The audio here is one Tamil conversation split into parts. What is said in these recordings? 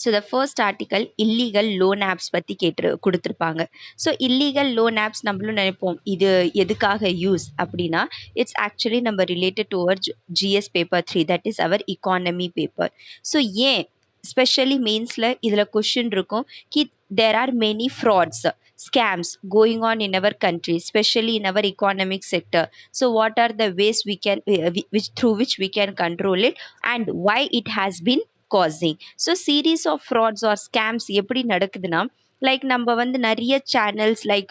So the first article illegal loan apps பற்றி கொடுத்துருப்பாங்க. ஸோ இல்லீகல் லோன் ஆப்ஸ் நம்மளும் நினைப்போம் இது எதுக்காக யூஸ் அப்படின்னா, இட்ஸ் ஆக்சுவலி நம்ம related to our GS paper 3, that is our economy paper. So ஏன் ஸ்பெஷலி மெயின்ஸில் இதில் கொஷின் இருக்கும் கி there are many frauds, scams going on in our country, especially in our economic sector. So what are the ways we can through which we can control it and why it has been causing. So series of frauds or scams எப்படி நடக்குதுன்னா, லைக் நம்ம வந்து நிறைய சேனல்ஸ் லைக்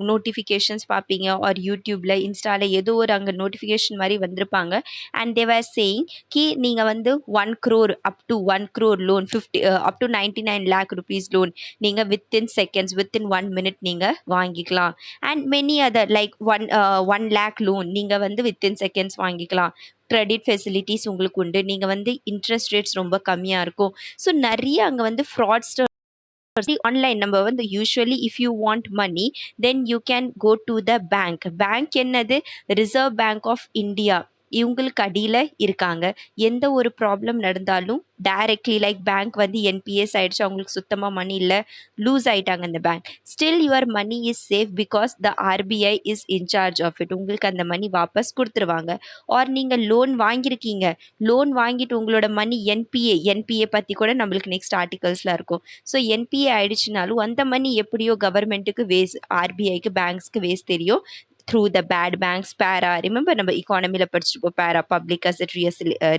நோட்டிஃபிகேஷன்ஸ் பார்ப்பீங்க, ஒரு யூடியூப்ல இன்ஸ்டால ஏதோ ஒரு அங்கே நோட்டிஃபிகேஷன் மாதிரி வந்திருப்பாங்க. அண்ட் தேவர் சேயிங் கி நீங்கள் வந்து 1 crore up to 1 crore loan 50 up to 99 lakh rupees loan நீங்கள் வித்தின் செகண்ட்ஸ் வித்தின் 1 minute நீங்கள் வாங்கிக்கலாம். And many other like 1 lakh loan நீங்கள் வந்து வித்தின் செகண்ட்ஸ் வாங்கிக்கலாம். கிரெடிட் ஃபெசிலிட்டிஸ் உங்களுக்கு உண்டு, நீங்கள் வந்து இன்ட்ரெஸ்ட் ரேட்ஸ் ரொம்ப கம்மியாக இருக்கும். ஸோ நிறைய அங்கே வந்து ஃப்ராட்ஸ்டர் ஆன்லைன் நம்ம வந்து usually if you want money then you can go to the bank என்னது ரிசர்வ் பேங்க் ஆஃப் இந்தியா இவங்களுக்கு அடியில் இருக்காங்க. எந்த ஒரு ப்ராப்ளம் நடந்தாலும் டைரக்ட்லி லைக் பேங்க் வந்து என்பிஎஸ் ஆயிடுச்சு, அவங்களுக்கு சுத்தமாக மணி இல்லை, லூஸ் ஆயிட்டாங்க அந்த bank, still your money is safe because the RBI is in charge of it. உங்களுக்கு அந்த மணி வாபஸ் கொடுத்துருவாங்க. ஆர் நீங்கள் லோன் வாங்கியிருக்கீங்க, லோன் வாங்கிட்டு உங்களோட மணி என்பிஏ பற்றி கூட நம்மளுக்கு நெக்ஸ்ட் ஆர்டிகல்ஸில் இருக்கும். ஸோ என்பிஏ ஆயிடுச்சுனாலும் அந்த மணி எப்படியோ கவர்மெண்ட்டுக்கு வேஸ்ட், ஆர்பிஐக்கு பேங்க்ஸ்க்கு வேஸ்ட் தெரியும் through the bad banks. PARA, remember நம்ம economyல படிச்சிருப்போம், PARA, Public Asset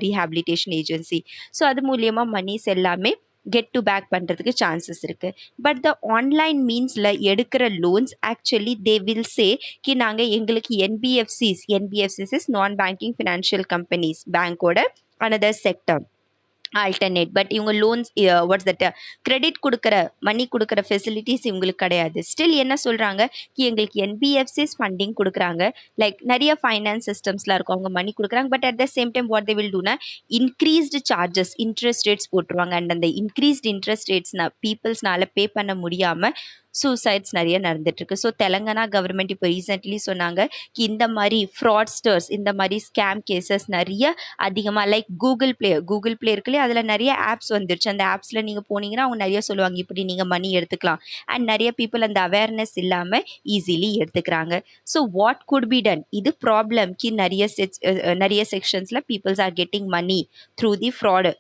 Rehabilitation Agency. So அது மூலியமா மணிஸ் எல்லாமே கெட் டு பேக் பண்ணுறதுக்கு சான்சஸ் இருக்குது. பட் த ஆன்லைன் மீன்ஸில் எடுக்கிற loans actually they will say கி நாங்கள் எங்களுக்கு NBFCs is non banking financial companies, பேங்கோட அனதர் செக்டர் ஆல்டர்னேட். பட் இவங்க லோன்ஸ் வாட்ஸ் தட் கிரெடிட் கொடுக்குற மணி கொடுக்குற ஃபெசிலிட்டிஸ் இவங்களுக்கு கிடையாது. ஸ்டில் என்ன சொல்கிறாங்க கி எங்களுக்கு என்பிஎஃப்சிஸ் ஃபண்டிங் கொடுக்குறாங்க, லைக் நிறைய ஃபைனான்ஸ் சிஸ்டம்ஸ்லாம் இருக்கும், அவங்க மணி கொடுக்குறாங்க. But at the same time what they will டூனா இன்க்ரீஸ்டு சார்ஜஸ் இன்ட்ரெஸ்ட் ரேட்ஸ் போட்டுருவாங்க. அண்ட் அந்த இன்க்ரீஸ்டு இன்ட்ரெஸ்ட் ரேட்ஸ்னா பீப்புள்ஸ்னால பே பண்ண முடியாமல் சூசைட்ஸ் நிறைய நடந்துட்டுருக்கு. ஸோ தெலங்கானா கவர்மெண்ட் இப்போ ரீசெண்ட்லி சொன்னாங்க கி இந்த மாதிரி ஃப்ராட்ஸ்டர்ஸ், இந்த மாதிரி ஸ்கேம் கேசஸ் நிறைய அதிகமாக லைக் கூகுள் பிளே இருக்குல்லையே, அதில் நிறைய ஆப்ஸ் வந்துருச்சு. அந்த ஆப்ஸில் நீங்கள் போனீங்கன்னா அவங்க நிறைய சொல்லுவாங்க இப்படி நீங்கள் மணி எடுத்துக்கலாம். அண்ட் நிறைய பீப்புள் அந்த அவேர்னஸ் இல்லாமல் ஈஸிலி எடுத்துக்கிறாங்க. So what could be done, இது ப்ராப்ளம் கி நிறைய செக்ஷன்ஸில் peoples are getting money through the fraud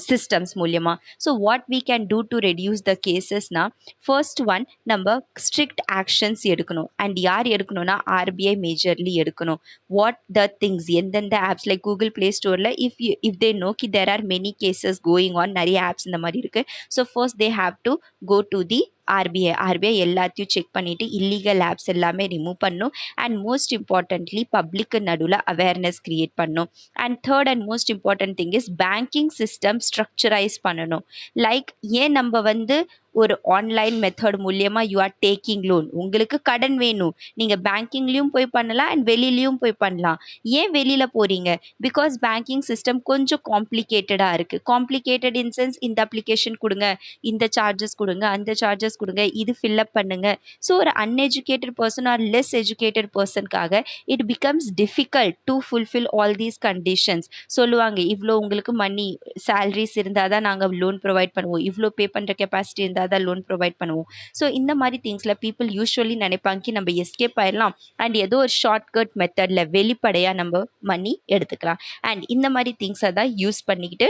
systems மூலியமா. So what we can do to reduce the casesனா, ஃபர்ஸ்ட் ஒன் நம்ம ஸ்ட்ரிக்ட் ஆக்ஷன்ஸ் எடுக்கணும். அண்ட் யார் எடுக்கணும்னா ஆர்பிஐ மேஜர்லி எடுக்கணும். வாட் த திங்ஸ், எந்தெந்த ஆப்ஸ் லைக் கூகுள் ப்ளே ஸ்டோரில் இஃப் தே நோ கி there are many cases going on, நிறைய ஆப்ஸ் இந்த மாதிரி இருக்குது. So first they have to go to the RBI எல்லாத்தையும் செக் பண்ணிவிட்டு இல்லீகல் ஆப்ஸ் எல்லாமே ரிமூவ் பண்ணும். அண்ட் மோஸ்ட் இம்பார்ட்டன்ட்லி பப்ளிக்கு நடுவில் அவேர்னஸ் க்ரியேட் பண்ணும். And third and most important thing is banking system structurise பண்ணணும். லைக் ஏன் நம்ம வந்து ஒரு ஆன்லைன் மெத்தட் மூலியமா யூ ஆர் டேக்கிங் லோன், உங்களுக்கு கடன் வேணும், நீங்கள் பேங்கிங்லேயும் போய் பண்ணலாம் அண்ட் வெளியிலையும் போய் பண்ணலாம். ஏன் வெளியில் போகிறீங்க, பிகாஸ் பேங்கிங் சிஸ்டம் கொஞ்சம் காம்ப்ளிகேட்டடாக இருக்குது. காம்ப்ளிகேட்டட் இன் சென்ஸ் இந்த அப்ளிகேஷன் கொடுங்க, இந்த சார்ஜஸ் கொடுங்க, அந்த சார்ஜஸ் கொடுங்க, இது ஃபில்அப் பண்ணுங்க. ஸோ ஒரு uneducated person or less educated பர்சனுக்காக it becomes difficult to fulfil all these conditions. சொல்லுவாங்க இவ்வளோ உங்களுக்கு மணி சேலரிஸ் இருந்தால் தான் நாங்கள் லோன் ப்ரொவைட் பண்ணுவோம், இவ்வளோ பே பண்ணுற கெப்பாசிட்டி இருந்தால் தான் லோன் ப்ரொவைட் பண்ணுவோம். ஸோ இந்த மாதிரி திங்ஸில் பீப்புள் யூஸ்வலி நினைப்பாங்க நம்ம எஸ்கேப் ஆயிடலாம் அண்ட் ஏதோ ஒரு ஷார்ட்கட் மெத்தடில் வெளிப்படையாக நம்ம மணி எடுத்துக்கலாம். அண்ட் இந்த மாதிரி திங்ஸை தான் யூஸ் பண்ணிக்கிட்டு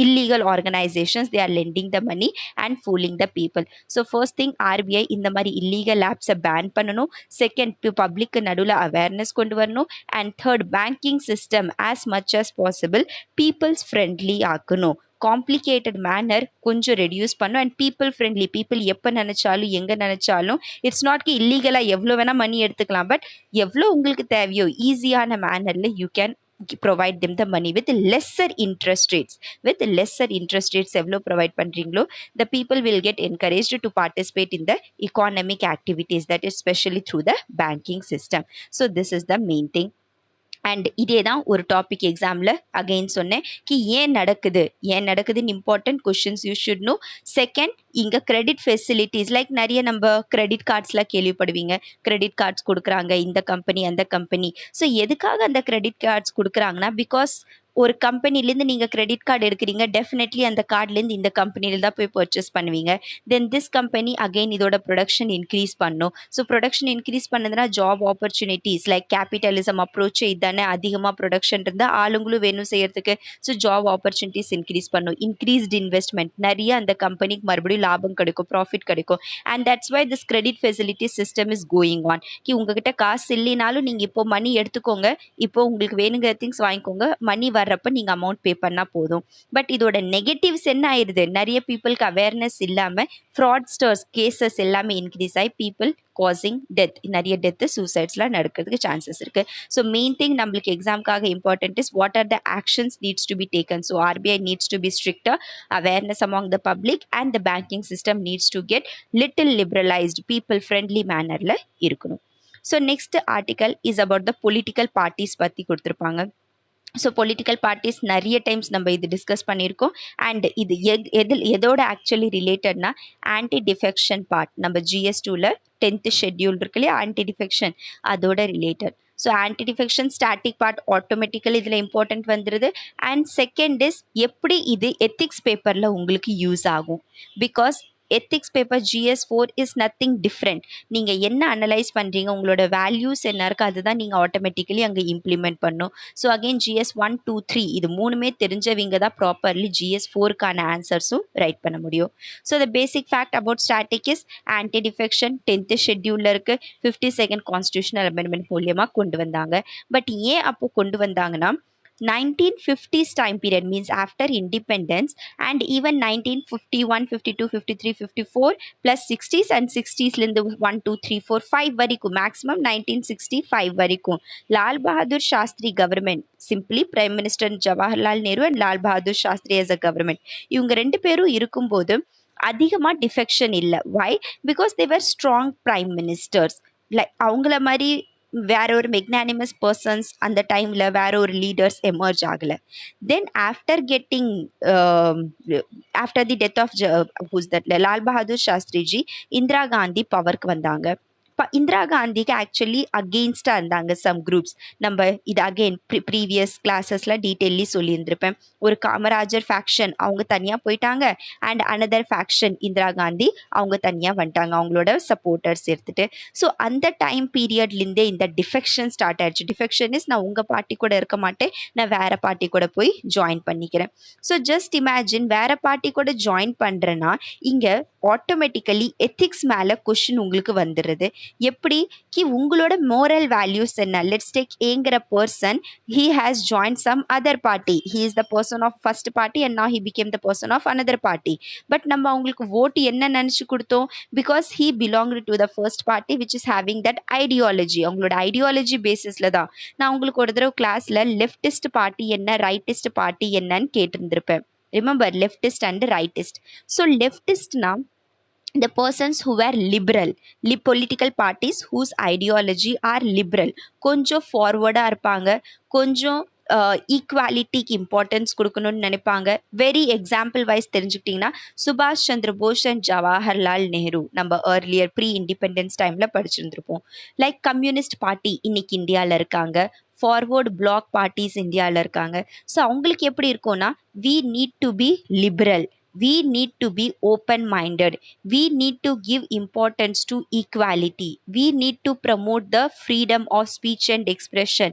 illegal organizations they are lending the money and fooling the people. So first thing RBI இந்த மாதிரி illegal apps ban பண்ணணும். செகண்ட் பப்ளிக்கு நடுவில் அவேர்னஸ் கொண்டு வரணும். And third banking system as much as possible people's friendly ஆக்கணும். காம்ப்ளிகேட்டட் மேனர் கொஞ்சம் ரெடியூஸ் பண்ணும். அண்ட் பீப்புள் எப்போ நினச்சாலும் எங்கே நினச்சாலும் இட்ஸ் நாட் கி இல்லீகலாக எவ்வளோ வேணால் மணி எடுத்துக்கலாம், பட் எவ்வளோ உங்களுக்கு தேவையோ ஈஸியான மேனரில் you can provide them the money with lesser interest rates. எவ்வளோ ப்ரொவைட் பண்ணுறீங்களோ the people will get encouraged to participate in the economic activities, that is especially through the banking system. So this is the main thing. And இதே தான் ஒரு டாபிக் எக்ஸாமில் அகெயின் சொன்னேன் கி ஏன் நடக்குதுன்னு important questions you should know. Second, இங்கே கிரெடிட் ஃபெசிலிட்டிஸ் லைக் நிறைய நம்ம கிரெடிட் கார்ட்ஸ்லாம் கேள்விப்படுவீங்க, கிரெடிட் கார்ட்ஸ் கொடுக்குறாங்க இந்த கம்பெனி அந்த கம்பெனி. ஸோ எதுக்காக அந்த கிரெடிட் கார்ட்ஸ் கொடுக்குறாங்கன்னா பிகாஸ் ஒரு கம்பெனிலேருந்து நீங்கள் கிரெடிட் கார்டு எடுக்கிறீங்க, டெஃபினெட்லி அந்த கார்ட்லேருந்து இந்த கம்பெனியில் தான் போய் பர்ச்சேஸ் பண்ணுவீங்க. தென் திஸ் கம்பெனி அகெயின் இதோட ப்ரொடக்ஷன் இன்க்ரீஸ் பண்ணும். ஸோ ப்ரொடக்ஷன் இன்க்ரீஸ் பண்ணதுன்னா job opportunities like capitalism approach இதானே, அதிகமாக ப்ரொடக்ஷன் இருந்தால் ஆளுங்களும் வேணும் செய்யறதுக்கு. ஸோ ஜாப் ஆப்பர்ச்சுனிட்டிஸ் இன்க்ரீஸ் பண்ணும். இன்க்ரீஸ்ட் இன்வெஸ்ட்மெண்ட், நிறைய அந்த கம்பெனிக்கு மறுபடியும் லாபம் கிடைக்கும், ப்ராஃபிட் கிடைக்கும். And that's why this credit facility system is going on. உங்ககிட்ட காசு இல்லைனாலும் நீங்கள் இப்போ மணி எடுத்துக்கோங்க, இப்போ உங்களுக்கு வேணுங்கிற திங்ஸ் வாங்கிக்கோங்க, மணி வர்றப்ப நீங்கள் அமௌண்ட் பே பண்ணால் போதும். பட் இதோட நெகட்டிவ்ஸ் என்ன ஆயிடுது, நிறைய பீப்புளுக்கு அவேர்னஸ் இல்லாமல் ஃப்ராட்ஸ்டர்ஸ் கேசஸ் எல்லாமே இன்க்ரீஸ் ஆகி பீப்புள் காசிங் டெத், நிறைய டெத்து சூசைட்ஸ்லாம் நடக்கிறதுக்கு சான்சஸ் இருக்குது. ஸோ மெயின் திங் நம்மளுக்கு எக்ஸாம்க்காக important is what are the actions needs to be taken. So RBI needs to be stricter, awareness among the public and the banking system needs to get little liberalised, people friendly மேனரில் இருக்கணும். So next article is about the political parties பற்றி கொடுத்துருப்பாங்க. ஸோ பொலிட்டிக்கல் பார்ட்டிஸ் நிறைய டைம்ஸ் நம்ம இது டிஸ்கஸ் பண்ணியிருக்கோம். அண்ட் இது எதோட ஆக்சுவலி ரிலேட்டட்னா ஆன்டி டிஃபெக்ஷன் பார்ட், நம்ம GS2ல 10th ஷெட்யூல் இருக்கு இல்லையா, ஆன்டி டிஃபெக்ஷன், அதோட related. So anti defection static part automatically இதில் இம்பார்ட்டன்ட் வந்துடுது. அண்ட் செகண்ட் இஸ் எப்படி இது எத்திக்ஸ் பேப்பரில் உங்களுக்கு யூஸ் ஆகும். Because ethics paper GS4 is nothing different. நீங்கள் என்ன அனலைஸ் பண்ணுறீங்க, உங்களோட வேல்யூஸ் என்ன இருக்குது, அதுதான் நீங்கள் ஆட்டோமேட்டிக்கலி அங்கே இம்ப்ளிமெண்ட் பண்ணும். ஸோ அகெயின் GS1, 2, 3 இது மூணுமே தெரிஞ்சவங்க தான் ப்ராப்பர்லி GS4க்கான ஆன்சர்ஸும் ரைட் பண்ண முடியும். So the basic fact about static is anti defection 10th ஷெட்யூலில் இருக்குது, 52nd கான்ஸ்டியூஷனல் அமெண்ட்மெண்ட் மூலியமாக கொண்டு வந்தாங்க. பட் ஏன் அப்போ கொண்டு வந்தாங்கன்னா 1950s time period, means after independence, and even 1951, 52, 53, 54 plus 60s and 60s லிருந்து 1, 2, 3, 4, 5 வரைக்கும், maximum 1965 வரைக்கும் Lal Bahadur Shastri government, simply prime minister Jawaharlal Nehru and Lal Bahadur Shastri as a government, இவங்க ரெண்டு பேரும் இருக்கும்போது அதிகமாக டிஃபெக்ஷன் இல்லை. Why? Because they were strong prime ministers. Like அவங்கள மாதிரி வேற ஒரு மெக்னானிமஸ் பர்சன்ஸ் அந்த டைமில் வேற ஒரு லீடர்ஸ் எமர்ஜ் ஆகலை. Then after getting after the death of who's that Lal Bahadur Shastriji, Indira Gandhi பவருக்கு வந்தாங்க. இந்திரா காந்திக்கு ஆக்சுவலி அகெயின்ஸ்டாக இருந்தாங்க சம் குரூப்ஸ். நம்ம இது அகெயின் ப்ரீவியஸ் கிளாஸஸில் டீட்டெயிலி சொல்லியிருந்திருப்பேன். ஒரு காமராஜர் ஃபேக்ஷன் அவங்க தனியாக போயிட்டாங்க, and another faction Indira Gandhi அவங்க தனியாக வந்துட்டாங்க அவங்களோட சப்போர்ட்டர்ஸ் எடுத்துகிட்டு. ஸோ அந்த டைம் பீரியட்லேருந்தே இந்த டிஃபெக்ஷன் ஸ்டார்ட் ஆயிடுச்சு. டிஃபெக்ஷன் இஸ் நான் உங்கள் பார்ட்டி கூட இருக்க மாட்டேன், நான் வேறு பார்ட்டி கூட போய் ஜாயின் பண்ணிக்கிறேன். ஸோ ஜஸ்ட் இமேஜின், வேறு பார்ட்டி கூட ஜாயின் பண்ணுறேன்னா இங்கே ஆட்டோமேட்டிக்கலி எத்திக்ஸ் மேலே கொஷின் உங்களுக்கு வந்துடுது. எப்படி கி உங்களோட மோரல் வேல்யூஸ் என்ன. லெட்ஸ் டேக் ஏங்கிற person, he has joined some other party, he is the person of first party and now he became the person of another party. But நம்ம அவங்களுக்கு ஓட்டு என்ன நினச்சி கொடுத்தோம், because he belonged to the first party which is having that ideology. அவங்களோட ஐடியாலஜி பேசிஸில் தான். நான் உங்களுக்கு ஒரு தடவை கிளாஸில் லெஃப்டிஸ்ட் பார்ட்டி என்ன, ரைட்டிஸ்ட் பார்ட்டி என்னன்னு கேட்டிருந்திருப்பேன். Remember, leftist and rightist. So லெஃப்டிஸ்ட்னா the persons who were liberal, political parties whose ideology are liberal, கொஞ்சம் ஃபார்வர்டாக இருப்பாங்க, கொஞ்சம் ஈக்குவாலிட்டிக்கு இம்பார்ட்டன்ஸ் கொடுக்கணும்னு நினைப்பாங்க. வெரி எக்ஸாம்பிள் வைஸ் தெரிஞ்சுக்கிட்டிங்கன்னா சுபாஷ் சந்திர போஸ் அண்ட் ஜவஹர்லால் நேரு நம்ம ஏர்லியர் ப்ரீ இண்டிபெண்டன்ஸ் டைமில் படிச்சிருந்துருப்போம். லைக் கம்யூனிஸ்ட் பார்ட்டி இன்னைக்கு இந்தியாவில் இருக்காங்க, ஃபார்வர்டு பிளாக் பார்ட்டிஸ் இந்தியாவில் இருக்காங்க. ஸோ அவங்களுக்கு எப்படி இருக்கும்னா, we need to be liberal, we need to be open-minded, we need to give importance to equality, we need to promote the freedom of speech and expression,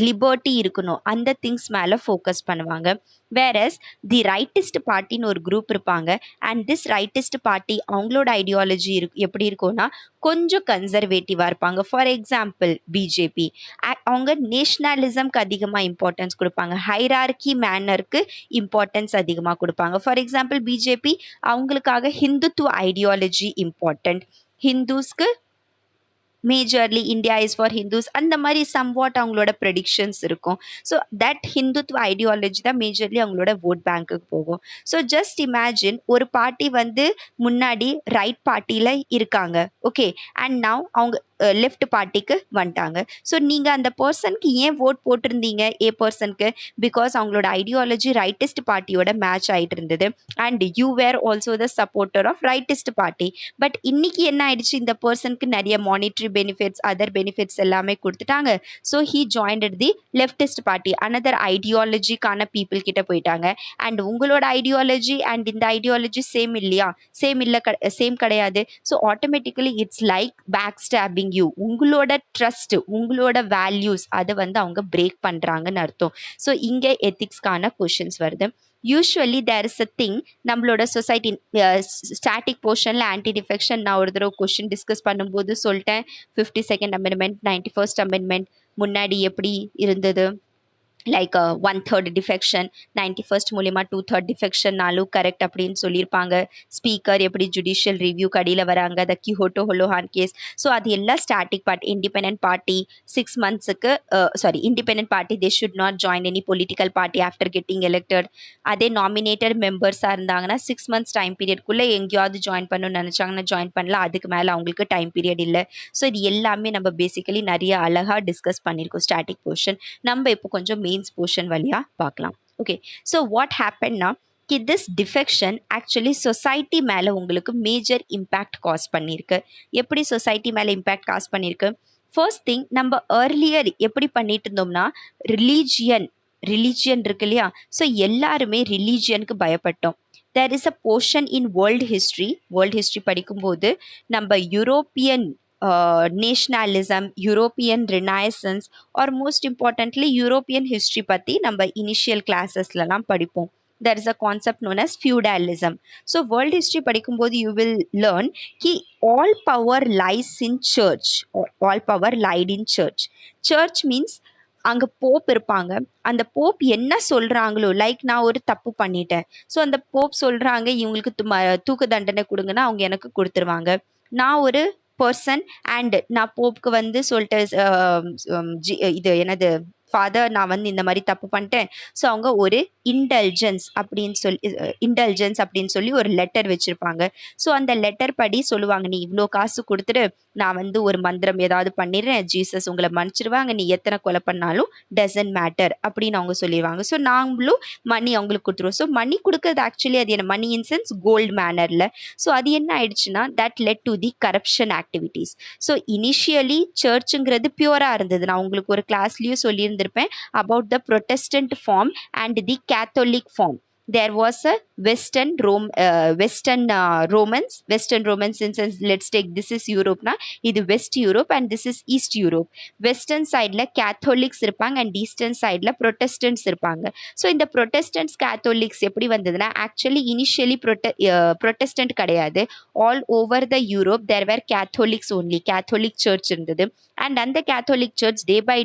liberty இருக்கணும், அந்த திங்ஸ் மேலே ஃபோக்கஸ் பண்ணுவாங்க. வேறஸ் தி ரைட்டிஸ்ட் பார்ட்டின்னு ஒரு குரூப் இருப்பாங்க. அண்ட் திஸ் ரைட்டிஸ்ட் பார்ட்டி அவங்களோட ஐடியாலஜி எப்படி இருக்கும்னா கொஞ்சம் கன்சர்வேட்டிவாக இருப்பாங்க. ஃபார் எக்ஸாம்பிள் பிஜேபி, அவங்க நேஷ்னலிசம்க்கு அதிகமாக இம்பார்ட்டன்ஸ் கொடுப்பாங்க, ஹைரார்கி மேனருக்கு இம்பார்ட்டன்ஸ் அதிகமாக கொடுப்பாங்க. ஃபார் எக்ஸாம்பிள் பிஜேபி அவங்களுக்காக ஹிந்துத்துவ ஐடியாலஜி இம்பார்ட்டன்ட், ஹிந்துஸ்க்கு majorly India is for Hindus, அந்த மாதிரி சம்வாட் அவங்களோட ப்ரெடிக்ஷன்ஸ் இருக்கும். ஸோ தட் ஹிந்துத்வ ஐடியாலஜி தான் மேஜர்லி அவங்களோட ஓட் பேங்க்குக்கு போகும். ஸோ ஜஸ்ட் இமேஜின், ஒரு பார்ட்டி வந்து முன்னாடி ரைட் பார்ட்டியில் இருக்காங்க, ஓகே, அண்ட் நவ் அவங்க லெஃப்ட் பார்ட்டிக்கு வந்துட்டாங்க. ஸோ நீங்கள் அந்த பர்சனுக்கு ஏன் ஓட் போட்டிருந்தீங்க, ஏ பர்சனுக்கு, பிகாஸ் அவங்களோட ஐடியாலஜி ரைட்டிஸ்ட் பார்ட்டியோட மேட்ச் ஆகிட்டு இருந்தது, and you were also the supporter of rightist party. But இன்னைக்கு என்ன ஆயிடுச்சு, இந்த பர்சனுக்கு நிறைய மானிட்ரி பெனிஃபிட்ஸ் அதர் பெனிஃபிட்ஸ் எல்லாமே கொடுத்துட்டாங்க. So he joined the leftist party, another ஐடியாலஜிக்கான பீப்புள் கிட்ட போயிட்டாங்க. அண்ட் உங்களோட ஐடியாலஜி அண்ட் இந்த ஐடியாலஜி சேம் இல்லையா, சேம் கிடையாது. So automatically it's like back stabbing you. உங்களோட ட்ரஸ்ட், உங்களோட வேல்யூஸ் அதை வந்து அவங்க பிரேக் பண்ணுறாங்கன்னு அர்த்தம். ஸோ இங்கே எத்திக்ஸ்க்கான கொஷின்ஸ் வருது. Usually there is a thing, நம்மளோட சொசைட்டி ஸ்டாட்டிக் போர்ஷனில் ஆன்டி டிஃபெக்ஷன் நான் ஒரு தடவை கொஷின் டிஸ்கஸ் பண்ணும்போது சொல்லிட்டேன். 52nd அமெண்ட்மெண்ட், 91st அமெண்ட்மெண்ட் முன்னாடி எப்படி இருந்தது, லைக் 1/3 டிஃபெக்ஷன், 91st மூலிமா 2/3 டிஃபெக்ஷன்னாலும் கரெக்ட் அப்படின்னு சொல்லியிருப்பாங்க. ஸ்பீக்கர் எப்படி ஜுடிஷியல் ரிவ்யூ கடியில் வராங்க, த கிஹோட்டோ ஹொலோஹான் கேஸ். ஸோ அது எல்லாம் ஸ்டாட்டிக் பார்ட். இண்டிபெண்டன்ட் பார்ட்டி 6 monthsக்கு independent party they should not join any political party after getting elected. அதே நாமினேட்டட் மெம்பர்ஸாக இருந்தாங்கன்னா 6 months டைம் பீரியட்குள்ளே எங்கேயாவது ஜாயின் பண்ணணும்னு நினச்சாங்கன்னா ஜாயின் பண்ணலாம். அதுக்கு மேலே அவங்களுக்கு டைம் பீரியட் இல்லை. ஸோ இது எல்லாமே நம்ம பேசிக்கலி நிறைய அழகாக டிஸ்கஸ் பண்ணியிருக்கோம் ஸ்டாட்டிக் போர்ஷன். நம்ம இப்போ கொஞ்சம் மெயின்ஸ் போர்ஷன் வழியாக பார்க்கலாம். ஓகே, ஸோ வாட் ஹேப்பன்னா திஸ் டிஃபெக்ஷன் ஆக்சுவலி சொசைட்டி மேலே உங்களுக்கு மேஜர் இம்பேக்ட் காஸ் பண்ணியிருக்கு. எப்படி சொசைட்டி மேலே இம்பேக்ட் காஸ் பண்ணியிருக்கு? ஃபர்ஸ்ட் திங், நம்ம ஏர்லியர் எப்படி பண்ணிட்டு இருந்தோம்னா ரிலீஜியன் இருக்கு இல்லையா, ஸோ எல்லாருமே ரிலீஜியனுக்கு பயப்பட்டோம். There is a portion in world history படிக்கும்போது நம்ம European nationalism, European renaissance or most importantly European history பற்றி நம்ம இனிஷியல் கிளாஸஸ்லலாம் படிப்போம். there is a concept known as feudalism. So world history படிக்கும்போது you will learn ki all power lies in church, or all power lied in church. Church means அங்கே போப் இருப்பாங்க. அந்த போப் என்ன சொல்கிறாங்களோ, லைக் நான் ஒரு தப்பு பண்ணிட்டேன், ஸோ அந்த போப் சொல்கிறாங்க இவங்களுக்கு தூக்கு தண்டனை கொடுங்கன்னா அவங்க எனக்கு கொடுத்துருவாங்க. நான் ஒரு பர்சன் அண்ட் நான் போப்புக்கு வந்து சொல்லிட்டு இது என்னது ஃபாதர், நான் வந்து இந்த மாதிரி தப்பு பண்ணிட்டேன், ஸோ அவங்க ஒரு இன்டெலிஜென்ஸ் அப்படின்னு சொல்லி ஒரு லெட்டர் வச்சுருப்பாங்க. ஸோ அந்த லெட்டர் படி சொல்லுவாங்க, நீ இவ்வளோ காசு கொடுத்துட்டு நான் வந்து ஒரு மந்திரம் ஏதாவது பண்ணிடுறேன், ஜீசஸ் உங்களை மன்னிச்சிருவாங்க, நீ எத்தனை கொலை பண்ணாலும் டசன்ட் மேட்டர் அப்படின்னு அவங்க சொல்லிடுவாங்க. ஸோ நாங்களும் மணி அவங்களுக்கு கொடுத்துருவோம். ஸோ மணி கொடுக்கறது ஆக்சுவலி அது என்ன, மணி இன் சென்ஸ் கோல்டு மேனரில். ஸோ அது என்ன ஆயிடுச்சுன்னா that led to the corruption activities. So initially சர்ச்சுங்கிறது பியூராக இருந்தது. நான் உங்களுக்கு ஒரு கிளாஸ்லேயும் சொல்லியிருந்திருப்பேன் about the Protestant form and the Catholic form. There was a Western Romans in sense, let's take this is Europe na, இது West Europe and this is East Europe. Western sideல Catholics இருப்பாங்க and Eastern sideல Protestants இருப்பாங்க. So இந்த Protestants Catholics எப்படி வந்ததுன்னா actually initially Protestant கிடையாது. All over the Europe there were Catholics only, Catholic church இருந்தது. அண்ட் அந்த Catholic church day by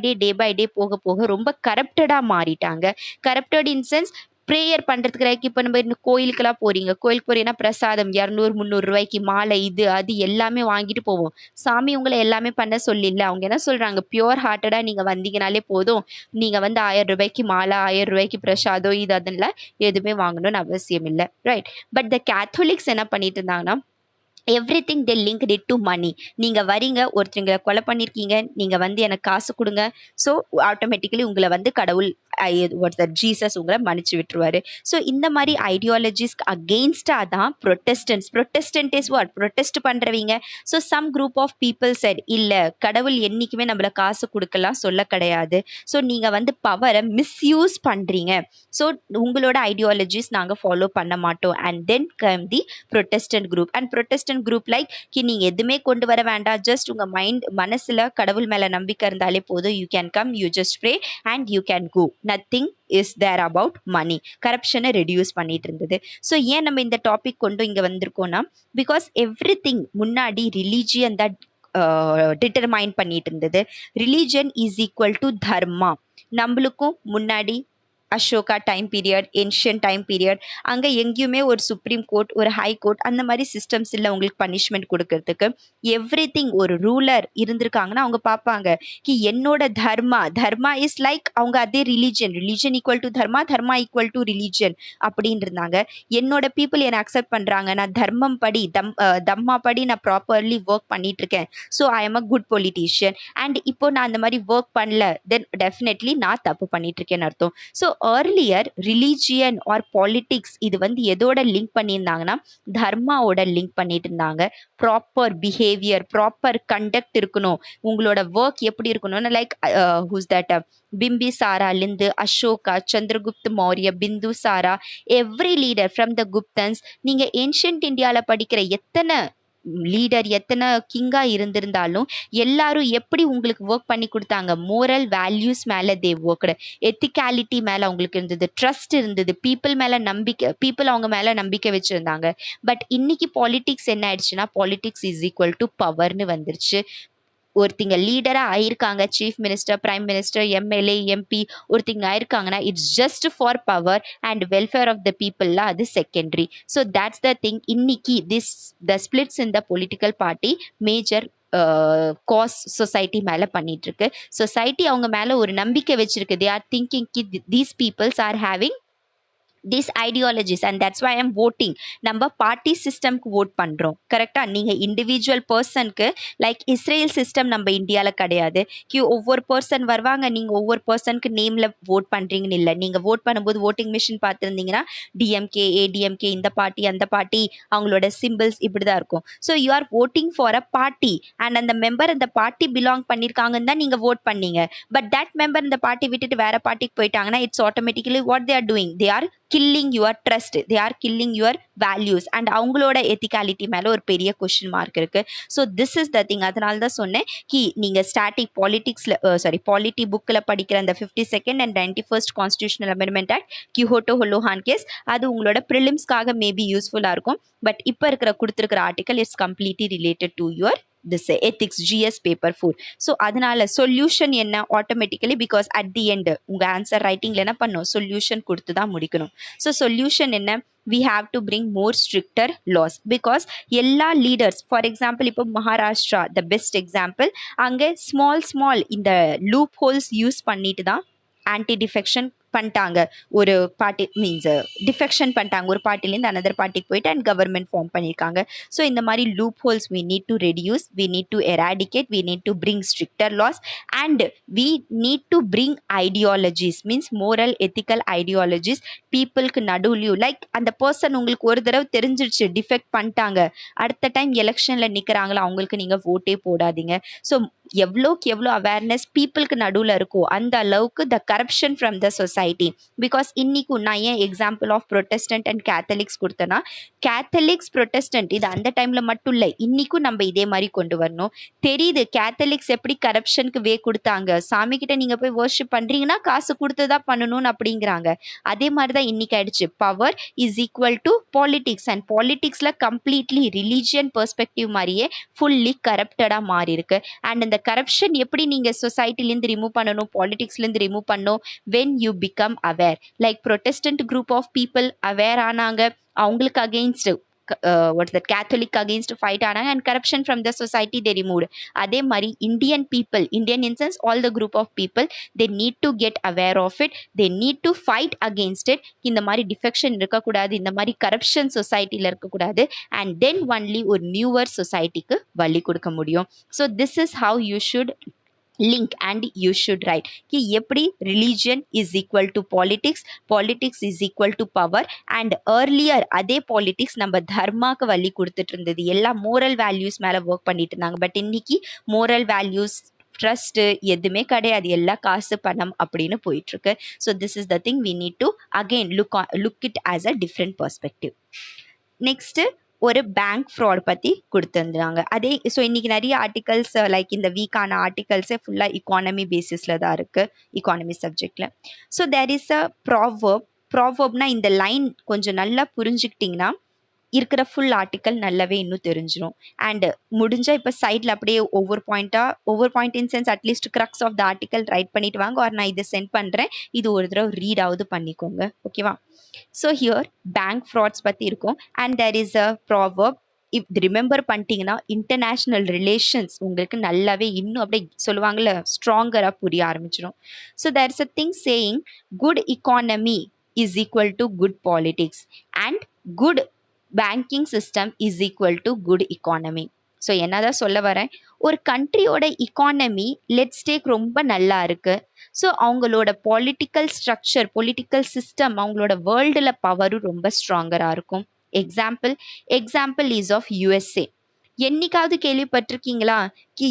day போக போக ரொம்ப கரப்டடாக மாறிட்டாங்க. கரப்டட் இன் சென்ஸ் ப்ரேயர் பண்ணுறதுக்கு, இப்போ நம்ம இன்னும் கோயிலுக்கெல்லாம் கோயிலுக்கு போறீங்கன்னா பிரசாதம் 200-300 ரூபாய்க்கு மாலை இது அது எல்லாமே வாங்கிட்டு போவோம். சாமி உங்களை எல்லாமே பண்ண சொல்லில்ல, அவங்க என்ன சொல்கிறாங்க, பியூர் ஹார்ட்டடாக நீங்கள் வந்தீங்கனாலே போதும், நீங்கள் வந்து 1000 ரூபாய்க்கு மாலை 1000 ரூபாய்க்கு பிரசாதம் இது அதெல்லாம் எதுவுமே வாங்கணும்னு அவசியம் இல்லை, ரைட்? பட் த கேத்தோலிக்ஸ் என்ன பண்ணிட்டு இருந்தாங்கன்னா everything they linked it to money. நீங்கள் வரீங்க, ஒருத்தங்களை கொலை பண்ணியிருக்கீங்க, நீங்கள் வந்து எனக்கு காசு கொடுங்க, ஸோ ஆட்டோமேட்டிக்கலி உங்களை வந்து கடவுள் ஜீசஸ் உங்களை மன்னிச்சு விட்டுருவாரு. ஸோ இந்த மாதிரி ஐடியாலஜிஸ்க்கு அகெயின்ஸ்டாக தான் ப்ரொட்டஸ்டன்ட் இஸ் வாட், ப்ரொட்டஸ்ட் பண்ணுறவங்க. So some group of people said, இல்லை கடவுள் என்றைக்குமே நம்மளை காசு கொடுக்கலாம் சொல்ல கிடையாது, ஸோ நீங்கள் வந்து பவரை மிஸ்யூஸ் பண்ணுறீங்க, ஸோ உங்களோட ஐடியாலஜிஸ் நாங்கள் ஃபாலோ பண்ண மாட்டோம். And then come the Protestant group. And Protestant group like நீங்கள் எதுவுமே கொண்டு வர வேண்டாம், ஜஸ்ட் உங்கள் மனசில் கடவுள் மேலே நம்பிக்கை இருந்தாலே போதும், you can come, you just pray and you can go, nothing is there about money. கரப்ஷனை ரெடியூஸ் பண்ணிட்டு இருந்தது. ஸோ ஏன் நம்ம இந்த டாபிக் கொண்டு இங்கே வந்திருக்கோம்னா, பிகாஸ் எவ்ரிதிங் முன்னாடி ரிலீஜியன் தான் டிட்டர்மைன் பண்ணிட்டு இருந்தது. Religion is equal to dharma. நம்மளுக்கும் முன்னாடி Ashoka time period, ancient time period, அங்கே எங்கேயுமே ஒரு சுப்ரீம் கோர்ட், ஒரு ஹை கோர்ட் அந்த மாதிரி சிஸ்டம்ஸ் இல்லை உங்களுக்கு பனிஷ்மெண்ட் கொடுக்கறதுக்கு. எவ்ரிதிங் ஒரு ரூலர் இருந்திருக்காங்கன்னா அவங்க பார்ப்பாங்க கி என்னோட தர்மா இஸ் லைக், அவங்க அதே religion equal to Dharma equal to religion அப்படின்னு இருந்தாங்க. என்னோட பீப்புள் என்னை அக்செப்ட் பண்ணுறாங்க, நான் தர்மம் படி தம்மா படி நான் ப்ராப்பர்லி ஒர்க் பண்ணிட்டு இருக்கேன், so I am a good politician. And இப்போ நான் அந்த மாதிரி ஒர்க் பண்ணல, தென் டெஃபினெட்லி நான் தப்பு பண்ணிட்டு இருக்கேன்னு அர்த்தம். So earlier religion or politics இது வந்து எதோட லிங்க் பண்ணியிருந்தாங்கன்னா தர்மாவோட லிங்க் பண்ணிட்டு இருந்தாங்க. ப்ராப்பர் பிஹேவியர், ப்ராப்பர் கண்டக்ட் இருக்கணும், உங்களோட ஒர்க் எப்படி இருக்கணும்னு, லைக் ஹூஸ் தட் பிம்பிசாராலிருந்து Ashoka, Chandragupta Maurya, Bindusara, every leader from the Guptans. நீங்க ஏன்ஷியன்ட் இந்தியால படிக்கிற எத்தனை லீடர், எத்தனை கிங்கா இருந்திருந்தாலும் எல்லாரும் எப்படி உங்களுக்கு ஒர்க் பண்ணி கொடுத்தாங்க, மோரல் வேல்யூஸ் மேல தே ஒர்க்டு, எத்திகாலிட்டி மேல அவங்களுக்கு இருந்தது, ட்ரஸ்ட் இருந்தது, பீப்புள் மேல நம்பிக்கை, பீப்புள் அவங்க மேல நம்பிக்கை வச்சிருந்தாங்க. பட் இன்னைக்கு பாலிடிக்ஸ் என்ன ஆயிடுச்சுன்னா, பாலிடிக்ஸ் இஸ் ஈக்குவல் டு பவர்னு வந்துருச்சு. ஒருத்திங்க லீடரா ஆயிருக்காங்க, chief minister, prime minister, MLA, MP ஒருத்திங்க ஆயிருக்காங்கன்னா it's just for power and welfare of the பீப்புள்லாம் அது secondary. So that's the thing. இன்னைக்கு the splits in the political party major cause society மேல பண்ணிட்டு இருக்கு. சொசைட்டி அவங்க மேல ஒரு நம்பிக்கை வச்சிருக்கு. They are thinking these peoples are having these ideologies and that's why I'm voting. நம்ம பார்ட்டி சிஸ்டம்க்கு ஓட் பண்றோம். கரெக்டா? நீங்க இண்டிவிஜுவல் பர்சனுக்கு லைக் இஸ்ரேல் சிஸ்டம் நம்ம இந்தியால கிடையாது. ஒவ்வொரு பர்சன் வருவாங்க, நீங்க ஒவ்வொரு பர்சனுக்கு நேம்ல ஓட் பண்றீங்கன்னு இல்லை. நீங்க ஓட் பண்ணும்போது ஓட்டிங் மிஷின் பார்த்துருந்தீங்கன்னா டிஎம்கே, ஏடிஎம்கே, இந்த பார்ட்டி அந்த பார்ட்டி, அவங்களோட சிம்பிள்ஸ் இப்படிதான் இருக்கும். So you are voting for a party and அந்த மெம்பர் அந்த பார்ட்டி பிலாங் பண்ணிருக்காங்கன்னு தான் நீங்க ஓட் பண்ணீங்க. பட் தட் மெம்பர் இந்த பார்ட்டி விட்டுட்டு வேற பார்ட்டிக்கு போயிட்டாங்கன்னா it's automatically what they are doing, they are killing your trust, they are killing your values and அவங்களோட எத்திகாலிட்டி மேல ஒரு பெரிய கொஸ்டின் மார்க் இருக்கு. So this is the thing. அதனால தான் சொன்னேன் நீங்க ஸ்டாட்டிக் பாலிட்டிக்ஸ்ல பாலிட்டி புக்கில் படிக்கிற அந்த 52nd and 91st constitutional amendment act, Kihoto Hollohan case, அது உங்களோட ப்ரிலிம்ஸ்க்காக மேபி யூஸ்ஃபுல்லா இருக்கும். பட் இப்போ இருக்கிற கொடுத்துருக்கிற article is completely related to your this ethics GS paper 4. so அதனால சொல்யூஷன் என்ன, automatically because at the end உங்க ஆன்சர் ரைட்டிங்ல என்ன பண்ணும், சொல்யூஷன் கொடுத்து தான் முடிக்கணும். ஸோ சொல்யூஷன் என்ன, we have to bring more stricter laws because எல்லா லீடர்ஸ், ஃபார் எக்ஸாம்பிள் இப்போ மகாராஷ்டிரா த பெஸ்ட் எக்ஸாம்பிள், அங்கே ஸ்மால் இந்த லூப் ஹோல்ஸ் யூஸ் பண்ணிட்டு தான் ஆன்டி டிஃபெக்ஷன் பண்ணிட்டாங்க. ஒரு பார்ட்டி மீன்ஸ் டிஃபெக்ஷன் பண்ணிட்டாங்க, ஒரு பார்ட்டிலேருந்து அனதர் பார்ட்டிக்கு போயிட்டு அண்ட் கவர்மெண்ட் ஃபார்ம் பண்ணியிருக்காங்க. ஸோ இந்த மாதிரி loop holes we need to reduce, we need to eradicate, we need to bring stricter laws and we need to bring ideologies, means moral ethical ideologies பீப்புளுக்கு நடுவுலையும். லைக் அந்த பர்சன் உங்களுக்கு ஒரு தடவை தெரிஞ்சிருச்சு டிஃபெக்ட் பண்ணிட்டாங்க, அடுத்த டைம் எலெக்ஷனில் நிற்கிறாங்களா அவங்களுக்கு நீங்கள் ஓட்டே போடாதீங்க. ஸோ எவ்வளோக்கு எவ்வளோ அவேர்னஸ் பீப்புளுக்கு நடுவில் இருக்கோ அந்த அளவுக்கு the corruption from the society. Because இன்னைக்கும் நான் ஏன் example of protestant and Catholics கொடுத்தேன்னா, கேத்தலிக்ஸ் ப்ரொட்டஸ்டன்ட் இது அந்த டைமில் மட்டும் இல்லை, இன்னைக்கும் நம்ம இதே மாதிரி கொண்டு வரணும். தெரியுது கேத்தலிக்ஸ் எப்படி கரப்ஷனுக்கு வே கொடுத்தாங்க, சாமி கிட்ட நீங்கள் போய் வர்ஷிப் பண்ணுறீங்கன்னா காசு கொடுத்து தான் பண்ணணும்னு அப்படிங்கிறாங்க. அதே மாதிரி தான் இன்னைக்கு ஆயிடுச்சு. Power is equal to politics and பாலிடிக்ஸில் கம்ப்ளீட்லி ரிலீஜியன் பெர்ஸ்பெக்டிவ் மாதிரியே ஃபுல்லி கரப்டடாக மாறி இருக்கு. அண்ட் இந்த கரப்ஷன் எப்படி நீங்கள் சொசைட்டிலேருந்து ரிமூவ் பண்ணணும், பாலிடிக்ஸ்லேருந்து ரிமூவ் பண்ணணும், when you become aware. like protestant group of people aware ஆனாங்க, அவங்களுக்கு against what's that catholic against fight ஆனாங்க and corruption from the society they removed. அதே மாதிரி indian people, indian in sense all the group of people, they need to get aware of it, they need to fight against it. இந்த மாதிரி defection இருக்கக்கூடாது, இந்த மாதிரி corruption சொசைட்டியில் இருக்கக்கூடாது, and then only ஒரு newer சொசைட்டிக்கு வழி கொடுக்க முடியும். so this is how you should link and you should write कि எப்படி religion is equal to politics, politics is equal to power and earlier அதே politics நம்ம தர்மாக்கு வழி கொடுத்துட்டு இருந்தது, எல்லா moral values மேல ஒர்க் பண்ணிட்டு இருந்தாங்க. பட் இன்னைக்கு moral values ட்ரஸ்ட் எதுவுமே கிடையாது, எல்லா காசு பணம் அப்படின்னு போயிட்டு இருக்கு. So this is the thing we need to again look it as a different perspective. Next ஒரு பேங்க் ஃப்ராட் பற்றி கொடுத்துருந்தாங்க. அதே ஸோ இன்றைக்கி நிறைய ஆர்டிகல்ஸ் லைக் இந்த வீக்கான ஆர்டிகல்ஸே ஃபுல்லாக இக்கானமி பேசிஸில் தான் இருக்குது, இக்கானமி சப்ஜெக்டில். ஸோ தேர் இஸ் அ ப்ராவர்ப்னா இந்த லைன் கொஞ்சம் நல்லா புரிஞ்சுக்கிட்டிங்கன்னா இருக்கிற ஃபுல் ஆர்டிக்கல் நல்லாவே இன்னும் தெரிஞ்சிடும். அண்ட் முடிஞ்சால் இப்போ சைடில் அப்படியே ஒவ்வொரு point in sense at least crux of the article write பண்ணிட்டு வாங்க, ஆர் நான் இதை சென்ட் பண்ணுறேன், இது ஒரு தடவை ரீடாவது பண்ணிக்கோங்க. ஓகேவா? ஸோ ஹியர் பேங்க் ஃப்ராட்ஸ் பற்றி இருக்கும். And there is a proverb, if remember பண்ணிட்டீங்கன்னா இன்டர்நேஷ்னல் ரிலேஷன்ஸ் உங்களுக்கு நல்லாவே இன்னும் அப்படியே சொல்லுவாங்கள்ல ஸ்ட்ராங்கராக புரிய ஆரம்பிச்சிடும். So there is a thing saying good economy is equal to good politics and good banking system is equal to good economy. So என்னதான் சொல்ல வரேன், ஒரு கண்ட்ரியோட எக்கானமி லெட்ஸ் டேக் ரொம்ப நல்லா இருக்கு. ஸோ அவங்களோட பொலிட்டிக்கல் ஸ்ட்ரக்சர், பொலிட்டிக்கல் சிஸ்டம், அவங்களோட வேர்ல்டுல பவரும் ரொம்ப ஸ்ட்ராங்கரா இருக்கும். Example example is of USA. என்னைக்காவது கேள்விப்பட்டிருக்கீங்களா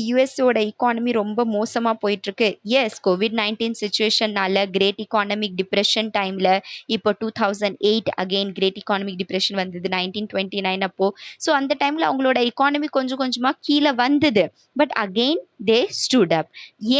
யுஎஸோட இக்கானமி ரொம்ப மோசமா போயிட்டு இருக்கு? எஸ், கோவிட்-19 சுச்சுவேஷன்னால கிரேட் இக்கானமிக் டிப்ரெஷன் டைம்ல இப்போ 2008 அகெயின் கிரேட் இக்கானமிக் டிப்ரெஷன் வந்தது 1929 அப்போ. ஸோ அந்த டைம்ல அவங்களோட இக்கானமி கொஞ்சம் கொஞ்சமா கீழே வந்தது. But again they stood up.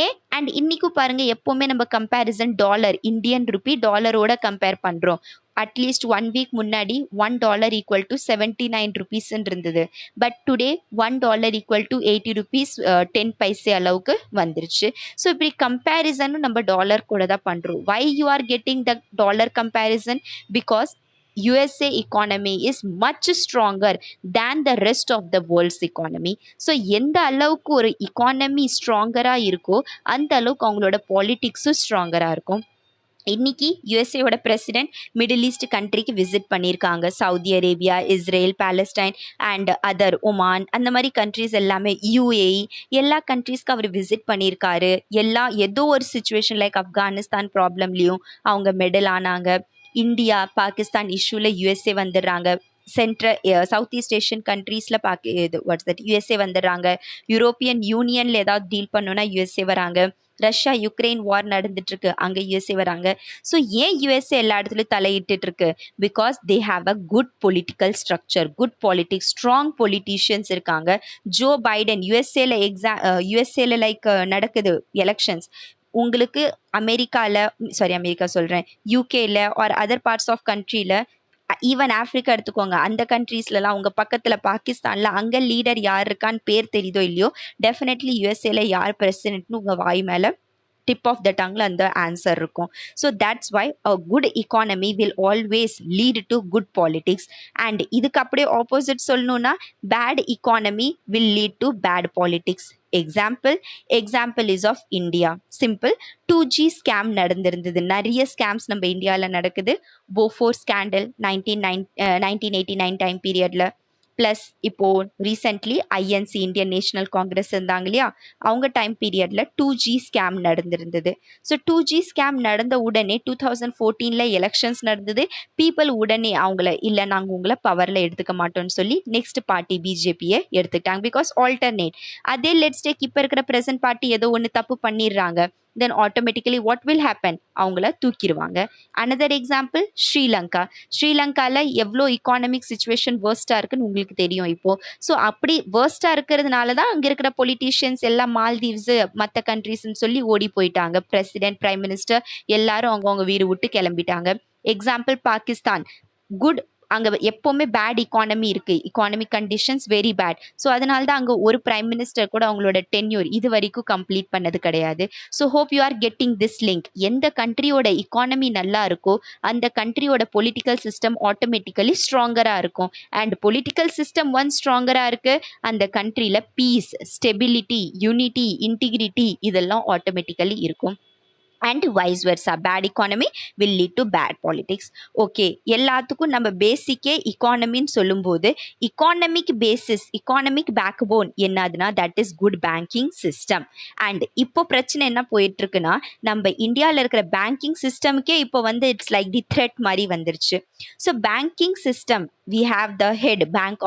ஏன்? அண்ட் இன்னைக்கும் பாருங்க, எப்பவுமே நம்ம கம்பேரிசன் டாலர், இந்தியன் ருபி டாலரோட கம்பேர் பண்றோம். அட்லீஸ்ட் 1 வீக் முன்னாடி $1 ஈக்குவல் டு 79 ருபீஸ்ன்னு இருந்தது. But today $1 equal to 80 rupees 10 paise அளவுக்கு வந்துருச்சு. ஸோ இப்படி கம்பேரிசனும் நம்ம டாலர் கூட தான் பண்றோம். Why you are getting the dollar comparison? Because USA economy is much stronger than the rest of the world's economy. So எந்த அளவுக்கு ஒரு economy ஸ்ட்ராங்கராக இருக்கோ அந்த அளவுக்கு அவங்களோட பாலிட்டிக்ஸும் ஸ்ட்ராங்கராக இருக்கும். இன்னைக்கு யுஎஸ்ஏயோட பிரசிடென்ட் மிடில் ஈஸ்ட் கண்ட்ரிக்கு விசிட் பண்ணியிருக்காங்க. Saudi Arabia, Israel, Palestine and other Oman, அந்த மாதிரி கண்ட்ரிஸ் எல்லாமே, யூஏஇ, எல்லா கண்ட்ரீஸ்க்கு அவர் விசிட் பண்ணியிருக்காரு. ஏதோ ஒரு சுச்சுவேஷன் லைக் ஆப்கானிஸ்தான் ப்ராப்ளம்லேயும் அவங்க மெடல் ஆனாங்க. இந்தியா பாகிஸ்தான் இஷ்யூவில் யுஎஸ்ஏ வந்துடுறாங்க. சவுத் ஈஸ்ட் ஏஷியன் கண்ட்ரீஸில் யுஎஸ்ஏ வந்துடுறாங்க. யூரோப்பியன் யூனியனில் ஏதாவது டீல் பண்ணோன்னா யுஎஸ்ஏ வராங்க. ரஷ்யா யுக்ரைன் வார் நடந்துட்டு இருக்கு, அங்கே யுஎஸ்ஏ வராங்க. ஸோ ஏன் யுஎஸ்ஏ எல்லா இடத்துலையும் தலையிட்டு இருக்கு? Because they have a good political structure, good politics, strong politicians இருக்காங்க. ஜோ பைடன் யுஎஸ்ஏல லைக் நடக்குது எலெக்ஷன்ஸ். உங்களுக்கு அமெரிக்கா சொல்கிறேன், யூகேல ஆர் அதர் பார்ட்ஸ் ஆஃப் கண்ட்ரியில், ஈவன் ஆஃப்ரிக்கா எடுத்துக்கோங்க, அந்த கண்ட்ரீஸ்லலாம் உங்கள் பக்கத்தில் பாகிஸ்தானில் அங்கே லீடர் யார் இருக்கான்னு பேர் தெரியுதோ இல்லையோ, டெஃபினெட்லி யுஎஸ்ஏல யார் பிரசிடென்ட்னு உங்கள் வாய் மேலே டிப் ஆஃப் த டங்கில் அந்த ஆன்சர் இருக்கும். So that's why a good economy will always lead to good politics. And இதுக்கு அப்படியே ஆப்போசிட் சொல்லணும்னா, bad economy will lead to bad politics. Example is of India. Simple, 2G scam நடந்திருந்தது. நிறைய ஸ்கேம்ஸ் நம்ம இந்தியாவில் நடக்குது. போஃபோர் ஸ்கேண்டல் 1989 டைம் பீரியடில், ப்ளஸ் இப்போது ரீசெண்ட்லி ஐஎன்சி, இந்தியன் நேஷனல் காங்கிரஸ் இருந்தாங்க இல்லையா, அவங்க டைம் பீரியடில் 2G scam நடந்திருந்தது. So 2G scam நடந்த உடனே 2014 எலெக்ஷன்ஸ் நடந்தது. பீப்புள் உடனே அவங்கள, இல்லை நாங்கள் உங்களை பவரில் எடுத்துக்க மாட்டோம்னு சொல்லி நெக்ஸ்ட் பார்ட்டி பிஜேபியை எடுத்துக்கிட்டாங்க. Because alternate. அதே லெட்ஸ் டேக் இப்போ இருக்கிற ப்ரெசன்ட் பார்ட்டி ஏதோ ஒன்று தப்பு பண்ணிடுறாங்க, then automatically what will happen? அவங்கள தூக்கிடுவாங்க. அனதர் எக்ஸாம்பிள் ஸ்ரீலங்காவில் எவ்வளோ இக்கானமிக் சுச்சுவேஷன் வேர்ஸ்ட்டாக இருக்குன்னு உங்களுக்கு தெரியும் இப்போது. ஸோ அப்படி வேர்ஸ்ட்டாக இருக்கிறதுனால தான் அங்கே இருக்கிற பொலிட்டீஷியன்ஸ் எல்லாம் மால்தீவ்ஸு மற்ற கண்ட்ரீஸ்ன்னு சொல்லி ஓடி போயிட்டாங்க. பிரசிடென்ட், பிரைம் மினிஸ்டர் எல்லாரும் அவங்கவுங்க வீடு விட்டு கிளம்பிட்டாங்க. எக்ஸாம்பிள் பாகிஸ்தான். குட், அங்கே எப்போவுமே பேட் இக்கானமி இருக்குது, இக்கானமிக் கண்டிஷன்ஸ் வெரி பேட். ஸோ அதனால தான் அங்கே ஒரு பிரைம் மினிஸ்டர் கூட அவங்களோட டென்யூர் இது வரைக்கும் கம்ப்ளீட் பண்ணது கிடையாது. So hope you are getting this link. எந்த கண்ட்ரியோட இக்கானமி நல்லா இருக்கோ அந்த கண்ட்ரியோட பொலிட்டிக்கல் சிஸ்டம் ஆட்டோமேட்டிக்கலி ஸ்ட்ராங்கராக இருக்கும். அண்ட் பொலிட்டிக்கல் சிஸ்டம் ஸ்ட்ராங்கராக இருக்குது, அந்த கண்ட்ரியில் பீஸ், ஸ்டெபிலிட்டி, யூனிட்டி, இன்டிகிரிட்டி இதெல்லாம் ஆட்டோமேட்டிக்கலி இருக்கும். And vice versa, bad economy will lead to bad politics. Okay, எல்லாத்துக்கும் நம்ம பேசிக்கே இக்கானமின்னு சொல்லும்போது economic basis, economic backbone என்னதுன்னா that is good banking system. And இப்போ பிரச்சனை என்ன போயிட்டு இருக்குன்னா, நம்ம இந்தியாவில் இருக்கிற பேங்கிங் சிஸ்டமுக்கே இப்போ இட்ஸ் லைக் தி த்ரெட் மாதிரி வந்துருச்சு. So banking system, we have the head, bank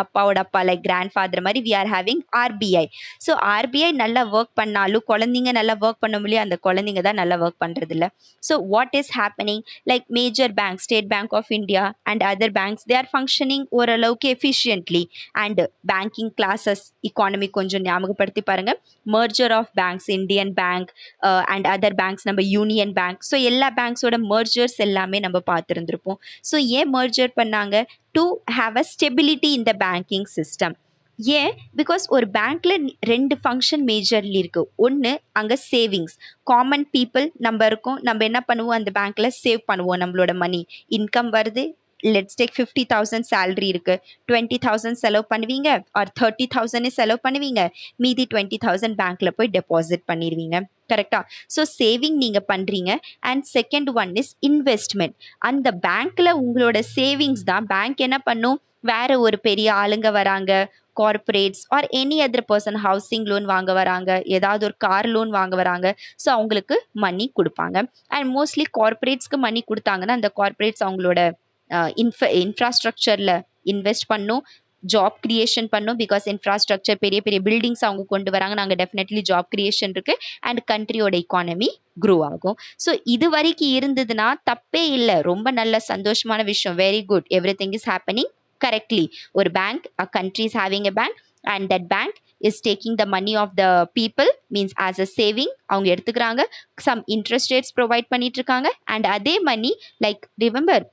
அப்பாவோட அப்பா, லைக் கிராண்ட் ஃபாதர் மாதிரி we are having RBI. So RBI நல்லா ஒர்க் பண்ணாலும் குழந்தைங்க நல்லா ஒர்க் பண்ண முடியும், அந்த குழந்தைங்க தான் நல்லா ஒர்க் பண்ணுறதில்ல. So what is happening? Like major bank, State Bank of India and other banks, they are functioning ஓரளவுக்கு efficiently. And banking classes economy கொஞ்சம் ஞாபகப்படுத்தி பாருங்கள். Merger of banks, Indian Bank and other banks, நம்ம யூனியன் பேங்க், ஸோ எல்லா பேங்க்ஸோட மர்ஜர்ஸ் எல்லாமே நம்ம பார்த்துருந்துருப்போம். ஸோ ஏன் மர்ஜர் பண்ணாங்க? To have a stability in the banking system. ஏன்? பிகாஸ் ஒரு பேங்க்ல 2 ஃபங்க்ஷன் மேஜர்லி இருக்குது. ஒன்று அங்கே சேவிங்ஸ், காமன் பீப்புள் நம்ம இருக்கோம், நம்ம என்ன பண்ணுவோம், அந்த பேங்க்ல சேவ் பண்ணுவோம் நம்மளோட மணி, இன்கம் வருது, லெட்ஸ் டேக் 50,000 salary இருக்கு, 20,000 செலவு பண்ணுவீங்க ஆர் 30,000 செலவு பண்ணுவீங்க, மீதி 20,000 பேங்க்ல போய் டெபாசிட் பண்ணிடுவீங்க. கரெக்டா? ஸோ சேவிங் நீங்க பண்றீங்க. And second one is investment. அந்த பேங்க்ல உங்களோட சேவிங்ஸ் தான் பேங்க் என்ன பண்ணும், வேற ஒரு பெரிய ஆளுங்க வராங்க, corporates R any other person housing loan வாங்க வராங்க, ஏதாவது ஒரு கார் லோன் வாங்க வராங்க. ஸோ அவங்களுக்கு மணி கொடுப்பாங்க. அண்ட் மோஸ்ட்லி கார்பரேட்ஸ்க்கு மணி கொடுத்தாங்கன்னா அந்த கார்பரேட்ஸ் அவங்களோட இன்ஃப்ராஸ்ட்ரக்சரில் இன்வெஸ்ட் பண்ணும், ஜாப் கிரியேஷன் பண்ணும். பிகாஸ் இன்ஃப்ராஸ்ட்ரக்சர் பெரிய பெரிய பில்டிங்ஸ் அவங்க கொண்டு வராங்க, நாங்கள் டெஃபினெட்லி ஜாப் கிரியேஷன் இருக்கு அண்ட் கண்ட்ரியோட எக்கானமி க்ரோ ஆகும். ஸோ இது வரைக்கும் இருந்ததுன்னா தப்பே இல்லை, ரொம்ப நல்ல சந்தோஷமான விஷயம். Very good, every thing is happening correctly. ஒரு bank, a country is having a bank and that bank is taking the money of the people, means as a saving அவங்க எடுத்துக்கிறாங்க, some interest rates provide பண்ணிட்டு இருக்காங்க. அண்ட் அதே மணி லைக் ரிமெம்பர்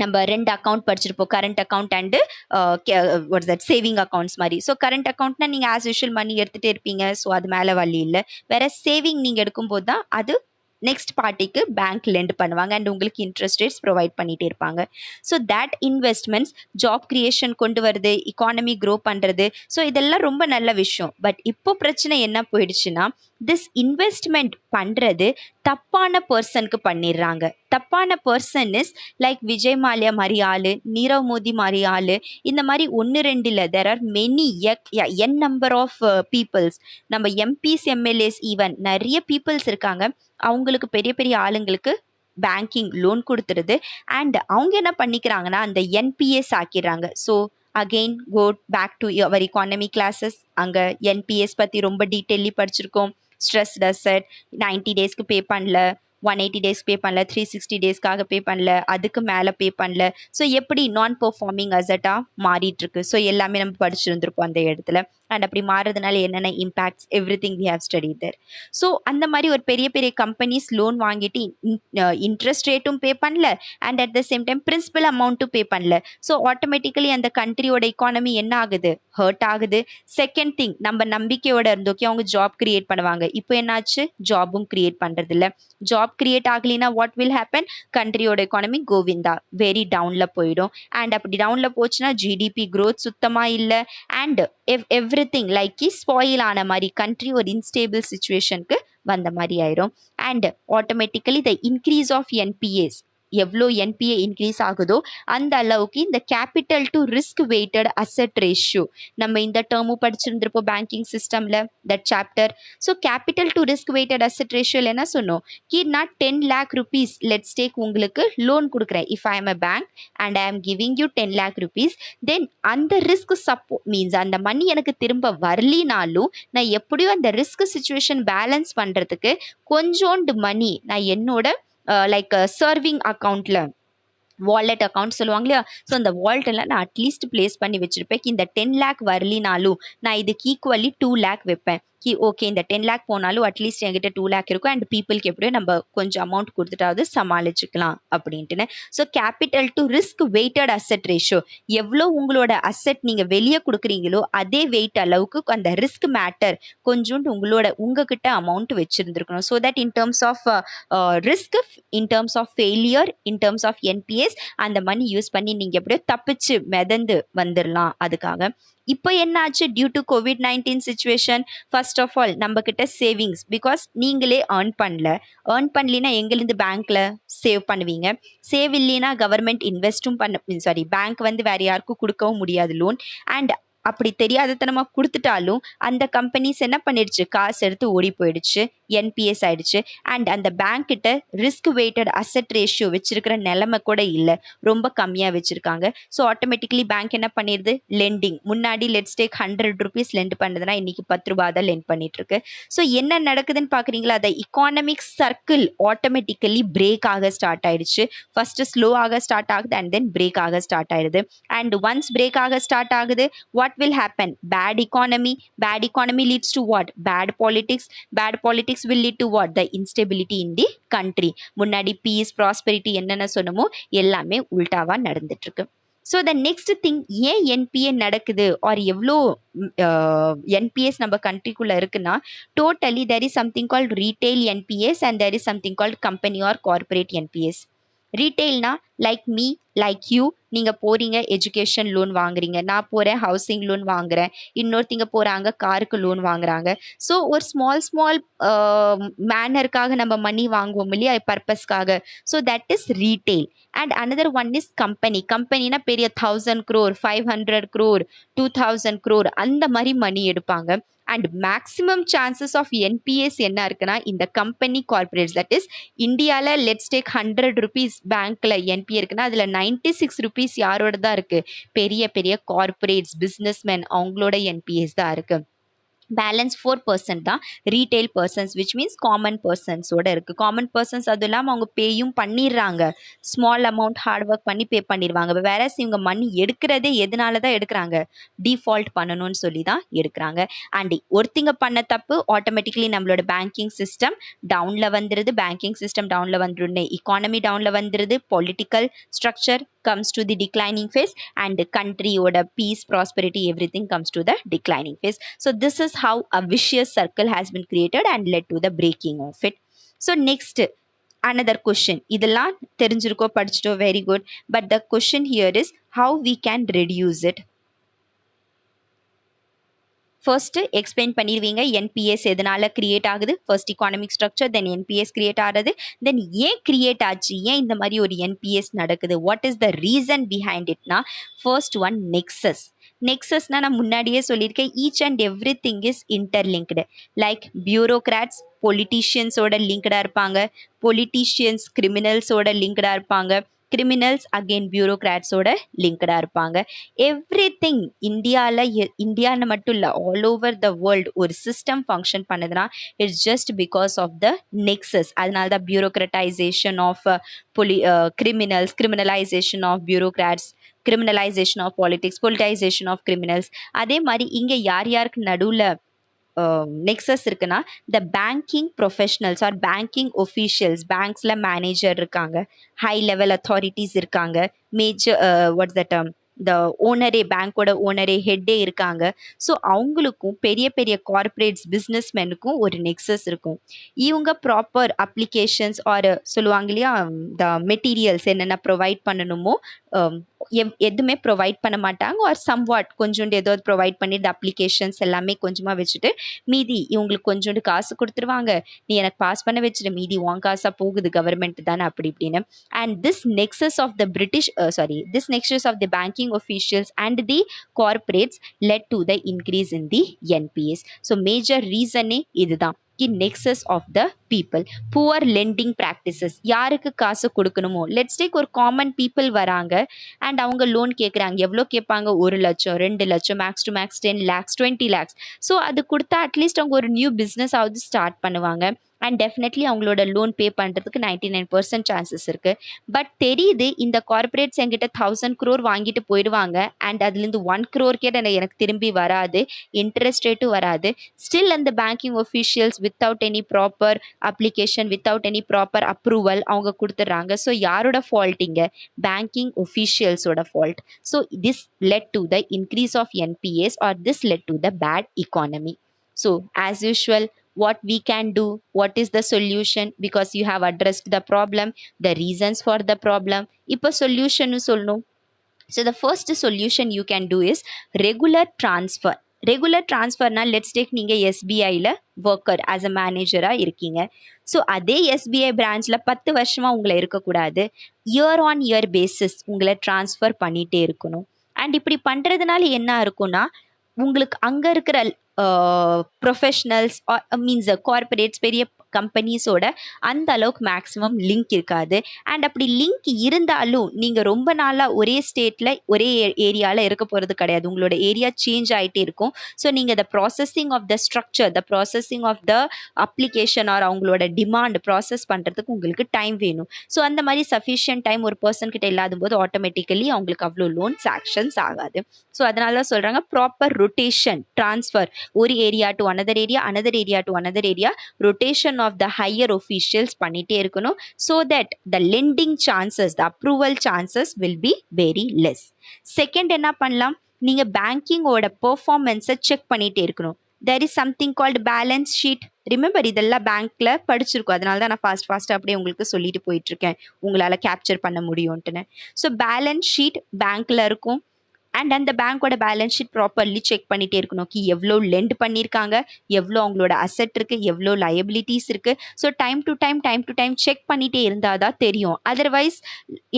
நம்ம 2 அக்கௌண்ட் படிச்சிருப்போம், current account and what's that saving accounts மாதிரி. ஸோ கரண்ட் அக்கௌண்ட்னா நீங்கள் ஆஸ் யூஷுவல் மணி எடுத்துகிட்டே இருப்பீங்க, ஸோ அது மேலே வழி இல்லை. வேற சேவிங் நீங்கள் எடுக்கும்போது தான் அது நெக்ஸ்ட் பார்ட்டிக்கு பேங்க் லெண்ட் பண்ணுவாங்க அண்ட் உங்களுக்கு இன்ட்ரெஸ்ட் ரேட்ஸ் ப்ரொவைட் பண்ணிகிட்டே இருப்பாங்க. So that investments job creation கொண்டு வருது, இக்கானமி க்ரோ பண்ணுறது. ஸோ இதெல்லாம் ரொம்ப நல்ல விஷயம். பட் இப்போ பிரச்சனை என்ன போயிடுச்சுன்னா, திஸ் இன்வெஸ்ட்மெண்ட் பண்ணுறது தப்பான பர்சனுக்கு பண்ணிடுறாங்க. தப்பான person is like Vijay Mallya மாதிரி ஆளு, நீரவ் மோடி மாதிரி ஆளு, இந்த மாதிரி 1-2 இல்லை, there are many n number of peoples. நம்ம எம்பிஸ் எம்எல்ஏஸ் ஈவன் நிறைய பீப்புள்ஸ் இருக்காங்க, அவங்களுக்கு பெரிய பெரிய ஆளுங்களுக்கு பேங்கிங் லோன் கொடுத்துருது. அண்ட் அவங்க என்ன பண்ணிக்கிறாங்கன்னா அந்த என்பிஎஸ் ஆக்கிடுறாங்க. So again go back to our economy classes. அங்கே என்பிஎஸ் பற்றி ரொம்ப டீட்டெயிலி படிச்சிருக்கோம். ஸ்ட்ரெஸ்ட் அசெட், 90 டேஸ்க்கு பே பண்ணல, 180 டேஸ் பே பண்ணல, 360 டேஸ்க்காக பே பண்ணல, அதுக்கு மேலே பே பண்ணல. ஸோ எப்படி நான் பெர்ஃபார்மிங் அசட்டாக மாறிட்டு இருக்கு. ஸோ எல்லாமே நம்ம படிச்சிருந்துருப்போம் அந்த இடத்துல. அண்ட் அப்படி மாறுறதுனால என்னென்ன impacts, every thing we have study there. So அந்த மாதிரி ஒரு பெரிய பெரிய கம்பெனிஸ் லோன் வாங்கிட்டு இன்ட்ரெஸ்ட் ரேட்டும் பே பண்ணல and at the same time principal அமௌண்ட்டும் பே பண்ணல. ஸோ ஆட்டோமேட்டிக்கலி அந்த கண்ட்ரியோட எக்கானமி என்ன ஆகுது, ஹர்ட் ஆகுது. செகண்ட் திங், நம்ம நம்பிக்கையோட இருந்தோக்கே அவங்க ஜாப் கிரியேட் பண்ணுவாங்க, இப்போ என்னாச்சு, ஜாபும் கிரியேட் பண்ணுறது இல்லை. ஜாப் கிரியேட் ஆகலினா வாட் வில் ஹேப்பன், கண்ட்ரியோட எக்கானமி கோவிந்தா வெரி டவுனில் போயிடும். அண்ட் அப்படி டவுனில் போச்சுன்னா ஜிடிபி க்ரோத் சுத்தமாக இல்லை. அண்ட் எவ்ரிதிங் லைக் ஸ்பாயில் ஆன மாதிரி, கண்ட்ரி ஒரு இன்ஸ்டேபிள் சுச்சுவேஷனுக்கு வந்த மாதிரி ஆயிரும். And automatically the increase of NPAs, எவ்வளோ என்பிஏ இன்க்ரீஸ் ஆகுதோ அந்த அளவுக்கு இந்த capital to risk weighted asset ratio, நம்ம இந்த டேர்மும் படிச்சிருந்திருப்போம் பேங்கிங் சிஸ்டமில் that chapter. So capital to risk weighted asset ரேஷியோவில் என்ன சொன்னோம், கி நான் 10 lakh rupees லெட்ஸ் டேக் உங்களுக்கு லோன் கொடுக்குறேன். If I am a bank and I am giving you 10 lakh rupees, then அந்த ரிஸ்க் மீன்ஸ் அந்த மணி எனக்கு திரும்ப வரலினாலும் நான் எப்படியோ அந்த ரிஸ்க் சுச்சுவேஷன் பேலன்ஸ் பண்ணுறதுக்கு கொஞ்சோண்டு மணி நான் என்னோட லைக் சர்விங் அக்கௌண்ட்டில், வாலெட் அக்கௌண்ட் சொல்லுவாங்க இல்லையா, ஸோ அந்த வாலெட்டில் நான் அட்லீஸ்ட் பிளேஸ் பண்ணி வச்சுருப்பேன். இந்த 10 lakh வரலினாலும் நான் இதுக்கு ஈக்குவலி 2 lakh வைப்பேன். ஓகே இந்த 10 lakh போனாலும் அட்லீஸ்ட் என்கிட்ட 2 lakh இருக்கும் அண்ட் பீப்புளுக்கு எப்படியோ நம்ம கொஞ்சம் அமௌண்ட் கொடுத்துட்டாவது சமாளிச்சுக்கலாம் அப்படின்ட்டுன்னு. So capital to risk weighted asset ratio, எவ்வளோ உங்களோட அசெட் நீங்கள் வெளியே கொடுக்குறீங்களோ அதே வெயிட் அளவுக்கு அந்த ரிஸ்க் மேட்டர் கொஞ்சோண்டு உங்ககிட்ட அமௌண்ட் வச்சுருந்துருக்கணும். So that in terms of risk, in terms of failure, in terms of NPS அந்த மணி யூஸ் பண்ணி நீங்கள் எப்படியோ தப்பிச்சு மிதந்து வந்துடலாம். அதுக்காக இப்போ என்னாச்சு, due to COVID-19 situation, first of all நம்ம கிட்ட சேவிங்ஸ், பிகாஸ் நீங்களே ஏர்ன் பண்ணலினா எங்கேருந்து பேங்க்ல சேவ் பண்ணுவீங்க, சேவ் இல்லைனா கவர்மெண்ட் இன்வெஸ்ட்டும் பேங்க் வந்து வேற யாருக்கும் கொடுக்கவும் முடியாது லோன். அண்ட் அப்படி தெரியாதத்தனமாக கொடுத்துட்டாலும் அந்த கம்பெனிஸ் என்ன பண்ணிடுச்சு, காசு எடுத்து ஓடி போயிடுச்சு, என்பிஎஸ் ஆயிடுச்சு. அண்ட் அந்த பேங்க் கிட்ட ரிஸ்க் வெயிட்டட் அசெட் ரேஷியோ வச்சிருக்கிற நிலைமை கூட இல்லை, ரொம்ப கம்மியாக வச்சிருக்காங்க. ஸோ ஆட்டோமேட்டிக்கலி பேங்க் என்ன பண்ணிடுது, லெண்டிங். முன்னாடி லெட்ஸ் டேக் 100 rupees லெண்ட் பண்ணுறதுனா இன்னைக்கு 10 ரூபா தான் லெண்ட் பண்ணிட்டு இருக்கு. ஸோ என்ன நடக்குதுன்னு பார்க்குறீங்களா, அந்த இக்கானமிக் சர்க்கிள் ஆட்டோமேட்டிக்கலி பிரேக் ஆக ஸ்டார்ட் ஆயிடுச்சு. ஃபர்ஸ்ட் ஸ்லோ ஆக ஸ்டார்ட் ஆகுது அண்ட் தென் பிரேக் ஆக ஸ்டார்ட் ஆயிடுது. அண்ட் ஒன்ஸ் பிரேக் ஆக ஸ்டார்ட் ஆகுது, what will happen, bad economy leads to what, bad politics will lead to what, the instability in the country. முன்னாடி பீஸ் ப்ராஸ்பெரிட்டி என்னென்ன சொன்னமோ எல்லாமே உல்டாவா நடந்துட்டு இருக்கு. ஸோ த நெக்ஸ்ட் திங், ஏன் என்பிஏ நடக்குது ஆர் எவ்வளோ என்பிஎஸ் நம்ம கண்ட்ரிக்குள்ளே இருக்குன்னா, totally there is something called retail NPS and there is something called company or corporate NPS. ரீட்டெயில்னா லைக் மீ, லைக் யூ, நீங்கள் போகிறீங்க எஜுகேஷன் லோன் வாங்குறீங்க, நான் போகிறேன் ஹவுசிங் லோன் வாங்குறேன், இன்னொருத்திங்க போகிறாங்க காருக்கு லோன் வாங்குறாங்க. ஸோ ஒரு ஸ்மால் ஸ்மால் மேனருக்காக நம்ம மணி வாங்குவோம் இல்லையா, பர்பஸ்க்காக. So that is retail. And another one is company. கம்பெனினா பெரிய 1000 crore, 500 crore, 2000 crore அந்த மாதிரி மணி எடுப்பாங்க. And maximum chances of NPS என்ன இருக்குன்னா, இந்த கம்பெனி கார்பரேட்ஸ், தட் இஸ் இந்தியாவில் லெட்ஸ் டேக் 100 rupees பேங்க்கில் என்பிஏ இருக்குன்னா அதில் 96 rupees யாரோட தான் இருக்குது, பெரிய பெரிய கார்பரேட்ஸ் பிஸ்னஸ்மேன் அவங்களோட என்பிஎஸ் தான் இருக்குது. பேலன்ஸ் 4% தான் retail persons, which means common பர்சன்ஸோட இருக்குது. காமன் பர்சன்ஸ் அதுவும் இல்லாமல் அவங்க பேயும் பண்ணிடுறாங்க, ஸ்மால் அமௌண்ட் ஹார்ட் ஒர்க் பண்ணி பே பண்ணிடுவாங்க. வேற இவங்க மணி எடுக்கிறதே எதனால தான் எடுக்கிறாங்க, டிஃபால்ட் பண்ணணும்னு சொல்லி தான் எடுக்கிறாங்க. அண்ட் ஒருத்திங்க பண்ண தப்பு ஆட்டோமேட்டிக்கலி நம்மளோட பேங்கிங் சிஸ்டம் டவுனில் வந்துடுது, பேங்கிங் சிஸ்டம் டவுனில் வந்துடுது, economy டவுனில் வந்துடுது, political structure comes to the declining phase, and country oda peace, prosperity, everything comes to the declining phase. So this is how a vicious circle has been created and led to the breaking of it. So next, another question, இதெல்லாம் தெரிஞ்சிருக்கோ படிச்சிட்டோ, very good, but the question here is how we can reduce it. First explain பண்ணிடுவீங்க என்பிஎஸ் எதனால கிரியேட் ஆகுது, ஃபர்ஸ்ட் இக்கானமிக் ஸ்ட்ரக்சர், தென் என்பிஎஸ் கிரியேட் ஆகிறது, தென் ஏன் கிரியேட் ஆச்சு, ஏன் இந்த மாதிரி ஒரு என்பிஎஸ் நடக்குது, what is the reason behind இட்னா. First one nexus. நெக்ஸஸ்னா நான் முன்னாடியே சொல்லியிருக்கேன், each and every thing is interlinked. Like bureaucrats பொலிட்டீஷியன்ஸோட லிங்க்டாக இருப்பாங்க, பொலிட்டீஷியன்ஸ் கிரிமினல்ஸோட லிங்க்டாக இருப்பாங்க, கிரிமினல்ஸ் அகெயின் பியூரோக்ராட்ஸோட லிங்க்டாக இருப்பாங்க. எவ்ரி திங் இந்தியாவில் மட்டும் இல்லை, ஆல் ஓவர் த வேர்ல்டு ஒரு சிஸ்டம் ஃபங்க்ஷன் பண்ணுதுன்னா it's just because of the nexus. அதனால தான் bureaucratization of criminals, criminalization of bureaucrats, criminalization of politics, politicization of criminals. அதே மாதிரி இங்கே யார் யாருக்கு நடுவில் நெக்ஸஸ் இருக்குன்னா, the banking professionals or banking officials, பேங்க்ஸில் மேனேஜர் இருக்காங்க, ஹை லெவல் அத்தாரிட்டிஸ் இருக்காங்க, major what's the term, the ஓனரே, பேங்க்கோட ஓனரே, ஹெட்டே இருக்காங்க. ஸோ அவங்களுக்கும் பெரிய பெரிய கார்பரேட்ஸ் பிஸ்னஸ்மேனுக்கும் ஒரு நெக்ஸஸ் இருக்கும். இவங்க ப்ராப்பர் அப்ளிகேஷன்ஸ் ஆர் சொல்லுவாங்க இல்லையா, த மெட்டீரியல்ஸ் என்னென்ன ப்ரொவைட் பண்ணணுமோ எதுவுமே ப்ரொவைட் பண்ண மாட்டாங்க, ஆர் சம்வாட் கொஞ்சோண்டு ஏதாவது ப்ரொவைட் பண்ணி இந்த அப்ளிகேஷன்ஸ் எல்லாமே கொஞ்சமாக வச்சுட்டு மீதி இவங்களுக்கு கொஞ்சோண்டு காசு கொடுத்துருவாங்க, நீ எனக்கு பாஸ் பண்ண வச்சுட்டு மீதி உன் காசாக போகுது கவர்மெண்ட் தானே அப்படி இப்படின்னு. And this nexus of the this nexus of the banking officials and the corporates led to the increase in the NPS. So major reason இதுதான், nexus of the people. poor lending practices, யாருக்கு காசு கொடுக்கணுமோ, லெட்ஸ் டேக் ஒரு காமன் பீப்புள் வராங்க அண்ட் அவங்க லோன் கேட்குறாங்க, எவ்வளோ கேட்பாங்க, 1 லட்சம் 2 லட்சம், max to max 10 lakhs 20 lakhs. So அது கொடுத்தா அட்லீஸ்ட் அவங்க ஒரு நியூ பிஸ்னஸ் ஆகுது ஸ்டார்ட் பண்ணுவாங்க, அண்ட் டெஃபினெட்லி அவங்களோட லோன் பே பண்ணுறதுக்கு 99% சான்சஸ் இருக்குது. பட் தெரியுது இந்த கார்பரேட்ஸ் என்கிட்ட 1000 crore வாங்கிட்டு போயிடுவாங்க அண்ட் அதுலேருந்து 1 crore எனக்கு திரும்பி வராது, இன்ட்ரெஸ்ட் ரேட்டும் வராது. ஸ்டில் அந்த banking officials without any proper application, without any proper approval அவங்க கொடுத்துட்றாங்க. ஸோ யாரோட ஃபால்ட் இங்கே, பேங்கிங் ஒஃபீஷியல்ஸோட fault. So this led to the increase of NPS or this led to the bad economy. So as usual, what we can do, what is the solution, because you have addressed the problem, the reasons for the problem, இப்போ solution சொல்லணும். So the first solution you can do is regular transfer. Regular ட்ரான்ஸ்ஃபர்னால் லெட்ஸ் டேக் நீங்கள் எஸ்பிஐயில் ஒர்க்கர் ஆஸ் அ மேனேஜராக இருக்கீங்க. ஸோ அதே எஸ்பிஐ பிரான்ச்சில் 10 வருஷமாக உங்களை இருக்கக்கூடாது, இயர் ஆன் இயர் பேசிஸ் உங்களை ட்ரான்ஸ்ஃபர் பண்ணிகிட்டே இருக்கணும். அண்ட் இப்படி பண்ணுறதுனால என்ன இருக்குன்னா, உங்களுக்கு அங்கே இருக்கிற ப்ரொஃபஷ்னல்ஸ் மீன்ஸ் கார்பரேட்ஸ் பெரிய கம்பெனிஸோட அந்த அளவுக்கு மேக்ஸிமம் லிங்க் இருக்காது. அண்ட் அப்படி லிங்க் இருந்தாலும் நீங்கள் ரொம்ப நாளாக ஒரே ஸ்டேட்டில் ஒரே ஏரியாவில் இருக்க போகிறது கிடையாது, உங்களோட ஏரியா சேஞ்ச் ஆகிட்டே இருக்கும். ஸோ நீங்கள் the processing of the structure, the processing of the application or அவங்களோட டிமாண்ட் ப்ராசஸ் பண்ணுறதுக்கு உங்களுக்கு டைம் வேணும். ஸோ அந்த மாதிரி சஃபிஷியன்ட் டைம் ஒரு பர்சன் கிட்ட இல்லாத போது ஆட்டோமேட்டிக்கலி அவங்களுக்கு அவ்வளோ லோன்ஸ் ஆக்ஷன்ஸ் ஆகாது. ஸோ அதனால தான் சொல்கிறாங்க ப்ராப்பர் ரொட்டேஷன், ட்ரான்ஸ்ஃபர், ஒரு area to another area, another area to another area, rotation of the higher officials பண்ணிகிட்டே இருக்கணும். So that the lending chances, the approval chances will be very less. Second என்ன பண்ணலாம், நீங்கள் பேங்கிங்கோட பெர்ஃபார்மன்ஸை செக் பண்ணிகிட்டே இருக்கணும். there is something called balance sheet. Remember இதெல்லாம் பேங்க்ல படிச்சிருக்கோம், அதனால தான் நான் ஃபாஸ்ட் அப்படியே உங்களுக்கு சொல்லிட்டு போயிட்டு இருக்கேன், உங்களால கேப்சர் பண்ண முடியும்ட்டுன்னு. ஸோ பேலன்ஸ் ஷீட் பேங்க்ல இருக்கும். அண்ட் அந்த பேங்க்கோட பேலன்ஸ் ஷீட் ப்ராப்பர்லி செக் பண்ணிட்டே இருக்கணும். எவ்வளோ லெண்ட் பண்ணியிருக்காங்க, எவ்வளோ அவங்களோட அசெட் இருக்கு, எவ்வளோ லயபிலிட்டிஸ் இருக்கு. So time to time check பண்ணிட்டே இருந்தால் தான் தெரியும். அதர்வைஸ்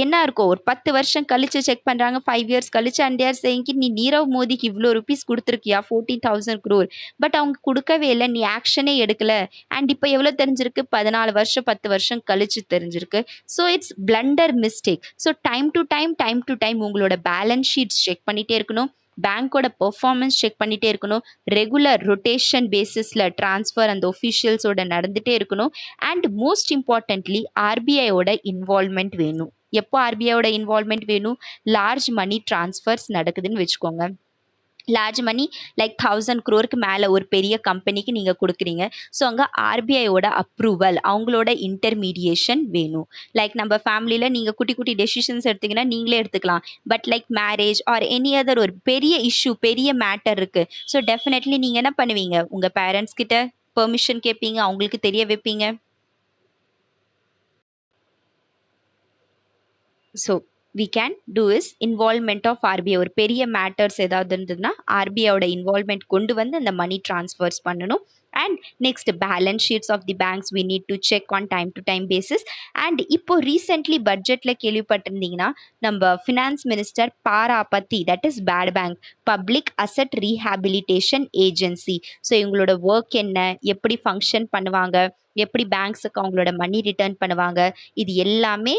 என்ன இருக்கும், ஒரு 10 வருஷம் கழிச்சு செக் பண்ணுறாங்க, 5 இயர்ஸ் கழிச்சு அண்ட் இயர்ஸ் சேயிங் நீ நீரவ் மோடிக்கு இவ்வளோ ருபீஸ் கொடுத்துருக்கியா, 14,000 crore, பட் அவங்க கொடுக்கவே இல்லை, நீ ஆக்ஷனே எடுக்கல. அண்ட் இப்போ எவ்வளோ தெரிஞ்சிருக்கு, 14 வருஷம் 10 வருஷம் கழிச்சு தெரிஞ்சிருக்கு. So it's blunder mistake. So time to time உங்களோட பேலன்ஸ் ஷீட்ஸ் செக் பண்ணிட்டே இருக்கணும். பேங்கோட பெர்ஃபார்மன்ஸ் செக் பண்ணிட்டே இருக்கணும். ரெகுலர் ரொட்டேஷன் பேசிஸில் ட்ரான்ஸ்ஃபர் அந்த ஒஃபிஷியல்ஸோட நடந்துகிட்டே இருக்கணும். அண்ட் மோஸ்ட் இம்பார்ட்டன்ட்லி ஆர்பிஐயோட இன்வால்மெண்ட் வேணும். எப்போ ஆர்பிஐயோட இன்வால்மெண்ட் வேணும், லார்ஜ் மணி ட்ரான்ஸ்ஃபர்ஸ் நடக்குதுன்னு வச்சுக்கோங்க. லார்ஜ் மணி லைக் 1000 crore மேலே ஒரு பெரிய கம்பெனிக்கு நீங்கள் கொடுக்குறீங்க. ஸோ அங்கே ஆர்பிஐயோட அப்ரூவல், அவங்களோட இன்டர்மீடியேஷன் வேணும். லைக் நம்ம ஃபேமிலியில் நீங்கள் குட்டி குட்டி டெசிஷன்ஸ் எடுத்திங்கன்னா நீங்களே எடுத்துக்கலாம். But like marriage or any other ஒரு பெரிய இஷ்யூ, பெரிய மேட்டர் இருக்குது. ஸோ டெஃபினெட்லி நீங்கள் என்ன பண்ணுவீங்க, உங்கள் பேரண்ட்ஸ் கிட்ட பெர்மிஷன் கேட்பீங்க, அவங்களுக்கு தெரிய வைப்பீங்க. So we can do is involvement of RBI. ஒரு பெரிய மேட்டர்ஸ் ஏதாவது இருந்ததுன்னா ஆர்பிஐயோட இன்வால்மெண்ட் கொண்டு வந்து அந்த மணி ட்ரான்ஸ்ஃபர்ஸ் பண்ணணும். And next balance sheets of the banks we need to check on time to time basis. And இப்போ ரீசெண்ட்லி பட்ஜெட்டில் கேள்விப்பட்டிருந்தீங்கன்னா நம்ம ஃபினான்ஸ் மினிஸ்டர் பாரா பற்றி, that is bad bank public asset rehabilitation agency. So இவங்களோட ஒர்க் என்ன, எப்படி ஃபங்க்ஷன் பண்ணுவாங்க, எப்படி பேங்க்ஸுக்கு அவங்களோட மணி ரிட்டர்ன் பண்ணுவாங்க, இது எல்லாமே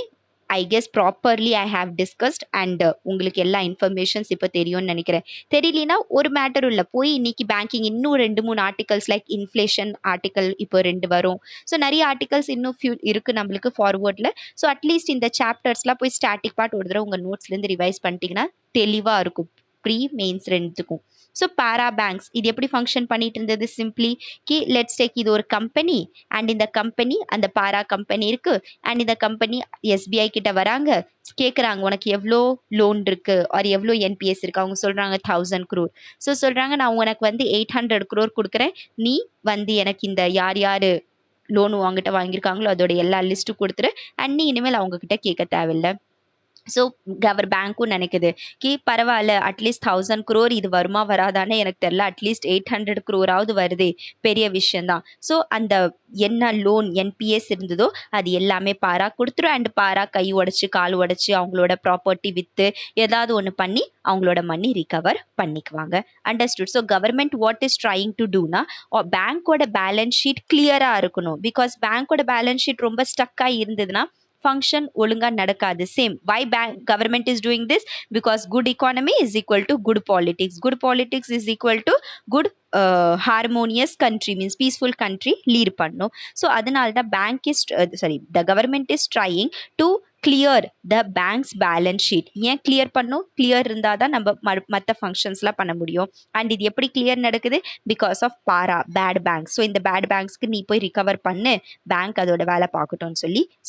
I guess properly I have discussed. And உங்களுக்கு எல்லா இன்ஃபர்மேஷன்ஸ் இப்போ தெரியும்னு நினைக்கிறேன். தெரியலனா ஒரு மேட்டரும் இல்லை, போய் இன்னைக்கு பேங்கிங் இன்னும் 2-3 ஆர்டிகல்ஸ் லைக் இன்ஃப்ளேஷன் ஆர்டிக்கல் இப்போ 2 வரும். ஸோ நிறைய ஆர்டிகல்ஸ் இன்னும் இருக்குது நம்மளுக்கு ஃபார்வர்டில். ஸோ அட்லீஸ்ட் இந்த சாப்டர்ஸ்லாம் போய் ஸ்டாட்டிக் பார்ட் ஒரு தடவை உங்கள் நோட்ஸ்லேருந்து ரிவைஸ் பண்ணிட்டீங்கன்னா தெளிவாக இருக்கும் ப்ரீ மெயின்ஸ் ரெண்டுத்துக்கும். ஸோ பாரா பேங்க்ஸ் இது எப்படி ஃபங்க்ஷன் பண்ணிட்டு இருந்தது, சிம்பிளி லெட்ஸ் டேக் இது ஒரு கம்பெனி. அண்ட் இந்த கம்பெனி அந்த பாரா கம்பெனி இருக்குது. அண்ட் இந்த கம்பெனி எஸ்பிஐ கிட்ட வராங்க, கேட்குறாங்க உனக்கு எவ்வளோ லோன் இருக்குது ஆர் எவ்வளோ என்பிஎஸ் இருக்குது. அவங்க சொல்கிறாங்க 1000 crore. ஸோ சொல்கிறாங்க நான் உனக்கு 800 crore கொடுக்குறேன், நீ எனக்கு இந்த யார் யார் லோன் உங்ககிட்ட வாங்கியிருக்காங்களோ அதோட எல்லா லிஸ்ட்டும் கொடுத்துரு. அண்ட் நீ இனிமேல் அவங்கக்கிட்ட கேட்க தேவையில்லை. ஸோ பேங்க்கும் நினைக்குது பரவாயில்ல, அட்லீஸ்ட் 1000 crore இது வருமா வராதானே எனக்கு தெரில, அட்லீஸ்ட் 800 crore வருதே, பெரிய விஷயந்தான். ஸோ அந்த என்ன லோன் என்பிஎஸ் இருந்ததோ அது எல்லாமே பாரா கொடுத்துரும். அண்ட் பாரா கை உடச்சி கால் உடச்சி அவங்களோட ப்ராப்பர்ட்டி விற்று ஏதாவது ஒன்று பண்ணி அவங்களோட மணி ரிகவர் பண்ணிக்குவாங்க. Understood. So government what is trying to டூனா, பேங்க்கோட பேலன்ஸ் ஷீட் கிளியராக இருக்கணும். பிகாஸ் பேங்க்கோட பேலன்ஸ் ஷீட் ரொம்ப ஸ்டக்காக இருந்ததுன்னா ஃபங்க்ஷன் ஒழுங்கா நடக்காது. Same why government is doing this, because good economy is equal to good politics, good politics is equal to good harmonious country, means peaceful country lead பண்ணும். ஸோ அதனால தான் bank is the government is trying to clear the banks balance sheet. ஏன் கிளியர் பண்ணும், கிளியர் இருந்தால் தான் நம்ம மற்ற ஃபங்க்ஷன்ஸ்லாம் பண்ண முடியும். அண்ட் இது எப்படி கிளியர் நடக்குது, because of para bad banks. So இந்த பேட் பேங்க்ஸ்க்கு நீ போய் ரிகவர் பண்ணு, பேங்க் அதோட வேலை பார்க்கட்டும்னு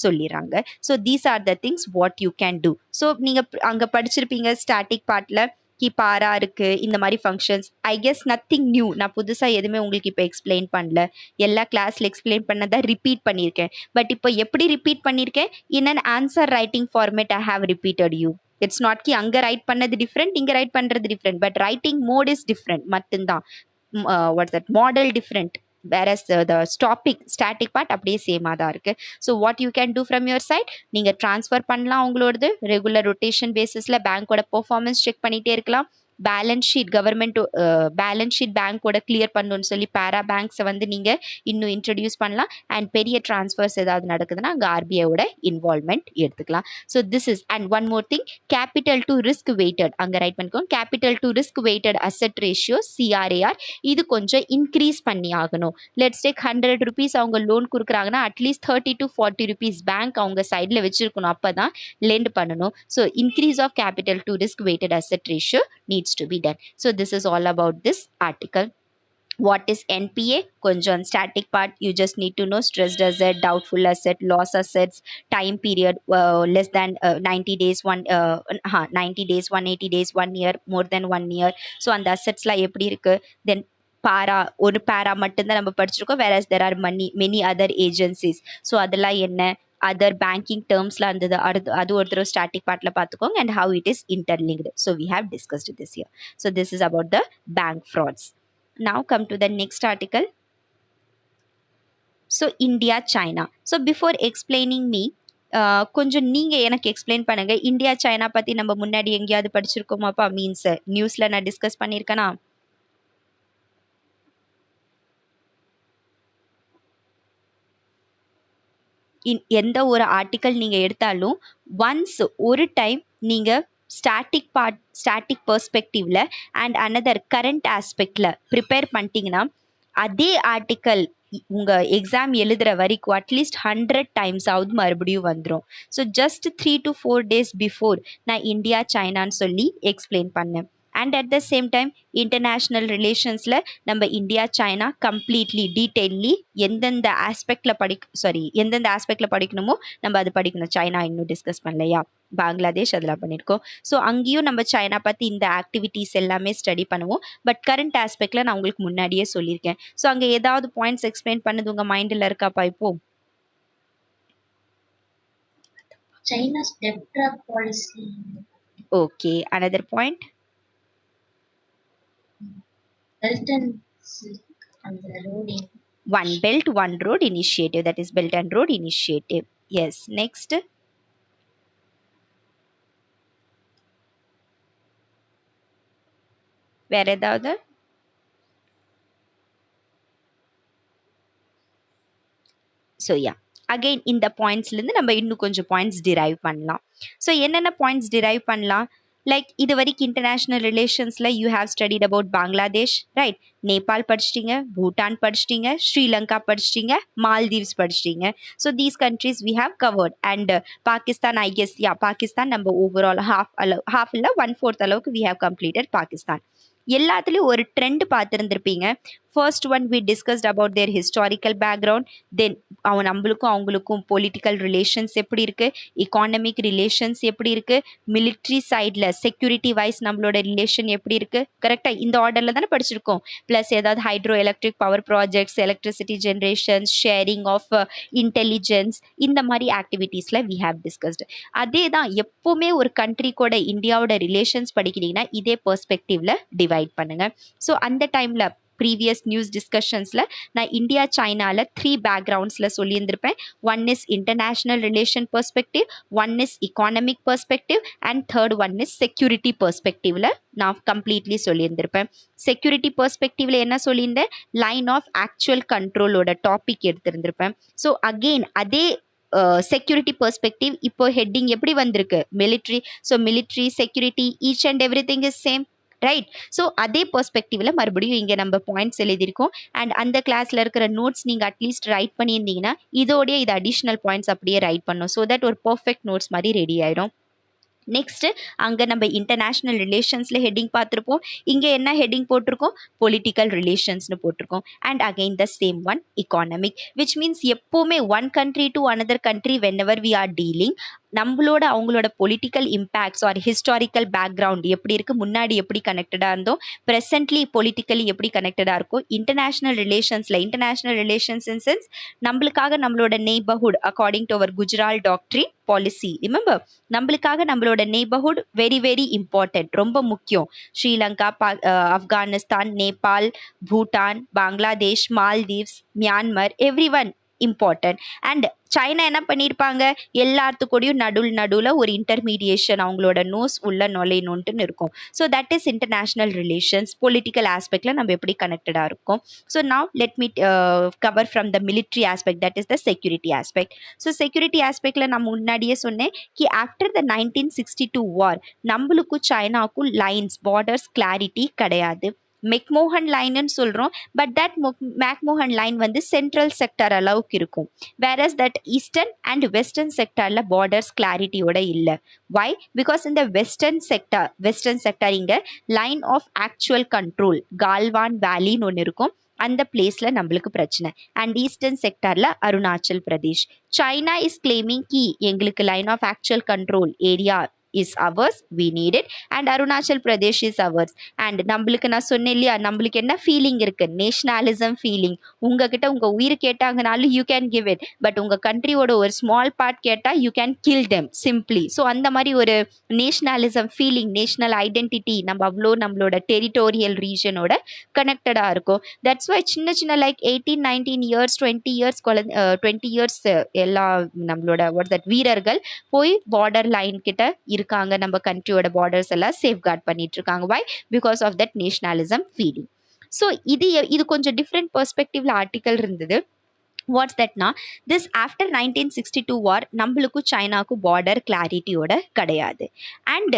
சொல்லிடுறாங்க. So these are the things what you can do. So நீங்கள் அங்கே படிச்சிருப்பீங்க ஸ்டாட்டிக் பார்ட்டில் பாரா இருக்குது, இந்த மாதிரி functions. I guess nothing new, நான் புதுசாக எதுவுமே உங்களுக்கு இப்போ எக்ஸ்பிளைன் பண்ணல, எல்லா கிளாஸில் எக்ஸ்பிளைன் பண்ணதை ரிப்பீட் பண்ணியிருக்கேன். பட் இப்போ எப்படி ரிப்பீட் பண்ணியிருக்கேன், in an answer writing format I have repeated you. It's not அங்கே ரைட் பண்ணது டிஃப்ரெண்ட், இங்கே ரைட் பண்ணுறது different, but writing mode is different மட்டும்தான். What's that model different, whereas the static part அப்படியே சேமாக தான் இருக்குது. So what you can do from your side, நீங்கள் ட்ரான்ஸ்ஃபர் பண்ணலாம் அவங்களோடது, ரெகுலர் ரொட்டேஷன் பேசிஸில் பேங்க்கோட பெர்ஃபார்மன்ஸ் செக் பண்ணிகிட்டே இருக்கலாம். Balance sheet government balance sheet பேங்க்கோட கிளியர் பண்ணணும்னு சொல்லி பேரா பேங்க்ஸை நீங்கள் இன்னும் இன்ட்ரடியூஸ் பண்ணலாம். அண்ட் பெரிய ட்ரான்ஸ்ஃபர்ஸ் ஏதாவது நடக்குதுன்னா அங்கே ஆர்பிஐயோட இன்வால்மெண்ட் எடுத்துக்கலாம். So this is and one more thing, capital to risk weighted அங்கே ரைட் பண்ணிக்கோங்க. Capital to risk weighted asset ratio CRAR இது கொஞ்சம் இன்க்ரீஸ் பண்ணி ஆகணும். லெட்ஸ் டேக் 100 rupees அவங்க லோன் கொடுக்குறாங்கன்னா அட்லீஸ்ட் 30 to 40 rupees பேங்க் அவங்க சைடில் வச்சுருக்கணும், அப்போ தான் லெண்ட் பண்ணணும். So increase of capital to risk weighted asset ratio needs to be done. So this is all about this article. What is NPA? Konjon static part, you just need to know stressed asset, doubtful asset, loss assets, time period less than 90 days, 90 days, 180 days, 1 year, more than 1 year. So அந்த assets la எப்படி இருக்கு, then பாரா ஒரு பாரா மட்டும்தான் நம்ம படிச்சிருக்கோம். Whereas there are many other agencies. So அதெல்லாம் என்ன அதர் பேங்கிங் டேர்ம்ஸ்லாம் இருந்தது. அது ஒரு தடவை ஸ்டாட்டிக் பார்ட்ல பார்த்துக்கோங்க. And how it is interlinked. So we have discussed this year. So this is about the bank frauds. Now come to the next article. So India China. So before explaining me கொஞ்சம் நீங்க எனக்கு எக்ஸ்பிளைன் பண்ணுங்க. இந்தியா சைனா பத்தி நம்ம முன்னாடி எங்கேயாவது படிச்சிருக்கோமாப்பா? மீன்ஸ் நியூஸ்ல நான் டிஸ்கஸ் பண்ணியிருக்கேனா? எந்த ஒரு ஆர்டிக்கல் நீங்க எடுத்தாலும் ஒன்ஸ் ஒரு டைம் நீங்க ஸ்டாட்டிக் பெர்ஸ்பெக்டிவ்ல அண்ட் அனதர் கரண்ட் ஆஸ்பெக்ட்ல ப்ரிப்பேர் பண்ணிட்டீங்கன்னா அதே ஆர்டிக்கல் உங்க எக்ஸாம் எழுதுற வரைக்கும் அட்லீஸ்ட் 100 டைம்ஸ் ஆகுது மறுபடியும் வந்துடும். So just 3 to 4 days before நான் இந்தியா சைனான்னு சொல்லி எக்ஸ்பிளைன் பண்ணேன். And at the same time international ரிலேஷன்ஸில் நம்ம இந்தியா சைனா கம்ப்ளீட்லி டீட்டெயிலி எந்தெந்த ஆஸ்பெக்டில் படிக்கணுமோ நம்ம அது படிக்கணும். சைனா இன்னும் டிஸ்கஸ் பண்ணலையா? பங்களாதேஷ் அதெல்லாம் பண்ணியிருக்கோம். ஸோ அங்கேயும் நம்ம சைனா பற்றி இந்த ஆக்டிவிட்டீஸ் எல்லாமே ஸ்டடி பண்ணுவோம். பட் கரண்ட் ஆஸ்பெக்டில் நான் உங்களுக்கு முன்னாடியே சொல்லியிருக்கேன். ஸோ அங்கே ஏதாவது பாயிண்ட்ஸ் எக்ஸ்பிளைன் பண்ணது உங்கள் மைண்டில் இருக்காப்பா இப்போ? China's debt trap policy. Okay, another point? Belt and road. One belt, one road initiative. That is Belt and Road Initiative. Yes, next. வேற ஏதாவது? ஸோ யா அகெயின் இந்த பாயிண்ட்ஸ்லேருந்து நம்ம இன்னும் கொஞ்சம் பாயிண்ட்ஸ் டிரைவ் பண்ணலாம். ஸோ என்னென்ன பாயிண்ட்ஸ் டிரைவ் பண்ணலாம்? லைக் இது வரைக்கும் இன்டர்நேஷ்னல் ரிலேஷன்ஸில் you have studied about Bangladesh, right? Nepal படிச்சிட்டிங்க, பூட்டான் படிச்சிட்டிங்க, ஸ்ரீலங்கா படிச்சிட்டிங்க, மால்தீவ்ஸ் படிச்சிட்டிங்க. So these countries we have covered. And Pakistan, I guess Pakistan நம்ம ஓவரால் ஹாஃப் இல்லை 1/4 அளவுக்கு வி ஹேவ் கம்ப்ளீட்டட் பாகிஸ்தான். எல்லாத்துலேயும் ஒரு ட்ரெண்ட் பார்த்துருந்துருப்பீங்க. First one we discussed about their historical background. Then நம்மளுக்கும் அவங்களுக்கும் பொலிட்டிக்கல் ரிலேஷன்ஸ் எப்படி இருக்குது, எக்கானமிக் ரிலேஷன்ஸ் எப்படி இருக்குது, மிலிட்ரி சைடில் செக்யூரிட்டி வைஸ் நம்மளோட ரிலேஷன் எப்படி இருக்குது. கரெக்டாக இந்த ஆர்டரில் தானே படிச்சிருக்கோம். ப்ளஸ் ஏதாவது hydro electric power projects, electricity generations, sharing of intelligence, இந்த மாதிரி ஆக்டிவிட்டீஸில் வி ஹேவ் டிஸ்கஸ்டு. அதே தான் எப்போவுமே ஒரு கண்ட்ரி கூட இந்தியாவோட ரிலேஷன்ஸ் படிக்கிறீங்கன்னா இதே பெர்ஸ்பெக்டிவ்ல டிவைட் பண்ணுங்கள். ஸோ அந்த டைமில் ப்ரீவியஸ் நியூஸ் டிஸ்கஷன்ஸில் நான் இந்தியா சைனாவில் 3 பேக்ரவுண்ட்ஸில் சொல்லியிருந்திருப்பேன். One is international relation perspective, one is economic perspective, and third one is security பெர்ஸ்பெக்டிவில் நான் கம்ப்ளீட்லி சொல்லியிருந்திருப்பேன். செக்யூரிட்டி பெர்ஸ்பெக்டிவில் என்ன சொல்லியிருந்தேன்? லைன் ஆஃப் ஆக்சுவல் கண்ட்ரோலோட டாபிக் எடுத்திருந்திருப்பேன். ஸோ அகெயின் அதே செக்யூரிட்டி பெர்ஸ்பெக்டிவ் இப்போ ஹெட்டிங் எப்படி வந்திருக்கு? Military. So military, security, each and every thing is same, right? So அதே பெர்ஸ்பெக்டிவில் மறுபடியும் இங்கே நம்ம பாயிண்ட்ஸ் எழுதியிருக்கோம். அண்ட் அந்த கிளாஸில் இருக்கிற நோட்ஸ் நீங்கள் அட்லீஸ்ட் ரைட் பண்ணியிருந்தீங்கன்னா இதோடைய இது அடிஷ்னல் பாயிண்ட்ஸ் அப்படியே ரைட் பண்ணும். ஸோ தட் ஒரு பர்ஃபெக்ட் நோட்ஸ் மாதிரி ரெடி ஆயிடும். நெக்ஸ்ட்டு அங்கே நம்ம இன்டர்நேஷ்னல் ரிலேஷன்ஸில் ஹெட்டிங் பார்த்துருப்போம். இங்கே என்ன ஹெட்டிங் போட்டிருக்கோம்? பொலிட்டிக்கல் ரிலேஷன்ஸ்னு போட்டிருக்கோம். And again the same one economic, which means எப்போவுமே one country to another country whenever we are dealing நம்மளோட அவங்களோட political impacts or historical background எப்படி இருக்குது, முன்னாடி எப்படி கனெக்டடாக இருந்தோம், ப்ரெசென்ட்லி பொலிட்டிக்கலி எப்படி கனெக்டடாக இருக்கும். இன்டர்நேஷ்னல் ரிலேஷன்ஸ் இன் சென்ஸ் நம்மளுக்காக நம்மளோட neighbourhood according to our Gujral doctrine policy. Remember, நம்மளுக்காக நம்மளோட நெய்பர்ஹுட் வெரி வெரி இம்பார்ட்டன்ட், ரொம்ப முக்கியம். Sri Lanka, Afghanistan, Nepal, Bhutan, Bangladesh, Maldives, Myanmar, every one important. And China என்ன பண்ணியிருப்பாங்க? எல்லாத்துக்கூடையும் நடுவில் ஒரு இன்டர்மீடியேஷன் அவங்களோட நோஸ் உள்ள நுழையணுன்ட்டுன்னு இருக்கும். So that is international relations. Political ஆஸ்பெக்டில் நம்ம எப்படி கனெக்டடாக இருக்கும். So now let me cover from the military aspect, that is the security aspect. So security ஆஸ்பெக்டில் நான் முன்னாடியே சொன்னேன் கி ஆஃப்டர் த 1962 வார் நம்மளுக்கும் சைனாவுக்கும் லைன்ஸ், பார்டர்ஸ் கிளாரிட்டி கிடையாது. மெக்மோகன் லைன்னு சொல்கிறோம். பட் தட் மேக்மோகன் லைன் வந்து சென்ட்ரல் செக்டர் அளவுக்கு இருக்கும். Whereas that eastern and western செக்டரில் பார்டர்ஸ் கிளாரிட்டியோட இல்லை. வை? பிகாஸ் இந்த வெஸ்டர்ன் செக்டர் இங்கே line of actual control Galwan வேலின்னு ஒன்று இருக்கும். அந்த பிளேஸில் நம்மளுக்கு பிரச்சனை. அண்ட் ஈஸ்டர்ன் செக்டரில் Arunachal Pradesh. China is claiming கி எங்களுக்கு line of actual control area is ours, we need it, and Arunachal Pradesh is ours. And நம்மளுக்கு நான் சொன்னேன் இல்லையா, நம்மளுக்கு என்ன ஃபீலிங் இருக்கு, நேஷனலிசம் ஃபீலிங். உங்ககிட்ட உங்க உயிர் கேட்டாங்கனாலும் you can give it, but உங்க கண்ட்ரியோட ஒரு ஸ்மால் பார்ட் கேட்டா you can kill them simply. So அந்த மாதிரி ஒரு நேஷனலிசம் ஃபீலிங், நேஷனல் ஐடென்டிட்டி, நம்ம அவ்வளோ நம்மளோட டெரிட்டோரியல் ரீஜனோட கனெக்டடாக இருக்கும். தட்ஸ் வை சின்ன சின்ன லைக் 18-19 இயர்ஸ் 20 இயர்ஸ் 20 இயர்ஸ் எல்லா நம்மளோட வாட் தட் வீரர்கள் போய் பார்டர் லைன் கிட்ட இருக்காங்க, நம்ம கண்ட்ரியோட பார்டர்ஸ் எல்லாம் சேஃப்கார்ட் பண்ணிட்டு இருக்காங்க. Why? Because of that nationalism feeling. So இது கொஞ்சம் டிஃப்ரெண்ட் பெர்ஸ்பெக்டிவ்ல ஆர்டிக்கல் இருந்தது. வாட்ஸ் தட்னா, திஸ் ஆஃப்டர் 1962 வார் நம்மளுக்கும் சைனாக்கும் பார்டர் கிளாரிட்டியோட கிடையாது. அண்ட்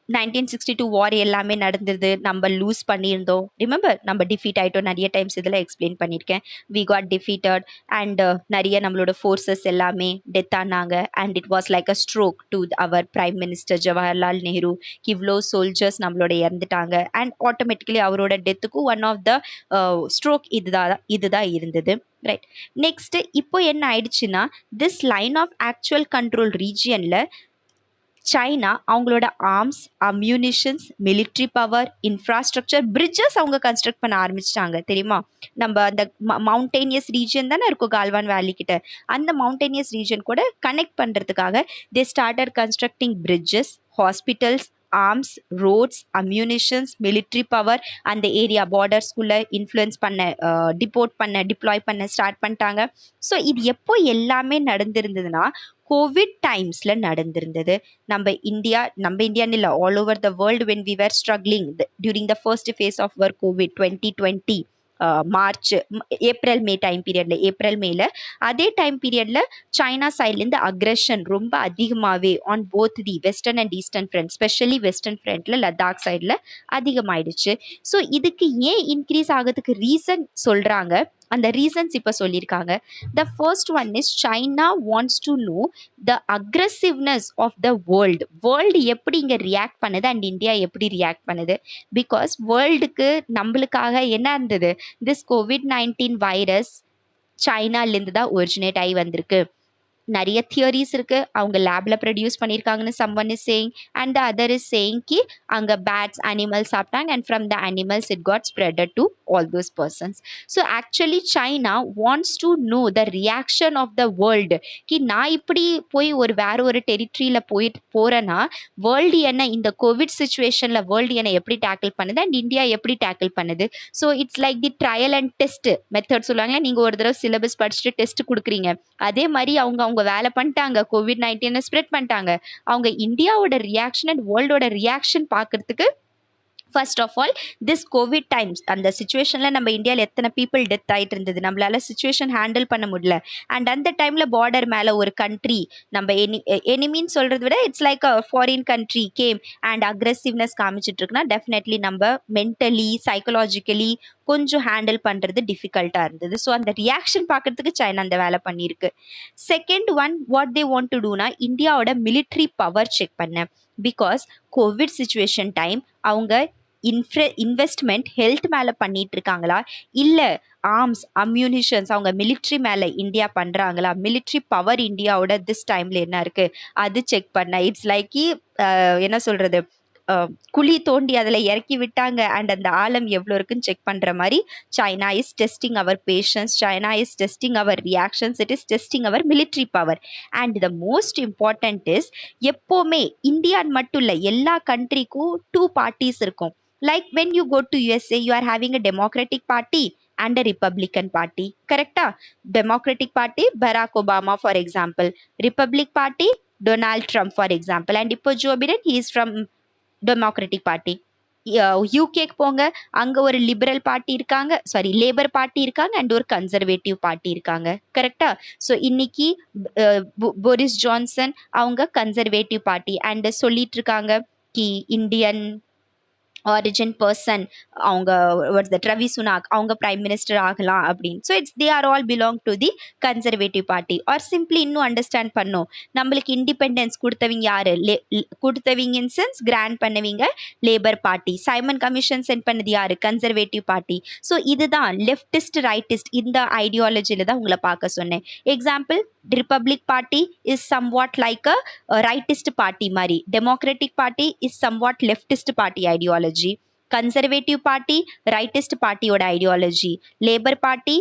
1962 வார் எல்லாமே நடந்தது, நம்ம லூஸ் பண்ணியிருந்தோம். ரிமெம்பர், நம்ம டிஃபீட் ஆகிட்டோம். நிறைய டைம்ஸ் இதில் எக்ஸ்பிளைன் பண்ணியிருக்கேன். வி காட் டிஃபீட்டட் அண்ட் நிறைய நம்மளோட ஃபோர்ஸஸ் எல்லாமே டெத் ஆனாங்க. And it was like a stroke to our prime minister Jawaharlal Nehru. இவ்வளோ சோல்ஜர்ஸ் நம்மளோட இறந்துட்டாங்க. அண்ட் ஆட்டோமேட்டிக்கலி அவரோட டெத்துக்கும் ஒன் ஆஃப் த ஸ்ட்ரோக் இதுதான் இருந்தது. ரைட். நெக்ஸ்ட் இப்போ என்ன ஆயிடுச்சுன்னா, this line of actual control ரீஜியனில் சைனா அவங்களோட arms, ammunitions, military power, infrastructure, bridges அவங்க கன்ஸ்ட்ரக்ட் பண்ண ஆரம்பிச்சிட்டாங்க. தெரியுமா, நம்ம அந்த மவுண்டேனியஸ் ரீஜன் தானே இருக்கும் கால்வான் வேலி கிட்ட, அந்த மவுண்டேனியஸ் ரீஜன் கூட கனெக்ட் பண்ணுறதுக்காக they started constructing bridges, hospitals, arms, roads, ammunitions, military power அந்த ஏரியா பார்டர்ஸ்குள்ளே இன்ஃப்ளூயன்ஸ் பண்ண, டிப்ளாய் பண்ண ஸ்டார்ட் பண்ணிட்டாங்க. ஸோ இது எப்போ எல்லாமே நடந்திருந்ததுன்னா, கோவிட் டைம்ஸில் நடந்திருந்தது. நம்ம இந்தியான்னு இல்லை, all over the world when we were struggling during the first phase of our covid 2020 March, April May time பீரியடில், ஏப்ரல் மேல அதே டைம் பீரியடில் சைனா சைட்லேருந்து அக்ரெஷன் ரொம்ப அதிகமாகவே on both the western and eastern front, specially western ஃப்ரண்ட்டில் லடாக் சைடில் அதிகமாயிடுச்சு. ஸோ இதுக்கு ஏன் இன்க்ரீஸ் ஆகிறதுக்கு ரீசன் சொல்கிறாங்க. அந்த ரீசன்ஸ் இப்போ சொல்லியிருக்காங்க. The first one is China wants to know the aggressiveness of the world எப்படி இங்கே ரியாக்ட் பண்ணுது அண்ட் இந்தியா எப்படி ரியாக்ட் பண்ணுது. பிகாஸ் வேர்ல்டுக்கு நம்மளுக்காக என்ன இருந்தது, திஸ் கோவிட்-19 வைரஸ் சைனாலேருந்து தான் ஒரிஜினேட் ஆகி வந்திருக்கு. நிறைய தியரிஸ் இருக்கு, அவங்க லேப்ல ப்ரொடியூஸ் பண்ணியிருக்காங்கன்னு someone is saying, and the other is saying கி அங்கே பேட்ஸ் அனிமல்ஸ் சாப்பிட்டாங்க and from the animals it got spreaded to all those persons. So actually China wants to know the reaction of the world. கி நான் இப்படி போய் வேற ஒரு டெரிட்டரியில் போகிறேன்னா வேர்ல்டு என்ன இந்த கோவிட் சுச்சுவேஷனில் வேர்ல்டு என்ன எப்படி டேக்கிள் பண்ணுது அண்ட் இந்தியா எப்படி டேக்கிள் பண்ணுது. So it's like the trial and test method சொல்லுவாங்க. நீங்கள் ஒரு தடவை சிலபஸ் படிச்சுட்டு டெஸ்ட் கொடுக்குறீங்க, அதே மாதிரி அவங்க வேலை பண்ணிட்டாங்க, கோவிட்-19 ஸ்ப்ரெட் பண்ணிட்டாங்க. அவங்க இந்தியாவோட ரியாக்ஷன் அண்ட் வேர்ல்டோட ரியாக்ஷன் பார்க்கறதுக்கு first of all this covid times அந்த சுச்சுவேஷனில் நம்ம இந்தியாவில் எத்தனை பீப்புள் டெத் ஆகிட்டு இருந்தது, நம்மளால சுச்சுவேஷன் ஹேண்டில் பண்ண முடியல. அண்ட் அந்த டைமில் பார்டர் மேலே ஒரு கண்ட்ரி நம்ம எனிமின்னு சொல்கிறத விட it's like a foreign country game and aggressiveness காமிச்சிட்டு இருக்குன்னா டெஃபினெட்லி நம்ம மென்டலி சைக்கலாஜிக்கலி கொஞ்சம் ஹேண்டில் பண்ணுறது டிஃபிகல்ட்டாக இருந்தது. ஸோ அந்த ரியாக்ஷன் பார்க்கறதுக்கு சைனா அந்த வேலை பண்ணியிருக்கு. Second one what they want to டூனா, இந்தியாவோட மிலிட்ரி பவர் செக் பண்ண. பிகாஸ் கோவிட் சுச்சுவேஷன் டைம் அவங்க இன்வெஸ்ட்மெண்ட் ஹெல்த் மேலே பண்ணிட்டு இருக்காங்களா, இல்லை ஆர்ம்ஸ் அம்யூனிஷன்ஸ் அவங்க மிலிட்ரி மேலே இந்தியா பண்ணுறாங்களா, மிலிட்ரி பவர் இந்தியாவோட திஸ் டைமில் என்ன இருக்குது அது செக் பண்ண. இட்ஸ் லைக் என்ன சொல்கிறது, குழி தோண்டி அதில் இறக்கி விட்டாங்க அண்ட் அந்த ஆழம் எவ்வளோ இருக்குன்னு செக் பண்ணுற மாதிரி China is testing our patience, China is testing our reactions, it is testing our military power. And the most important is, எப்போவுமே இந்தியான்னு மட்டும் இல்லை எல்லா கண்ட்ரிக்கும் 2 பார்ட்டிஸ் இருக்கும். Like when you go to USA you are having a Democratic Party and a Republican Party, correct? Democratic Party Barack Obama for example, Republic Party Donald Trump for example, and இப்போ Joe Biden he is from Democratic Party. யூகேக்கு போங்க, அங்கே ஒரு லிபரல் பார்ட்டி இருக்காங்க, சாரி லேபர் பார்ட்டி இருக்காங்க அண்ட் ஒரு கன்சர்வேட்டிவ் பார்ட்டி இருக்காங்க, கரெக்டா? ஸோ இன்னைக்கு போரிஸ் ஜான்சன் அவங்க கன்சர்வேட்டிவ் பார்ட்டி அண்ட் சொல்லிட்டு இருக்காங்க கி இந்தியன் ஆரிஜின் பர்சன் அவங்க வாட்ஸ் தட் ரவி சுனாக் அவங்க பிரைம் மினிஸ்டர் ஆகலாம் அப்படின்னு. So it's they are all belong to the conservative party. Or simply இன்னும் அண்டர்ஸ்டாண்ட் பண்ணோம், நம்மளுக்கு இண்டிபெண்டன்ஸ் கொடுத்தவங்க யாரு, கொடுத்தவங்க இன் சென்ஸ் கிராண்ட் பண்ணவங்க labour party. Simon commission sent பண்ணது யாரு, கன்சர்வேட்டிவ் பார்ட்டி. ஸோ இதுதான் லெஃப்டிஸ்ட் ரைட்டிஸ்ட் இந்த ஐடியாலஜியில தான் உங்களை பார்க்க சொன்னேன். Example, republic party is somewhat like a rightist party மாதிரி, democratic party is somewhat leftist party ideology, conservative party rightist பார்ட்டியோட ideology, labour party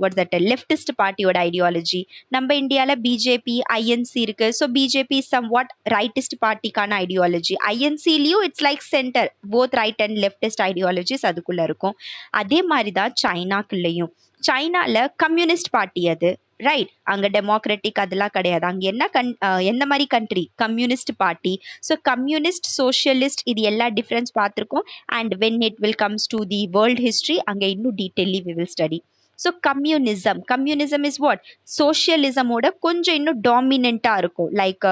what's that leftist பார்ட்டியோட ஐடியாலஜி. நம்ம இந்தியாவில் பிஜேபி ஐஎன்சி இருக்கு. So BJP somewhat rightist பார்ட்டிக்கான ஐடியாலஜி, ஐஎன்சிலையும் it's like centre, both right and leftist ideologies அதுக்குள்ள இருக்கும். அதே மாதிரி தான் சைனாக்குள்ளேயும். சைனால கம்யூனிஸ்ட் பார்ட்டி அது, ரைட். அங்கே டெமோக்ராட்டிக் அதெல்லாம் கிடையாது. அங்கே எந்த மாதிரி country, communist party. So communist, socialist இது எல்லா டிஃப்ரென்ஸ் பார்த்துருக்கோம். And when it will comes to the world history அங்கே இன்னும் detailly we will study. So communism is what, சோஷியலிசமோட கொஞ்சம் இன்னும் டாமினண்ட்டாக இருக்கும், like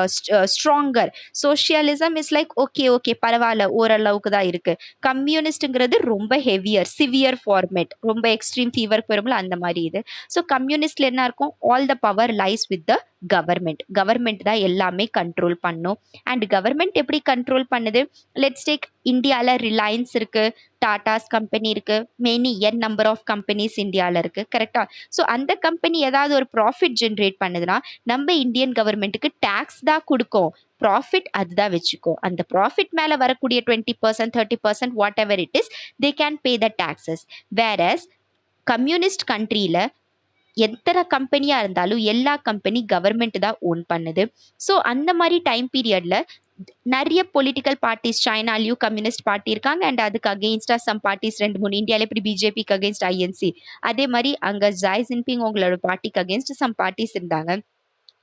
stronger. Socialism is like okay பரவாயில்ல ஓரளவுக்கு தான் இருக்குது. கம்யூனிஸ்ட்டுங்கிறது ரொம்ப ஹெவியர் சிவியர் ஃபார்மேட், ரொம்ப எக்ஸ்ட்ரீம் ஃபீவர் பெருமில் அந்த மாதிரி இது. ஸோ கம்யூனிஸ்டில் என்ன இருக்கும், all the power lies with the government தான் எல்லாமே கண்ட்ரோல் பண்ணும். அண்ட் கவர்மெண்ட் எப்படி கண்ட்ரோல் பண்ணுது, லெட்ஸ் டேக் இந்தியாவில் ரிலையன்ஸ் இருக்குது, டாடாஸ் கம்பெனி இருக்குது, மெனி நம்பர் ஆஃப் கம்பெனிஸ் இந்தியாவில் இருக்குது, கரெக்டாக. ஸோ அந்த கம்பெனி ஏதாவது ஒரு ப்ராஃபிட் ஜென்ரேட் பண்ணுதுன்னா நம்ம இந்தியன் கவர்மெண்ட்டுக்கு டேக்ஸ் தான் கொடுக்கும், ப்ராஃபிட் அதுதான் வச்சுக்கோ. அந்த ப்ராஃபிட் மேலே வரக்கூடிய 20%, 30%, what ever it is, they can pay the taxes. Whereas communist கண்ட்ரியில் எத்தனை கம்பெனியாக இருந்தாலும் எல்லா கம்பெனி கவர்மெண்ட் தான் ஓன் பண்ணுது. ஸோ அந்த மாதிரி டைம் பீரியடில் நிறைய பொலிட்டிக்கல் பார்ட்டிஸ், சைனாலையும் கம்யூனிஸ்ட் பார்ட்டி இருக்காங்க. அண்ட் அதுக்கு அகெயின்ஸ்டாக சம் பார்ட்டிஸ் 2-3, இந்தியாவில் எப்படி பிஜேபிக்கு அகெயின்ஸ்ட் ஐஎன்சி, அதே மாதிரி அங்கே ஜாய் ஜின்பிங் உங்களோட பார்ட்டிக்கு அகெயின்ஸ்ட் சம் பார்ட்டிஸ் இருந்தாங்க.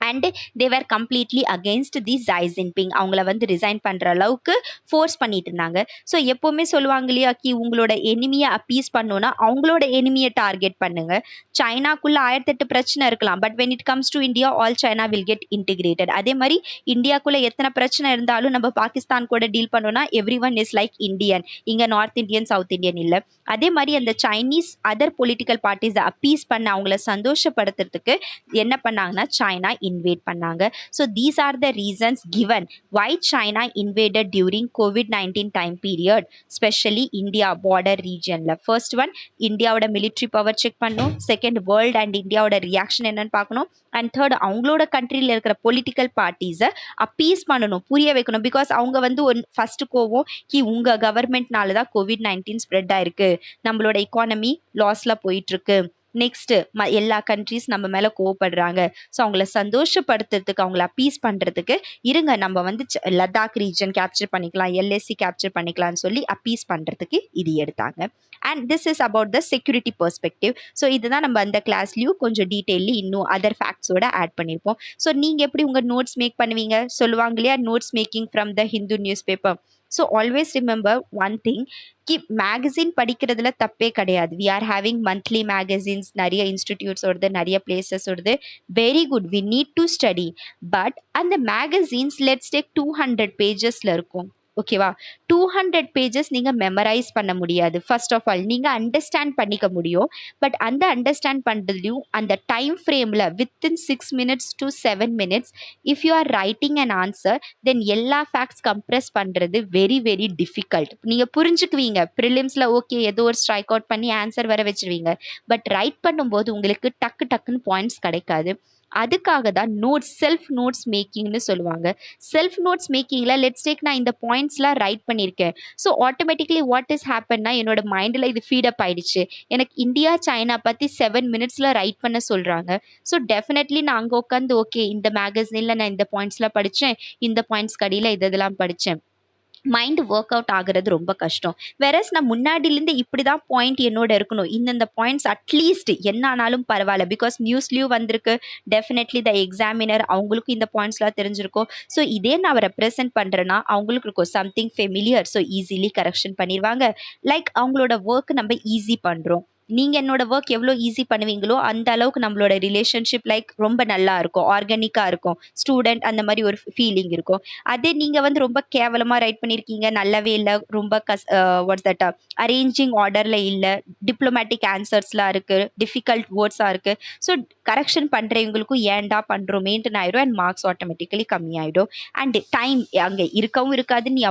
And they were completely against the Xi Jinping, அவங்கள வந்து ரிசைன் பண்ணுற அளவுக்கு ஃபோர்ஸ் பண்ணிட்டு இருந்தாங்க. ஸோ எப்போவுமே சொல்லுவாங்க இல்லையா, உங்களோட எனிமியை அப்பீஸ் பண்ணோன்னா அவங்களோட எனிமியை டார்கெட் பண்ணுங்க. சைனாக்குள்ளே 1008 பிரச்சனை இருக்கலாம், but when it comes to India all China will get integrated. அதே மாதிரி இந்தியாக்குள்ளே எத்தனை பிரச்சனை இருந்தாலும் நம்ம பாகிஸ்தான் கூட டீல் பண்ணோன்னா every one is like Indian, இங்கே நார்த் இந்தியன் சவுத் இந்தியன் இல்லை. அதே மாதிரி அந்த சைனீஸ் அதர் பொலிட்டிக்கல் பார்ட்டிஸை அப்பீஸ் பண்ண அவங்கள சந்தோஷப்படுத்துறதுக்கு என்ன பண்ணாங்கன்னா சைனா invade பண்ணாங்க. So these are the reasons given why China invaded during COVID-19 time period, especially India border region la. First one, இந்தியாவோட military power check பண்ணணும். Second, world and இந்தியாவோட reaction என்னன்னு பார்க்கணும். அண்ட் தேர்ட், அவங்களோட கண்ட்ரியில் இருக்கிற பொலிட்டிக்கல் பார்ட்டிஸை அப்பீஸ் பண்ணணும், புரிய வைக்கணும். பிகாஸ் அவங்க வந்து ஃபர்ஸ்ட் கோவம் உங்கள் கவர்மெண்ட்னால தான் COVID-19 ஸ்ப்ரெட் ஆயிருக்கு, நம்மளோட எக்கானமி லாஸில் போயிட்டுருக்கு, நெக்ஸ்ட்டு எல்லா கண்ட்ரீஸ் நம்ம மேலே கோவப்படுறாங்க. ஸோ அவங்கள சந்தோஷப்படுத்துறதுக்கு, அவங்கள அப்பீஸ் பண்ணுறதுக்கு, இருங்க நம்ம வந்து லடாக் ரீஜன் கேப்சர் பண்ணிக்கலாம், எல்ஏசி கேப்சர் பண்ணிக்கலாம்னு சொல்லி அப்பீஸ் பண்ணுறதுக்கு இது எடுத்தாங்க. And this is about the security perspective. So இதுதான் நம்ம அந்த கிளாஸ்லேயும் கொஞ்சம் டீட்டெயிலி இன்னும் அதர் ஃபேக்ட்ஸோட ஆட் பண்ணியிருப்போம். ஸோ நீங்கள் எப்படி உங்கள் நோட்ஸ் மேக் பண்ணுவீங்க, சொல்லுவாங்க இல்லையா, notes making from the Hindu news paper. So always remember one thing, magazine படிக்கிறதுல தப்பே கிடையாது. We are having monthly magazines, நிறைய இன்ஸ்டிடியூட்ஸோடது, நிறைய பிளேசஸோடது, very good, we need to study. But அந்த மேகசின்ஸ் லெட்ஸ் டேக் 200 பேஜஸில் இருக்கும், ஓகேவா. 200 பேஜஸ் நீங்கள் மெமரைஸ் பண்ண முடியாது. ஃபர்ஸ்ட் ஆஃப் ஆல் நீங்கள் அண்டர்ஸ்டாண்ட் பண்ணிக்க முடியும், பட் அந்த அண்டர்ஸ்டாண்ட் பண்ணுறதுலையும் அந்த டைம் ஃப்ரேமில் within 6 minutes to 7 minutes if you are writing an answer, then எல்லா ஃபேக்ட்ஸ் கம்ப்ரெஸ் பண்ணுறது வெரி வெரி டிஃபிகல்ட். நீங்கள் புரிஞ்சுக்குவீங்க ப்ரிலிம்ஸில், ஓகே ஏதோ ஒரு ஸ்ட்ரைக் அவுட் பண்ணி ஆன்சர் வர வச்சுருவீங்க, பட் ரைட் பண்ணும்போது உங்களுக்கு டக்குன்னு பாயிண்ட்ஸ் கிடைக்காது. அதுக்காக தான் நோட்ஸ், செல்ஃப் நோட்ஸ் மேக்கிங்னு சொல்லுவாங்க. செல்ஃப் நோட்ஸ் மேக்கிங்கில் லெட்ஸ் டேக் நான் இந்த பாயிண்ட்ஸ்லாம் ரைட் பண்ணியிருக்கேன். ஸோ ஆட்டோமேட்டிக்லி வாட் இஸ் ஹேப்பன்னா, என்னோட மைண்டில் இது ஃபீடப் ஆயிடுச்சு. எனக்கு இந்தியா சைனா பற்றி 7 minutesல ரைட் பண்ண சொல்கிறாங்க. ஸோ டெஃபினெட்லி நான் அங்கே உட்காந்து ஓகே இந்த மேகசினில் நான் இந்த பாயிண்ட்ஸ்லாம் படித்தேன், இந்த பாயிண்ட்ஸ் கடியில் இதெல்லாம் படித்தேன், மைண்ட் ஒர்க் அவுட் ஆகிறது ரொம்ப கஷ்டம். வேறஸ் நான் முன்னாடிலேருந்து இப்படி தான் பாயிண்ட் என்னோட இருக்கணும், இந்தந்த பாயிண்ட்ஸ் அட்லீஸ்ட் என்ன ஆனாலும் பரவாயில்ல, பிகாஸ் நியூஸ்லேயும் வந்திருக்கு, டெஃபினெட்லி த எக்ஸாமினர் அவங்களுக்கும் இந்த பாயிண்ட்ஸ்லாம் தெரிஞ்சிருக்கும். ஸோ இதே நான் ரெப்ரசென்ட் பண்ணுறேன்னா அவங்களுக்கு இருக்கும் something familiar, so easily correction பண்ணிடுவாங்க. லைக் அவங்களோட ஒர்க் நம்ம ஈஸி பண்ணுறோம். நீங்க என்னோட ஒர்க் எவ்வளோ ஈஸி பண்ணுவீங்களோ அந்த அளவுக்கு நம்மளோட ரிலேஷன்ஷிப் லைக் ரொம்ப நல்லா இருக்கும், ஆர்கானிக்கா இருக்கும், ஸ்டூடெண்ட் அந்த மாதிரி ஒரு ஃபீலிங் இருக்கும். அதே நீங்க வந்து ரொம்ப கேவலமா ரைட் பண்ணியிருக்கீங்க, நல்லாவே இல்லை, ரொம்ப வாட்ஸ் தட் அரேஞ்சிங் ஆர்டர்ல இல்லை, டிப்ளமேட்டிக் ஆன்சர்ஸ்லாம் இருக்கு, டிஃபிகல்ட் வேர்ட்ஸா இருக்கு. ஸோ கரெக்ஷன் பண்றவங்களுக்கும் ஏன்டா பண்றோமேன்ட்டு ஆயிடும், அண்ட் மார்க்ஸ் ஆட்டோமேட்டிக்கலி கம்மியாயிடும். அண்ட் டைம் அங்க இருக்கவும் இருக்காது நீ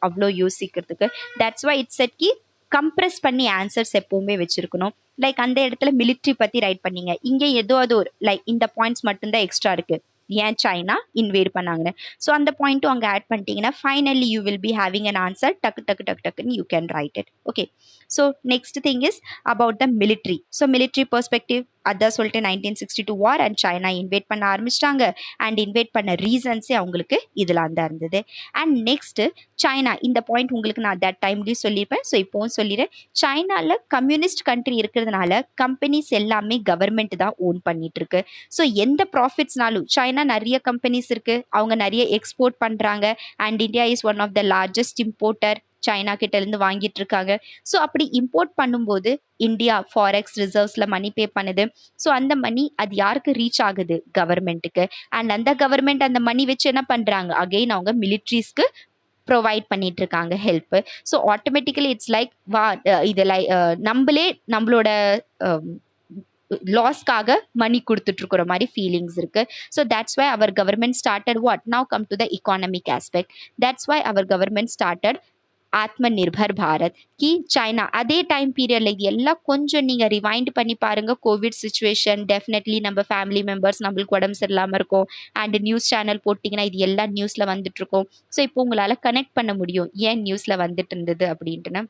அவ்வளோ யோசிக்கிறதுக்கு. தட்ஸ் வை இட்ஸ் செட் கி கம்ப்ரெஸ் பண்ணி ஆன்சர்ஸ் எப்பவுமே வச்சிருக்கணும். லைக் அந்த இடத்துல மிலிட்ரி பத்தி ரைட் பண்ணீங்க, இங்க ஏதோ அது ஒரு லைக் இந்த பாயிண்ட்ஸ் மட்டும்தான் எக்ஸ்ட்ரா இருக்கு, ஏன் சைனா இன்வேட் பண்ணாங்கன்னு. ஸோ அந்த பாயிண்ட்டும் அங்கே ஆட் பண்ணிட்டீங்கன்னா finally you will be having an answer, டக்கு டக்கு டக்கு டக்குன்னு you can write it. Okay, so next thing is about the military. So military perspective அதான் சொல்லிட்டு 1962 வார் அண்ட் சைனா இன்வேட் பண்ண ஆரம்பிச்சிட்டாங்க. அண்ட் இன்வேட் பண்ண ரீசன்ஸே அவங்களுக்கு இதெல்லாம் தான் இருந்தது. அண்ட் நெக்ஸ்ட் சைனா, இந்த பாயிண்ட் உங்களுக்கு நான் தட் டைம்லேயும் சொல்லியிருப்பேன், ஸோ இப்போவும் சொல்லிடுறேன். சைனாவில் கம்யூனிஸ்ட் கண்ட்ரி இருக்கிறதுனால கம்பெனிஸ் எல்லாமே கவர்மெண்ட் தான் ஓன் பண்ணிட்டு இருக்கு. ஸோ எந்த ப்ராஃபிட்ஸ்னாலும் சைனா நிறைய கம்பெனிஸ் இருக்கு, அவங்க நிறைய எக்ஸ்போர்ட் பண்றாங்க. And India is one of the largest importer, China கிட்ட இருந்து வாங்கிட்டு இருக்காங்க. ஸோ அப்படி இம்போர்ட் பண்ணும்போது இந்தியா ஃபாரெக்ஸ் ரிசர்வ்ஸ்ல மணி பே பண்ணுது. ஸோ அந்த மணி அது யாருக்கு ரீச் ஆகுது, கவர்மெண்ட்டுக்கு. அண்ட் அந்த கவர்மெண்ட் அந்த மணி வச்சு என்ன பண்றாங்க, அகெயின் அவங்க மிலிட்ரிஸ்க்கு ப்ரொவைட் பண்ணிட்டு இருக்காங்க help. So automatically it's like இது லைக் நம்மளே நம்மளோட லாஸ்க்காக மணி கொடுத்துட்டு இருக்கிற மாதிரி ஃபீலிங்ஸ் இருக்கு. So that's why our government started what, now come to the economic aspect. That's why our government started Atma Nirbhar Bharat. Ki China அதே டைம் பீரியட்ல இது எல்லாம் கொஞ்சம் நீங்க ரிவைண்ட் பண்ணி பாருங்க, கோவிட் சுச்சுவேஷன், டெஃபினெட்லி நம்ம ஃபேமிலி மெம்பர்ஸ் நம்மளுக்கு உடம்பு சரியில்லாம இருக்கும். அண்ட் நியூஸ் சேனல் போட்டிங்கன்னா இது எல்லாம் நியூஸ்ல வந்துட்டு இருக்கும். ஸோ இப்போ உங்களால கனெக்ட் பண்ண முடியும் ஏன் நியூஸ்ல வந்துட்டு இருந்தது அப்படின்ட்டுன்னு.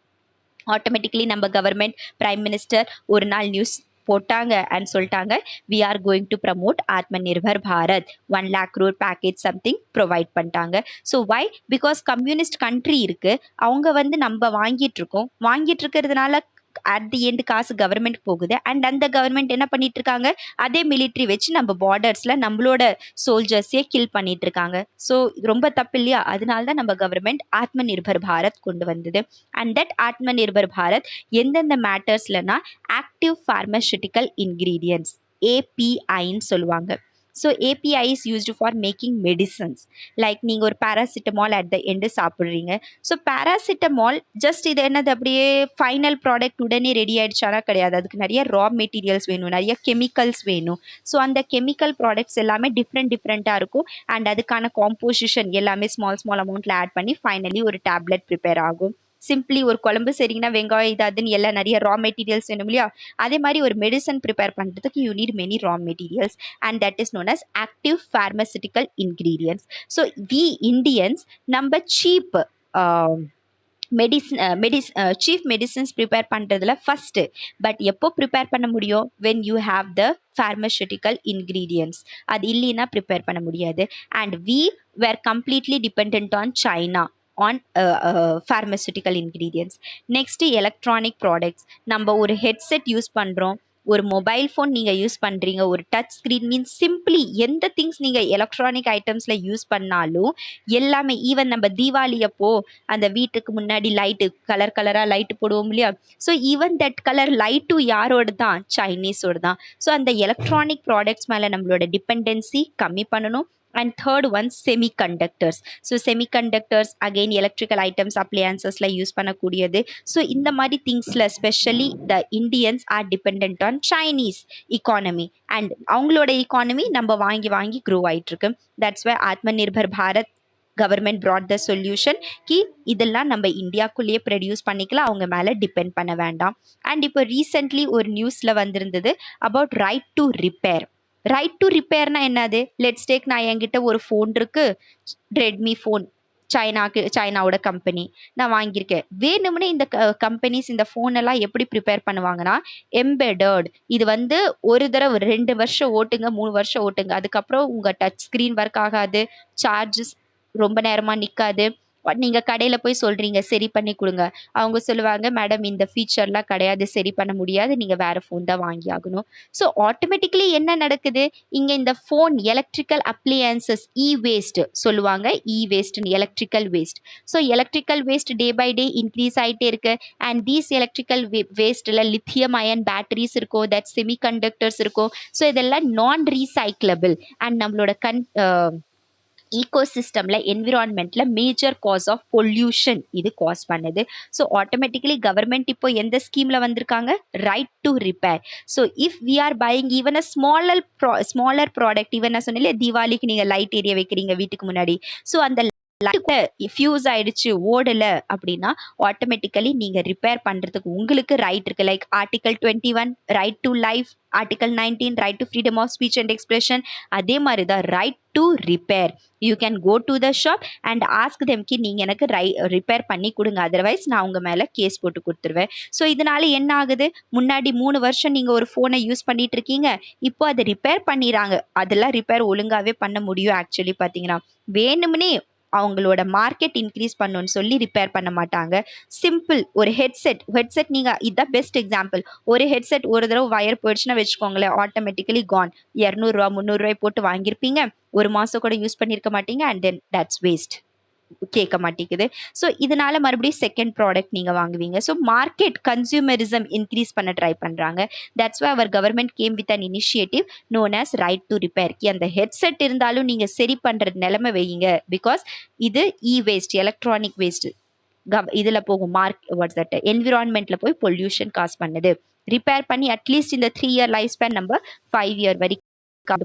ஆட்டோமேட்டிக்கலி நம்ம கவர்மெண்ட் பிரைம் மினிஸ்டர் ஒரு நாள் நியூஸ் போட்டாங்க அண்ட் சொல்லிட்டாங்க, we are going to promote Atma Nirbhar Bharat, 1 lakh crore package something provide பண்ணிட்டாங்க. So why, because communist country இருக்கு, அவங்க வந்து நம்ம வாங்கிட்டு இருக்கோம், வாங்கிட்டு இருக்கிறதுனால அட் தி எண்ட் காசு கவர்மெண்ட் போகுது. அண்ட் அந்த கவர்மெண்ட் என்ன பண்ணிட்டு இருக்காங்க, அதே மிலிட்ரி வச்சு நம்ம பார்டர்ஸ்ல நம்மளோட சோல்ஜர்ஸே கில் பண்ணிட்டு இருக்காங்க. ஸோ ரொம்ப தப்பு இல்லையா? அதனால தான் நம்ம கவர்மெண்ட் ஆத்ம நிர்பர் பாரத் கொண்டு வந்தது. அண்ட் தட் ஆத்ம நிர்பர் பாரத் எந்தெந்த மேட்டர்ஸ்லனா ஆக்டிவ் ஃபார்மசூட்டிக்கல் இன்கிரீடியன்ட்ஸ், ஏபிஐன்னு சொல்லுவாங்க. So API is used for making medicines. Like நீங்கள் ஒரு பேராசிட்டமால் அட் த எண்டு சாப்பிட்றீங்க. ஸோ பேராசிட்டமால் ஜஸ்ட் இது என்னது அப்படியே ஃபைனல் ப்ராடக்ட் உடனே ரெடி ஆகிடுச்சானா கிடையாது, அதுக்கு நிறைய ரா மெட்டீரியல்ஸ் வேணும், நிறைய கெமிக்கல்ஸ் வேணும். ஸோ அந்த கெமிக்கல் ப்ராடக்ட்ஸ் எல்லாமே டிஃப்ரெண்ட்டாக இருக்கும். அண்ட் அதுக்கான காம்போசிஷன் எல்லாமே ஸ்மால் ஸ்மால் அமௌண்ட்டில் ஆட் பண்ணி ஃபைனலி ஒரு டேப்லெட் ப்ரிப்பேர் ஆகும். சிம்பிளி ஒரு குழம்பு சரிங்கன்னா வெங்காயம் இது அதுன்னு எல்லாம் நிறைய ரா மெட்டீரியல்ஸ் வேணும் இல்லையா? அதே மாதிரி ஒரு மெடிசன் ப்ரிப்பேர் பண்ணுறதுக்கு you need many raw materials, and that is known as active pharmaceutical ingredients. So we Indians நம்ம சீப் சீஃப் மெடிசன்ஸ் ப்ரிப்பேர் பண்ணுறதுல ஃபஸ்ட்டு. பட் எப்போ ப்ரிப்பேர் பண்ண முடியும், when you have the pharmaceutical ingredients. அது இல்லைன்னா ப்ரிப்பேர் பண்ண முடியாது. And we were completely depend on China on pharmaceutical ingredients. Next electronic products. நம்ம ஒரு ஹெட்செட் யூஸ் பண்ணுறோம், ஒரு மொபைல் ஃபோன் நீங்கள் யூஸ் பண்ணுறீங்க, ஒரு டச் ஸ்க்ரீன், மீன்ஸ் சிம்பிளி எந்த திங்ஸ் நீங்கள் எலக்ட்ரானிக் ஐட்டம்ஸில் யூஸ் பண்ணாலும் எல்லாமே, ஈவன் நம்ம தீபாவளி அப்போ அந்த வீட்டுக்கு முன்னாடி லைட்டு கலர் கலராக லைட்டு போடுவோம் இல்லையா? ஸோ ஈவன் தட் கலர் லைட்டும் யாரோடு தான், சைனீஸோடு தான். ஸோ அந்த எலக்ட்ரானிக் ப்ராடக்ட்ஸ் மேலே நம்மளோட டிபெண்டன்சி கம்மி பண்ணணும். And third one semiconductors. So semiconductors again electrical items அப்ளையன்சஸில் யூஸ் பண்ணக்கூடியது. ஸோ இந்த மாதிரி திங்ஸில் specially the Indians are depend on Chinese economy. And அவங்களோட இக்கானமி நம்ம வாங்கி வாங்கி க்ரோ ஆகிட்டுருக்கு. That's why Atma Nirbhar Bharat government brought the solution கி இதெல்லாம் நம்ம இந்தியாக்குள்ளேயே ப்ரொடியூஸ் பண்ணிக்கலாம், அவங்க மேலே டிபெண்ட் பண்ண வேண்டாம். அண்ட் இப்போ ரீசெண்ட்லி ஒரு நியூஸில் வந்திருந்தது about right to repair. Right to ரிப்பேர்னா என்னது? லெட்ஸ் டேக், நான் என்கிட்ட ஒரு ஃபோன் இருக்கு, ரெட்மி ஃபோன், சைனாவோட கம்பெனி நான் வாங்கியிருக்கேன். வேணும்னே இந்த கம்பெனிஸ் இந்த ஃபோனெல்லாம் எப்படி ப்ரிப்பேர் பண்ணுவாங்கன்னா, எம்பெடர்ட், இது வந்து ஒரு தடவை 2 வருஷம் ஓட்டுங்க, 3 வருஷம் ஓட்டுங்க, அதுக்கப்புறம் உங்கள் டச் ஸ்க்ரீன் ஒர்க் ஆகாது, சார்ஜஸ் ரொம்ப நேரமாக நிற்காது, நீங்க கடையில போய் சொல்றீங்க சரி பண்ணி கொடுங்க. அவங்க சொல்லுவாங்க மேடம் இந்த ஃபீச்சர்லாம் கிடையாது, சரி பண்ண முடியாது, நீங்க வேற ஃபோன் தான் வாங்கி ஆகணும். ஸோ ஆட்டோமேட்டிக்கலி என்ன நடக்குது, இங்க இந்த ஃபோன் எலக்ட்ரிக்கல் அப்ளையன்சஸ் வேஸ்ட் சொல்லுவாங்க, waste electrical waste. So electrical waste day by day increase ஆயிட்டே இருக்கு. அண்ட் தீஸ் எலக்ட்ரிக்கல் வேஸ்ட்ல லித்தியம் அயன் பேட்டரிஸ் இருக்கும், தட் செமிகண்டக்டர்ஸ் இருக்கும். ஸோ இதெல்லாம் நான் ரீசைக்கிளபிள் அண்ட் நம்மளோட ஈகோசிஸ்டம்ல என்விரான்மெண்ட்ல மேஜர் காஸ் ஆஃப் பொல்யூஷன் இது காஸ் பண்ணுது. ஸோ ஆட்டோமேட்டிக்கலி கவர்மெண்ட் இப்போ எந்த ஸ்கீம்ல வந்திருக்காங்க, right to repair. So if we are buying even a smaller product, even நான் சொன்னேன் தீபாவளிக்கு நீங்க லைட் எரிய வைக்கிறீங்க வீட்டுக்கு முன்னாடி, ஸோ அந்த ஃபியூஸ் ஆயிடுச்சு ஓடல அப்படின்னா ஆட்டோமேட்டிக்கலி நீங்க ரிப்பேர் பண்றதுக்கு உங்களுக்கு ரைட் இருக்கு. Like article 21 right to life, article 19 right to freedom of speech and expression. அதே மாதிரி தான் right to repair. You can go to the shop and ask them கி நீங்க எனக்கு ரிப்பேர் பண்ணி கொடுங்க, அதர்வைஸ் நான் உங்க மேல கேஸ் போட்டு கொடுத்துருவேன். ஸோ இதனால என்ன ஆகுது, முன்னாடி 3 வருஷம் நீங்க ஒரு போனை யூஸ் பண்ணிட்டு இருக்கீங்க, இப்போ அதை ரிப்பேர் பண்ணிடுறாங்க. அதெல்லாம் ரிப்பேர் ஒழுங்காவே பண்ண முடியும். ஆக்சுவலி பாத்தீங்கன்னா வேணும்னே அவங்களோட மார்க்கெட் இன்க்ரீஸ் பண்ணணும்னு சொல்லி ரிப்பேர் பண்ண மாட்டாங்க. சிம்பிள் ஒரு ஹெட்செட் நீங்க இதான் பெஸ்ட் எக்ஸாம்பிள். ஒரு ஹெட்செட் ஒரு தடவை வயர் போயிடுச்சுன்னா வச்சுக்கோங்களேன், ஆட்டோமேட்டிக்கலி கான். 200 300 போட்டு வாங்கியிருப்பீங்க, ஒரு மாசம் கூட யூஸ் பண்ணியிருக்க மாட்டீங்க, அண்ட் தென் தட்ஸ் வேஸ்ட். கேட்க மாட்டேங்குது. ஸோ இதனால மறுபடியும் செகண்ட் ப்ராடக்ட் நீங்க வாங்குவீங்க. ஸோ மார்க்கெட் கன்சியூமரிசம் இன்க்ரீஸ் பண்ண ட்ரை பண்றாங்க. That's why our government came with an initiative known as right to repair. அந்த ஹெட்செட் இருந்தாலும் நீங்க சரி பண்ற நிலைமை வைங்க. பிகாஸ் இது வேஸ்ட், எலக்ட்ரானிக் வேஸ்ட் இதுல போகும், வாட்ஸ் தட் என்விரான்மெண்ட்ல போய் பொல்யூஷன் காஸ் பண்ணுது. ரிப்பேர் பண்ணி அட்லீஸ்ட் இந்த 3 இயர் லைஃப் ஸ்பேன் நம்ம 5 இயர் வரைக்கும்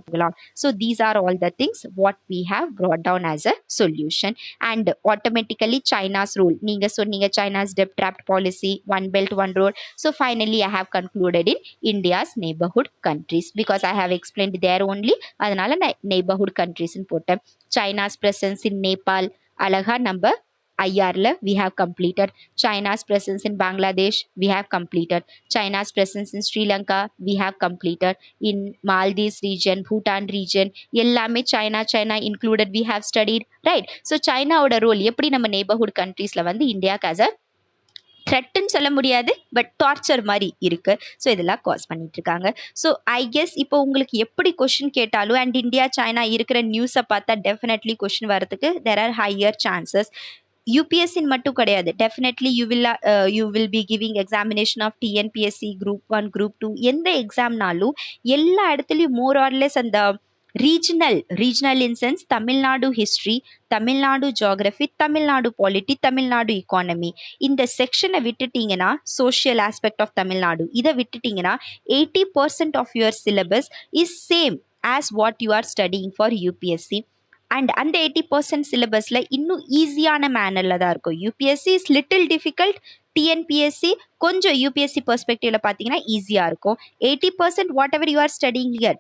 போகலாம். So these are all the things what we have brought down as a solution. And automatically China's rule, நீங்க சொன்னீங்க China's debt trap policy, one belt one road. So finally I have concluded in India's neighborhood countries because I have explained there only, அதனால நான் neighborhood countries போட்டேன். China's presence in Nepal அழகா நம்ம IRல we have completed. China's presence in Bangladesh we have completed. China's presence in Sri Lanka we have completed. In Maldives region, Bhutan region எல்லாமே China included we have studied, right? So Chinaவோட ரோல் எப்படி நம்ம neighborhood countriesல வந்து இந்தியாக்கு as a த்ரெட்ன்னு சொல்ல முடியாது, பட் டார்ச்சர் மாதிரி இருக்கு. ஸோ இதெல்லாம் காஸ் பண்ணிட்டு இருக்காங்க. ஸோ ஐ கெஸ் இப்போ உங்களுக்கு எப்படி கொஷின் கேட்டாலும் அண்ட் இந்தியா சைனா இருக்கிற நியூஸை பார்த்தா டெஃபினெட்லி கொஷின் வரதுக்கு there are higher chances. UPSC மட்டும் கிடையாது, definitely you will be giving examination of TNPSC group 1 group 2 எந்த எக்ஸாம்னாலும் எல்லா இடத்துலையும் மோர் ஆர்லெஸ் அந்த regional in sense Tamil Nadu history, Tamil Nadu geography, Tamil Nadu polity, Tamil Nadu economy, இந்த செக்ஷனை விட்டுட்டீங்கன்னா சோஷியல் ஆஸ்பெக்ட் ஆஃப் தமிழ்நாடு இதை விட்டுட்டீங்கன்னா 80% of your syllabus is same as what you are studying for UPSC. And அந்த 80% சிலபஸில் இன்னும் ஈஸியான மேனரில் தான் இருக்கும். UPSC is little difficult, TNPSC கொஞ்சம் யூபிஎஸ்சி பெர்ஸ்பெக்டிவ்ல பார்த்தீங்கன்னா ஈஸியாக இருக்கும். 80% what ever you are studying here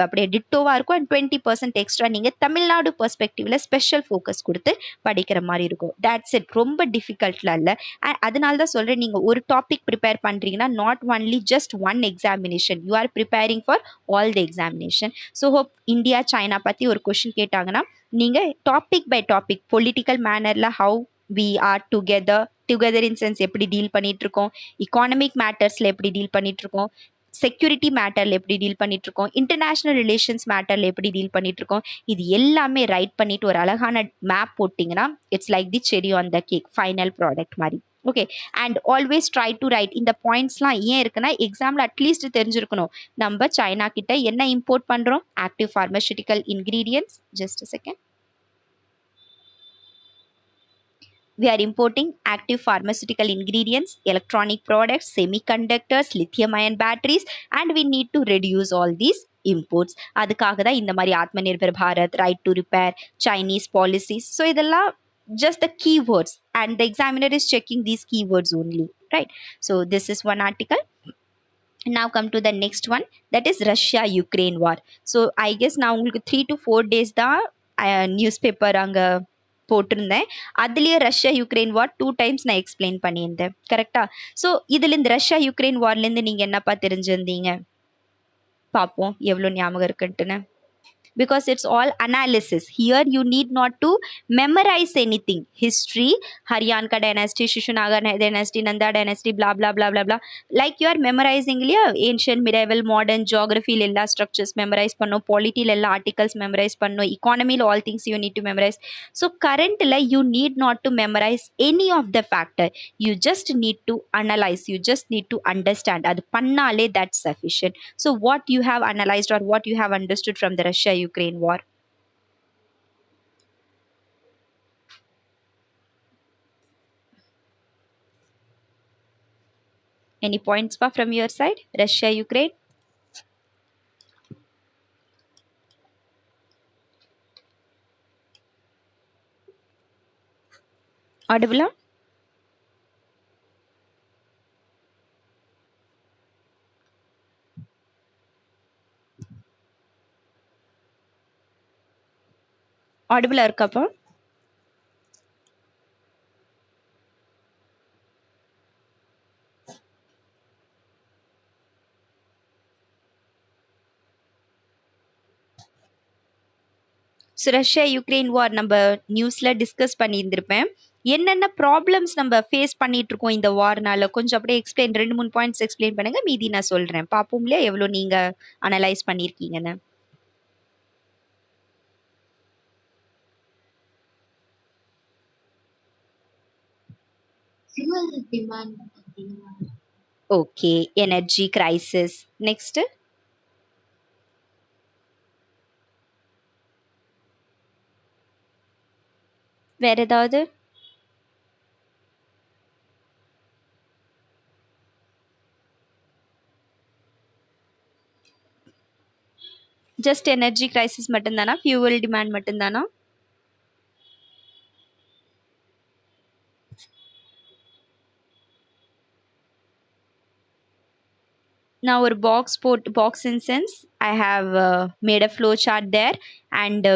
அப்படியே டிட்டோவாக இருக்கும். அண்ட் 20% எக்ஸ்ட்ரா நீங்கள் தமிழ்நாடு பெர்ஸ்பெக்டிவ்ல ஸ்பெஷல் ஃபோக்கஸ் கொடுத்து படிக்கிற மாதிரி இருக்கும். தட்ஸ் இட், ரொம்ப டிஃபிகல்ட்லாம் இல்லை. அதனால தான் சொல்கிறேன், நீங்கள் ஒரு டாபிக் ப்ரிப்பேர் பண்ணுறீங்கன்னா not only just one examination, you are preparing for all the examination. So hope India China பற்றி ஒரு கொஷின் கேட்டாங்கன்னா நீங்கள் டாபிக் பை டாபிக் பொலிட்டிக்கல் மேனரில் how we are together in sense எப்படி டீல் பண்ணிட்டு இருக்கோம், இக்கானமிக் மேட்டர்ஸ்ல எப்படி டீல் பண்ணிட்டு இருக்கோம், செக்யூரிட்டி மேட்டர்ல எப்படி டீல் பண்ணிட்டு இருக்கோம், இன்டர்நேஷனல் ரிலேஷன்ஸ் மேட்டர்ல எப்படி டீல் பண்ணிட்டு இருக்கோம், இது எல்லாமே ரைட் பண்ணிட்டு ஒரு அழகான மேப் போட்டிங்கன்னா it's like the cherry on the cake, final product மாதிரி. Okay, and always try to write. இந்த பாயிண்ட்ஸ்லாம் ஏன் இருக்குன்னா எக்ஸாமில் அட்லீஸ்ட் தெரிஞ்சிருக்கணும் நம்ம சைனா கிட்ட என்ன இம்போர்ட் பண்ணுறோம், active pharmaceutical ingredients. Just a second. We are importing active pharmaceutical ingredients, electronic products, semiconductors, lithium ion batteries, and we need to reduce all these imports. அதுக்காக தான் இந்த மாதிரி ஆத்ம Nirbhar Bharat, right to repair, Chinese policies. So இதெல்லாம் just the keywords and the examiner is checking these keywords only, right? So this is one article. Now come to the next one, that is Russia Ukraine war. So I guess நான் உங்களுக்கு 3 to 4 days தான் நியூஸ்பேப்பர் அங்கே போட்டிருந்தேன். அதுலேயே ரஷ்யா யுக்ரைன் வார் 2 டைம்ஸ் நான் எக்ஸ்பிளைன் பண்ணியிருந்தேன், கரெக்டா? ஸோ இதுல இந்த ரஷ்யா யுக்ரைன் வார்லேருந்து நீங்கள் என்னப்பா தெரிஞ்சிருந்தீங்க பார்ப்போம், எவ்வளோ ஞாபகம் இருக்குன்ட்டுன்னு. because it's all analysis. Here you need not to memorize anything. History, Haryanka dynasty, Shishanaga dynasty, Nanda dynasty, blah blah blah blah blah, like you are memorizing இல்லையா ancient, medieval, modern, geography எல்லா structures memorize பண்ணோம், polity எல்லா articles memorize பண்ணோம், economy all things you need to memorize. So currently you need not to memorize any of the factor. You just need to analyze, you just need to understand. அது பண்ணாலே that's sufficient. So what you have analyzed or what you have understood from the Russia Ukraine war? Any points from your side? Russia Ukraine? Audible? Audible இருக்காப்பா? ஸோ ரஷ்யா யுக்ரைன் வார் நம்ம நியூஸில் டிஸ்கஸ் பண்ணியிருந்திருப்பேன். என்னென்ன ப்ராப்ளம்ஸ் நம்ம ஃபேஸ் பண்ணிட்டு இருக்கோம் இந்த வார்னால, கொஞ்சம் அப்படியே எக்ஸ்பிளைன், 2-3 பாயிண்ட்ஸ் எக்ஸ்பிளைன் பண்ணுங்க, மீதி நான் சொல்கிறேன். பார்ப்போம் இல்லையா எவ்வளோ நீங்கள் அனலைஸ் பண்ணியிருக்கீங்கன்னு. fuel demand அதிகமா ஓகே, எனர்ஜி கிரைசிஸ். நெக்ஸ்ட்டு வேற ஏதாவது? ஜஸ்ட் எனர்ஜி கிரைசிஸ் மட்டும்தானா? ஃபியூவல் டிமாண்ட் மட்டும்தானா? நான் ஒரு box in sense I have made a flow chart there and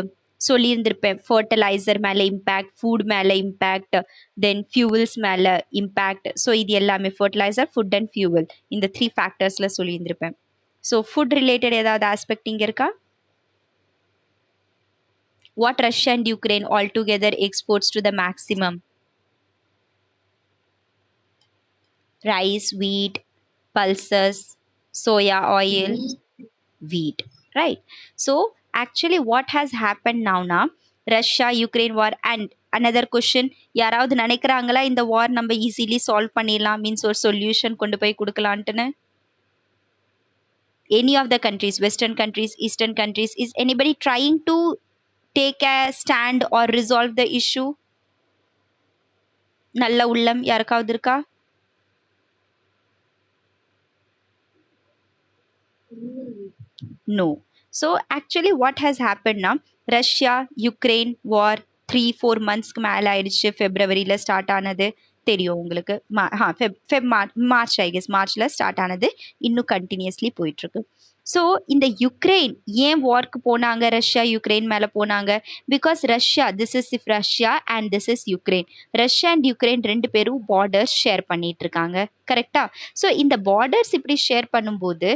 சொல்லியிருந்திருப்பேன். ஃபர்டிலைசர் மேலே இம்பேக்ட், ஃபுட் மேலே இம்பேக்ட், தென் ஃபியூவல்ஸ் மேலே இம்பேக்ட். ஸோ இது எல்லாமே ஃபர்டிலைசர், ஃபுட் அண்ட் ஃபியூவல், இந்த 3 ஃபேக்டர்ஸில் சொல்லியிருந்திருப்பேன். ஸோ ஃபுட் ரிலேட்டட் ஏதாவது ஆஸ்பெக்ட் இங்கே இருக்கா? What Russia and Ukraine altogether exports to the maximum? Rice, wheat, pulses, soya oil, wheat, right? So actually what has happened now na, Russia Ukraine war. And another question, யாராவது நினைக்கிறாங்களா இந்த war நம்ம ஈஸிலி சால்வ் பண்ணிடலாம், மீன்ஸ் ஒரு சொல்யூஷன் கொண்டு போய் கொடுக்கலான்ட்டுன்னு? Any of the countries, western countries, eastern countries, is anybody trying to take a stand or resolve the issue? நல்ல உள்ளம் யாருக்காவது இருக்கா? No. So actually what has happened now, Russia Ukraine war 3-4 monthsக்கு மேலே ஆயிடுச்சு. ஃபெப்ரவரியில் ஸ்டார்ட் ஆனது தெரியும் உங்களுக்கு. மார்ச் ஐ கெஸ், மார்ச்சில் ஸ்டார்ட் ஆனது, இன்னும் கண்டினியூஸ்லி போயிட்டுருக்கு. ஸோ இந்த யுக்ரைன் ஏன் வார்க்கு போனாங்க, ரஷ்யா யுக்ரைன் மேலே போனாங்க? Because Russia, this is if Russia and this is Ukraine. Russia and Ukraine 2 பேரும் பார்டர்ஸ் ஷேர் பண்ணிட்டு இருக்காங்க, கரெக்டா? ஸோ இந்த பார்டர்ஸ் இப்படி ஷேர் பண்ணும்போது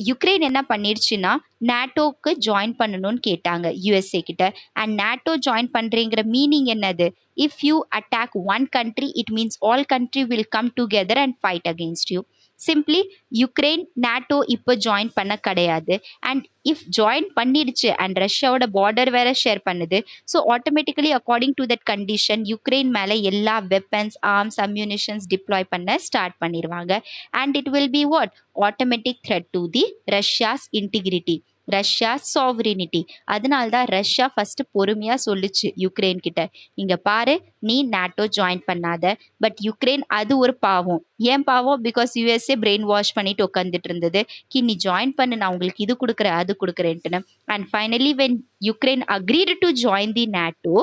யுக்ரைன் என்ன பண்ணிடுச்சுன்னா நாட்டோக்கு ஜாயின் பண்ணணும்னு கேட்டாங்க யூஎஸ்ஏ கிட்ட. அண்ட் நாட்டோ ஜாயின் பண்ணுறேங்கிற மீனிங் என்னது? If you attack one country, it means all country will come together and fight against you. Simply Ukraine NATO இப்போ ஜாயின் பண்ண கிடையாது. அண்ட் இஃப் ஜாயின் பண்ணிடுச்சு அண்ட் ரஷ்யாவோட பார்டர் வேற ஷேர் பண்ணுது, so automatically according to that condition Ukraine மேலே எல்லா வெப்பன்ஸ், ஆர்ம்ஸ், அம்யூனிஷன்ஸ் டிப்ளாய் பண்ண ஸ்டார்ட் பண்ணிடுவாங்க. And it will be what? Automatic thread to the Russia's integrity, Russia sovereignty. அதனால தான் ரஷ்யா ஃபர்ஸ்ட் பொறுமையாக சொல்லுச்சு யுக்ரைன் கிட்ட, இங்கே பாரு நீ நாட்டோ ஜாயின் பண்ணாத. பட் யுக்ரைன் அது ஒரு பாவம். ஏன் பாவம்? பிகாஸ் யூஎஸ்ஏ பிரெயின் வாஷ் பண்ணிட்டு உட்காந்துட்டு இருந்தது, கி நீ ஜாயின் பண்ணு, நான் உங்களுக்கு இது கொடுக்குறேன் அது கொடுக்குறேன்ட்டுன்னு. And finally when Ukraine agreed to join the NATO,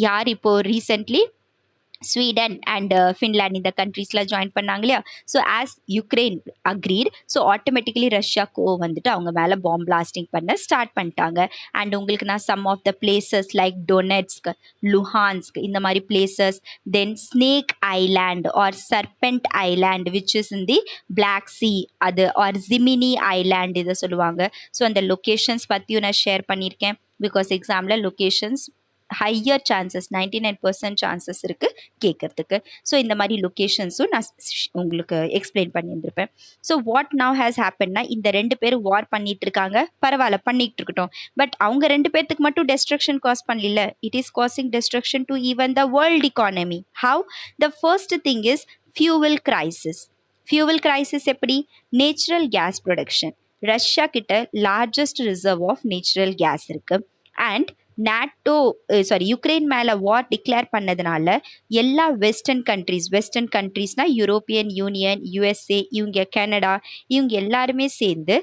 யார் இப்போ ரீசென்ட்லி ஸ்வீடன் அண்ட் ஃபின்லாண்ட் இந்த கண்ட்ரீஸ்லாம் ஜாயின் பண்ணாங்க இல்லையா. So as Ukraine agreed, so automatically ரஷ்யாக்கோ வந்துட்டு அவங்க மேலே பாம்பு பிளாஸ்டிங் பண்ண ஸ்டார்ட் பண்ணிட்டாங்க. அண்ட் உங்களுக்கு நான் some of the places like Donetsk, Luhansk இந்த மாதிரி places, then Snake Island or Serpent Island which is in the Black Sea, அது ஆர் ஜிமினி ஐலாண்ட் இதை சொல்லுவாங்க. ஸோ அந்த லொக்கேஷன்ஸ் பற்றியும் நான் ஷேர் பண்ணியிருக்கேன். பிகாஸ் எக்ஸாமில் லொக்கேஷன்ஸ் ஹையர் சான்சஸ் 99% சான்சஸ் இருக்குது கேட்கறதுக்கு. ஸோ இந்த மாதிரி லொக்கேஷன்ஸும் நான் உங்களுக்கு எக்ஸ்பிளைன் பண்ணியிருந்திருப்பேன். So what now has happened, இந்த 2 பேரும் வார் பண்ணிட்டு இருக்காங்க, பரவாயில்ல பண்ணிட்டு இருக்கட்டும். பட் அவங்க 2 பேர்த்துக்கு மட்டும் டெஸ்ட்ரக்ஷன் காஸ் பண்ணல, it is causing destruction to even the world economy. How? The first thing is fuel crisis. Fuel crisis எப்படி? Natural gas production. ரஷ்யா கிட்ட largest reserve of natural gas இருக்கு. அண்ட் நாட்டோ யுக்ரைன் மேலே வார் டிக்ளேர் பண்ணதுனால எல்லா வெஸ்டர்ன் கண்ட்ரீஸ்னால் யூரோப்பியன் யூனியன், யுஎஸ்ஏ, இவங்க கனடா, இவங்க எல்லாருமே சேர்ந்து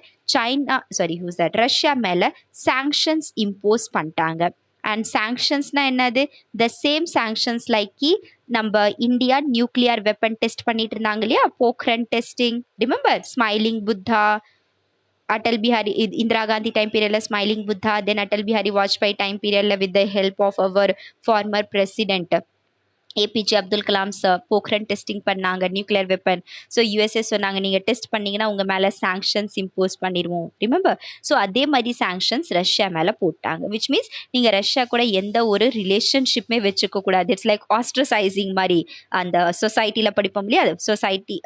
ரஷ்யா மேலே சாங்ஷன்ஸ் இம்போஸ் பண்ணிட்டாங்க. அண்ட் சாங்ஷன்ஸ்னால் என்னது? த சேம் சாங்ஷன்ஸ் லைக் நம்ம இந்தியா நியூக்ளியர் வெப்பன் டெஸ்ட் பண்ணிட்டு இருந்தாங்க இல்லையா, Pokhran testing, remember smiling Buddha, Atal Bihari, Indira Gandhi time period Smiling Buddha, then Atal Bihari Vajpayee time period with the help of our former president APJ Abdul Kalam sir Pokhran testing பண்ணாங்க நியூக்ளியர் வெப்பன். ஸோ யூஎஸ்ஏ சொன்னாங்க நீங்கள் டெஸ்ட் பண்ணிங்கன்னா உங்கள் மேலே சாங்ஷன்ஸ் இம்போஸ் பண்ணிடுவோம், ரிமெம்பர். ஸோ அதே மாதிரி சாங்ஷன்ஸ் ரஷ்யா மேலே போட்டாங்க. விச் மீன்ஸ் நீங்கள் ரஷ்யா கூட எந்த ஒரு ரிலேஷன்ஷிப்புமே வச்சுக்க கூடாது. இட்ஸ் லைக் ஆஸ்ட்ரசைசிங் மாதிரி. அந்த சொசைட்டியில் படிப்போம் இல்லையா, அது சொசைட்டி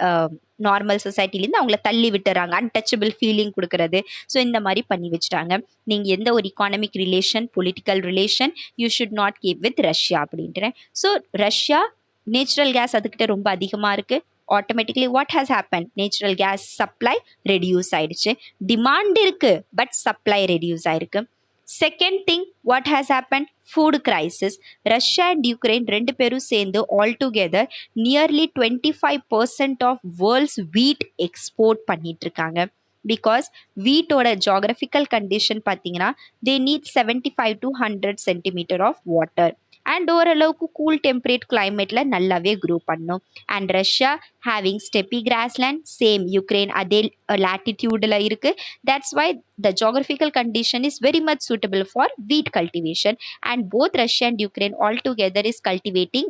நார்மல் சொசைட்டிலேருந்து அவங்கள தள்ளி விட்டுறாங்க, அன்டச்சபிள் ஃபீலிங் கொடுக்கறது. ஸோ இந்த மாதிரி பண்ணி வச்சுட்டாங்க. நீங்கள் எந்த ஒரு economic relation, political relation you should not keep with Russia அப்படின்ட்டு. ஸோ ரஷ்யா நேச்சுரல் கேஸ் அதுக்கிட்ட ரொம்ப அதிகமாக இருக்குது. Automatically what has happen? Natural gas supply reduce ஆயிடுச்சு. டிமாண்ட் இருக்குது பட் சப்ளை ரெடியூஸ் ஆயிருக்கு. Second thing what has happen? Food crisis. Russia and Ukraine 2 பேரும் சேர்ந்து all together nearly 25% of world's wheat export பண்ணிட்டு இருக்காங்க. பிகாஸ் வீட்டோட ஜாகிரபிக்கல் கண்டிஷன் பார்த்தீங்கன்னா they need 75 to 100 centimetre of water. And ஓரளவுக்கு கூல் டெம்பரேட் கிளைமேட்டில் நல்லாவே க்ரோ பண்ணும். And Russia having steppe grassland, same Ukraine அதே latitudeல இருக்குது. That's why the geographical condition is very much suitable for wheat cultivation. And both Russia and Ukraine all together is cultivating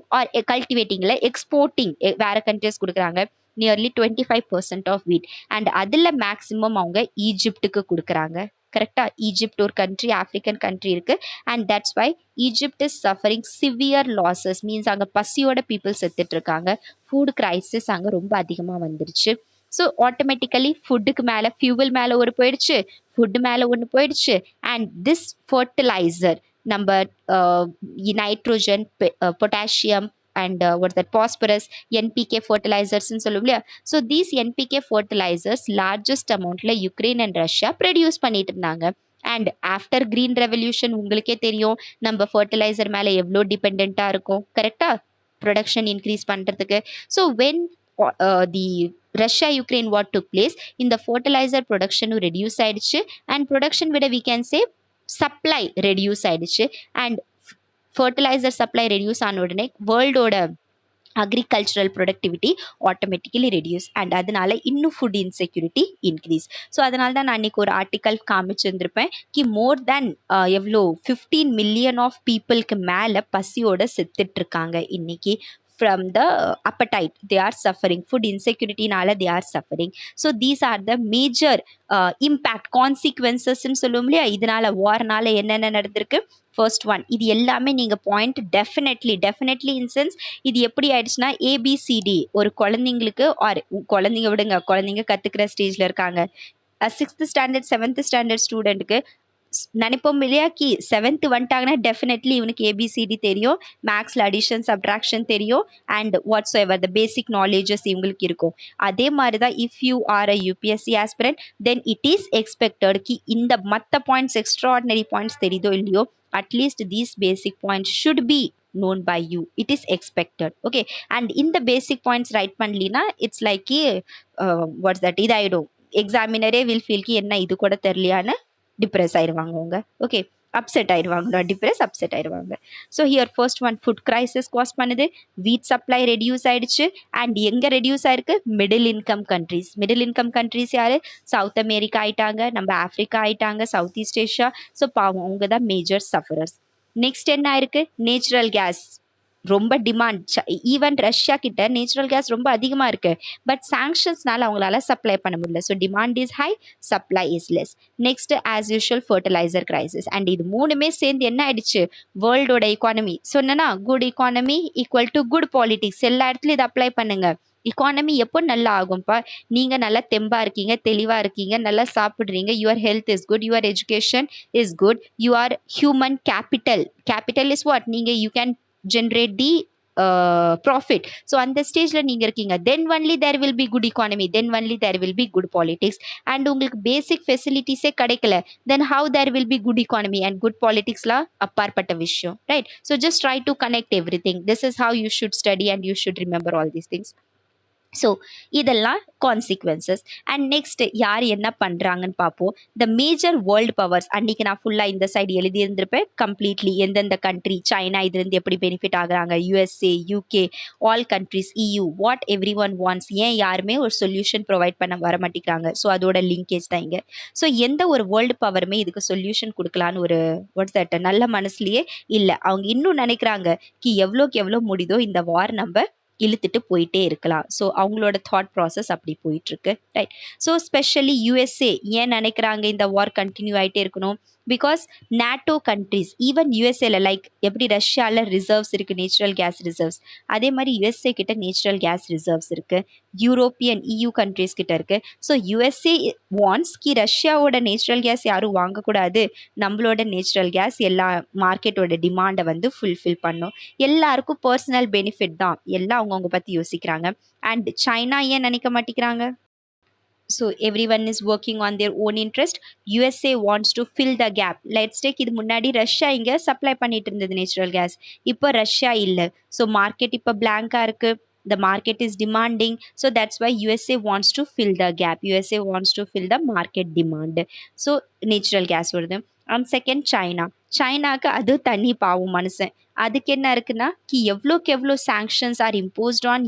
exporting வேற countries கொடுக்குறாங்க நியர்லி 25% ஆஃப் வீட். அண்ட் அதில் மேக்ஸிமம் அவங்க ஈஜிப்டுக்கு கொடுக்குறாங்க. கரெக்டாக? ஈஜிப்ட் ஒரு கண்ட்ரி, ஆஃப்ரிக்கன் கண்ட்ரி இருக்குது. And that's why Egypt is suffering severe losses. Means அங்கே பசியோட பீப்புள் செத்துட்டு இருக்காங்க. ஃபுட் கிரைசிஸ் அங்கே ரொம்ப அதிகமாக வந்துருச்சு. ஸோ ஆட்டோமேட்டிக்கலி ஃபுட்டுக்கு மேலே ஃபியூவல் மேலே ஒரு போயிடுச்சு, ஃபுட்டு மேலே ஒன்று போயிடுச்சு. அண்ட் திஸ் ஃபர்டிலைசர் நம்ம nitrogen, potassium and what's that phosphorus, NPK ஃபர்டிலைசர்ஸ்ன்னு சொல்லுவோம் இல்லையா. So these NPK fertilisers largest அமௌண்ட்டில் யுக்ரைன் அண்ட் ரஷ்யா ப்ரொடியூஸ் பண்ணிட்டு இருந்தாங்க. அண்ட் ஆஃப்டர் க்ரீன் ரெவல்யூஷன் உங்களுக்கே தெரியும் நம்ம ஃபர்டிலைசர் மேலே எவ்வளோ டிபெண்ட்டாக இருக்கும். கரெக்டாக? ப்ரொடக்ஷன் இன்க்ரீஸ் பண்ணுறதுக்கு. So when the Russia Ukraine war took place, இந்த ஃபர்டிலைசர் ப்ரொடக்ஷனும் ரெடியூஸ் ஆயிடுச்சு. அண்ட் ப்ரொடக்ஷன் விட we can say supply reduce ஆயிடுச்சு. அண்ட் ஃபர்டிலைசர் சப்ளை ரெடியூஸ் ஆன உடனே வேர்ல்டோட agricultural productivity automatically reduce. And அதனால இன்னும் ஃபுட் இன்செக்யூரிட்டி இன்க்ரீஸ். ஸோ அதனால தான் நான் இன்றைக்கி ஒரு ஆர்டிக்கல் காமிச்சிருந்திருப்பேன் கி மோர் தேன் எவ்வளோ 15 மில்லியன் ஆஃப் பீப்புளுக்கு மேலே பசியோடு செத்துட்ருக்காங்க இன்னைக்கு. From the appetite they are suffering, food insecurity nala they are suffering. So these are the major impact consequences ன்னு சொல்லுவோம் இல்லையா. இதனால வார்னால என்னென்ன நடந்திருக்கு. ஃபர்ஸ்ட் ஒன், இது எல்லாமே நீங்கள் பாயிண்ட் டெஃபினெட்லி இன் சென்ஸ் இது எப்படி ஆயிடுச்சுன்னா ஏபிசிடி ஒரு குழந்தைங்களுக்கு ஆர் குழந்தைங்க கற்றுக்கிற ஸ்டேஜில் இருக்காங்க. 6th ஸ்டாண்டர்ட் 7th ஸ்டாண்டர்ட் ஸ்டூடெண்ட்டுக்கு நினைப்போம் இல்லையா கி 7th வந்துட்டாங்கன்னா டெஃபினெட்லி இவனுக்கு ஏபிசிடி தெரியும், மேக்ஸில் அடிஷன் சப்ட்ராக்ஷன் தெரியும், and what's ever the basic knowledges இவங்களுக்கு இருக்கும். அதே மாதிரி தான் if you R a UPSC aspirant then it is expected கி இந்த மற்ற பாயிண்ட்ஸ் எக்ஸ்ட்ராடினரி பாயிண்ட்ஸ் தெரியுதோ இல்லையோ at least these basic points should be known by you, it is expected. Okay, and in the basic points write பண்ணலினா it's like what's that இதாயிடும். எக்ஸாமினரே வில் ஃபீல் கி என்ன இது கூட தெரியலையான்னு டிப்ரெஸ் ஆயிடுவாங்க அவங்க. ஓகே, அப்செட் ஆயிடுவாங்க, டிப்ரெஸ் அப்செட் ஆயிடுவாங்க. So here first one food crisis cause பண்ணுது, வீட் சப்ளை ரெடியூஸ் ஆயிடுச்சு. அண்ட் எங்கே ரெடியூஸ் ஆயிருக்கு? Middle income countries. Middle income countries யாரு? சவுத் அமெரிக்கா ஆயிட்டாங்க, நம்ம ஆஃப்ரிக்கா ஆயிட்டாங்க, சவுத் ஈஸ்ட் ஏஷியா. ஸோ பாவம் அவங்க தான் மேஜர் சஃபரர்ஸ். நெக்ஸ்ட் என்ன ஆயிருக்கு? நேச்சுரல் கேஸ் ரொம்ப டிமாண்ட். ஈவன் ரஷ்யா கிட்ட நேச்சுரல் கேஸ் ரொம்ப அதிகமாக இருக்கு, பட் சாங்ஷன்ஸ்னால அவங்களால சப்ளை பண்ண முடியல. So demand is high, supply is less. Next as usual fertiliser crisis. And இது மூணுமே சேர்ந்து என்ன ஆயிடுச்சு? வேர்ல்டோட எக்கானமி சொன்னா good economy equal to good politics. எல்லா இடத்துலையும் இதை அப்ளை பண்ணுங்க. எக்கானமி எப்போ நல்லா ஆகும்ப்பா? நீங்கள் நல்லா தெம்பாக இருக்கீங்க, தெளிவாக இருக்கீங்க, நல்லா சாப்பிட்றீங்க, your health is good, your education is good, you are human capital. Capital is what? நீங்கள் you can generate the profit. So அந்த ஸ்டேஜ்ல நீங்க இருக்கீங்க, then only there will be good economy, then only there will be good politics. and உங்களுக்கு basic facilities கிடைக்கல, then how there will be good economy and good politics la அப்பாற்பட்ட விஷயம், right? So just try to connect everything. This is how you should study and you should remember all these things. So இதெல்லாம் கான்சிக்வன்சஸ். அண்ட் நெக்ஸ்ட் யார் என்ன பண்ணுறாங்கன்னு பார்ப்போம். The major world powers. அன்றைக்கி நான் ஃபுல்லாக இந்த சைடு எழுதியிருந்திருப்பேன் கம்ப்ளீட்லி, எந்தெந்த கண்ட்ரி, சைனா இதுலேருந்து எப்படி பெனிஃபிட் ஆகுறாங்க, USA, UK, all countries, EU, what every one wants, ஏன் யாருமே ஒரு சொல்யூஷன் ப்ரொவைட் பண்ண வர மாட்டேங்கிறாங்க. ஸோ அதோட லிங்கேஜ் தான் இங்கே. ஸோ எந்த ஒரு வேர்ல்டு பவருமே இதுக்கு சொல்யூஷன் கொடுக்கலான்னு ஒரு வாட்ஸ் தட் நல்ல மனசுலேயே இல்லை. அவங்க இன்னும் நினைக்கிறாங்க கி எவ்வளோக்கு எவ்வளோ முடியுதோ இந்த வார் நம்ம இழுத்துட்டு போயிட்டே இருக்கலாம். ஸோ அவங்களோட தாட் ப்ராசஸ் அப்படி போயிட்டுருக்கு, ரைட்? ஸோ ஸ்பெஷலி யூஎஸ்ஏ ஏன் நினைக்கிறாங்க இந்த வார் கண்டினியூ ஆகிட்டே இருக்கணும்? பிகாஸ் நேட்டோ கண்ட்ரிஸ், ஈவன் யூஎஸ்ஏல லைக் எப்படி ரஷ்யாவில் ரிசர்வ்ஸ் இருக்குது, நேச்சுரல் கேஸ் ரிசர்வ்ஸ், அதே மாதிரி யூஎஸ்ஏ கிட்ட நேச்சுரல் கேஸ் ரிசர்வ்ஸ் இருக்குது, யூரோப்பியன் இயூ கண்ட்ரிஸ் கிட்ட இருக்குது. ஸோ யூஎஸ்ஏ வாண்ட்ஸ் கி ரஷ்யாவோட நேச்சுரல் கேஸ் யாரும் வாங்கக்கூடாது, நம்மளோட நேச்சுரல் கேஸ் எல்லா மார்க்கெட்டோட டிமாண்டை வந்து ஃபுல்ஃபில் பண்ணும். எல்லாருக்கும் பர்சனல் பெனிஃபிட் தான், எல்லாம் அவங்கவுங்க பற்றி யோசிக்கிறாங்க. அண்ட் சைனா ஏன் நினைக்க மாட்டேங்கிறாங்க? So everyone is working on their own interest. USA wants to fill the gap. Let's take இது முன்னாடி ரஷ்யா இங்கே சப்ளை பண்ணிட்டு இருந்தது நேச்சுரல் கேஸ், இப்போ ரஷ்யா இல்லை. ஸோ மார்க்கெட் இப்போ பிளாங்காக இருக்குது. The market is demanding, so that's why USA wants to fill the gap. USA wants to fill the market demand. So natural gas வருது. அண்ட் செகண்ட் சைனாக்கு அது தண்ணி பாவும் மனுஷன். அதுக்கு என்ன இருக்குன்னா கி எவ்வளோக்கு எவ்வளோ சாங்ஷன்ஸ் ஆர் இம்போஸ்ட் ஆன்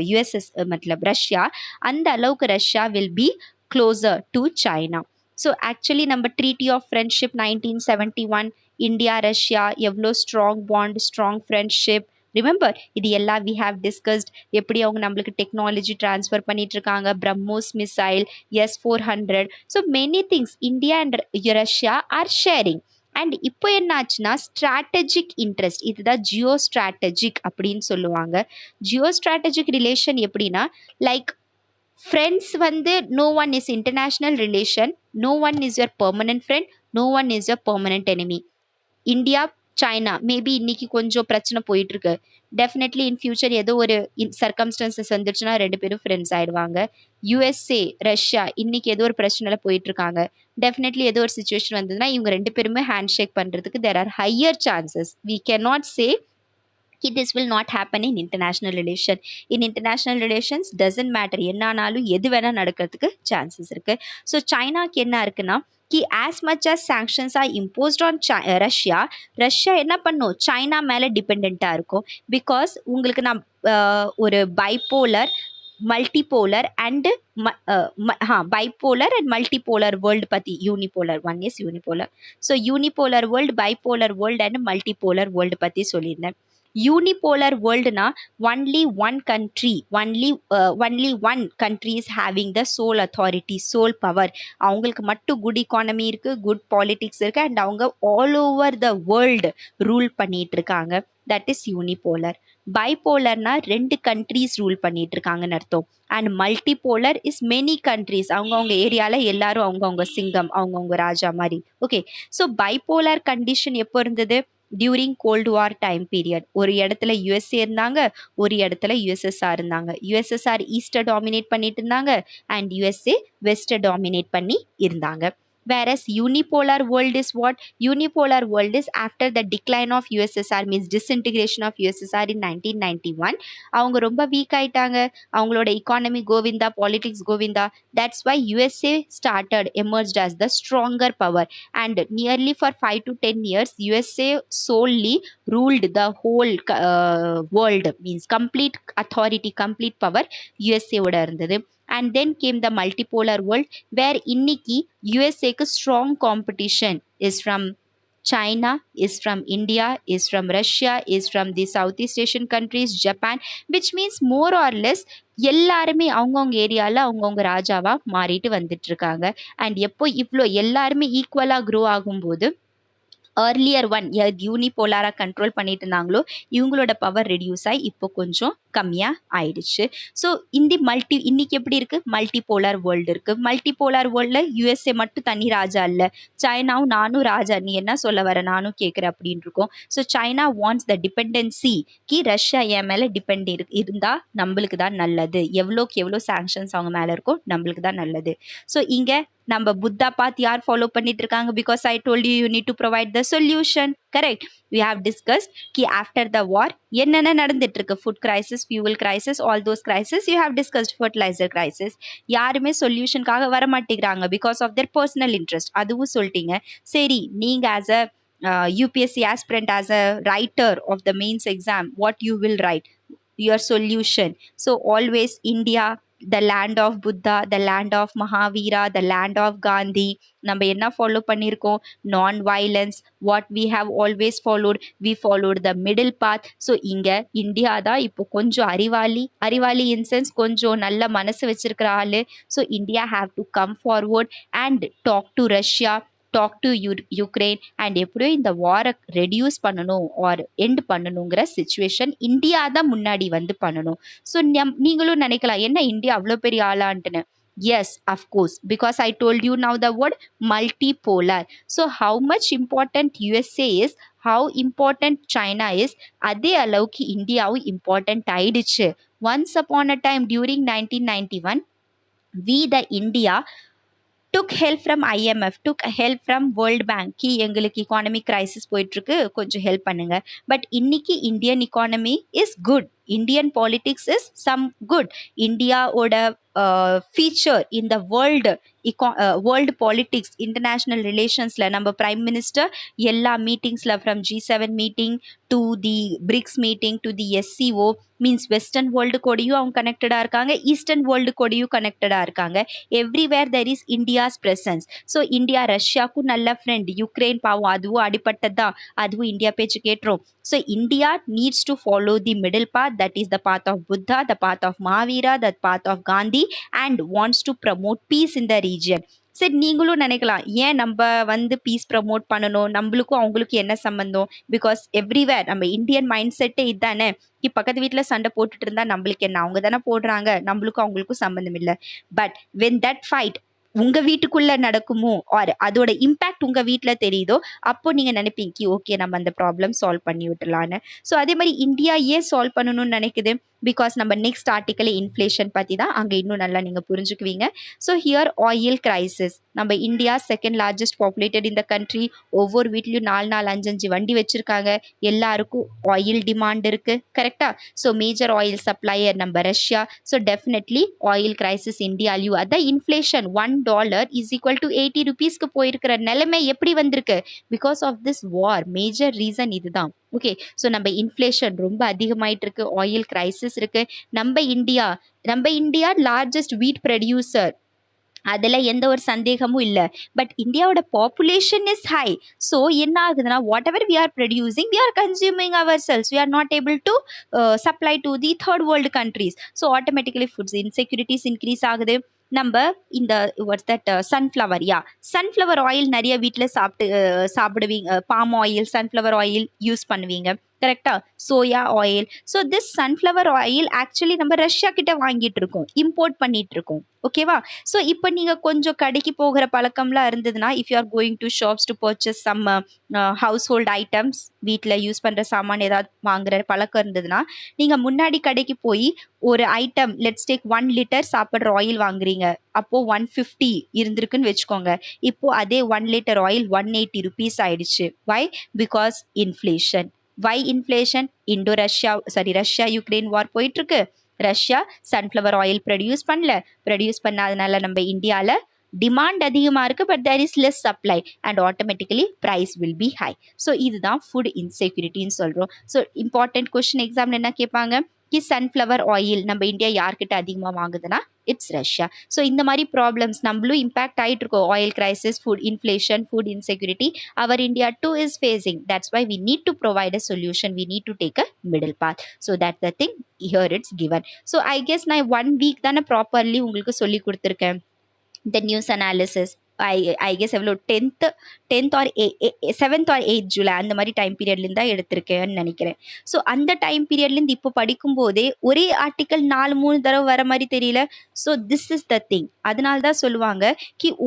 யூஎஸ்எஸ் மத்தலப் ரஷ்யா, அந்த அளவுக்கு Russia will be closer to China. So actually நம்ம treaty of friendship 1971, India Russia எவ்வளோ strong bond, strong friendship. Remember இது எல்லாம் வி ஹாவ் டிஸ்கஸ்ட். எப்படி அவங்க நம்மளுக்கு டெக்னாலஜி ட்ரான்ஸ்ஃபர் பண்ணிட்டு இருக்காங்க, BrahMos missile, S-400. So many things India and Russia R sharing. And இப்போ என்ன ஆச்சுன்னா ஸ்ட்ராட்டஜிக் இன்ட்ரெஸ்ட், இதுதான் ஜியோ ஸ்ட்ராட்டஜிக் அப்படின்னு சொல்லுவாங்க. ஜியோ ஸ்ட்ராட்டஜிக் ரிலேஷன் எப்படின்னா லைக் ஃப்ரெண்ட்ஸ் வந்து no one is international relation, no one is your permanent friend, no one is your permanent enemy. India China maybe இன்னைக்கு கொஞ்சம் பிரச்சனை போயிட்டுருக்கு, டெஃபினெட்லி இன் ஃபியூச்சர் ஏதோ ஒரு சர்க்கம்ஸ்டன்சஸ் வந்துருச்சுன்னா ரெண்டு பேரும் ஃப்ரெண்ட்ஸ் ஆயிடுவாங்க. யூஎஸ்ஏ ரஷ்யா இன்னைக்கு ஏதோ ஒரு பிரச்சனையில் போயிட்டுருக்காங்க, டெஃபினெட்லி ஏதோ ஒரு சுச்சுவேஷன் வந்ததுன்னா இவங்க ரெண்டு பேருமே ஹேண்ட் ஷேக் பண்ணுறதுக்கு there are higher chances. We can not say this will not happen in international relation. In international relations doesn't matter, என்னானாலும் எது வேணால் நடக்கிறதுக்கு சான்சஸ் இருக்குது. ஸோ சைனாக்கு என்ன இருக்குன்னா கி as much as sanctions are imposed on Russia என்ன பண்ணும், சைனா மேலே டிபெண்ட்டாக இருக்கும். பிகாஸ் உங்களுக்கு நான் ஒரு bipolar multipolar and bipolar and multipolar world பற்றி, unipolar, one is unipolar. So unipolar world, bipolar world and multipolar world பற்றி சொல்லியிருந்தேன். யூனிபோலர் வேர்ல்டுனா only one country is having the sole authority, sole power. அவங்களுக்கு மட்டும் குட் economy இருக்குது, குட் பாலிட்டிக்ஸ் இருக்குது, அண்ட் அவங்க all over the world rule பண்ணிட்டு இருக்காங்க. That is யூனிபோலர். பைபோலர்னா ரெண்டு கண்ட்ரீஸ் ரூல் பண்ணிட்டு இருக்காங்கன்னு அர்த்தம். அண்ட் மல்டிபோலர் இஸ் மெனி கண்ட்ரீஸ், அவங்கவுங்க ஏரியாவில் எல்லாரும் அவங்கவுங்க சிங்கம், அவங்கவுங்க ராஜா மாதிரி. ஓகே, ஸோ பைபோலார் கண்டிஷன் எப்போ இருந்தது? டியூரிங் கோல்டு வார் டைம் பீரியட். ஒரு இடத்துல யுஎஸ்ஏ இருந்தாங்க, ஒரு இடத்துல யுஎஸ்எஸ்ஆர் இருந்தாங்க. யுஎஸ்எஸ்ஆர் ஈஸ்டை டாமினேட் பண்ணிட்டு இருந்தாங்க அண்ட் யுஎஸ்ஏ வெஸ்டை டாமினேட் பண்ணி இருந்தாங்க. whereas unipolar world is what? Unipolar world is after the decline of USSR, means disintegration of USSR in 1991. அவங்க ரொம்ப வீக் ஆயிட்டாங்க, அவங்களோட economy Govinda, politics Govinda. That's why USA started emerged as the stronger power, and nearly for 5 to 10 years USA solely ruled the whole world, means complete authority, complete power USA ஓட இருந்தது. And then came the multipolar world, where இன்னைக்கு USAக்கு strong competition is from China, is from India, is from Russia, is from the Southeast Asian countries, Japan, which means more or less எல்லாருமே அவங்கவுங்க ஏரியாவில் அவங்கவுங்க ராஜாவா மாறிட்டு வந்துட்டு இருக்காங்க. அண்ட் எப்போ இவ்வளோ எல்லாருமே ஈக்குவலாக க்ரோ ஆகும்போது ஏர்லியர் ஒன் யூனிபோலாராக கண்ட்ரோல் பண்ணிட்டு இருந்தாங்களோ இவங்களோட பவர் ரெடியூஸ் ஆகி இப்போ கொஞ்சம் கம்மியாக ஆயிடுச்சு. ஸோ இன்னைக்கு எப்படி இருக்குது? மல்டி போலார் வேர்ல்டு இருக்குது. மல்டி போலார் வேர்ல்டில் யூஎஸ்ஏ மட்டும் தனி ராஜா இல்லை, சைனாவும் நானும் ராஜா, நீ என்ன சொல்ல வர நானும் கேட்குறேன் அப்படின்னு இருக்கும். ஸோ சைனா வாண்ட்ஸ் த டிபெண்டன்சிக்கு ரஷ்யா என் மேலே டிபெண்ட் இருந்தால் நம்மளுக்கு தான் நல்லது, எவ்வளோக்கு எவ்வளோ சாங்ஷன்ஸ் அவங்க மேலே இருக்கோ நம்மளுக்கு தான் நல்லது. ஸோ இங்கே நம்ம புத்தா பாத் யார் ஃபாலோ பண்ணிட்டு இருக்காங்க? Because I told you need to provide the solution. Correct. we have discussed ki after the war என்னென்ன நடந்துட்டு இருக்கு, food crisis, fuel crisis, all those crisis you have discussed. Fertiliser crisis யாருமே சொல்யூஷனுக்காக வர மாட்டேங்கிறாங்க because of their personal interest. அதுவும் சொல்லிட்டீங்க. சரி, நீங்க as a UPSC aspirant, as a writer of the mains exam, what you will write, your solution. So always India, the land of Buddha, the land of Mahavira, the land of Gandhi. நம்ம என்ன ஃபாலோ பண்ணியிருக்கோம்? Non violence. What we have always followed, we followed the middle path. So இங்கே இந்தியா தான் இப்போ கொஞ்சம் அறிவாளி இன் சென்ஸ் கொஞ்சம் நல்ல மனசு வச்சிருக்கிற ஆள். So India have to come forward and talk to Russia, talk to Ukraine, and எப்படியோ இந்த வாரை ரெடியூஸ் பண்ணணும் ஆர் எண்ட் பண்ணணுங்கிற சுச்சுவேஷன் இந்தியா தான் முன்னாடி வந்து பண்ணணும். ஸோ நீங்களும் நினைக்கலாம் என்ன இந்தியா அவ்வளோ பெரிய ஆளான்ட்டுன்னு. Yes, of course, because I told you now the word multipolar. So how much important USA is, how important China is, அதே அளவுக்கு இந்தியாவும் இம்பார்ட்டன்ட் ஆயிடுச்சு. Once upon a time during 1991, we the India took help from IMF, took help from World Bank. கி எங்களுக்கு economic crisis போயிட்டுருக்கு, கொஞ்சம் ஹெல்ப் பண்ணுங்க. பட் இன்னைக்கு Indian economy is good, Indian politics is some good. இந்தியாவோட ஃபீச்சர் இந்த வேர்ல்டு பாலிட்டிக்ஸ், இன்டர்நேஷ்னல் ரிலேஷன்ஸில் நம்ம பிரைம் மினிஸ்டர் எல்லா மீட்டிங்ஸில் from G7 meeting to the BRICS meeting to the SCO, means western world கூடயும் அவங்க கனெக்டடாக இருக்காங்க, ஈஸ்டர்ன் வேர்ல்டு கூடயும் கனெக்டடாக இருக்காங்க. Everywhere there is India's presence. So India ரஷ்யாவுக்கும் நல்ல ஃப்ரெண்ட். யுக்ரைன் பாவம் அதுவும் அடிப்பட்டது தான், அதுவும் இந்தியா பேச்சு கேட்டுரும். So India needs to follow the middle path, that is the path of Buddha, the path of Mahavira, the path of Gandhi, and wants to promote peace in the region. சரி, நீங்களும் நினைக்கலாம் ஏன் நம்ம வந்து பீஸ் ப்ரமோட் பண்ணணும், நம்மளுக்கும் அவங்களுக்கும் என்ன சம்பந்தம்? பிகாஸ் எவ்ரிவேர் நம்ம இந்தியன் மைண்ட் செட்டே இதுதானே, பக்கத்து வீட்டில் சண்டை போட்டுட்டு இருந்தா நம்மளுக்கு என்ன, அவங்க தானே போடுறாங்க, நம்மளுக்கும் அவங்களுக்கும் சம்மந்தம் இல்லை. பட் when that fight உங்க வீட்டுக்குள்ள நடக்குமோ ஆர் அதோட இம்பேக்ட் உங்க வீட்டில் தெரியுதோ அப்போ நீங்க நினைப்பீங்க ஓகே நம்ம அந்த ப்ராப்ளம் சால்வ் பண்ணி விட்டுலான்னு. ஸோ அதே மாதிரி இந்தியா ஏன் சால்வ் பண்ணணும்னு நினைக்குது? பிகாஸ் நம்ம நெக்ஸ்ட் ஆர்டிக்கல் இன்ஃப்ளேஷன் பற்றி தான், அங்கே இன்னும் நல்லா நீங்கள் புரிஞ்சுக்குவீங்க. So here oil crisis. நம்ம இந்தியா செகண்ட் லார்ஜஸ்ட் பாப்புலேட்டட் இந்த கண்ட்ரி. ஒவ்வொரு வீட்லேயும் 4 5 வண்டி வச்சுருக்காங்க. எல்லாருக்கும் ஆயில் டிமாண்ட் இருக்குது, கரெக்டாக? ஸோ மேஜர் ஆயில் சப்ளையர் நம்ம Russia. So definitely oil crisis இந்தியாலையும். அதான் இன்ஃப்ளேஷன் $1 இஸ் ஈக்குவல் டு 80 rupeesக்கு போயிருக்கிற நிலைமை எப்படி வந்திருக்கு? Because of this war. Major reason இதுதான். ஓகே, ஸோ நம்ம இன்ஃப்ளேஷன் ரொம்ப அதிகமாயிட்டு இருக்கு, ஆயில் கிரைசிஸ் இருக்கு. நம்ம இந்தியா லார்ஜஸ்ட் வீட் ப்ரொடியூசர், அதில் எந்த ஒரு சந்தேகமும் இல்லை. பட் இந்தியாவோட பாப்புலேஷன் இஸ் ஹை. ஸோ என்ன ஆகுதுன்னா whatever we are producing we are consuming our selves, we are not able to supply to the third world countries. So automatically foods insecurities increase ஆகுது. நம்ம இந்த வாட்ஸ் தட் சன்ஃப்ளவர் ஆயில் நிறைய வீட்டில் சாப்பிடுவீங்க, palm oil, sunflower oil use பண்ணுவீங்க, கரெக்டா? Soya oil. So this sunflower oil actually நம்ம ரஷ்யா கிட்ட வாங்கிட்டு இருக்கோம், இம்போர்ட் பண்ணிட்டு இருக்கோம். ஓகேவா? ஸோ இப்போ நீங்கள் கொஞ்சம் கடைக்கு போகிற பழக்கம்லாம் இருந்ததுன்னா, if you are going to shops to purchase some house hold items, வீட்டில் யூஸ் பண்ணுற சாமான் ஏதாவது வாங்குற பழக்கம் இருந்ததுன்னா, நீங்கள் முன்னாடி கடைக்கு போய் ஒரு ஐட்டம் லெட்ஸ் டேக் 1 லிட்டர் சாப்பிட்ற ஆயில் வாங்குறீங்க, அப்போ 150 இருந்திருக்குன்னு வச்சுக்கோங்க. இப்போ அதே 1 லிட்டர் ஆயில் 180 ருபீஸ் ஆயிடுச்சு. Why? Because inflation. Why inflation? Russia Ukraine war போயிட்டு இருக்கு. ரஷ்யா சன்ஃப்ளவர் ஆயில் ப்ரொடியூஸ் பண்ணாதனால நம்ம இந்தியாவில் டிமாண்ட் அதிகமாக இருக்குது, but there is less supply and automatically price will be high. So இதுதான் ஃபுட் இன்செக்யூரிட்டின்னு சொல்கிறோம். ஸோ இம்பார்ட்டன்ட் கொஸ்டின் எக்ஸாமில் என்ன கேட்பாங்க? சன்ஃப்ளவர் ஆயில் நம்ம இந்தியா யார்கிட்ட அதிகமாக வாங்குதுன்னா இட்ஸ் ரஷ்யா. ஸோ இந்த மாதிரி ப்ராப்ளம்ஸ் நம்மளும் இம்பாக்ட் ஆகிட்டு இருக்கோம். Oil crisis, food inflation, food insecurity our India too is facing. That's why we need to provide a solution. We need to take a middle path. So that's the thing. Here it's given. So I guess நான் 1 week தானே ப்ராப்பர்லி உங்களுக்கு சொல்லி கொடுத்துருக்கேன். The news analysis, I guess எவ்வளோ 10th or 7th or 8th July அந்த மாதிரி டைம் பீரியட்லேருந்து தான் எடுத்திருக்கேன்னு நினைக்கிறேன். ஸோ அந்த டைம் பீரியட்லேருந்து இப்போ படிக்கும்போதே ஒரே ஆர்டிக்கல் 4-3 தடவை வர மாதிரி தெரியல. So this is the thing. அதனால தான் சொல்லுவாங்க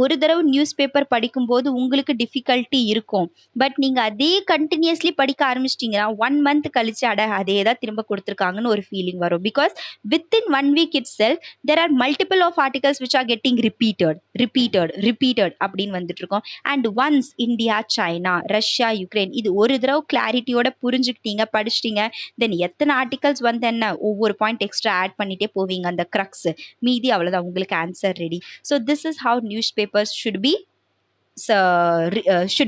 ஒரு தடவை நியூஸ் பேப்பர் படிக்கும்போது உங்களுக்கு டிஃபிகல்ட்டி இருக்கும், பட் நீங்கள் அதே கண்டினியூஸ்லி படிக்க ஆரம்பிச்சிட்டிங்கன்னா 1 month கழிச்சு அதே தான் திரும்ப கொடுத்துருக்காங்கன்னு ஒரு ஃபீலிங் வரும். Because within 1 week itself there are multiple of articles which are getting repeated அப்படின்னு வந்துட்டு இருக்கோம். And once India, China, Russia, Ukraine இது ஒரு தடவை கிளாரிட்டியோட புரிஞ்சுக்கிட்டீங்க, படிச்சிட்டீங்க, தென் எத்தனை ஆர்டிகல்ஸ் வந்து என்ன ஒவ்வொரு பாயிண்ட் எக்ஸ்ட்ரா ஆட் பண்ணிட்டே போவீங்க, அந்த க்ரக்ஸ் மீதி அவ்வளோதான், உங்களுக்கு answer ready. So this is how news papers should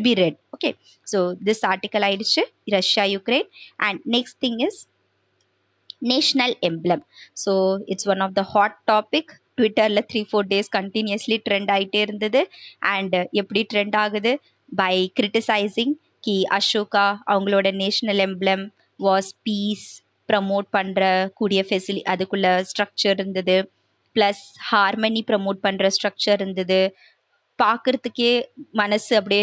be read. Okay, so this article ஆயிடுச்சு Russia Ukraine. And next thing is national emblem. So it's one of the hot topic. ட்விட்டரில் 3-4 days கண்டினியூஸ்லி ட்ரெண்ட் ஆகிட்டே இருந்தது. அண்ட் எப்படி ட்ரெண்ட் ஆகுது? பை கிரிட்டிசைசிங் அசோகா அவங்களோட national emblem was peace promote பண்ணுற கூடிய அதுக்குள்ள ஸ்ட்ரக்சர் இருந்தது, ப்ளஸ் ஹார்மனி ப்ரமோட் பண்ணுற ஸ்ட்ரக்சர் இருந்தது. பார்க்குறதுக்கே மனசு அப்படியே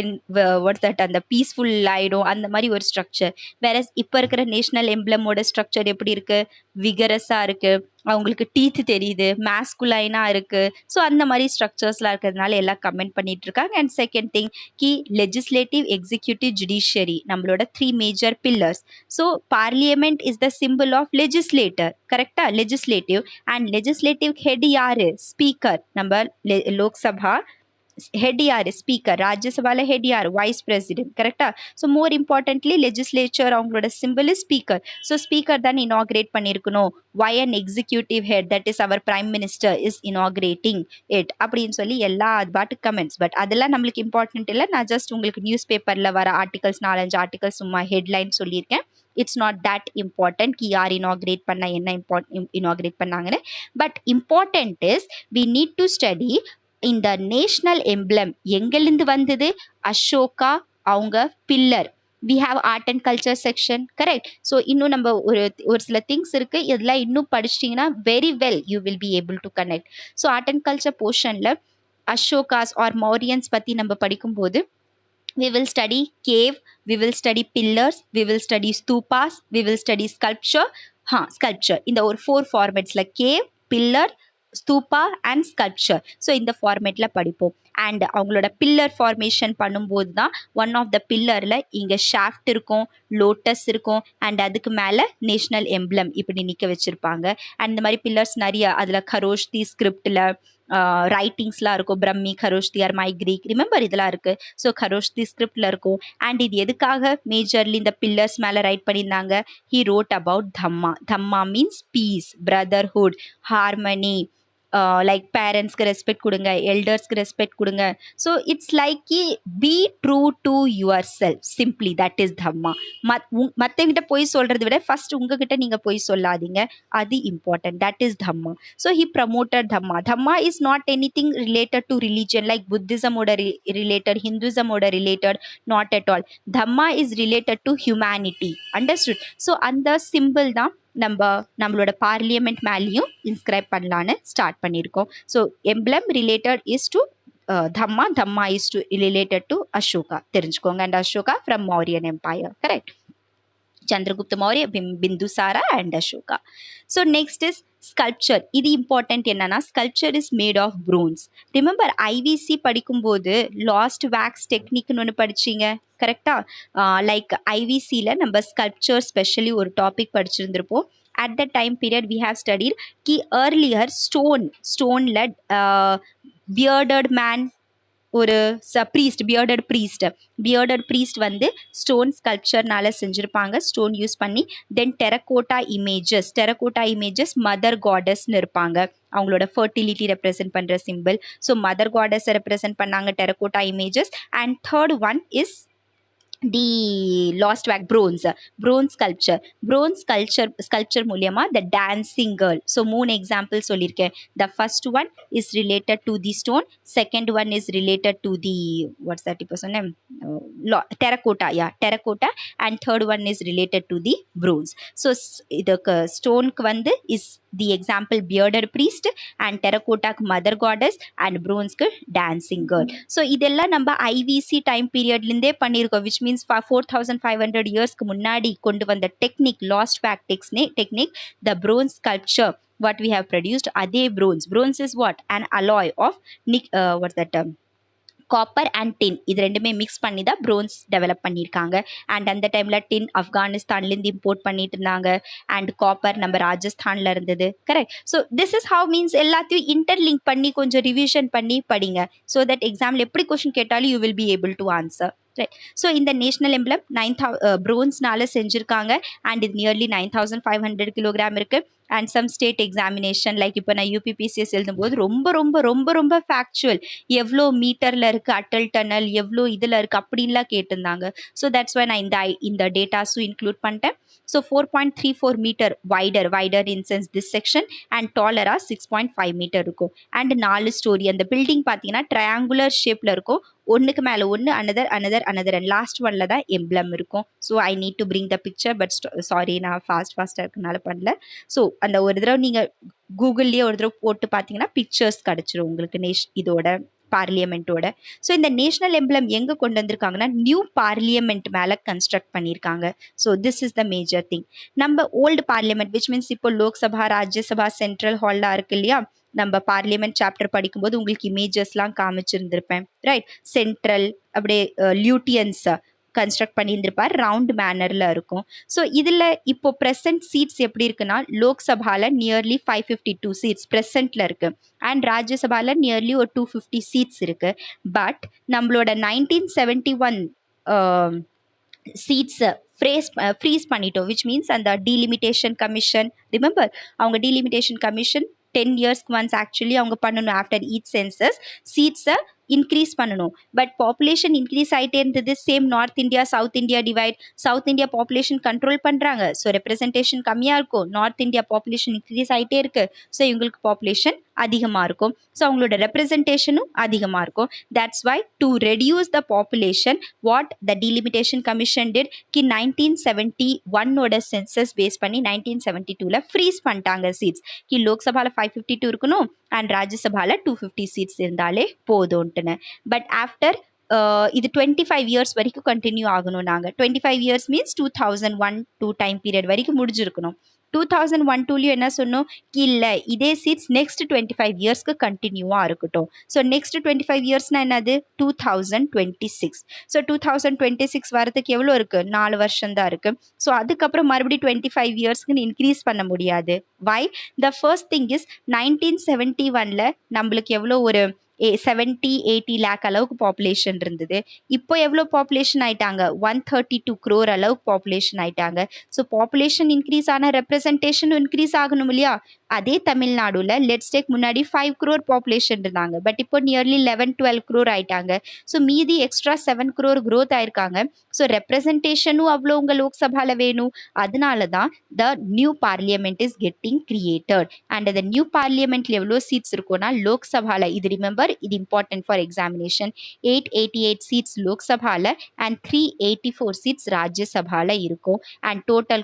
அந்த பீஸ்ஃபுல் ஆகிடும், அந்த மாதிரி ஒரு ஸ்ட்ரக்சர். வேற இப்போ இருக்கிற நேஷ்னல் எம்ப்ளமோட ஸ்ட்ரக்சர் எப்படி இருக்குது? விகரஸாக இருக்குது, அவங்களுக்கு டீத்து தெரியுது, மேஸ்குலைனாக இருக்குது. ஸோ அந்த மாதிரி ஸ்ட்ரக்சர்ஸ்லாம் இருக்கிறதுனால எல்லாம் கமெண்ட் பண்ணிட்டு இருக்காங்க. And second thing legislative, executive, judiciary நம்மளோட 3 major pillars. So parliament is the symbol of legislator, கரெக்டாக? லெஜிஸ்லேட்டிவ் அண்ட் லெஜிஸ்லேட்டிவ் ஹெட் யாரு? ஸ்பீக்கர். நம்ம லோக்சபா ஹெட் யார்? ஸ்பீக்கர். ராஜ்யசபால ஹெட் யார்? வைஸ் பிரசிடென்ட், கரெக்டா? ஸோ மோர் இம்பார்ட்டன்ட்லி லெஜிஸ்லேச்சர் அவங்களோட symbol is speaker. So speaker தான் இனாகிரேட் பண்ணியிருக்கணும். Why an executive head, that is our prime minister, is inaugurating it அப்படின்னு சொல்லி எல்லா பாட்டு கமெண்ட்ஸ். பட் அதெல்லாம் நம்மளுக்கு இம்பார்ட்டன்ட் இல்லை. நான் ஜஸ்ட் உங்களுக்கு நியூஸ் பேப்பரில் வர ஆர்டிகல்ஸ் 4-5 ஆர்டிகல்ஸ் சும்மா ஹெட்லைன் சொல்லியிருக்கேன். இட்ஸ் நாட் தட் இம்பார்ட்டன்ட் யார் இனாகிரேட் பண்ண, என்ன இனாகிரேட் பண்ணாங்கன்னு. But important is we need to study இந்த நேஷ்னல் எம்ப்ளம் எங்கிருந்து வந்தது? அசோகா அவங்க pillar. We have art and culture section, correct? So இன்னும் நம்ம ஒரு சில திங்ஸ் இருக்குது, இதெல்லாம் இன்னும் படிச்சிட்டிங்கன்னா very well you will be able to connect. So art and culture போர்ஷனில் அசோகாஸ் ஆர் மௌரியன்ஸ் பற்றி நம்ம படிக்கும்போது we will study cave, we will study pillars, we will study stupas, we will study sculpture. இந்த ஒரு 4 formats cave, pillar, stupa and sculpture. So இந்த ஃபார்மேட்டில் படிப்போம். அண்ட் அவங்களோட பில்லர் ஃபார்மேஷன் பண்ணும்போது தான் ஒன் ஆஃப் த பில்லரில் இங்கே ஷாஃப்ட் இருக்கும், லோட்டஸ் இருக்கும், அண்ட் அதுக்கு மேலே நேஷ்னல் எம்ப்ளம் இப்படி நிற்க வச்சுருப்பாங்க. அண்ட் இந்த மாதிரி பில்லர்ஸ் நிறைய அதில் கரோஷ்தி ஸ்கிரிப்டில் ரைட்டிங்ஸ்லாம் இருக்கும். பிரம்மி, கரோஷ்தி ஆர் மை கிரீக், ரிமெம்பர் இதெல்லாம் இருக்குது. ஸோ கரோஷ்தி ஸ்கிரிப்டில் இருக்கும். அண்ட் இது எதுக்காக மேஜர்லி இந்த பில்லர்ஸ் மேலே ரைட் பண்ணியிருந்தாங்க? He wrote about dhamma. Dhamma means peace, brotherhood, harmony, like பேரண்ட்ஸ்க்கு ரெஸ்பெக்ட் கொடுங்க, எல்டர்ஸ்க்கு ரெஸ்பெக்ட் கொடுங்க. So it's like be true to yourself, simply that is dhamma. மற்றவங்கிட்ட போய் சொல்கிறத விட ஃபர்ஸ்ட் உங்ககிட்ட நீங்கள் போய் சொல்லாதீங்க, அது important. That is dhamma. So he promoted dhamma. Dhamma is not anything related to religion, like புத்திசமோட ரிலேட்டட், ஹிந்துசமோட related, not at all. Dhamma is related to humanity, understood? So அந்த சிம்பிள் தான் நம்மளோட பார்லிமெண்ட் மேலேயும் இன்ஸ்கிரைப் பண்ணலான்னு ஸ்டார்ட் பண்ணியிருக்கோம். So emblem related is to dhamma, dhamma is to related to Ashoka, தெரிஞ்சுக்கோங்க. And Ashoka from Mauryan empire, correct? Chandragupta Maurya, Bindusara and Ashoka. So next is sculpture. இது important என்னன்னா sculpture is made of bronze. Remember IVC படிக்கும்போது lost wax technique ஒன்று படிச்சீங்க கரெக்டா? லைக் ஐவிசியில் நம்ம ஸ்கல்ப்சர் ஸ்பெஷலி ஒரு டாபிக் படிச்சிருந்திருப்போம். at that time period we have studied ki earlier stoneல bearded man ஒரு பியர்டட் ப்ரீஸ்ட் வந்து ஸ்டோன் ஸ்கல்ப்சர்னால செஞ்சுருப்பாங்க ஸ்டோன் யூஸ் பண்ணி. தென் டெரகோட்டா இமேஜஸ் மதர் காடஸ்ன்னு இருப்பாங்க, அவங்களோட ஃபர்டிலிட்டி ரெப்ரசென்ட் பண்ணுற சிம்பிள். ஸோ மதர் காடஸை ரெப்ரசென்ட் பண்ணாங்க terracotta images. And third one is the lost wax bronze sculpture மூலியமா the dancing girl. ஸோ 3 எக்ஸாம்பிள் சொல்லியிருக்கேன். the first one is related to the stone, second one is related to the what's that இப்போ சொன்னேன் terracotta and third one is related to the bronze. So இதுக்கு ஸ்டோனுக்கு வந்து is the example bearded priest and terracottaக்கு மதர் காடஸ் and bronzeக்கு dancing girl. ஸோ இதெல்லாம் நம்ம ஐவிசி டைம் பீரியட்லேருந்தே பண்ணியிருக்கோம், which means 4500 இயர்ஸ்க்கு முன்னாடி கொண்டு வந்த technique, last wake technique, the bronze sculpture what we have produced. அதே bronze is what? an alloy of what's that copper and tin, இது ரெண்டுமே மிக்ஸ் பண்ணி தான் ப்ரோன்ஸ் டெவலப் பண்ணியிருக்காங்க. அண்ட் அந்த டைமில் டின் ஆப்கானிஸ்தான்லேருந்து இம்போர்ட் பண்ணிட்டு இருந்தாங்க, அண்ட் காப்பர் நம்ம ராஜஸ்தானில் இருந்தது. Correct. So this is how means எல்லாத்தையும் இன்டர்லிங்க் பண்ணி கொஞ்சம் ரிவிஷன் பண்ணி படிங்க. ஸோ தட் எக்ஸாம்பிள் எப்படி கொஸ்டின் கேட்டாலும் you will be able to answer. Right. So இந்த நேஷனல் எம்ப்ளம் ப்ரோன்ஸ்னால செஞ்சுருக்காங்க அண்ட் இது நியர்லி 9500 கிலோகிராம் இருக்குது. And some state examination like இப்போ நான் யூபிபிசிஎஸ் எழுதும்போது ரொம்ப ரொம்ப ரொம்ப ரொம்ப ஃபேக்சுவல், எவ்வளோ மீட்டரில் இருக்குது அட்டல் டனல், எவ்வளோ இதில் இருக்குது அப்படின்லாம் கேட்டிருந்தாங்க. ஸோ தட்ஸ் வை நான் இந்த டேட்டாஸும் இன்க்ளூட் பண்ணிட்டேன். So 4.34 metre wider in sense this section and டாலராக 6.5 மீட்டர் இருக்கும். And 4 storey. அந்த பில்டிங் பார்த்தீங்கன்னா ட்ரையாங்குலர் ஷேப்பில் இருக்கும், ஒன்றுக்கு மேலே ஒன்று அனதர் அண்ட் லாஸ்ட் ஒன்ல தான் எம்ப்ளம் இருக்கும். So I need to bring the picture, but sorry நான் ஃபாஸ்ட்டாக இருக்கனால பண்ணல. ஸோ அந்த ஒரு தடவை நீங்கள் கூகுள்லேயே ஒரு தடவை போட்டு பார்த்தீங்கன்னா பிக்சர்ஸ் கிடச்சிரும் உங்களுக்கு இதோட பார்லிமெண்ட்டோட. ஸோ இந்த நேஷனல் எம்ப்ளம் எங்கே கொண்டு வந்திருக்காங்கன்னா நியூ பார்லிமெண்ட் மேலே கன்ஸ்ட்ரக்ட் பண்ணியிருக்காங்க. So this is the major thing. நம்ம ஓல்டு பார்லிமெண்ட் விச் மீன்ஸ் இப்போ லோக்சபா ராஜ்யசபா சென்ட்ரல் ஹால்லாம் இருக்கு இல்லையா, நம்ம பார்லிமெண்ட் சாப்டர் படிக்கும்போது உங்களுக்கு இமேஜஸ்லாம் காமிச்சிருந்திருப்பேன். ரைட். சென்ட்ரல் அப்படியே லியூட்டியன்ஸ் கன்ஸ்ட்ரக்ட் பண்ணியிருந்திருப்பார், ரவுண்ட் மேனரில் இருக்கும். ஸோ இதில் இப்போ ப்ரெசன்ட் சீட்ஸ் எப்படி இருக்குன்னா லோக்சபாவில் நியர்லி 552 சீட்ஸ் ப்ரெசென்ட்டில் இருக்குது அண்ட் ராஜ்யசபாவில் நியர்லி ஒரு 250 சீட்ஸ் இருக்குது. பட் நம்மளோட 1971 சீட்ஸை ஃப்ரீஸ் பண்ணிட்டோம், விச் மீன்ஸ் அந்த டீலிமிட்டேஷன் கமிஷன், ரிமெம்பர் அவங்க டீலிமிட்டேஷன் கமிஷன் 10 இயர்ஸ்க்கு ஒன்ஸ் ஆக்சுவலி அவங்க பண்ணணும் ஆஃப்டர் ஈச் சென்சஸ் சீட்ஸை இன்க்ரீஸ் பண்ணணும். பட் பாப்புலேஷன் இன்க்ரீஸ் ஆகிட்டே இருந்தது. Same north India south India divide, south India population control பண்ணுறாங்க, ஸோ ரெப்ரசன்டேஷன் கம்மியாக இருக்கும். நார்த் இந்தியா பாப்புலேஷன் இன்க்ரீஸ் ஆகிட்டே இருக்குது, ஸோ இவங்களுக்கு பாப்புலேஷன் அதிகமாக இருக்கும். ஸோ அவங்களோட ரெப்ரசன்டேஷனும் அதிகமாக இருக்கும். That's why to reduce the population what the delimitation commission did கி 1971 சென்சஸ் பேஸ் பண்ணி 1972 ஃப்ரீஸ் பண்ணிட்டாங்க சீட்ஸ். கி லோக்சபாவில் 552 இருக்கணும் அண்ட் ராஜ்யசபாவில் 250 சீட்ஸ் இருந்தாலே போதும்ட்டுன்னு. பட் ஆஃப்டர் இது 25 இயர்ஸ் வரைக்கும் கண்டினியூ ஆகணும். நாங்கள் 25 இயர்ஸ் மீன்ஸ் 2001-2 டைம் பீரியட் வரைக்கும் முடிஞ்சிருக்கணும். 2001-2 என்ன சொன்னோம், இல்லை இதே சீட்ஸ் நெக்ஸ்ட் 25 இயர்ஸ்க்கு கண்டினியூவாக இருக்கட்டும். ஸோ நெக்ஸ்ட் 25 இயர்ஸ்னால் என்னது 2026. ஸோ 2026 வரதுக்கு எவ்வளோ இருக்குது, 4 வருஷம் தான் இருக்குது. ஸோ அதுக்கப்புறம் மறுபடியும் 25 இயர்ஸ்க்கு இன்க்ரீஸ் பண்ண முடியாது. வை? த ஃபர்ஸ்ட் திங் இஸ் 1971 நம்மளுக்கு எவ்வளோ ஒரு 70-80 லேக் அளவுக்கு பாப்புலேஷன் இருந்தது. இப்போ எவ்வளோ பாப்புலேஷன் ஆயிட்டாங்க, 132 crore அளவுக்கு பாப்புலேஷன் ஆயிட்டாங்க. ஸோ பாப்புலேஷன் இன்க்ரீஸ் ஆனால் ரெப்ரசன்டேஷனும் இன்க்ரீஸ் ஆகணும் இல்லையா. அதே தமிழ்நாடுல லெட்ஸ் டேக் முன்னாடி 5 crore பாப்புலேஷன் இருந்தாங்க, பட் இப்போ நியர்லி 11-12 crore ஆயிட்டாங்க. ஸோ மீதி எக்ஸ்ட்ரா 7 crore growth ஆயிருக்காங்க. ஸோ ரெப்ரசன்டேஷனும் அவ்வளோ உங்கள் லோக்சபாவில் வேணும். அதனால தான் the new parliament is getting created. And அந்த நியூ பார்லிமெண்ட்ல எவ்வளோ சீட்ஸ் இருக்கும்னா லோக்சபாவில், இது ரிமெம்பர் இது இம்பார்ட்டன்ட் ஃபார் எக்ஸாமினேஷன், 888 சீட்ஸ் லோக்சபாவில் அண்ட் 384 சீட்ஸ் ராஜ்யசபாவில் இருக்கும். அண்ட் டோட்டல்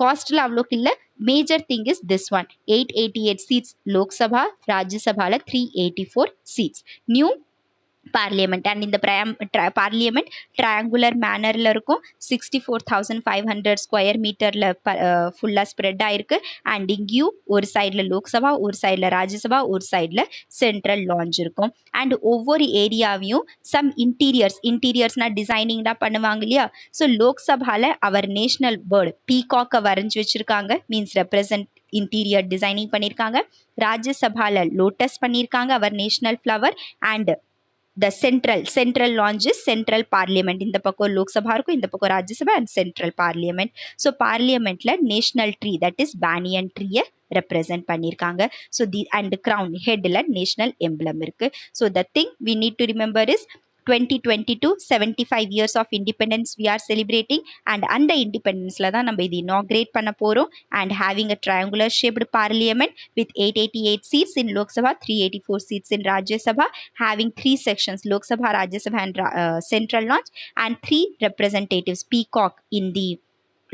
காஸ்ட்டில் அவ்வளோக்கு இல்லை. Major thing is this one, 888 seats Lok Sabha, Rajya Sabha 384 seats. New parliament and இந்த பார்லிமெண்ட் ட்ரையாங்குலர் மேனரில் இருக்கும். 64,500 ஸ்கொயர் மீட்டரில் ஃபுல்லாக ஸ்ப்ரெட் ஆயிருக்கு. அண்ட் இங்கேயும் ஒரு சைடில் லோக்சபா, ஒரு சைடில் ராஜ்யசபா, ஒரு சைடில் சென்ட்ரல் லான்ச் இருக்கும். அண்ட் ஒவ்வொரு ஏரியாவையும் சம் இன்டீரியர்ஸ்னால் டிசைனிங் தான் பண்ணுவாங்க இல்லையா. ஸோ லோக்சபாவில் அவர் நேஷ்னல் பேர்டு பீகாக்கை வரைஞ்சி வச்சுருக்காங்க, மீன்ஸ் ரெப்ரசன்ட் இன்டீரியர் டிசைனிங் பண்ணியிருக்காங்க. ராஜ்யசபாவில் லோட்டஸ் பண்ணியிருக்காங்க, our national flower. And the central launch is central parliament. இந்த பக்கம் லோக்சபா இருக்கும், இந்த பக்கம் Rajya Sabha and central parliament. So பார்லிமெண்ட்ல national tree that is banyan ட்ரீயை ரெப்ரசென்ட் பண்ணியிருக்காங்க. ஸோ அண்ட் கிரவுன் ஹெட்டில் நேஷனல் எம்ப்ளம் இருக்கு. So the thing we need to remember is 2022 75 years of independence we are celebrating, and அந்த இண்டிபெண்டன்ஸில் தான் நம்ம இது inaugurate பண்ண போகிறோம். and having a triangular shaped parliament with 888 seats in Lok Sabha, 384 seats in Rajya Sabha, having 3 sections Lok Sabha, Rajya Sabha and central launch, and 3 representatives, peacock in the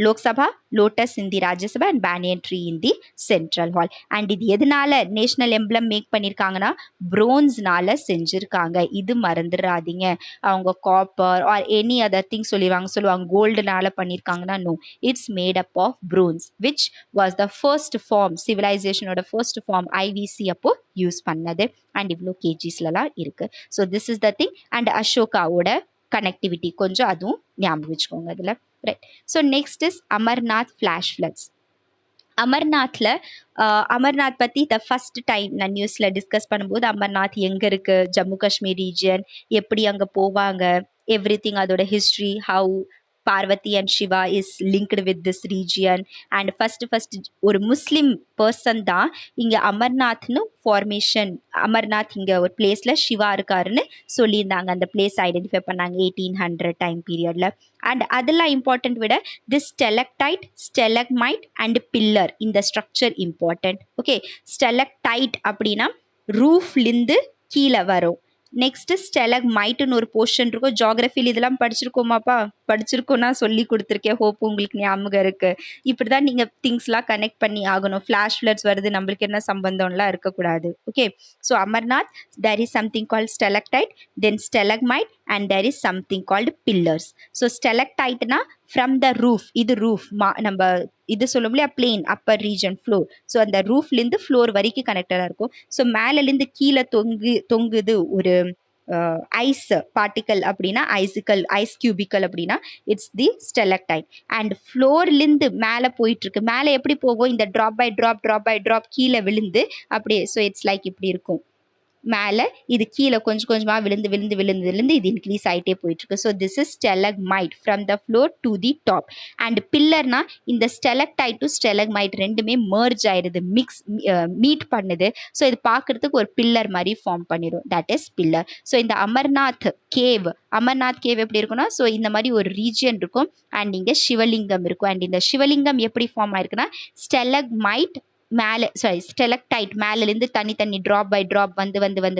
Lok Sabha, lotus in the Rajya Sabha and banyan tree in the central hall. and இது எதனால நேஷனல் எம்ப்ளம் மேக் பண்ணியிருக்காங்கன்னா ப்ரோன்ஸ்னால செஞ்சுருக்காங்க. இது மறந்துடாதீங்க. அவங்க copper or any other thing சொல்லுவாங்க கோல்டுனால பண்ணியிருக்காங்கன்னா no, it's made up of bronze which was the first form, சிவிலைசேஷனோட ஃபர்ஸ்ட் ஃபார்ம் ஐவிசி அப்போ யூஸ் பண்ணது. அண்ட் இவ்வளோ கேஜிஸ்லாம் இருக்கு. So this is the thing. அண்ட் அசோகாவோட கனெக்டிவிட்டி கொஞ்சம் அதுவும் ஞாபகம் வச்சுக்கோங்க அதில். Right. So next is Amarnath flash floods. Amarnath பற்றி த ஃபஸ்ட் டைம் நான் நியூஸில் டிஸ்கஸ் பண்ணும்போது அமர்நாத் எங்கே இருக்குது, ஜம்மு காஷ்மீர் ரீஜியன், எப்படி அங்கே போவாங்க, எவ்ரி திங், அதோட history, how Parvati and Shiva is linked with this region. And first ஒரு முஸ்லீம் பர்சன் தான் இங்கே அமர்நாத்னு ஃபார்மேஷன், அமர்நாத் இங்கே ஒரு பிளேஸில் சிவா இருக்காருன்னு சொல்லியிருந்தாங்க. அந்த பிளேஸ் ஐடென்டிஃபை பண்ணாங்க 1800 டைம் பீரியடில். அண்ட் அதெல்லாம் இம்பார்ட்டன்ட் விட திஸ் ஸ்டெலக்டைட், ஸ்டெலக்மைட் அண்ட் பில்லர், இந்த ஸ்ட்ரக்சர் இம்பார்ட்டன்ட். ஓகே, ஸ்டெலக்டைட் அப்படின்னா ரூஃப்லேருந்து கீழே வரும். நெக்ஸ்ட்டு ஸ்டெலக்மைட்டுன்னு ஒரு போர்ஷன் இருக்கும். ஜியாகிரஃபியில் இதெல்லாம் படிச்சிருக்கோன்னா சொல்லி கொடுத்துருக்கேன். ஹோப் உங்களுக்கு ஞாபகம் இருக்குது. இப்படி தான் நீங்கள் திங்ஸ்லாம் கனெக்ட் பண்ணி ஆகணும். ஃப்ளாஷ் ஃப்ளட்ஸ் வருது, நம்மளுக்கு என்ன சம்பந்தம்லாம் இருக்கக்கூடாது. Okay, so Amarnath there is something called stalactite, then stalagmite, and there is something called pillars. So stalactite na from the roof, இது roof நம்ம இது சொல்லும் இல்லையா plain upper region floor. So அந்த ரூஃப்லேருந்து ஃப்ளோர் வரைக்கும் கனெக்டடாக இருக்கும். ஸோ மேலேருந்து கீழே தொங்குது ஒரு ஐஸ் பார்ட்டிக்கல் அப்படின்னா ஐஸ் கியூபிக்கல் அப்படின்னா இட்ஸ் தி ஸ்டெலக்டைட். அண்ட் ஃப்ளோர்லேருந்து மேலே போயிட்டுருக்கு. மேலே எப்படி போகும், இந்த ட்ராப் பை ட்ராப் கீழே விழுந்து அப்படியே. ஸோ இட்ஸ் லைக் இப்படி இருக்கும். மேலே இது கீழே கொஞ்சம் கொஞ்சமாக விழுந்து இது இன்க்ரீஸ் ஆகிட்டே போயிட்டுருக்கு. So this is stalagmite from the floor to the top. And பில்லர்னா இந்த ஸ்டெலக்டைட் டு ஸ்டெலக்மைட் ரெண்டுமே மர்ஜ் ஆயிடுது, மீட் பண்ணுது. ஸோ இது பார்க்குறதுக்கு ஒரு பில்லர் மாதிரி ஃபார்ம் பண்ணிடும். That is pillar. ஸோ இந்த அமர்நாத் கேவ் எப்படி இருக்குன்னா, ஸோ இந்த மாதிரி ஒரு ரீஜியன் இருக்கும். அண்ட் இங்கே சிவலிங்கம் இருக்கும். அண்ட் இந்த சிவலிங்கம் எப்படி ஃபார்ம் ஆயிருக்குன்னா ஸ்டெலக்மைட் ஸ்டெலக்டைட் மேலேருந்து தனி ட்ராப் பை ட்ராப்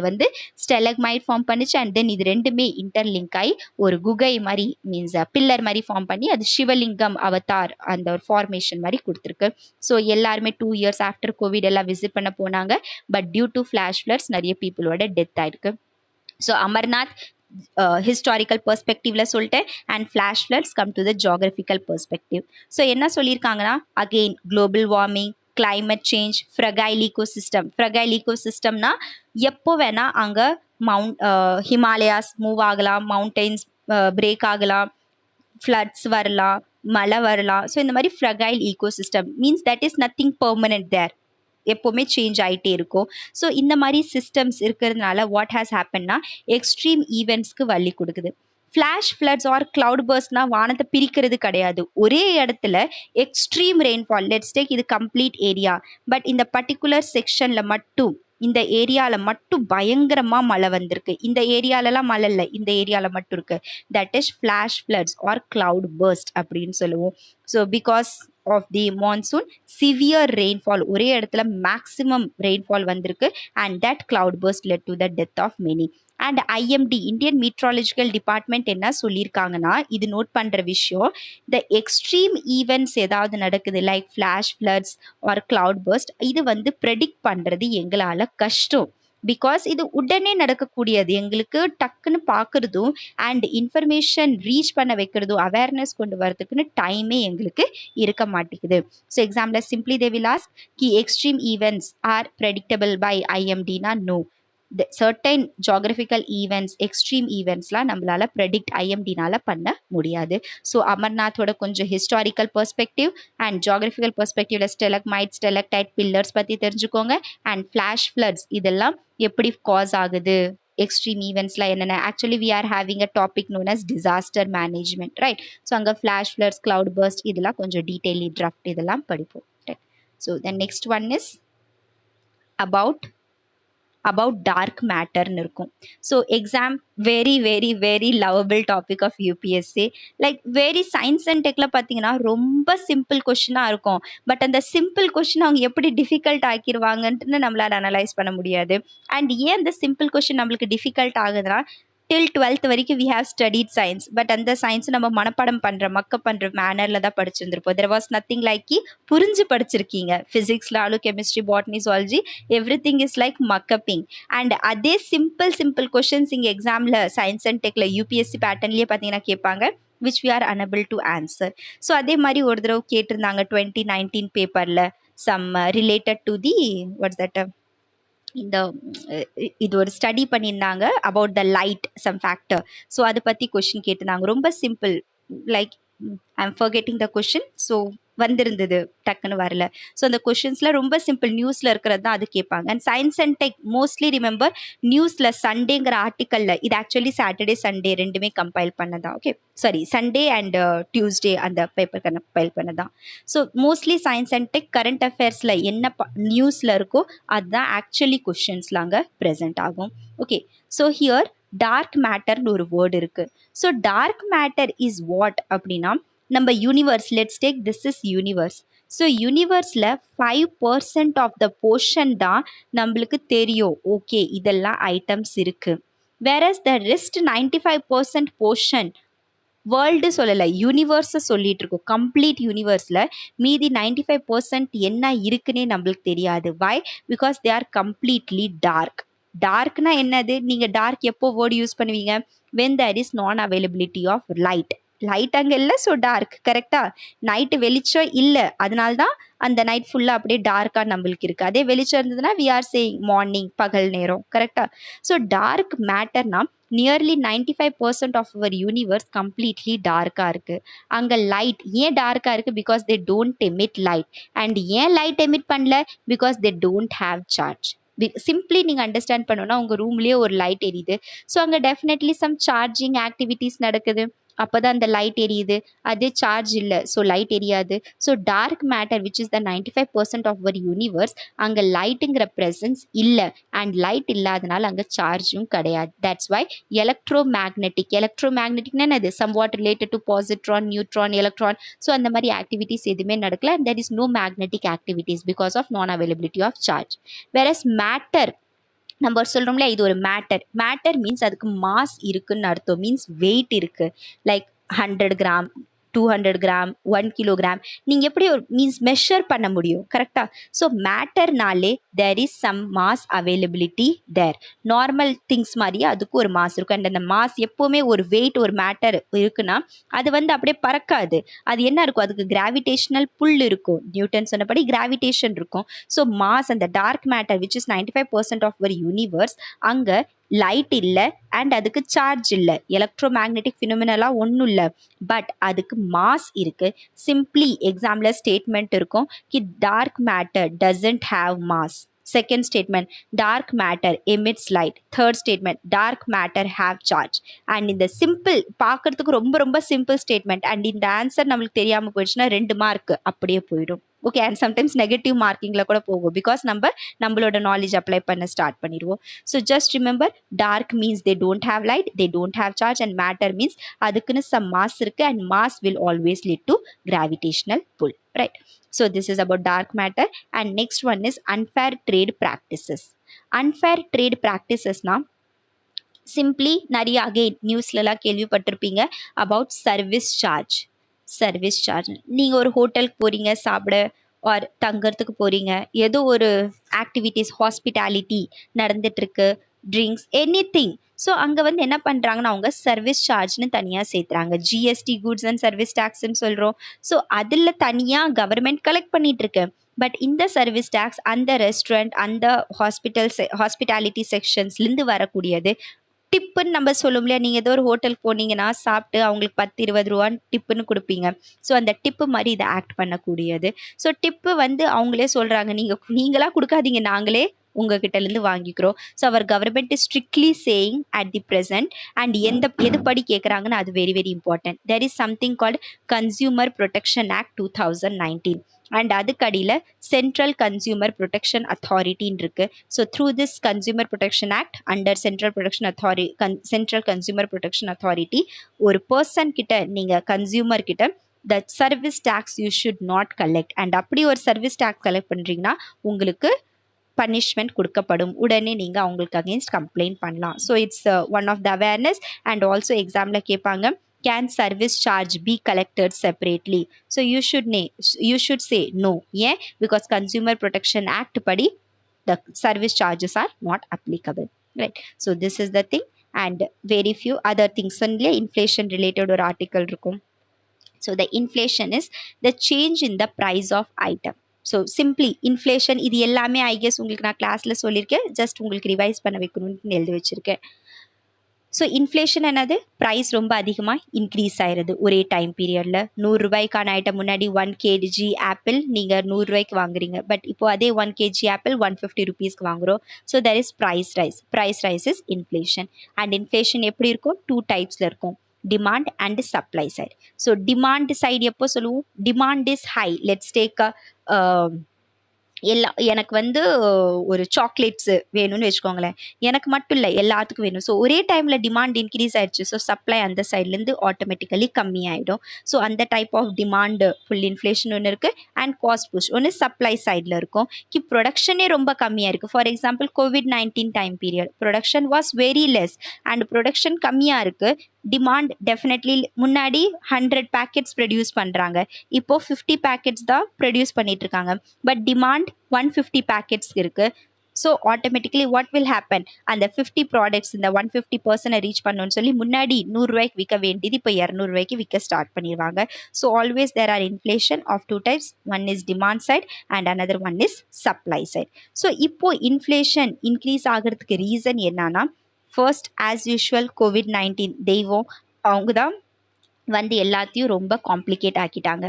வந்து ஸ்டெலக்மைட் ஃபார்ம் பண்ணிச்சு. அண்ட் தென் இது ரெண்டுமே இன்டர்லிங்க் ஆகி ஒரு குகை மாதிரி, மீன்ஸ் பில்லர் மாதிரி ஃபார்ம் பண்ணி அது சிவலிங்கம் அவதார் அந்த ஒரு ஃபார்மேஷன் மாதிரி கொடுத்துருக்கு. ஸோ எல்லாருமே 2 years ஆஃப்டர் கோவிட் எல்லாம் விசிட் பண்ண போனாங்க. But due to flash floods நிறைய பீப்புளோட டெத் ஆயிருக்கு. ஸோ அமர்நாத் ஹிஸ்டாரிக்கல் பெர்ஸ்பெக்டிவ்ல சொல்லிட்டேன். And flash floods come to the geographical perspective. So என்ன சொல்லியிருக்காங்கன்னா, again global warming, climate change, fragile ecosystemனா எப்போ வேணா அங்கே ஹிமாலயாஸ் மூவ் ஆகலாம், மவுண்டெயின்ஸ் பிரேக் ஆகலாம், ஃப்ளட்ஸ் வரலாம், மழை வரலாம். ஸோ இந்த மாதிரி fragile ecosystem means that is nothing permanent there, எப்போவுமே சேஞ்ச் ஆகிட்டே இருக்கும். ஸோ இந்த மாதிரி சிஸ்டம்ஸ் இருக்கிறதுனால வாட் ஹேஸ் ஹேப்பன்னா எக்ஸ்ட்ரீம் ஈவெண்ட்ஸ்க்கு வழி கொடுக்குது. ஃப்ளாஷ் ஃப்ளட்ஸ் ஆர் கிளவுட் பர்ஸ்ட்னா வானத்தை பிரிக்கிறது கிடையாது, ஒரே இடத்துல எக்ஸ்ட்ரீம் ரெயின்ஃபால். லெட்ஸ் டேக் இது கம்ப்ளீட் ஏரியா, பட் இந்த பர்டிகுலர் செக்ஷனில் மட்டும், இந்த ஏரியாவில் மட்டும் பயங்கரமாக மழை வந்திருக்கு. இந்த ஏரியாலலாம் மழை இல்லை, இந்த ஏரியாவில் மட்டும் இருக்குது. That is flash floods or cloud burst அப்படின்னு சொல்லுவோம். So because of the monsoon severe rainfall, ஒரே இடத்துல மேக்ஸிமம் ரெயின்ஃபால் வந்திருக்கு. And that cloud burst led to the death of many. And IMD Indian meteorological department என்ன சொல்லியிருக்காங்கன்னா, இது நோட் பண்ணுற விஷயம், இந்த எக்ஸ்ட்ரீம் ஈவெண்ட்ஸ் ஏதாவது நடக்குது like flash floods or cloud burst, இது ப்ரெடிக்ட் பண்ணுறது எங்களால் கஷ்டம். பிகாஸ் இது உடனே நடக்கக்கூடியது, எங்களுக்கு டக்குன்னு பார்க்குறதும் அண்ட் இன்ஃபர்மேஷன் ரீச் பண்ண வைக்கிறதும் அவேர்னஸ் கொண்டு வரதுக்குன்னு டைமே எங்களுக்கு இருக்க மாட்டேங்குது. So example simply they will ask கி extreme events are predictable by ஐஎம்டினா no. Certain geographical events extreme ஈவெண்ட்ஸ்லாம் நம்மளால ப்ரெடிக்ட் ஐஎம்டினால பண்ண முடியாது. ஸோ அமர்நாத்தோட கொஞ்சம் ஹிஸ்டாரிக்கல் பெர்ஸ்பெக்டிவ் அண்ட் ஜாகிரபிக்கல் பெர்ஸ்பெக்டிவ்ல ஸ்டெலக்மைட் ஸ்டெலக்டைட் பில்லர்ஸ் பற்றி தெரிஞ்சுக்கோங்க. அண்ட் ஃப்ளாஷ் ஃப்ளட்ஸ் இதெல்லாம் எப்படி காஸ் ஆகுது, எக்ஸ்ட்ரீம் ஈவெண்ட்ஸ்லாம் என்னென்ன. Actually we are having a topic known as disaster management, right? So அங்கே ஃப்ளாஷ் ஃப்ளட்ஸ், கிளவுட் பர்ஸ்ட் இதெல்லாம் கொஞ்சம் டீட்டெயிலி டிராஃப்ட் இதெல்லாம் படிப்போம், right? So the next one is about dark matter-னு இருக்கும். So exam very lovable topic of UPSC. Like science and டெக்ல பார்த்தீங்கன்னா ரொம்ப சிம்பிள் கொஷினாக இருக்கும். பட் அந்த சிம்பிள் கொஷின் அவங்க எப்படி டிஃபிகல்ட் ஆக்கிடுவாங்கன்ட்டு நம்மளால் அனலைஸ் பண்ண முடியாது. அண்ட் ஏன் அந்த சிம்பிள் கொஷின் நம்மளுக்கு டிஃபிகல்ட் ஆகுதுன்னா, டில் 12th வரைக்கும் we have studied science. But அந்த சயின்ஸ் நம்ம மனப்பாடம் பண்ணுற மக்கப் பண்ணுற மேனரில் தான் படிச்சிருந்திருப்போம். தெர் வாஸ் நத்திங் லைக் புரிஞ்சு படிச்சிருக்கீங்க. ஃபிசிக்ஸ்லாலும் chemistry, botany, zoology every thing is like mug upping. And அதே சிம்பிள் கொஷின்ஸ் இங்கே எக்ஸாமில் சயின்ஸ் அண்ட் டெக்ல யூபிஎஸ்சி பேட்டர்ன்லேயே பார்த்தீங்கன்னா கேட்பாங்க, which we are unable to answer. So அதே மாதிரி ஒரு தடவை கேட்டிருந்தாங்க 2019 பேப்பரில் some related to the what's that இந்த இது ஒரு ஸ்டடி பண்ணியிருந்தாங்க about the light some factor. So அதை பற்றி கொஷின் கேட்டிருந்தாங்க. ரொம்ப simple, like I am forgetting the question. So வந்திருந்தது, டக்குன்னு வரல. ஸோ அந்த கொஷின்ஸில் ரொம்ப சிம்பிள், நியூஸில் இருக்கிறது தான் அது கேட்பாங்க. And science and tech mostly remember நியூஸில் சண்டேங்கிற ஆர்டிக்கலில், இது ஆக்சுவலி சாட்டர்டே சண்டே ரெண்டுமே கம்பைல் பண்ணதான். Okay, sorry, Sunday and Tuesday அந்த பேப்பர் கம்பைல் பண்ணதான். So mostly science and tech current அஃபேர்ஸில் என்ன நியூஸில் இருக்கோ அதுதான் ஆக்சுவலி கொஷின்ஸில் அங்கே ப்ரெசென்ட் ஆகும். ஓகே, ஸோ ஹியர் டார்க் மேட்டர்னு ஒரு வேர்டு இருக்குது. So dark matter is what அப்படின்னா, நம்ம universe, let's take this is universe. So யூனிவர்ஸில் 5% ஆஃப் த போர்ஷன் தான் நம்மளுக்கு தெரியும். ஓகே, இதெல்லாம் ஐட்டம்ஸ் இருக்குது. Whereas the rest 95% portion world சொல்லலை, யூனிவர்ஸை சொல்லிட்டு இருக்கோம். கம்ப்ளீட் யூனிவர்ஸில் மீதி 95% என்ன இருக்குன்னே நம்மளுக்கு தெரியாது. Why? Because they are completely dark. டார்க்னா என்னது? நீங்கள் டார்க் எப்போ வேர்டு யூஸ் பண்ணுவீங்க? When there is non availability of light. Light அங்கே இல்லை, ஸோ டார்க். கரெக்டாக? நைட்டு வெளிச்சம் இல்லை, அதனால தான் அந்த நைட் ஃபுல்லாக அப்படியே டார்க்காக நம்மளுக்கு இருக்குது. அதே வெளிச்சம் இருந்ததுன்னா வி ஆர் சேயிங் மார்னிங், பகல் நேரம். கரெக்டாக? ஸோ டார்க் மேட்டர்னா nearly 95% of our universe completely டார்க்காக இருக்குது. அங்கே லைட் ஏன் டார்க்காக இருக்குது? Because they don't emit light. And ஏன் லைட் எமிட் பண்ணல? Because they don't have charge. Simply நீங்கள் அண்டர்ஸ்டாண்ட் பண்ணணும்னா, உங்கள் ரூம்லேயே ஒரு லைட் எரியுது. ஸோ அங்கே டெஃபினெட்லி சம் சார்ஜிங் ஆக்டிவிட்டீஸ் நடக்குது. அப்போ தான் அந்த லைட் எரியுது. அதே சார்ஜ் இல்லை, ஸோ லைட் எரியாது. So dark matter which is the 95% of our universe, அங்கே லைட்டுங்கிற ப்ரெசன்ஸ் இல்லை. அண்ட் லைட் இல்லாதனால அங்கே சார்ஜும் கிடையாது. தட்ஸ் வை எலக்ட்ரோமேக்னெட்டிக்னா என்னது? Somewhat related to positron, neutron, electron. So அந்த மாதிரி ஆக்டிவிட்டீஸ் எதுவுமே நடக்கல. And there is no magnetic activities because of non availability of charge. Whereas matter, நம்ம சொல்கிறோம்ல, இது ஒரு மேட்டர் மீன்ஸ் அதுக்கு மாஸ் இருக்குன்னு அர்த்தம். மீன்ஸ் வெயிட் இருக்குது. Like 100 gram, 200 gram, 1 kilogram. நீங்கள் எப்படி ஒரு மீன்ஸ் மெஷர் பண்ண முடியும்? கரெக்டாக? ஸோ மேட்டர்னாலே there is some mass availability there. Normal things மாதிரியே அதுக்கு ஒரு மாஸ் இருக்கும். அண்ட் அந்த மாஸ் எப்போவுமே ஒரு வெயிட், ஒரு மேட்டர் இருக்குன்னா அது அப்படியே பறக்காது. அது என்ன இருக்கும்? அதுக்கு கிராவிடேஷனல் புல் இருக்கும். நியூட்டன் சொன்னபடி கிராவிடேஷன் இருக்கும். ஸோ மாஸ், அந்த dark matter which is 95% of our universe, அங்கே லைட் இல்லை அண்ட் அதுக்கு சார்ஜ் இல்லை. எலக்ட்ரோமேக்னெட்டிக் ஃபினோமினலாம் ஒன்றும் இல்லை. பட் அதுக்கு மாஸ் இருக்குது. சிம்பிளி எக்ஸாம்பிள் ஸ்டேட்மெண்ட் இருக்கும் கி dark matter doesn't have mass. Second statement, dark matter emits light. Third statement, dark matter have charge. And இந்த சிம்பிள் பார்க்கறதுக்கு ரொம்ப சிம்பிள் ஸ்டேட்மெண்ட். அண்ட் இந்த ஆன்சர் நம்மளுக்கு தெரியாமல் போயிடுச்சுன்னா 2 மார்க் அப்படியே போயிடும். ஓகே, அண்ட் சம்டைம்ஸ் நெகட்டிவ் மார்க்கிங்கில் கூட போகும். பிகாஸ் நம்மளோட நாலேஜ் அப்ளை பண்ண ஸ்டார்ட் பண்ணிடுவோம். So just remember, dark means they don't have light, they don't have charge. And matter means அதுக்குன்னு சம் மாஸ் இருக்குது. And mass will always lead to gravitational pull, right? So this is about dark matter. And next one is unfair trade practices. Unfair trade practices na simply நிறைய அகைன் நியூஸ்லலாம் கேள்விப்பட்டிருப்பீங்க about service charge. நீங்கள் ஒரு ஹோட்டலுக்கு போகிறீங்க, சாப்பிட ஆர் தங்கறதுக்கு போகிறீங்க, ஏதோ ஒரு ஆக்டிவிட்டீஸ் ஹாஸ்பிட்டாலிட்டி நடந்துட்டுருக்கு, ட்ரிங்க்ஸ் எனிதிங். ஸோ அங்கே வந்து என்ன பண்ணுறாங்கன்னா அவங்க சர்வீஸ் சார்ஜ்னு தனியாக சேர்த்துறாங்க. ஜிஎஸ்டி குட்ஸ் அண்ட் சர்வீஸ் டேக்ஸ்ன்னு சொல்கிறோம். ஸோ அதில் தனியாக கவர்மெண்ட் கலெக்ட் பண்ணிட்டு இருக்கு. பட் இந்த சர்வீஸ் டேக்ஸ் அந்த ரெஸ்டாரண்ட் அந்த ஹாஸ்பிட்டாலிட்டி செக்ஷன்ஸ்லேருந்து வரக்கூடியது. டிப்புன்னு நம்ம சொல்லும் இல்லையா, நீங்கள் ஏதோ ஒரு ஹோட்டலுக்கு போனீங்கன்னா சாப்பிட்டு அவங்களுக்கு 10-20 ரூபான்னு டிப்புன்னு கொடுப்பீங்க. ஸோ அந்த டிப்பு மாதிரி இதை ஆக்ட் பண்ணக்கூடியது. ஸோ டிப்பு வந்து அவங்களே சொல்கிறாங்க, நீங்களா கொடுக்காதீங்க, நாங்களே உங்ககிட்டலேருந்து வாங்கிக்கிறோம். So our government is strictly saying at the present. And எது படி கேட்குறாங்கன்னு அது very very important. There is something called consumer protection act 2019. And அதுக்கடியில் சென்ட்ரல் கன்சியூமர் ப்ரொடெக்ஷன் அத்தாரிட்டின்னு இருக்குது. So through this consumer protection act under central consumer protection authority ஒரு பர்சன் கிட்ட நீங்கள் கன்சியூமர் கிட்ட the service tax you should not collect. And அப்படி ஒரு சர்வீஸ் டேக்ஸ் கலெக்ட் பண்ணுறீங்கன்னா உங்களுக்கு பனிஷ்மெண்ட் கொடுக்கப்படும். உடனே நீங்கள் அவங்களுக்கு அகெயின்ஸ்ட் கம்ப்ளைண்ட் பண்ணலாம். So it's one of the awareness. And also எக்ஸாமில் கேட்பாங்க, can service charge be collected separately? So you should say no. Yeah, because Consumer Protection Act padi the service charges are not applicable, right? So this is the thing. And very few other things only inflation related or article irukum. So the inflation is the change in the price of item. So simply inflation இது எல்லாமே I guess உங்களுக்கு நான் கிளாஸில் சொல்லியிருக்கேன், ஜஸ்ட் உங்களுக்கு ரிவைஸ் பண்ண வைக்கணும்னு எழுதி வச்சுருக்கேன். ஸோ இன்ஃப்ளேஷன் என்னது, ப்ரைஸ் ரொம்ப அதிகமாக இன்க்ரீஸ் ஆயிடுது ஒரே டைம் பீரியடில். 100 ரூபாய்க்கான ஐட்டம் முன்னாடி 1 kg ஆப்பிள் நீங்கள் 100 ரூபாய்க்கு வாங்குறீங்க, பட் இப்போ அதே 1 kg ஆப்பிள் 150 rupeesக்கு வாங்குகிறோம். So that is price rise is inflation. And inflation எப்படி இருக்கும், 2 டைப்ஸில் இருக்கும், demand and supply side. So demand side எப்போ சொல்லுவோம், demand is high. Let's take எனக்கு வந்து ஒரு சாக்லேட்ஸு வேணும்னு வச்சுக்கோங்களேன், எனக்கு மட்டும் இல்லை எல்லாத்துக்கும் வேணும். ஸோ ஒரே டைமில் டிமாண்ட் இன்க்ரீஸ் ஆயிடுச்சு. ஸோ சப்ளை அந்த சைட்லேருந்து ஆட்டோமேட்டிக்கலி கம்மியாயிடும். ஸோ அந்த type of demand pull inflation ஒன்று இருக்குது. அண்ட் காஸ்ட் புஷ் ஒன்று சப்ளை சைடில் இருக்கும். ப்ரொடக்ஷனே ரொம்ப கம்மியாக இருக்குது. For example COVID-19 time period production was very less and production கம்மியாக இருக்குது. டிமாண்ட் டெஃபினெட்லி முன்னாடி 100 பேக்கெட்ஸ் ப்ரொடியூஸ் பண்ணுறாங்க, இப்போது 50 பேக்கெட்ஸ் தான் ப்ரொடியூஸ் பண்ணிட்டு இருக்காங்க. பட் டிமாண்ட் 150 பேக்கெட்ஸ் இருக்குது. So automatically what will happen, அந்த 50 ப்ராடக்ட்ஸ் இந்த 150% ரீச் பண்ணணும்னு சொல்லி முன்னாடி 100 ரூபாய்க்கு விற்க வேண்டியது இப்போ 200 ரூபாய்க்கு விற்க ஸ்டார்ட் பண்ணிடுவாங்க. So always there are inflation of 2 types. One is demand side and another one is supply side. So இப்போது இன்ஃப்ளேஷன் இன்க்ரீஸ் ஆகிறதுக்கு ரீசன் என்னன்னா, ஃபர்ஸ்ட் ஆஸ் யூஷுவல் COVID-19 தெய்வம் அவங்க தான் வந்து எல்லாத்தையும் ரொம்ப காம்ப்ளிகேட் ஆக்கிட்டாங்க.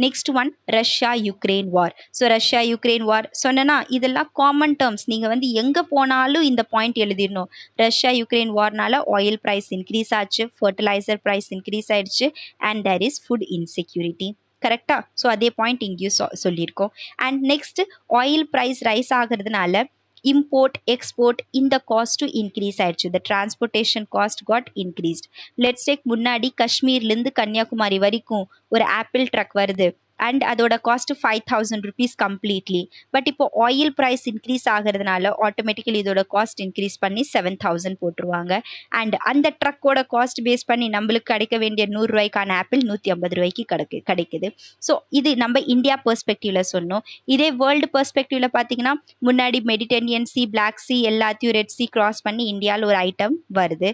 Next one Russia Ukraine war. So Russia Ukraine war சொன்னேன்னா இதெல்லாம் காமன் டேர்ம்ஸ், நீங்கள் வந்து எங்கே போனாலும் இந்த பாயிண்ட் எழுதிடணும். ரஷ்யா யுக்ரைன் வார்னால ஆயில் ப்ரைஸ் இன்க்ரீஸ் ஆச்சு, ஃபர்டிலைசர் ப்ரைஸ் இன்க்ரீஸ் ஆயிடுச்சு, and there is food insecurity. கரெக்டாக? ஸோ அதே பாயிண்ட் இங்கேயும் சொல்லியிருக்கோம். And next oil price rise ஆகிறதுனால இம்போர்ட் எக்ஸ்போர்ட் இந்த காஸ்ட்டும் இன்க்ரீஸ் ஆயிடுச்சு. the transportation cost got increased. let's take முன்னாடி காஷ்மீர்லேருந்து கன்னியாகுமரி வரைக்கும் ஒரு ஆப்பிள் ட்ரக் வருது அண்ட் அதோட காஸ்ட் 5000 rupees கம்ப்ளீட்லி. பட் இப்போ ஆயில் ப்ரைஸ் இன்க்ரீஸ் ஆகிறதுனால ஆட்டோமேட்டிக்கலி இதோட காஸ்ட் இன்க்ரீஸ் பண்ணி 7000 போட்டுருவாங்க. அண்ட் அந்த ட்ரக்கோட காஸ்ட் பேஸ் பண்ணி நம்மளுக்கு கிடைக்க வேண்டிய 100 ரூபாய்க்கான ஆப்பிள் 150 ரூபாய்க்கு கிடைக்குது. ஸோ இது நம்ம இந்தியா பெர்ஸ்பெக்டிவ்ல சொன்னோம். இதே வேர்ல்டு பெர்ஸ்பெக்டிவ்ல பார்த்தீங்கன்னா முன்னாடி மெடிட்டரேனியன் சி, பிளாக் சி எல்லாத்தையும் ரெட் சி கிராஸ் பண்ணி இந்தியாவில் ஒரு ஐட்டம் வருது.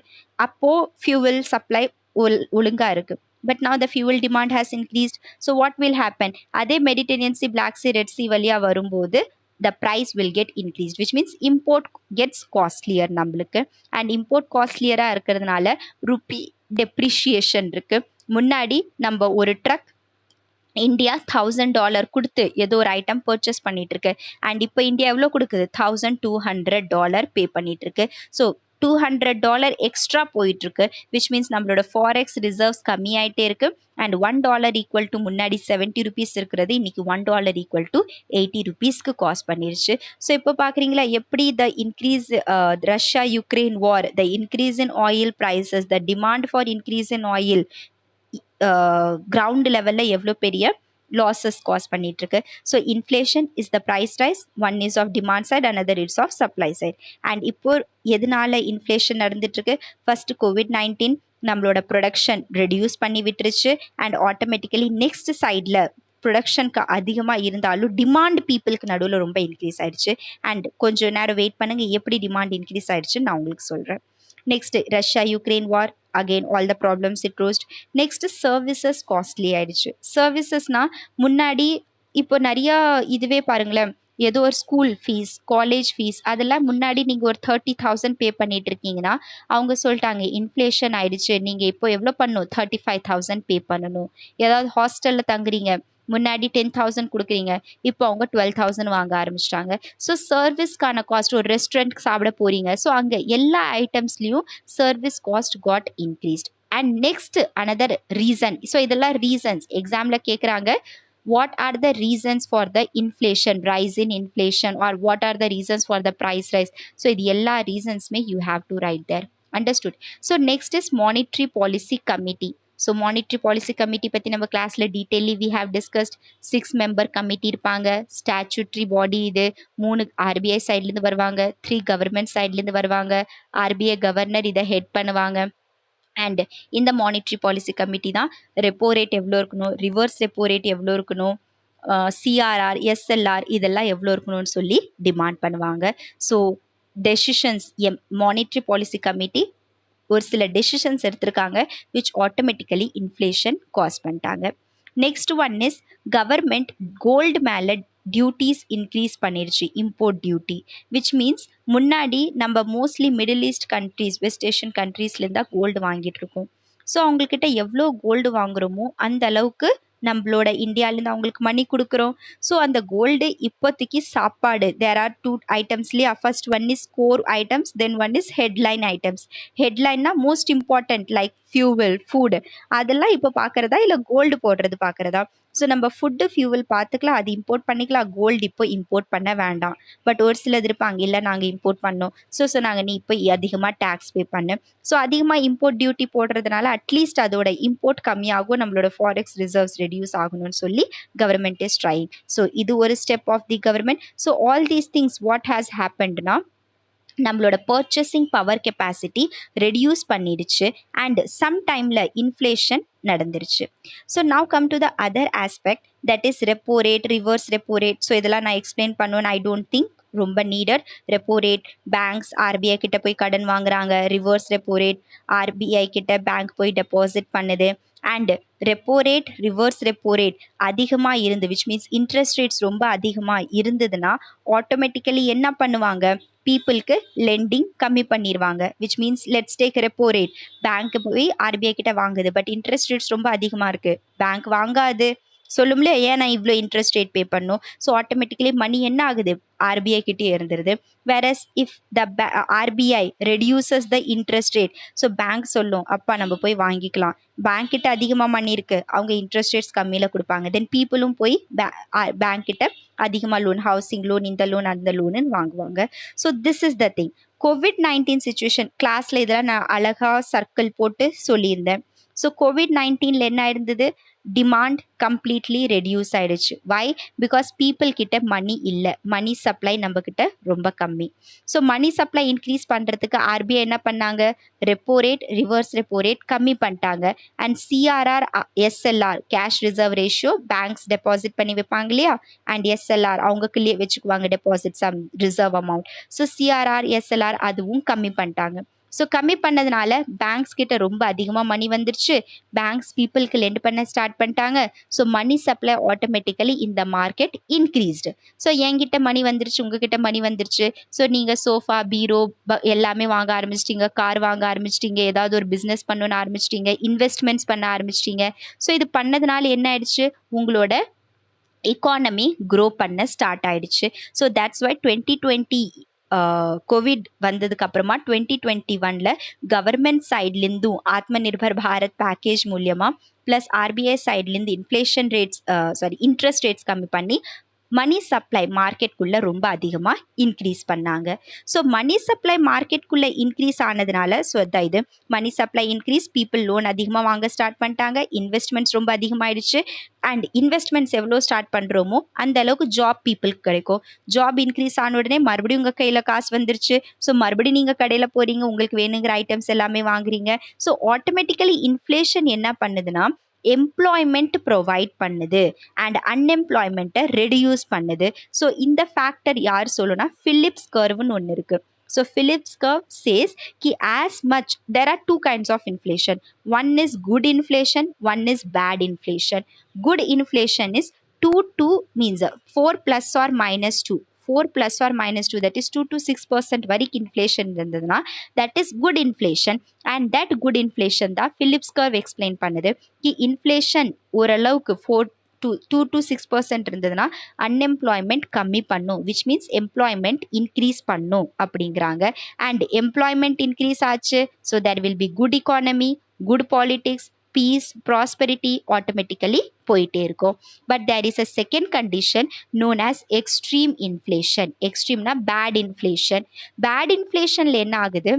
அப்போது ஃபியூவல் சப்ளை ஒழுங்காக இருக்குது. But now the fuel demand has increased. So what will happen? அதே Mediterranean Sea, Black Sea, Red Sea வழியா வரும்போது the price will get increased, which means import gets costlier நம்மளுக்கு. and import costlier-ஆ இருக்கிறதுனால rupee depreciation இருக்கு. முன்னாடி நம்ம ஒரு ட்ரக் இந்தியா $1000 கொடுத்து ஏதோ ஒரு ஐட்டம் பர்ச்சேஸ் பண்ணிட்டு இருக்கு. அண்ட் இப்போ இந்தியா எவ்வளோ கொடுக்குது, $1200 பே பண்ணிட்டு இருக்கு. ஸோ $200 எக்ஸ்ட்ரா போயிட்டு இருக்கு, விச் மீன்ஸ் நம்மளோட ஃபாரெக்ஸ் ரிசர்வ்ஸ் கம்மியாயிட்டே இருக்கு. அண்ட் $1 ஈக்குவல் டு முன்னாடி 70 rupees இருக்கிறது இன்னைக்கு $1 ஈக்குவல் டு 80 rupeesக்கு காஸ்ட் பண்ணிருச்சு. ஸோ இப்போ பார்க்குறீங்களா எப்படி the increase Russia Ukraine war, the increase in oil prices, the demand for increase in oil ground லெவலில் எவ்வளோ பெரிய லாஸஸ் காஸ் பண்ணிட்டு இருக்கு. So inflation is the price rise. One is of demand side, another is of supply side. And இப்போ எதனால இன்ஃப்ளேஷன் நடந்துட்டு இருக்கு, ஃபர்ஸ்ட் COVID-19 நம்மளோட ப்ரொடக்ஷன் ரெடியூஸ் பண்ணி விட்டுருச்சு. அண்ட் ஆட்டோமேட்டிக்கலி நெக்ஸ்ட் சைடில் ப்ரொடக்ஷனுக்கு அதிகமாக இருந்தாலும் டிமாண்ட் பீப்புளுக்கு நடுவில் ரொம்ப இன்க்ரீஸ் ஆயிடுச்சு. அண்ட் கொஞ்சம் நேரம் வெயிட் பண்ணுங்க, எப்படி டிமாண்ட் இன்க்ரீஸ் ஆயிடுச்சுன்னு நான் உங்களுக்கு சொல்கிறேன். Next Russia Ukraine war, again all the problems it roast. Next services costly ஆயிடுச்சு. சர்வீசஸ்னால் முன்னாடி இப்போ நிறையா இதுவே பாருங்களேன், ஏதோ ஒரு ஸ்கூல் ஃபீஸ், காலேஜ் ஃபீஸ், அதெல்லாம் முன்னாடி நீங்கள் ஒரு 30,000 பே பண்ணிட்டு இருக்கீங்கன்னா அவங்க சொல்லிட்டாங்க இன்ஃப்ளேஷன் ஆயிடுச்சு, நீங்கள் இப்போ எவ்வளோ பண்ணணும், 35,000 பே பண்ணணும். ஏதாவது ஹாஸ்டலில் தங்குறீங்க, முன்னாடி 10,000 கொடுக்குறீங்க, இப்போ அவங்க 12,000 வாங்க ஆரம்பிச்சிட்டாங்க. ஸோ சர்வீஸ்க்கான காஸ்ட், ஒரு ரெஸ்டாரண்ட்க்கு சாப்பிட போகிறீங்க, ஸோ அங்கே எல்லா ஐட்டம்ஸ்லேயும் service cost got increased. And next another reason, so இதெல்லாம் ரீசன்ஸ் எக்ஸாமில் கேட்குறாங்க, what are the reasons for the inflation, rise in inflation, or what are the reasons for the price rise? So இது எல்லா reasons-மே you have to write there. Understood? So next is monetary policy committee. So monetary policy committee பற்றி நம்ம கிளாஸில் detailly we have discussed. 6 member committee இருப்பாங்க. ஸ்டாச்சுட்ரி பாடி இது 3 RBI சைட்லேருந்து வருவாங்க, 3 கவர்மெண்ட் சைட்லேருந்து வருவாங்க. RBI கவர்னர் இதை ஹெட் பண்ணுவாங்க. அண்ட் இந்த மானிட்ரி பாலிசி கமிட்டி தான் ரெப்போ ரேட் எவ்வளோ இருக்கணும், ரிவர்ஸ் ரெப்போ ரேட் எவ்வளோ இருக்கணும், சிஆர்ஆர், எஸ்எல்ஆர் இதெல்லாம் எவ்வளோ இருக்கணும்னு சொல்லி டிமாண்ட் பண்ணுவாங்க. So decisions monetary policy committee ஒரு சில டெசிஷன்ஸ் எடுத்திருக்காங்க விச் ஆட்டோமேட்டிக்கலி இன்ஃப்ளேஷன் காஸ் பண்ணிட்டாங்க. Next one is government gold மேலே டியூட்டிஸ் இன்க்ரீஸ் பண்ணிடுச்சு, இம்போர்ட் டியூட்டி, விச் மீன்ஸ் முன்னாடி நம்ம mostly Middle East countries, West Asian கண்ட்ரீஸ்லேருந்து தான் கோல்டு வாங்கிட்டு இருக்கோம். ஸோ அவங்கக்கிட்ட எவ்வளோ கோல்டு வாங்குகிறோமோ அந்த அளவுக்கு நம்மளோட இந்தியாவிலேருந்து அவங்களுக்கு மணி கொடுக்குறோம். ஸோ அந்த கோல்டு இப்போதைக்கு சாப்பாடு, தேர் ஆர் 2 ஐட்டம்ஸ்லேயே, first one is core items, then one is headline items. ஹெட்லைன்னா most important like fuel, food, அதெல்லாம் இப்போ பார்க்குறதா இல்லை கோல்டு போடுறது பார்க்குறதா? ஸோ நம்ம ஃபுட்டு ஃபியூவல் பார்த்துக்கலாம், அது இம்போர்ட் பண்ணிக்கலாம், கோல்டு இப்போ இம்போர்ட் பண்ண வேண்டாம். பட் ஒரு சிலது இருப்பாங்க, இல்லை நாங்கள் இம்போர்ட் பண்ணோம், ஸோ நாங்கள் நீ இப்போ அதிகமாக டேக்ஸ் பே பண்ணு. ஸோ அதிகமாக இம்போர்ட் டியூட்டி போடுறதுனால அட்லீஸ்ட் அதோட இம்போர்ட் கம்மியாகும், நம்மளோட ஃபாரெக்ஸ் ரிசர்வ்ஸ் ரெடியூஸ் ஆகணும்னு சொல்லி கவர்மெண்ட் இஸ் ட்ரைங். ஸோ இது ஒரு step of the government. So all these things what has ஹேப்பன்ட்னா நம்மளோட பர்ச்சேசிங் பவர் கெப்பாசிட்டி ரெடியூஸ் பண்ணிடுச்சு அண்ட் சம் டைமில் இன்ஃப்ளேஷன் நடந்துருச்சு. So now come to the other aspect, that is repo rate, reverse repo rate. So இதெல்லாம் நான் எக்ஸ்பிளைன் பண்ணுவேன், ஐ டோன்ட் திங்க் ரொம்ப needed. Repo rate, banks RBI கிட்ட போய் கடன் வாங்குறாங்க. ரிவர்ஸ் ரெப்போ ரேட், ஆர்பிஐ கிட்ட பேங்க் போய் டெபாசிட் பண்ணுது. And repo rate, reverse repo rate அதிகமாக இருந்து, விச் மீன்ஸ் இன்ட்ரெஸ்ட் ரேட்ஸ் ரொம்ப அதிகமாக இருந்ததுன்னா ஆட்டோமேட்டிக்கலி என்ன பண்ணுவாங்க, பீப்புளுக்கு லெண்டிங் கம்மி பண்ணிடுவாங்க. Which means let's take repo rate, பேங்க்கு போய் ஆர்பிஐ கிட்ட வாங்குது, பட் இன்ட்ரெஸ்ட் ரேட்ஸ் ரொம்ப அதிகமாக இருக்குது, பேங்க் வாங்காது, சொல்லும்ல ஏன் நான் இவ்வளோ இன்ட்ரெஸ்ட் ரேட் பே பண்ணும். ஸோ ஆட்டோமேட்டிக்கலி மணி என்ன ஆகுது, ஆர்பிஐ கிட்டே இருந்துருது. Whereas if the RBI reduces the interest rate, so bank சொல்லும் அப்பா நம்ம போய் வாங்கிக்கலாம், பேங்க் கிட்ட அதிகமாக மணி இருக்குது, அவங்க இன்ட்ரெஸ்ட் ரேட்ஸ் கம்மியில் கொடுப்பாங்க, தென் பீப்புளும் போய் பேங்க் கிட்ட அதிகமாக லோன், ஹவுசிங் லோன், இந்த லோன் அந்த லோனுன்னு வாங்குவாங்க. So this is the thing. COVID-19 situation கிளாஸில் இதெல்லாம் நான் அழகாக சர்க்கிள் போட்டு சொல்லியிருந்தேன். ஸோ COVID-19 என்ன இருந்தது, டிமாண்ட் கம்ப்ளீட்லி ரெடியூஸ் ஆகிடுச்சு. வை? பிகாஸ் பீப்புள் கிட்ட மணி இல்லை, மணி சப்ளை நம்மக்கிட்ட ரொம்ப கம்மி. ஸோ மணி சப்ளை இன்க்ரீஸ் பண்ணுறதுக்கு ஆர்பிஐ என்ன பண்ணாங்க, repo rate, reverse repo rate கம்மி பண்ணிட்டாங்க. And CRR, SLR, cash reserve ratio, banks deposit பண்ணி வைப்பாங்க இல்லையா, அண்ட் எஸ்எல்ஆர் அவங்களுக்குள்ளேயே வச்சுக்குவாங்க deposit some reserve amount. So CRR, SLR அதுவும் கம்மி பண்ணிட்டாங்க. ஸோ கம்மி பண்ணதுனால பேங்க்ஸ் கிட்ட ரொம்ப அதிகமாக மணி வந்துருச்சு, பேங்க்ஸ் பீப்புளுக்கு லெண்ட் பண்ண ஸ்டார்ட் பண்ணிட்டாங்க. ஸோ மணி சப்ளை ஆட்டோமேட்டிக்கலி இந்த மார்க்கெட் இன்க்ரீஸ்டு. ஸோ என்கிட்ட மணி வந்துருச்சு, உங்ககிட்ட மணி வந்துருச்சு, ஸோ நீங்கள் சோஃபா, பீரோ எல்லாமே வாங்க ஆரம்பிச்சிட்டிங்க, கார் வாங்க ஆரம்பிச்சிட்டிங்க, ஏதாவது ஒரு பிஸ்னஸ் பண்ணணும்னு ஆரம்பிச்சிட்டிங்க, இன்வெஸ்ட்மெண்ட்ஸ் பண்ண ஆரம்பிச்சிட்டிங்க. ஸோ இது பண்ணதுனால என்ன ஆயிடுச்சு, உங்களோட எக்கானமி க்ரோ பண்ண ஸ்டார்ட் ஆயிடுச்சு. ஸோ தட்ஸ் வை 2020 கோவிட் வந்ததுக்கு அப்புறமா 2021 கவர்மெண்ட் சைட்லேருந்தும் ஆத்ம நிர்பர் பாரத் பேக்கேஜ் மூலியமாக ப்ளஸ் ஆர்பிஐ சைட்லேருந்து இன்ஃப்ளேஷன் ரேட்ஸ் இன்ட்ரெஸ்ட் ரேட்ஸ் கம்மி பண்ணி மணி சப்ளை மார்க்கெட்குள்ளே ரொம்ப அதிகமாக இன்க்ரீஸ் பண்ணாங்க. ஸோ மணி சப்ளை மார்க்கெட்குள்ளே இன்க்ரீஸ் ஆனதுனால, ஸோ அதான் இது money supply increase, people loan அதிகமாக வாங்க ஸ்டார்ட் பண்ணிட்டாங்க, இன்வெஸ்ட்மெண்ட்ஸ் ரொம்ப அதிகமாகிடுச்சு. அண்ட் இன்வெஸ்ட்மெண்ட்ஸ் எவ்வளோ ஸ்டார்ட் பண்ணுறோமோ அந்த அளவுக்கு ஜாப் பீப்புளுக்கு கிடைக்கும். ஜாப் இன்க்ரீஸ் ஆன உடனே மறுபடியும் உங்கள் கையில் காசு வந்துருச்சு. ஸோ மறுபடியும் நீங்கள் கடையில் போகிறீங்க, உங்களுக்கு வேணுங்கிற ஐட்டம்ஸ் எல்லாமே வாங்குறீங்க. ஸோ ஆட்டோமேட்டிக்கலி இன்ஃப்ளேஷன் என்ன பண்ணுதுன்னா எம்ப்ளாய்மெண்ட் ப்ரொவைட் பண்ணுது அண்ட் அன்எம்ப்ளாய்மெண்ட்டை ரெடியூஸ் பண்ணுது. ஸோ இந்த ஃபேக்டர் யார் சொல்லுனா ஃபிலிப்ஸ் கர்வ்னு ஒன்று இருக்கு. So Phillips curve says ki as much there are two kinds of inflation. One is good inflation, one is bad inflation. Good inflation is 2 to means 4 plus or minus 2. 4 plus or minus 2 that is 2 to 6% வரைக்கும் inflation இருந்ததுன்னா that is good inflation. And that good inflation தான் Phillips curve explain பண்ணுது ki inflation ஓரளவுக்கு 2 to 6% இருந்ததுன்னா அன்எம்ப்ளாய்மெண்ட் கம்மி பண்ணும், விச் மீன்ஸ் எம்ப்ளாய்மெண்ட் இன்க்ரீஸ் பண்ணும் அப்படிங்கிறாங்க. அண்ட் எம்ப்ளாய்மெண்ட் இன்க்ரீஸ் ஆச்சு, so there will be good economy, good politics, peace, prosperity automatically போயிட்டே இருக்கும். But there is a second condition known as extreme inflation. எக்ஸ்ட்ரீம்னா பேட் இன்ஃப்ளேஷன். பேட் இன்ஃப்ளேஷனில் என்ன ஆகுது,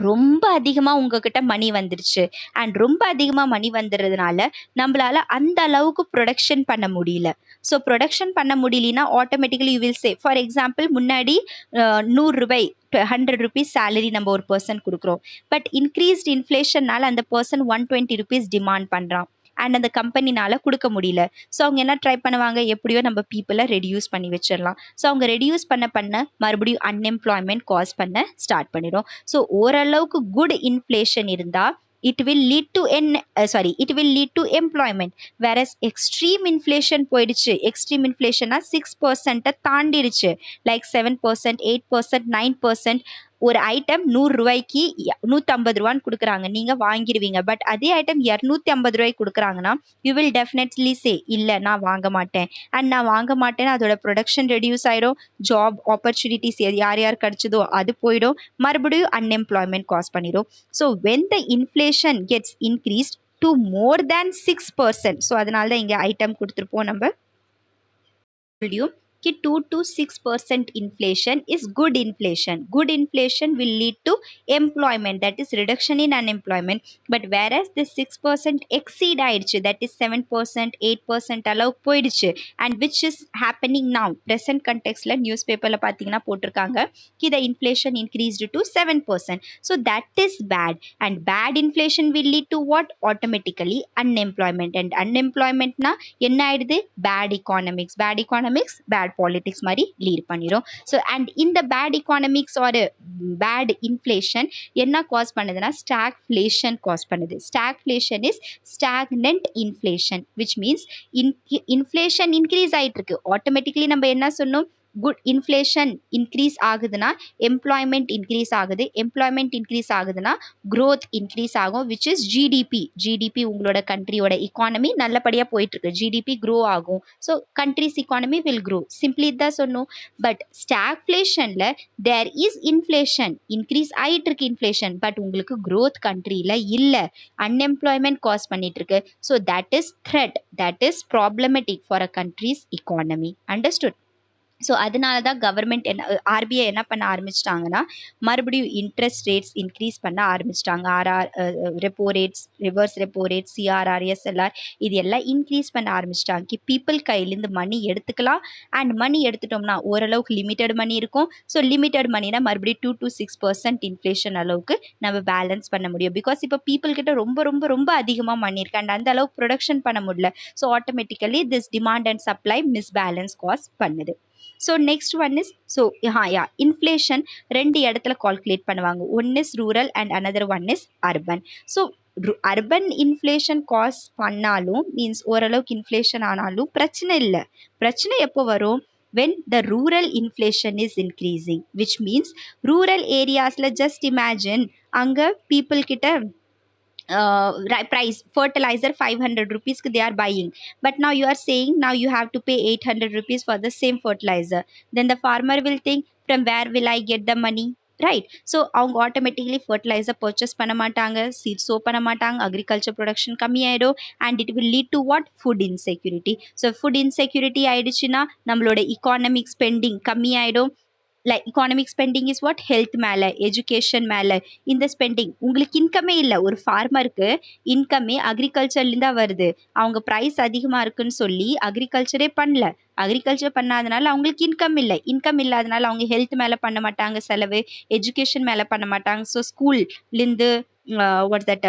ரொம்ப அதிகமாக உங்ககிட்ட மணி வந்துருச்சு அண்ட் ரொம்ப அதிகமாக மணி வந்துடுறதுனால நம்மளால அந்த அளவுக்கு ப்ரொடக்ஷன் பண்ண முடியல. ஸோ ப்ரொடக்ஷன் பண்ண முடியலனா automatically you will say, for example முன்னாடி 100 ரூபாய் 100 rupees சேலரி நம்ம ஒரு பர்சன் கொடுக்குறோம். பட் இன்க்ரீஸ்ட் இன்ஃப்ளேஷன்னால அந்த பர்சன் 120 rupees டிமாண்ட் பண்ணுறான் அண்ட் அந்த கம்பெனினால கொடுக்க முடியல. ஸோ அவங்க என்ன ட்ரை பண்ணுவாங்க, எப்படியோ நம்ம பீப்புளை ரெடியூஸ் பண்ணி வச்சிடலாம். ஸோ அவங்க ரெடியூஸ் பண்ண மறுபடியும் அன்எம்ப்ளாய்மெண்ட் காஸ் பண்ண ஸ்டார்ட் பண்ணிடும். ஸோ ஓரளவுக்கு குட் இன்ஃப்ளேஷன் இருந்தால் it will lead to it will lead to employment, whereas extreme inflation போயிடுச்சு. extreme inflationனா 6% தாண்டிடுச்சு, லைக் 7%, 8%, 9%. ஒரு ஐட்டம் 100 ரூபாய்க்கு 150 ரூபான்னு கொடுக்குறாங்க, நீங்கள் வாங்கிடுவீங்க. பட் அதே ஐட்டம் 250 ரூபாய்க்கு கொடுக்குறாங்கன்னா யூ வில் டெஃபினெட்லி சே இல்லை நான் வாங்க மாட்டேன். அண்ட் நான் வாங்க மாட்டேன்னா அதோட ப்ரொடக்ஷன் ரெடியூஸ் ஆகிடும், ஜாப் ஆப்பர்ச்சுனிட்டிஸ் யார் யார் கிடச்சதோ அது போயிடும், மறுபடியும் அன்எம்ப்ளாய்மெண்ட் காஸ் பண்ணிடும். So when the inflation gets increased to more than 6%, so அதனால தான் இங்கே ஐட்டம் கொடுத்துருப்போம் நம்ம कि 2 to 6% inflation is good inflation. Good inflation will lead to employment, that is reduction in unemployment. But whereas this 6% exceed ஆயிடுச்சு, that is 7%, 8% அளவுக்கு போயிடுச்சு, and which is happening now. Present contextல newspaperல பார்த்தீங்கன்னா போட்டிருக்காங்க कि the inflation increased to 7%. So that is bad, and bad inflation will lead to what? Automatically unemployment, and unemploymentனா என்ன ஆயிடுது? Bad economics. Bad economics bad politics மாதிரி லீட் பண்ணிடும். ஸோ அண்ட் இந்த பேட் எக்கானமிக்ஸ் ஒரு பேட் இன்ஃப்ளேஷன் என்ன காஸ் பண்ணுதுன்னா ஸ்டாக்ஃப்ளேஷன் காஸ் பண்ணுது. Stagflation is stagnant inflation, which means inflation increase ஆகிட்டு இருக்கு. ஆட்டோமேட்டிக்கலி நம்ம என்ன சொன்னோம், குட் இன்ஃப்ளேஷன் இன்க்ரீஸ் ஆகுதுன்னா எம்ப்ளாய்மெண்ட் இன்க்ரீஸ் ஆகுது, எம்ப்ளாய்மெண்ட் இன்க்ரீஸ் ஆகுதுன்னா க்ரோத் இன்க்ரீஸ் ஆகும், விச் இஸ் ஜிடிபி. ஜிடிபி உங்களோட கண்ட்ரியோட இக்கானமி நல்லபடியாக போயிட்டுருக்கு, ஜிடிபி க்ரோ ஆகும். So countries economy will grow, simply தான் சொன்னோம். But ஸ்டாக்ஃப்ளேஷனில் there is inflation, increase ஆகிட்டு இருக்கு இன்ஃப்ளேஷன், பட் உங்களுக்கு க்ரோத் கண்ட்ரியில் இல்லை, அன்எம்ப்ளாய்மெண்ட் காஸ் பண்ணிட்டு இருக்கு. So that is thread, that is problematic for a countries economy. Understood? So அதனால தான் கவர்மெண்ட் ஆர்பிஐ என்ன பண்ண ஆரம்பிச்சிட்டாங்கன்னா மறுபடியும் இன்ட்ரெஸ்ட் ரேட்ஸ் இன்க்ரீஸ் பண்ண ஆரம்பிச்சிட்டாங்க. Repo rates, reverse repo rates, CRR, SLR, இது எல்லாம் இன்க்ரீஸ் பண்ண ஆரம்பிச்சிட்டாங்க. பீப்புள் கையிலேருந்து மணி எடுத்துக்கலாம், அண்ட் மணி எடுத்துட்டோம்னா ஓரளவுக்கு லிமிட்டட் மணி இருக்கும். ஸோ லிமிட்டட் மணினா மறுபடியும் 2 to 6% இன்ஃப்ளேஷன் அளவுக்கு நம்ம பேலன்ஸ் பண்ண முடியும். பிகாஸ் இப்போ பீப்புள் கிட்ட ரொம்ப ரொம்ப ரொம்ப அதிகமாக மணி இருக்கு அண்ட் அந்த அளவுக்கு ப்ரொடக்ஷன் பண்ண முடியல. So automatically this demand and supply misbalance cause பண்ணுது. So next one is, so inflation ரெண்டு இடத்துல கால்குலேட் பண்ணுவாங்க. One is rural and another one is urban. So urban inflation cause பண்ணாலும் மீன்ஸ் ஓரளவுக்கு இன்ஃப்ளேஷன் ஆனாலும் பிரச்சனை இல்லை. பிரச்சனை எப்போ வரும்? when the rural inflation is increasing, which means rural areasல just imagine அங்கே people கிட்ட price fertilizer 500 rupees they are buying, but now you are saying now you have to pay 800 rupees for the same fertilizer. Then the farmer will think, from where will I get the money, right? So அவங்க ஆட்டோமேட்டிக்கலி ஃபர்டிலைசர் பர்ச்சேஸ் பண்ண மாட்டாங்க, சீட் சோ பண்ண மாட்டாங்க, அக்ரிகல்ச்சர் ப்ரொடக்ஷன் கம்மியாயிடும், and it will lead to what? Food insecurity. So food insecurity ஆயிடுச்சுன்னா நம்மளோட இக்கானமிக் ஸ்பெண்டிங் கம்மியாயிடும். Like economic spending is what? Health மேலே, எஜுகேஷன் மேலே. இந்த ஸ்பெண்டிங் உங்களுக்கு இன்கமே இல்லை. ஒரு ஃபார்மருக்கு இன்கமே அக்ரிகல்ச்சர்லேருந்து தான் வருது. அவங்க ப்ரைஸ் அதிகமாக இருக்குன்னு சொல்லி அக்ரிகல்ச்சரே பண்ணல. அக்ரிகல்ச்சர் பண்ணாதனால அவங்களுக்கு இன்கம் இல்லை. இன்கம் இல்லாதனால அவங்க ஹெல்த் மேலே பண்ண மாட்டாங்க செலவு, எஜுகேஷன் மேலே பண்ண மாட்டாங்க. ஸோ ஸ்கூல்லேருந்து வாட்ஸ் தட்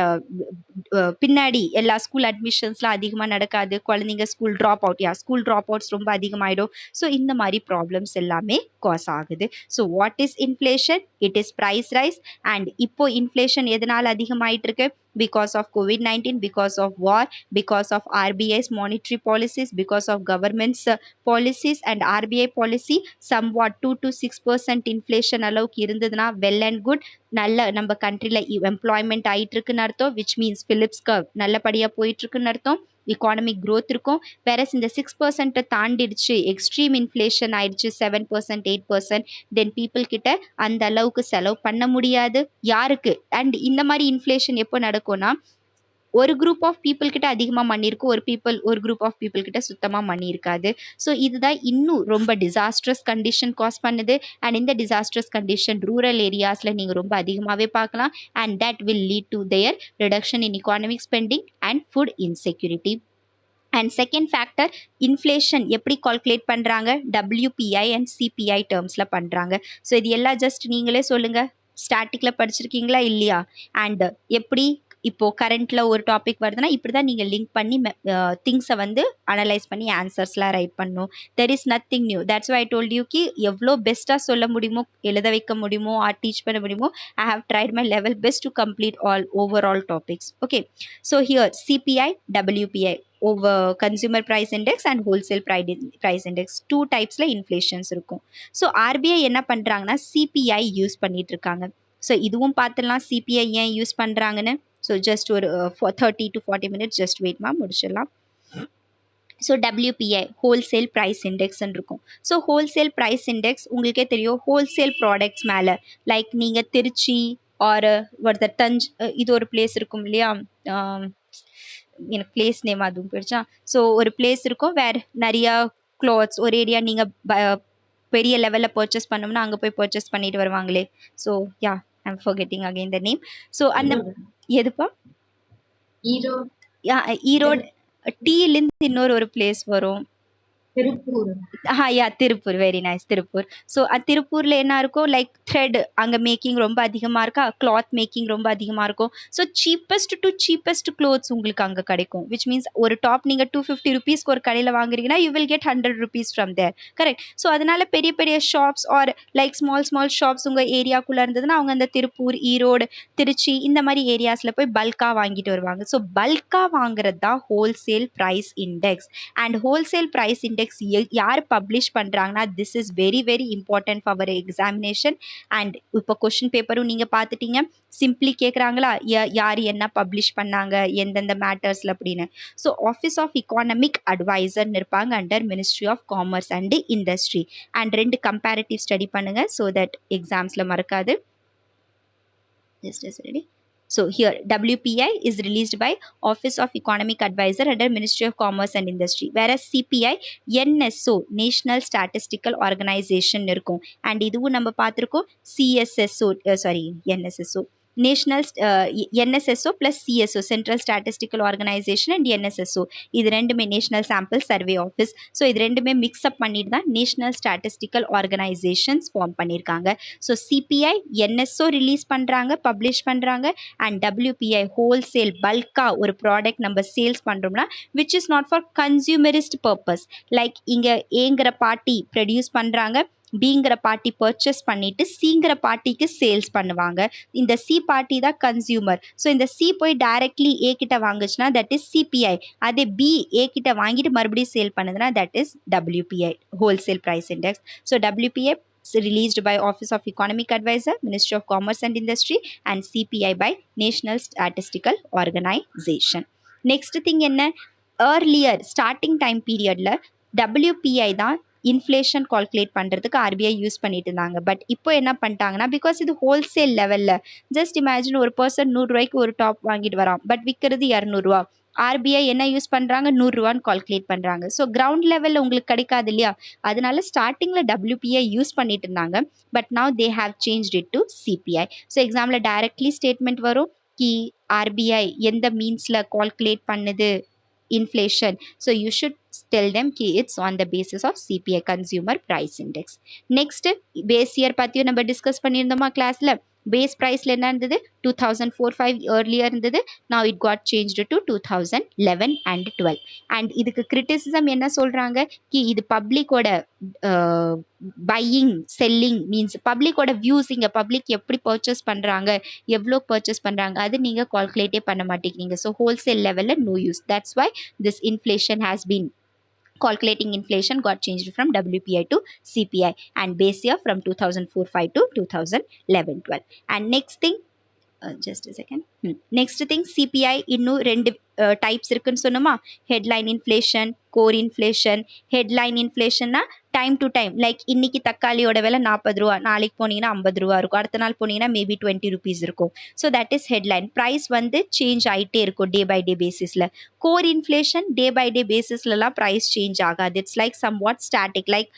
பின்னாடி எல்லா ஸ்கூல் அட்மிஷன்ஸ்லாம் அதிகமாக நடக்காது, குழந்தைங்க school drop out, school drop outs ரொம்ப அதிகமாயிடும். ஸோ இந்த மாதிரி ப்ராப்ளம்ஸ் எல்லாமே காஸ் ஆகுது. So what is inflation? It is price rise. And இப்போ இன்ஃப்ளேஷன் எதனால் அதிகமாயிட்டு இருக்கு? because of COVID-19, because of war, because of RBI's monetary policies, because of government's policies and RBI policy. Somewhat 2 to 6% inflation அளவுக்கு இருந்ததுன்னா well and good, நல்ல நம்ம கண்ட்ரியில் எம்ப்ளாய்மெண்ட் ஆகிட்டு இருக்குன்னு அர்த்தம், விச் மீன்ஸ் ஃபிலிப்ஸ் கர்வ் நல்லபடியாக போயிட்டு இருக்குன்னு அர்த்தம், இக்கானமிக் க்ரோத் இருக்கும். வேற இந்த 6% தாண்டிடுச்சு, எக்ஸ்ட்ரீம் இன்ஃப்ளேஷன் ஆயிடுச்சு 7%, 8%, தென் பீப்புள் கிட்ட அந்த அளவுக்கு செலவு பண்ண முடியாது. யாருக்கு? அண்ட் இந்த மாதிரி இன்ஃப்ளேஷன் எப்போ நடக்கும்னா, ஒரு குரூப் ஆஃப் பீப்புள் கிட்ட அதிகமாக மணி இருக்கும், ஒரு குரூப் ஆஃப் பீப்புள் கிட்ட சுத்தமாக மணி இருக்காது. ஸோ இதுதான் இன்னும் ரொம்ப டிசாஸ்ட்ரஸ் கண்டிஷன் காஸ் பண்ணுது. அண்ட் இந்த டிசாஸ்ட்ரஸ் கண்டிஷன் ரூரல் ஏரியாஸில் நீங்கள் ரொம்ப அதிகமாகவே பார்க்கலாம். And that will lead to their reduction in economic spending and food insecurity. And second factor, inflation எப்படி கால்குலேட் பண்ணுறாங்க? WPI அண்ட் CPI டேர்ம்ஸில் பண்ணுறாங்க. ஸோ இது எல்லாம் ஜஸ்ட் நீங்களே சொல்லுங்கள், ஸ்டாட்டிக்கில் படிச்சிருக்கீங்களா இல்லையா? அண்ட் எப்படி இப்போது கரண்ட்டில் ஒரு டாபிக் வருதுன்னா இப்படி தான் நீங்கள் லிங்க் பண்ணி திங்ஸை வந்து அனலைஸ் பண்ணி ஆன்சர்ஸ்லாம் ரைட் பண்ணணும். There is nothing new. That's why I told you கி எவ்வளோ பெஸ்ட்டாக சொல்ல முடியுமோ, எழுத வைக்க முடியுமோ, டீச் பண்ண முடியுமோ, I have tried my level best to complete all overall topics. Okay, so here CPI, WPI over consumer price index and wholesale price index, two டைப்ஸில் இன்ஃப்ளேஷன்ஸ் இருக்கும். ஸோ RBI என்ன பண்ணுறாங்கன்னா CPI யூஸ் பண்ணிட்டு இருக்காங்க. ஸோ இதுவும் பார்த்துடலாம் CPI ஏன் யூஸ் பண்ணுறாங்கன்னு. ஸோ ஜஸ்ட் ஒரு 30 to 40 மினிட்ஸ் ஜஸ்ட் வெயிட்மா முடிச்சிடலாம். ஸோ WPI ஹோல்சேல் ப்ரைஸ் இண்டெக்ஸ்ன்னு இருக்கும். ஸோ ஹோல்சேல் ப்ரைஸ் இண்டெக்ஸ் உங்களுக்கே தெரியும், ஹோல்சேல் ப்ராடக்ட்ஸ் மேலே, லைக் நீங்கள் திருச்சி ஆர் இது ஒரு பிளேஸ் இருக்கும் இல்லையா, எனக்கு பிளேஸ் நேம் அதுவும் போயிடுச்சா. ஸோ ஒரு பிளேஸ் இருக்கும் வேறு நிறையா க்ளாத்ஸ் ஒரு ஏரியா நீங்கள் பெரிய லெவலில் பர்ச்சேஸ் பண்ணோம்னா அங்கே போய் பர்ச்சேஸ் பண்ணிட்டு வருவாங்களே. So yeah, I'm forgetting again the name. So அந்த எதுப்பா? ஈரோடு. டீலேருந்து இன்னொரு ஒரு பிளேஸ் வரும், Tiruppur. Tiruppur. Very nice, Tiruppur. So திருப்பூரில் என்ன இருக்கும், லைக் த்ரெட் அங்கே மேக்கிங் ரொம்ப அதிகமாக இருக்கா, கிளாத் மேக்கிங் ரொம்ப அதிகமாக இருக்கும். ஸோ சீப்பஸ்ட் க்ளோத்ஸ் உங்களுக்கு அங்கே கிடைக்கும். விச் மீன்ஸ் ஒரு டாப் நீங்கள் 250 rupeesக்கு ஒரு கடையில் வாங்குறீங்கன்னா you will get 100 rupees from there. Correct. So அதனால பெரிய பெரிய shops or like small shops உங்கள் ஏரியாக்குள்ளே இருந்ததுன்னா அவங்க அந்த திருப்பூர், ஈரோடு, திருச்சி இந்த மாதிரி ஏரியாஸில் போய் பல்காக வாங்கிட்டு வருவாங்க. ஸோ பல்காக வாங்குறது தான் wholesale price index. And wholesale price index யார் பப்ளிஷ் பண்ணுறாங்கன்னா, this is very very important for our examination. And இப்போ கொஷின் பேப்பரும் நீங்கள் பார்த்துட்டீங்க, சிம்பிளி கேட்குறாங்களா யார் என்ன பப்ளிஷ் பண்ணாங்க எந்தெந்த மேட்டர்ஸில் அப்படின்னு. ஸோ ஆஃபீஸ் ஆஃப் எக்கானமிக் அட்வைசர்னு இருப்பாங்க under ministry of commerce and industry. And 2 comparative study பண்ணுங்கள் ஸோ தட் எக்ஸாம்ஸில் மறக்காது. Just ready. So here WPI is released by Office of Economic Advisor under Ministry of Commerce and Industry. Whereas CPI NSO National Statistical Organization இருக்கும். And இதுவும் நம்ம பார்த்துருக்கோம் CSSO NSSO national NSSO plus CSO central statistical organisation and NSSO இது ரெண்டுமே national sample survey office. So இது ரெண்டுமே மிக்ஸ்அப் பண்ணிட்டு தான் நேஷ்னல் ஸ்டாட்டிஸ்டிக்கல் ஆர்கனைசேஷன்ஸ் ஃபார்ம் பண்ணியிருக்காங்க. ஸோ CPI NSO ரிலீஸ் பண்ணுறாங்க, பப்ளிஷ் பண்ணுறாங்க. அண்ட் WPI ஹோல்சேல் பல்காக ஒரு ப்ராடக்ட் நம்ம சேல்ஸ் பண்ணுறோம்னா which is not for consumerist purpose, like இங்கே ஏங்கிற பார்ட்டி ப்ரொடியூஸ் பண்ணுறாங்க, பிங்கிற பார்ட்டி பர்ச்சேஸ் பண்ணிவிட்டு சிங்கிற பார்ட்டிக்கு சேல்ஸ் பண்ணுவாங்க. இந்த சி பார்ட்டி தான் கன்சியூமர். ஸோ இந்த சி போய் டைரக்ட்லி ஏ கிட்ட வாங்குச்சுன்னா தட் இஸ் CPI. அதே பி ஏ கிட்ட வாங்கிட்டு மறுபடியும் சேல் பண்ணுதுன்னா that is WPI wholesale price index. So WPI released by Office of Economic Advisor, Ministry of Commerce and Industry, and CPI by National Statistical Organization. Next thing என்ன, earlier starting time periodல WPI தான் இன்ஃப்ளேஷன் கால்குலேட் பண்ணுறதுக்கு RBI யூஸ் பண்ணிட்டு இருந்தாங்க. பட் இப்போ என்ன பண்ணிட்டாங்கன்னா, பிகாஸ் இது ஹோல்சேல் லெவலில், ஜஸ்ட் இமேஜின் ஒரு பர்சன் 100 ரூபாய்க்கு ஒரு டாப் வாங்கிட்டு வரான், பட் விற்கிறது 200 ரூபா. RBI என்ன யூஸ் பண்ணுறாங்க, 100 ரூபான்னு கால்குலேட் பண்ணுறாங்க. ஸோ கிரவுண்ட் லெவலில் உங்களுக்கு கிடைக்காது இல்லையா, அதனால ஸ்டார்டிங்கில் WPI யூஸ் பண்ணிட்டு இருந்தாங்க. But now they have changed it to CPI. So எக்ஸாமில் டைரக்ட்லி ஸ்டேட்மெண்ட் வரும் கி RBI எந்த மீன்ஸில் கால்குலேட் பண்ணுது inflation. So you should tell them ki it's on the basis of CPI consumer price index. Next base year பத்தியும் நம்ம டிஸ்கஸ் பண்ணியிருந்தோமா கிளாஸில். பேஸ் ப்ரைஸில் என்ன இருந்தது 2004-5 ஏர்லியர் இருந்தது. now it got changed to 2011 and 12. And இதுக்கு கிரிட்டிசிசம் என்ன சொல்கிறாங்க கி இது பப்ளிக்கோட பையிங் செல்லிங் மீன்ஸ் பப்ளிக்கோட வியூஸ் இங்கே பப்ளிக் எப்படி பர்ச்சேஸ் பண்ணுறாங்க எவ்வளோ பர்ச்சேஸ் பண்ணுறாங்க அது நீங்கள் கால்குலேட்டே பண்ண மாட்டேங்கிறீங்க. ஸோ ஹோல்சேல் லெவலில் no use. That's why this inflation has been calculating inflation got changed from WPI to CPI and base year from 2004-5 to 2011-12. And next thing just a second. Next thing CPI இன்னும் ரெண்டு டைப்ஸ் இருக்குன்னு சொன்னோமா. Headline inflation, core inflation. Headline இன்ஃப்ளேஷன்னா டைம் டு டைம், லைக் இன்னைக்கு தக்காளியோட விலை 40 ரூபா, நாளைக்கு போனீங்கன்னா 50 ரூபா இருக்கும், அடுத்த நாள் போனீங்கன்னா மேபி 20 rupees இருக்கும். So that is headline. Price வந்து சேஞ்ச் ஆகிட்டே இருக்கும் டே பை டே பேசிஸில். Core inflation day by day பேசிஸ்லலாம் ப்ரைஸ் சேஞ்ச் ஆகாது. It's like somewhat static. Like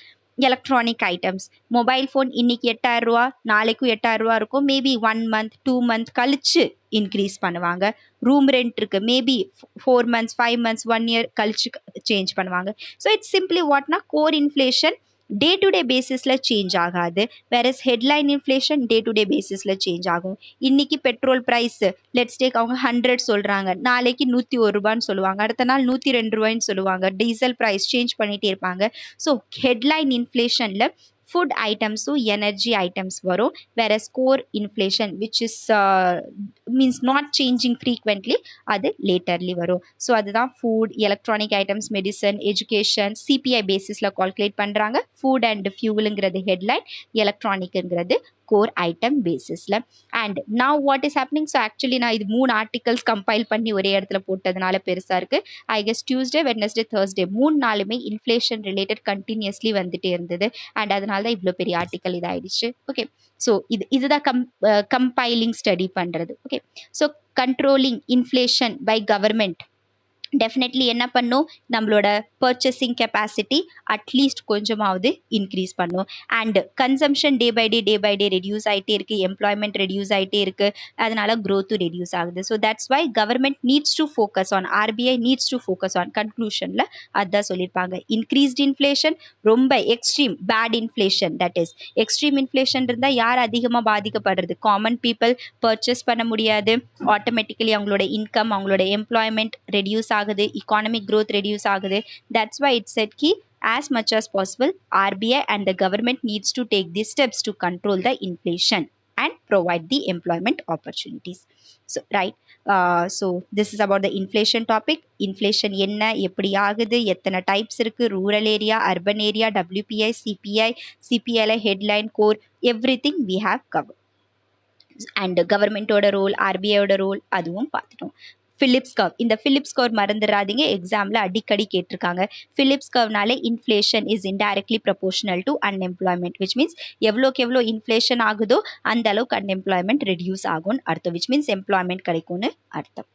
electronic items, mobile phone இன்னைக்கு 8000 ரூபா, நாளைக்கும் 8000 ரூபா இருக்கும், மேபி 1 month 2 month கழிச்சு இன்க்ரீஸ் பண்ணுவாங்க. ரூம் ரெண்ட் இருக்குது, மேபி 4 months 5 months 1 year கழிச்சு சேஞ்ச் பண்ணுவாங்க. ஸோ இட்ஸ் சிம்பிளி வாட்னா core inflation day to day பேசிஸில் சேஞ்ச் ஆகாது. Whereas headline inflation day to day பேசிஸில் சேஞ்ச் ஆகும். இன்னைக்கு பெட்ரோல் ப்ரைஸ் லெட்ஸ் டேக் அவங்க 100 சொல்கிறாங்க, நாளைக்கு 101 ரூபான்னு சொல்லுவாங்க, அடுத்த நாள் 102 ரூபாய்ன்னு சொல்லுவாங்க. டீசல் ப்ரைஸ் சேஞ்ச் பண்ணிகிட்டே இருப்பாங்க. ஸோ ஹெட்லைன் இன்ஃப்ளேஷனில் ஃபுட் ஐட்டம்ஸும் எனர்ஜி ஐட்டம்ஸ் வரும். Whereas core inflation which is means not changing frequently அது லேட்டர்லி வரும். ஸோ அதுதான் food, electronic items, medicine, education CPI பேசிஸில் கால்குலேட் பண்ணுறாங்க. ஃபுட் அண்ட் ஃபியூவலுங்கிறது ஹெட்லைன், எலக்ட்ரானிக்குங்கிறது கோர் ஐட்டம் பேசிஸில். And now what is happening, so actually நான் இது 3 ஆர்டிகல்ஸ் கம்பைல் பண்ணி ஒரே இடத்துல போட்டதுனால பெருசாக இருக்குது. I guess Tuesday, Wednesday, Thursday 3 நாளுமே இன்ஃப்ளேஷன் ரிலேட்டட் கண்டினியூஸ்லி வந்துட்டே இருந்தது. அண்ட் அதனால தான் இவ்வளோ பெரிய ஆர்டிக்கல் இதாகிடுச்சு. ஓகே, ஸோ இதுதான் கம்பைலிங் ஸ்டடி பண்ணுறது. Okay, so controlling inflation by government definitely என்ன பண்ணும், நம்மளோட பர்ச்சேசிங் கெப்பாசிட்டி அட்லீஸ்ட் கொஞ்சமாவது இன்க்ரீஸ் பண்ணும். And consumption day by day reduce ஆகிட்டே இருக்குது, எம்ப்ளாய்மெண்ட் ரெடியூஸ் ஆகிட்டே இருக்குது, அதனால க்ரோத்தும் ரெடியூஸ் ஆகுது. So that's why government needs to focus on, RBI needs to focus on. கன்க்ளூஷனில் அதுதான் சொல்லியிருப்பாங்க. இன்க்ரீஸ்ட் இன்ஃப்ளேஷன் ரொம்ப extreme bad inflation, that is extreme inflation இருந்தால் யார் அதிகமாக பாதிக்கப்படுறது, காமன் பீப்புள் பர்ச்சேஸ் பண்ண முடியாது, ஆட்டோமேட்டிக்கலி அவங்களோட இன்கம், அவங்களோட எம்ப்ளாய்மெண்ட் ரெடியூஸ் ஆகுது, economic growth reduce ஆகுது. That's why it said ki as much as possible RBI and the government needs to take these steps to control the inflation and provide the employment opportunities. So right, so this is about the inflation topic. Inflation என்ன, எப்படி ஆகுது, எத்தனை டைப்ஸ் இருக்குது, rural area, urban area, WPI, CPI, CPI headline, core, everything we have covered. And கவர்மெண்ட்டோட ரோல், ஆர்பிஐயோட ரோல் அதுவும் பார்த்துட்டோம். ஃபிலிப்ஸ் கர்வ், இந்த ஃபிலிப்ஸ் கர்வ் மறந்துடாதீங்க, எக்ஸாமில் அடிக்கடி கேட்டிருக்காங்க. ஃபிலிப்ஸ் கர்வ்னாலே inflation is indirectly proportional to unemployment, which means எவ்வளோக்கு எவ்வளோ இன்ஃப்ளேஷன் ஆகுதோ அந்த அளவுக்கு அன்எம்ப்ளாய்மெண்ட் ரெடியூஸ் ஆகும்னு அர்த்தம், விச் மீன்ஸ் எம்ப்ளாய்மெண்ட் கிடைக்கும்னு அர்த்தம்.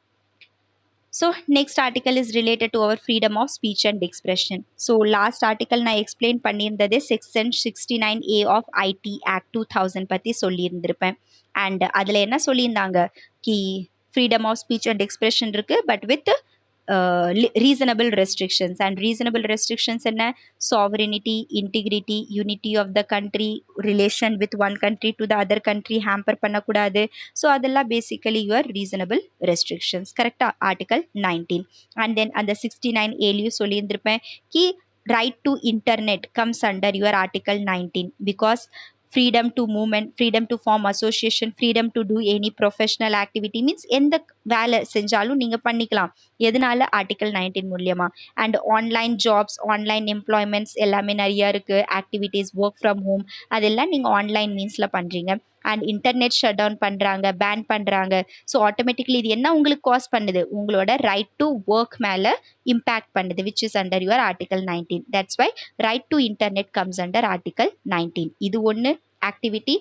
So next article is related to our freedom of speech and expression. So last article நான் explain பண்ணியிருந்தது section 69A of IT Act 2000 பற்றி சொல்லியிருந்திருப்பேன். அண்ட் அதில் என்ன சொல்லியிருந்தாங்க கி freedom of speech and expression இருக்குது, but with reasonable restrictions. And reasonable restrictions என்ன, sovereignty, integrity, unity of the country, relation with one country to the other country hamper பண்ணக்கூடாது. ஸோ அதெல்லாம் பேசிக்கலி யுவர் reasonable restrictions. கரெக்டாக ஆர்டிக்கல் 19. அண்ட் தென் அந்த 69Aலையும் சொல்லியிருந்திருப்பேன் கி right to internet comes under your article 19 because freedom to movement, freedom to form association, freedom to do any professional activity means எந்த வேலை செஞ்சாலும் நீங்கள் பண்ணிக்கலாம், எதனால ஆர்டிக்கல் 19 மூலியமா. And online jobs, online employments எல்லாமே நிறையா இருக்குது, ஆக்டிவிட்டீஸ், ஒர்க் ஃப்ரம் ஹோம் அதெல்லாம் நீங்கள் ஆன்லைன் மீன்ஸில் பண்ணுறீங்க. அண்ட் இன்டர்நெட் ஷட் டவுன் பண்ணுறாங்க, பேன் பண்ணுறாங்க. ஸோ ஆட்டோமேட்டிக்கலி இது என்ன உங்களுக்கு காஸ் பண்ணுது, உங்களோட ரைட் டு ஒர்க் மேலே இம்பேக்ட் பண்ணுது, which is under your article 19. That's why right to internet comes under article 19. இது ஒன்று activity.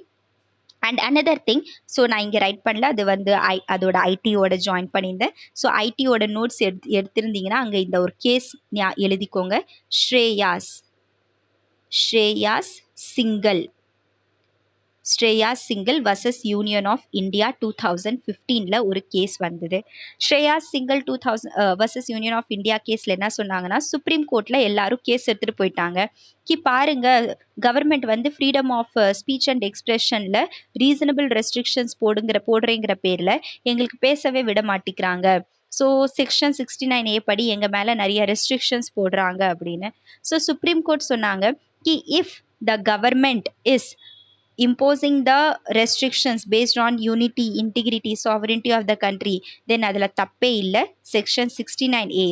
And another thing, so நான் இங்கே ரைட் பண்ணல, அது வந்து அதோட ஐடியோட ஜாயின் பண்ணியிருந்தேன். ஸோ ஐடியோட நோட்ஸ் எடுத்திருந்தீங்கன்னா அங்கே இந்த ஒரு கேஸ் எழுதிக்கோங்க. Shreyas Singhal Shreya single versus union of India 2015ல ஒரு கேஸ் வந்தது. Shreya Singhal 2000 versus union of India கேஸ்ல என்ன சொன்னாங்கன்னா, சுப்ரீம் கோர்ட்ல எல்லாரும் கேஸ் எடுத்துட்டு போயிட்டாங்க. பாருங்க, கவர்மெண்ட் வந்து ஃப்ரீடம் ஆஃப் ஸ்பீச் அண்ட் எக்ஸ்பிரஷன்ல ரீசனபிள் ரெஸ்ட்ரிக்ஷன்ஸ் போடுறேங்கிற பேர்ல எங்களுக்கு பேசவே விட மாட்டேங்கிறாங்க. ஸோ செக்ஷன் 69A படி எங்க மேல நிறைய ரெஸ்ட்ரிக்ஷன்ஸ் போடுறாங்க அப்படின்னு. ஸோ சுப்ரீம் கோர்ட் சொன்னாங்க if the government is imposing the restrictions based on unity, integrity, sovereignty of the country, then அதில் தப்பே இல்லை. செக்ஷன் 69A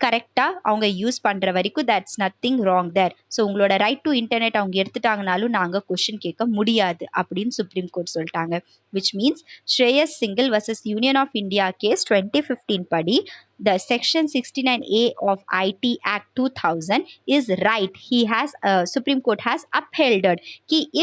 கரெக்டாக அவங்க யூஸ் பண்ணுற வரைக்கும் that's nothing wrong there. So உங்களோட ரைட் டு இன்டர்நெட் அவங்க எடுத்துட்டாங்கனாலும் நாங்கள் கொஷின் கேட்க முடியாது அப்படின்னு சுப்ரீம் கோர்ட் சொல்லிட்டாங்க. Which means Shreyas Singhal versus union of India case 2015 படி the section 69A of IT Act 2000 is right. Supreme Court has upheld it.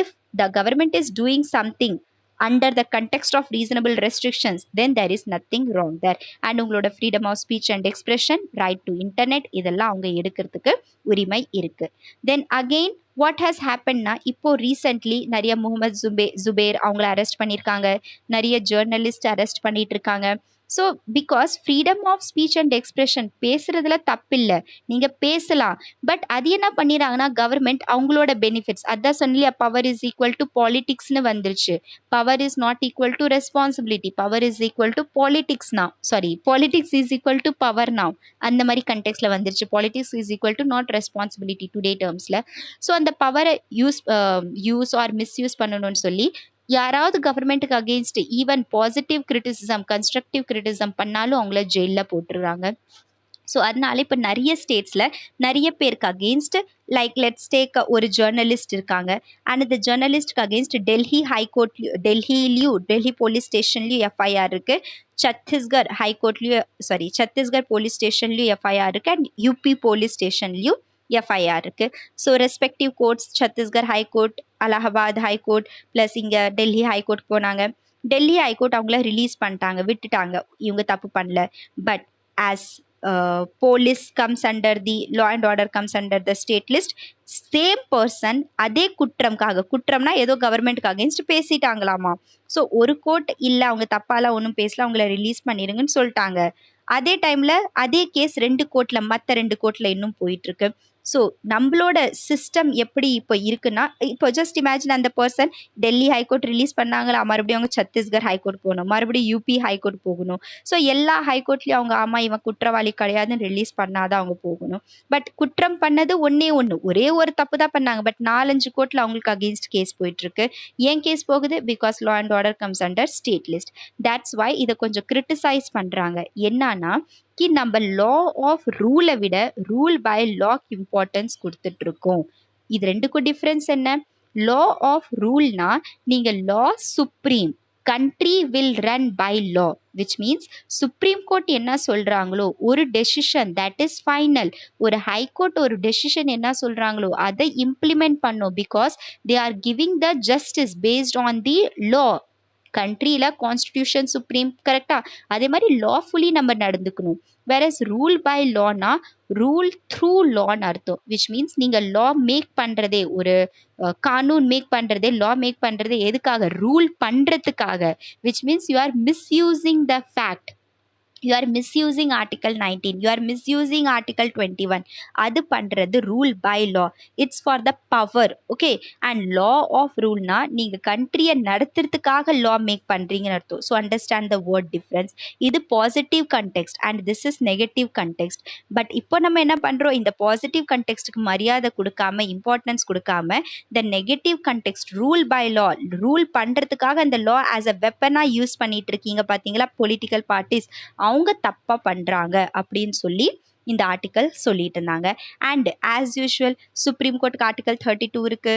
If the government is doing something under the context of reasonable restrictions, then there is nothing wrong there. And உங்களோட freedom of speech and expression, right to internet, இதெல்லாம் அவங்க எடுக்கிறதுக்கு உரிமை இருக்கு. Then again what has happened na, இப்போ ரீசென்ட்லி நிறைய முகமது ஜுபேர் அவங்கள அரெஸ்ட் பண்ணியிருக்காங்க, நிறைய ஜேர்னலிஸ்ட் அரெஸ்ட் பண்ணிட்டு இருக்காங்க. So because freedom of speech and expression பேசுறதுல தப்பில்லை, நீங்கள் பேசலாம். பட் அது என்ன பண்ணிடுறாங்கன்னா கவர்மெண்ட் அவங்களோட பெனிஃபிட்ஸ், அதான் சொன்னலையா பவர் இஸ் ஈக்குவல் டு பாலிட்டிக்ஸ்னு வந்துருச்சு. Power is not equal to responsibility, power is equal to politics now, sorry politics is equal to power now, அந்த மாதிரி கண்டெக்ஸ்ல வந்துருச்சு. Politics is equal to not responsibility today டேர்ம்ஸில். ஸோ அந்த பவரை யூஸ் ஆர் மிஸ்யூஸ் பண்ணணும்னு சொல்லி யாராவது கவர்மெண்ட்டுக்கு against even positive criticism, constructive criticism பண்ணாலும் அவங்கள ஜெயிலில் போட்டுருவாங்க. ஸோ அதனால இப்போ நிறைய ஸ்டேட்ஸில் நிறைய பேருக்கு அகெயின்ஸ்ட், லைக் லெட்ஸ் டேக் ஒரு ஜேர்னலிஸ்ட் இருக்காங்க, அண்ட் இந்த ஜேர்னலிஸ்ட்க்கு அகெயின்ஸ்ட் டெல்லி ஹைகோர்ட்லையும் டெல்லி போலீஸ் ஸ்டேஷன்லையும் எஃப்ஐஆர் இருக்குது, சத்தீஸ்கர் போலீஸ் ஸ்டேஷன்லையும் எஃப்ஐஆர் இருக்குது, அண்ட் யூபி போலீஸ் ஸ்டேஷன்லையும் எஃப்ஐஆர் இருக்குது. So respective courts Chhattisgarh high court, Allahabad high court plus இங்கே டெல்லி ஹைகோர்ட் போனாங்க. டெல்லி ஹைகோர்ட் அவங்கள ரிலீஸ் பண்ணிட்டாங்க, விட்டுட்டாங்க, இவங்க தப்பு பண்ணல. But as police comes under the law and order comes under the state list, same person அதே குற்றம்னா ஏதோ கவர்மெண்ட்டுக்கு அகேன்ஸ்ட் பேசிட்டாங்களாமா. ஸோ ஒரு கோர்ட் இல்லை அவங்க தப்பாலாம் ஒன்றும் பேசல, அவங்கள ரிலீஸ் பண்ணிடுங்கன்னு சொல்லிட்டாங்க. அதே டைமில் அதே கேஸ் மற்ற ரெண்டு கோர்ட்டில் இன்னும் போயிட்டுருக்கு. ஸோ நம்மளோட சிஸ்டம் எப்படி இப்போ இருக்குன்னா, இப்போ ஜஸ்ட் இமேஜின் அந்த பர்சன் டெல்லி ஹைகோர்ட் ரிலீஸ் பண்ணாங்களா, மறுபடியும் அவங்க சத்தீஸ்கர் ஹைகோர்ட் போகணும், மறுபடியும் யூபி ஹைகோர்ட் போகணும். ஸோ எல்லா ஹைகோர்ட்லேயும் அவங்க ஆமாம் இவன் குற்றவாளி கிடையாதுன்னு ரிலீஸ் பண்ணாதான் அவங்க போகணும். பட் குற்றம் பண்ணது ஒரே ஒரு தப்பு தான் பண்ணாங்க, பட் 4-5 கோர்ட்டில் அவங்களுக்கு அகெயின்ஸ்ட் கேஸ் போயிட்டுருக்கு. ஏன் கேஸ் போகுது? Because law and order comes under state list. That's why இதை கொஞ்சம் கிரிட்டிசைஸ் பண்ணுறாங்க. என்னன்னா நம்ம லா ஆஃப் ரூலை விட ரூல் பை லாக்கு இம்பார்ட்டன்ஸ் கொடுத்துட்ருக்கோம். இது ரெண்டுக்கும் டிஃப்ரென்ஸ் என்ன? லா ஆஃப் ரூல்னா நீங்கள் law supreme, country will run by law, which means supreme court என்ன சொல்கிறாங்களோ ஒரு டெசிஷன் தட் இஸ் ஃபைனல். ஒரு ஹைகோர்ட் ஒரு டெசிஷன் என்ன சொல்கிறாங்களோ அதை இம்ப்ளிமெண்ட் பண்ணும், because they are giving the justice based on the law. கண்ட்ரியில் கான்ஸ்டிடியூஷன் சுப்ரீம், கரெக்டாக அதே மாதிரி லாஃபுல்லி நம்ம நடந்துக்கணும். வேறஸ் ரூல் பை லானா ரூல் த்ரூ லான்னு அர்த்தம், விச் மீன்ஸ் நீங்கள் லா மேக் பண்ணுறதே, ஒரு கானூன் மேக் பண்ணுறதே, லா மேக் பண்ணுறதே எதுக்காக? ரூல் பண்ணுறதுக்காக. Which means you are misusing the fact, you are misusing article 19, you are misusing article 21. அது பண்றது rule by law, it's for the power. Okay, and law of ரூல்னா நீங்க கண்ட்ரியை நடத்துறதுக்காக லா மேக் பண்றீங்கன்னு அர்த்தம். So understand the word difference. இது positive context and this is negative context. But இப்போ நம்ம என்ன பண்றோம், இந்த பாசிட்டிவ் கண்டெக்ஸ்டுக்கு மரியாதை கொடுக்காம, இம்பார்ட்டன்ஸ் கொடுக்காம, the negative context rule by law, rule பண்றதுக்காக அந்த லா ஆஸ் அ வெப்பனா யூஸ் பண்ணிட்டு இருக்கீங்க பார்த்தீங்களா பொலிட்டிக்கல் பார்ட்டிஸ், அவங்க தப்பா பண்றாங்க அப்படின்னு சொல்லி இந்த ஆர்டிக்கல் சொல்லிட்டு இருந்தாங்க. அண்ட் ஆஸ் யூஷுவல் சுப்ரீம் கோர்ட்டுக்கு ஆர்டிக்கல் 32 இருக்கு,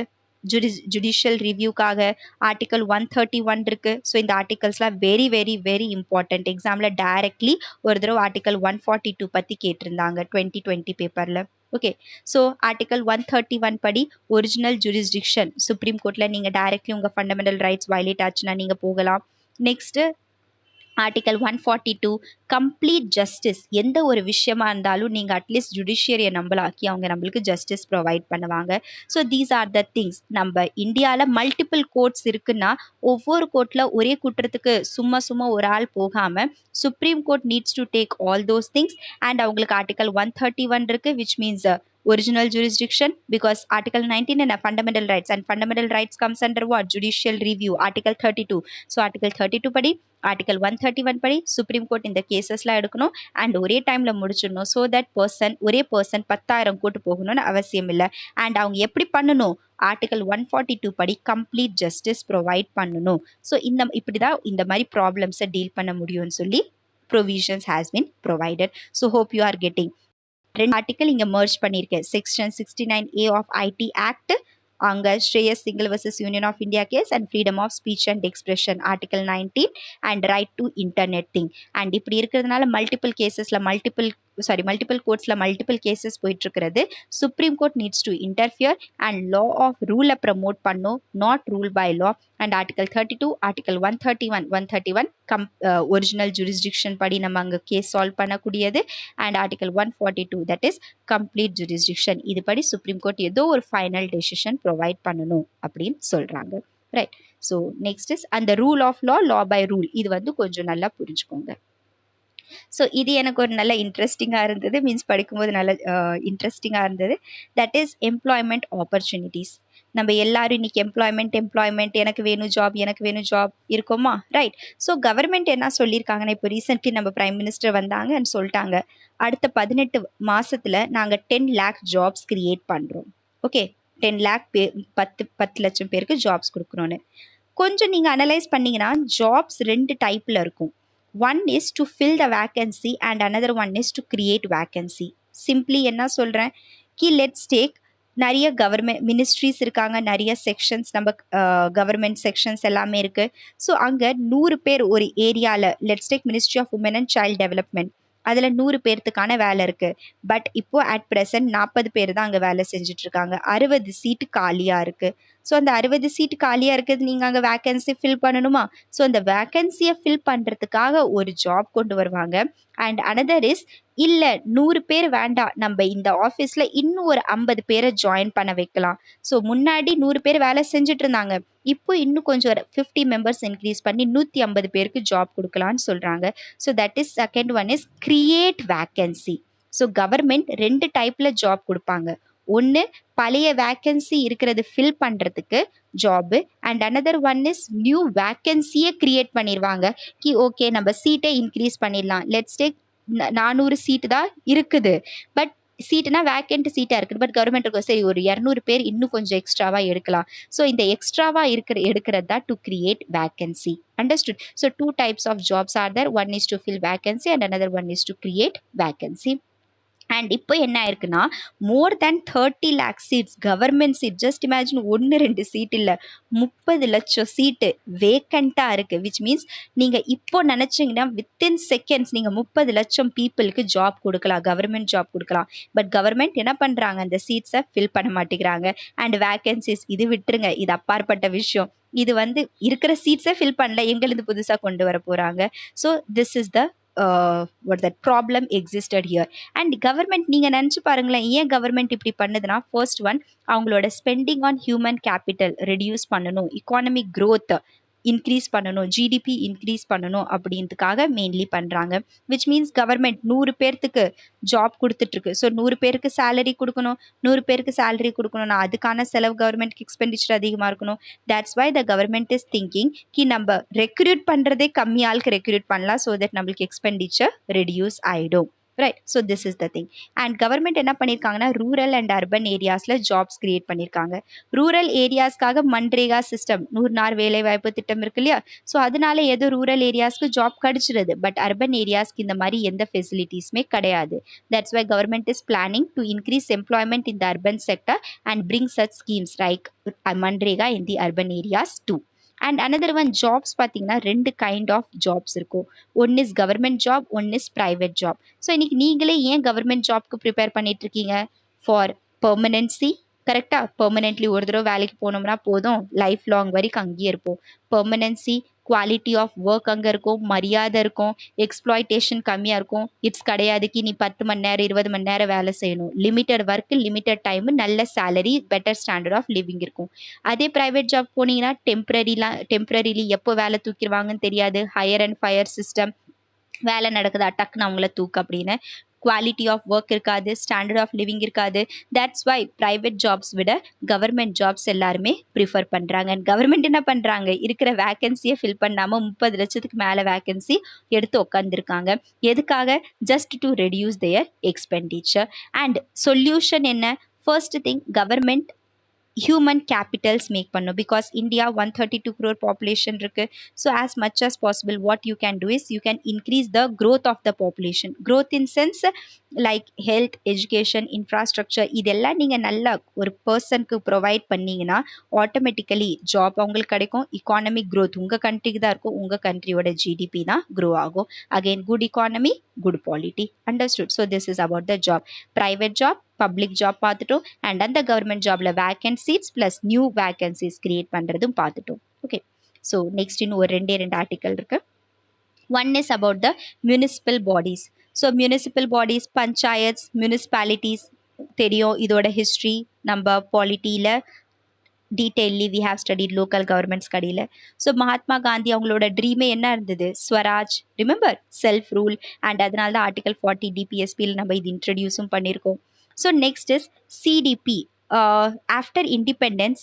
ஜுடிஷியல் ரிவ்யூக்காக ஆர்டிக்கல் 131 இருக்கு. ஸோ இந்த ஆர்டிகல்ஸ்லாம் வெரி வெரி வெரி இம்பார்ட்டன்ட். எக்ஸாமில் டைரக்ட்லி ஒரு தடவை ஆர்டிக்கல் 142 பற்றி கேட்டிருந்தாங்க 2020 பேப்பரில். ஓகே, ஸோ ஆர்டிக்கல் 131 படி ஒரிஜினல் ஜூரிஸ்டிக்ஷன் சுப்ரீம் கோர்ட்டில் நீங்கள் டைரக்ட்லி உங்கள் ஃபண்டமெண்டல் ரைட்ஸ் வயலேட் ஆச்சுன்னா நீங்கள் போகலாம். Next article 142 complete justice. எந்த ஒரு விஷயமா இருந்தாலும் நீங்கள் அட்லீஸ்ட் ஜுடிஷியரியை நம்பலாக்கி அவங்க நம்மளுக்கு ஜஸ்டிஸ் ப்ரொவைட் பண்ணுவாங்க. So these are the things. நம்ம இந்தியாவில் மல்டிபிள் கோர்ட்ஸ் இருக்குன்னா ஒவ்வொரு கோர்ட்டில் ஒரே குற்றத்துக்கு சும்மா ஒரு ஆள் போகாமல் supreme court needs to take all those things. And அவங்களுக்கு ஆர்டிகல் 131 இருக்குது, which means original jurisdiction, because article 19 in fundamental rights, and fundamental rights comes under what? Judicial review, article 32. So article 32 படி ஆர்டிகல் 131 படி சுப்ரீம் கோர்ட் இந்த கேசஸ்லாம் எடுக்கணும் அண்ட் ஒரே டைமில் முடிச்சிடணும். ஸோ தட் ஒரே பர்சன் 10,000 கோர்ட்டு போகணும்னு அவசியம் இல்லை. அண்ட் அவங்க எப்படி பண்ணணும்? ஆர்டிகல் 142 படி கம்ப்ளீட் ஜஸ்டிஸ் ப்ரொவைட் பண்ணணும். ஸோ இப்படி தான் இந்த மாதிரி ப்ராப்ளம்ஸை டீல் பண்ண முடியும்னு சொல்லி provisions has been provided. So hope you are getting. 2 article இங்கே மர்ஜ் பண்ணியிருக்கேன். Section 69A of IT act, அங்கே Shreyas Singhal versus union of India case, and freedom of speech and expression article 19, and right to internet thing. And இப்படி இருக்கிறதுனால மல்டிபிள் கோர்ட்ஸில் மல்டிபிள் கேசஸ் போயிட்டுருக்கிறது. Supreme court needs to interfere and law of ரூலை ப்ரமோட் பண்ணும், not rule by law. And article 32, article 131 original jurisdiction படி நம்ம அங்கே கேஸ் சால்வ் பண்ணக்கூடியது. And article 142 that is complete jurisdiction. இது படி சுப்ரீம் கோர்ட் ஏதோ ஒரு ஃபைனல் டெசிஷன் ப்ரொவைட் பண்ணணும் அப்படின்னு சொல்கிறாங்க. ரைட். ஸோ நெக்ஸ்ட் இஸ் அந்த rule of law by rule. இது வந்து கொஞ்சம் நல்லா புரிஞ்சுக்கோங்க. ஸோ இது எனக்கு ஒரு நல்ல இன்ட்ரெஸ்டிங்காக இருந்தது, மீன்ஸ் படிக்கும்போது நல்ல இன்ட்ரெஸ்டிங்காக இருந்தது. That is employment opportunities. நம்ம எல்லாரும் இன்னைக்கு எம்ப்ளாய்மெண்ட் எனக்கு வேணும் ஜாப் இருக்கோமா? ரைட். ஸோ கவர்மெண்ட் என்ன சொல்லியிருக்காங்கன்னா, இப்போ ரீசெண்ட்லி நம்ம பிரைம் மினிஸ்டர் வந்தாங்க அண்ட் சொல்லிட்டாங்க, அடுத்த 18 மாதத்தில் நாங்கள் 10 lakh ஜாப்ஸ் கிரியேட் பண்ணுறோம். ஓகே, 10 lakh 10 லட்சம் பேருக்கு ஜாப்ஸ் கொடுக்குறோன்னு. கொஞ்சம் நீங்கள் அனலைஸ் பண்ணிங்கன்னா ஜாப்ஸ் 2 டைப்பில் இருக்கும். One is to fill the vacancy and another one is to create vacancy. Simply என்ன சொல்கிறேன் கி லெட்ஸ் டேக் நிறைய கவர்மெண்ட் மினிஸ்ட்ரிஸ் இருக்காங்க, நிறைய செக்ஷன்ஸ் நம்ம கவர்மெண்ட் செக்ஷன்ஸ் எல்லாமே இருக்குது. ஸோ அங்கே 100 பேர் ஒரு ஏரியாவில், let's take ministry of women and child development, அதில் 100 பேர்த்துக்கான வேலை இருக்குது. பட் இப்போது அட் ப்ரெசன்ட் 40 பேர் தான் அங்கே வேலை செஞ்சிட்ருக்காங்க. 60 சீட்டு காலியாக இருக்குது. ஸோ அந்த 60 சீட்டு காலியாக இருக்குது, நீங்கள் அங்கே வேக்கன்சி ஃபில் பண்ணணுமா? ஸோ அந்த வேக்கன்சியை ஃபில் பண்ணுறதுக்காக ஒரு ஜாப் கொண்டு வருவாங்க. அண்ட் அனதர் இஸ், இல்லை 100 பேர் வேண்டாம், நம்ம இந்த ஆஃபீஸில் இன்னும் ஒரு 50 பேரை ஜாயின் பண்ண வைக்கலாம். ஸோ முன்னாடி 100 பேர் வேலை செஞ்சுட்டு இருந்தாங்க, இப்போ இன்னும் கொஞ்சம் 50 மெம்பர்ஸ் இன்க்ரீஸ் பண்ணி 150 பேருக்கு ஜாப் கொடுக்கலான்னு சொல்கிறாங்க. So that is second one is create vacancy. So government 2 டைப்பில் ஜாப் கொடுப்பாங்க. ஒன்று பழைய வேக்கன்சி இருக்கிறது ஃபில் பண்ணுறதுக்கு job, and another one is new வேக்கன்சியை க்ரியேட் பண்ணிடுவாங்க. ஓகே நம்ம சீட்டை இன்க்ரீஸ் பண்ணிடலாம். லெட்ஸ் டேக் 400 சீட்டு தான் இருக்குது, பட் சீட்டுனா வேக்கண்ட் சீட்டாக இருக்குது, பட் கவர்மெண்ட் இருக்கும் சரி ஒரு 200 பேர் இன்னும் கொஞ்சம் எக்ஸ்ட்ராவாக எடுக்கலாம். ஸோ இந்த எக்ஸ்ட்ராவாக எடுக்கிறது தான் to create vacancy. Understood? So 2 types of jobs are there. One is to fill vacancy and another one is to create vacancy. And இப்போ என்ன ஆயிருக்குன்னா, more than 30 lakh seats government seat, just imagine 1-2 seat இல்லை, 30 லட்சம் சீட்டு வேக்கண்ட்டாக இருக்குது. விச் மீன்ஸ் நீங்கள் இப்போ நினச்சிங்கன்னா வித்தின் செகண்ட்ஸ் நீங்கள் 30 லட்சம் பீப்புளுக்கு ஜாப் கொடுக்கலாம், கவர்மெண்ட் ஜாப் கொடுக்கலாம். பட் கவர்மெண்ட் என்ன பண்ணுறாங்க, அந்த சீட்ஸை ஃபில் பண்ண மாட்டேங்கிறாங்க. அண்ட் வேக்கன்சிஸ் இது விட்டுருங்க, இது அப்பாற்பட்ட விஷயம். இது வந்து இருக்கிற சீட்ஸை ஃபில் பண்ணல, எங்கேருந்து புதுசாக கொண்டு வர போகிறாங்க. So this is the what that problem existed here. And government நீங்கள் நினச்சி பாருங்களேன், ஏன் கவர்மெண்ட் இப்படி பண்ணுதுன்னா, ஃபர்ஸ்ட் ஒன் அவங்களோட spending on human capital reduce பண்ணணும், இக்கானமிக் க்ரோத் இன்க்ரீஸ் பண்ணணும், ஜிடிபி இன்க்ரீஸ் பண்ணணும் அப்படின்றதுக்காக மெயின்லி பண்ணுறாங்க. விச் மீன்ஸ் கவர்மெண்ட் 100 பேர்த்துக்கு ஜாப் கொடுத்துட்ருக்கு. ஸோ 100 பேருக்கு சேலரி கொடுக்கணும், 100 பேருக்கு சேலரி கொடுக்கணும்னா அதுக்கான செலவு கவர்மெண்ட்க்கு எக்ஸ்பெண்டிச்சர் அதிகமாக இருக்கணும். That's why the government is thinking நம்ம ரெக்ரூட் பண்ணுறதே கம்மி ஆளுக்கு ரெக்ரூட் பண்ணலாம், ஸோ தட் நம்மளுக்கு எக்ஸ்பெண்டிச்சர் ரெடியூஸ் ஆகிடும். Right. So this is the thing. And government என்ன பண்ணியிருக்காங்கன்னா, ரூரல் அண்ட் அர்பன் ஏரியாஸில் ஜாப்ஸ் கிரியேட் பண்ணியிருக்காங்க. ரூரல் ஏரியாஸ்க்காக மன்ரேகா சிஸ்டம், 100 நாள் வேலைவாய்ப்பு திட்டம் இருக்கு இல்லையா? ஸோ அதனால ஏதோ ரூரல் ஏரியாஸ்க்கு ஜாப் கிடச்சிருது, பட் அர்பன் ஏரியாஸ்க்கு இந்த மாதிரி எந்த ஃபெசிலிட்டிஸுமே கிடையாது. That's why government is planning to increase employment in the urban sector and bring such schemes like MNREGA in the urban areas too. And another one jobs பார்த்தீங்கன்னா 2 கைண்ட் ஆஃப் ஜாப்ஸ் இருக்கும். One is government job, one is private job. So இன்றைக்கி நீங்களே ஏன் கவர்மெண்ட் ஜாப்க்கு ப்ரிப்பேர் பண்ணிகிட்ருக்கீங்க? For permanency. கரெக்டாக, பெர்மனென்ட்லி ஒரு தடவை வேலைக்கு போனோம்னா போதும், லைஃப் லாங் வரைக்கும் அங்கேயே இருப்போம். பெர்மனன்சி, குவாலிட்டி ஆஃப் ஒர்க் அங்கே இருக்கும், மரியாதை இருக்கும், எக்ஸ்ப்ளாய்டேஷன் கம்மியாக இருக்கும். இட்ஸ் கிடையாதுக்கு நீ 10 மணி நேரம் 20 மணி நேரம் வேலை செய்யணும். லிமிட்டட் ஒர்க்கு, லிமிட்டட் டைமு, நல்ல salary, better standard of living இருக்கும். அதே ப்ரைவேட் ஜாப் போனீங்கன்னா டெம்பரரிலி எப்போ வேலை தூக்கிடுவாங்கன்னு தெரியாது. ஹையர் அண்ட் ஃபயர் சிஸ்டம், வேலை நடக்குதா டக்குன்னு அவங்கள தூக்கு அப்படின்னு. குவாலிட்டி ஆஃப் ஒர்க் இருக்காது, ஸ்டாண்டர்ட் ஆஃப் லிவிங் இருக்காது. தட்ஸ் வை ப்ரைவேட் ஜாப்ஸ் விட கவர்மெண்ட் ஜாப்ஸ் எல்லாருமே ப்ரிஃபர் பண்ணுறாங்க. அண்ட் கவர்மெண்ட் என்ன பண்ணுறாங்க, இருக்கிற வேக்கன்சியை ஃபில் பண்ணாமல் 30 லட்சத்துக்கு மேலே வேக்கன்சி எடுத்து உட்காந்துருக்காங்க. எதுக்காக? Just to reduce their expenditure. And solution என்ன? First thing, government human capitals make பண்ணும். பிகாஸ் இந்தியா 132 crore பாப்புலேஷன் இருக்குது. So as much as possible what you can do is you can increase the growth of the population. growth in sense like health, education, infrastructure, இதெல்லாம் நீங்கள் நல்லா ஒரு பர்சனுக்கு ப்ரொவைட் பண்ணிங்கன்னா ஆட்டோமேட்டிக்கலி ஜாப் அவங்களுக்கு கிடைக்கும். economic growth உங்கள் கண்ட்ரிக்கு தான் இருக்கும், உங்கள் கண்ட்ரியோட ஜிடிபி தான் க்ரோ ஆகும். Again good economy, good polity. Understood? So this is about the job. Private job, public job பார்த்துட்டோம். அண்ட் அந்த கவர்மெண்ட் ஜாப்ல vacancies plus new vacancies create பண்ணுறதும் பார்த்துட்டோம். ஓகே, ஸோ நெக்ஸ்ட் இன்னும் ஒரு 2 ஆர்டிக்கல் இருக்கு. One is about the municipal bodies. So municipal bodies, panchayats, municipalities தெரியும். இதோட ஹிஸ்ட்ரி நம்ம பாலிட்டியில் detailly we have studied local government ஸ்டடியில். ஸோ மகாத்மா காந்தி அவங்களோட ட்ரீமே என்ன இருந்தது? Swaraj, remember, self rule. And அதனால தான் ஆர்டிகல் 40 டிபிஎஸ்பியில் நம்ம இது இன்ட்ரடியூஸும் பண்ணியிருக்கோம். So next is CDP. After independence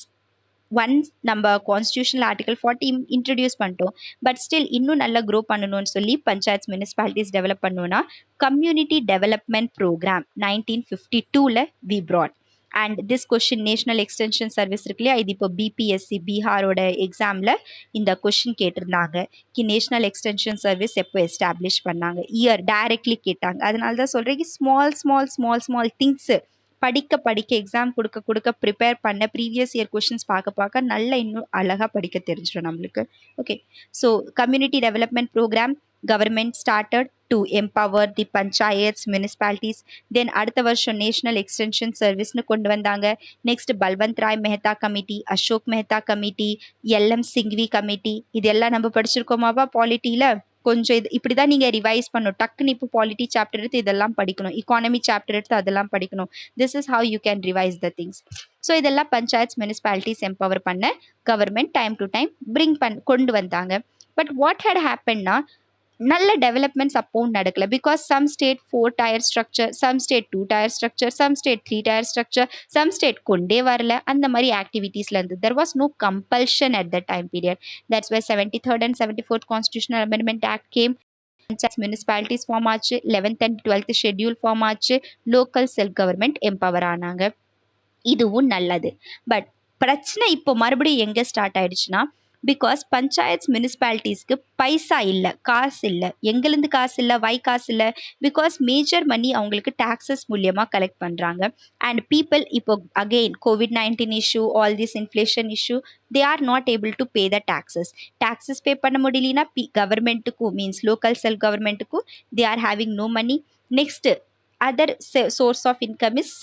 once நம்ம கான்ஸ்டியூஷனல் ஆர்டிகல் 40 இன்ட்ரடியூஸ் பண்ணிட்டோம். பட் ஸ்டில் இன்னும் நல்லா க்ரோ பண்ணணும்னு சொல்லி பஞ்சாயத்து முனிசிபாலிட்டிஸ் டெவலப் பண்ணோன்னா community development programme 1952 we brought. And this question national extension service இருக்கு இல்லையா, இது இப்போ பிபிஎஸ்சி பீகாரோட எக்ஸாமில் இந்த கொஷின் கேட்டிருந்தாங்க. நேஷனல் எக்ஸ்டென்ஷன் சர்வீஸ் எப்போ எஸ்டாப்ளிஷ் பண்ணாங்க, இயர் டைரக்ட்லி கேட்டாங்க. அதனால தான் சொல்கிறேன், ஸ்மால் திங்ஸு படிக்க எக்ஸாம் கொடுக்க ப்ரிப்பேர் பண்ண ப்ரீவியஸ் இயர் கொஷின்ஸ் பார்க்க நல்லா இன்னும் அழகாக படிக்க தெரிஞ்சிடும் நம்மளுக்கு. Okay, so community development program government started to empower the panchayats, municipalities. Then அடுத்த வருஷம் நேஷனல் எக்ஸ்டென்ஷன் சர்வீஸ்னு கொண்டு வந்தாங்க. Next Balwant Rai Mehta committee, Ashok Mehta committee, LM Singhvi committee, இதெல்லாம் நம்ம படிச்சிருக்கோமாவா பாலிட்டியில்? கொஞ்சம் இது இப்படி தான் நீங்கள் ரிவைஸ் பண்ணணும். டக்குன்னு இப்போ பாலிட்டி சாப்டர் எடுத்து இதெல்லாம் படிக்கணும், economy சாப்டர் எடுத்து அதெல்லாம் படிக்கணும். This is how you can revise the things. So இதெல்லாம் பஞ்சாயத்ஸ் முனிசிபாலிட்டிஸ் எம்பவர் பண்ண கவர்மெண்ட் டைம் டு டைம் கொண்டு வந்தாங்க. பட் வாட் ஹேட் ஹேப்பன்னா நல்ல டெவலப்மெண்ட்ஸ் அப்போவும் நடக்கல. Because some state 4 tier structure, some state 2 tier structure, some state 3 tier structure, some state கொண்டே வரல. அந்த மாதிரி ஆக்டிவிட்டீஸில் இருந்து there was no compulsion at the time period. That's why 73rd and 74th constitutional amendment act came. Municipalities form ஆச்சு, 11th and 12th schedule form ஆச்சு, லோக்கல் செல்ஃப் கவர்மெண்ட் எம்பவர் ஆனாங்க. இதுவும் நல்லது. பட் பிரச்சனை இப்போ மறுபடியும் எங்கே ஸ்டார்ட் ஆயிடுச்சுன்னா, பிகாஸ் பஞ்சாயத்ஸ் முனிசிபாலிட்டிஸ்க்கு பைசா இல்லை, காசு இல்லை. எங்கேருந்து காசு இல்லை? வை காசு இல்லை? பிகாஸ் மேஜர் மணி அவங்களுக்கு டாக்ஸஸ் மூலியமாக கலெக்ட் பண்ணுறாங்க. அண்ட் பீப்புள் இப்போ again COVID-19 issue, all this inflation issue, they are not able to pay the taxes pay பண்ண முடியலனா கவர்மெண்ட்டுக்கும் மீன்ஸ் லோக்கல் செல்ஃப் கவர்மெண்ட்டுக்கும் they are having no money. Next other source of income is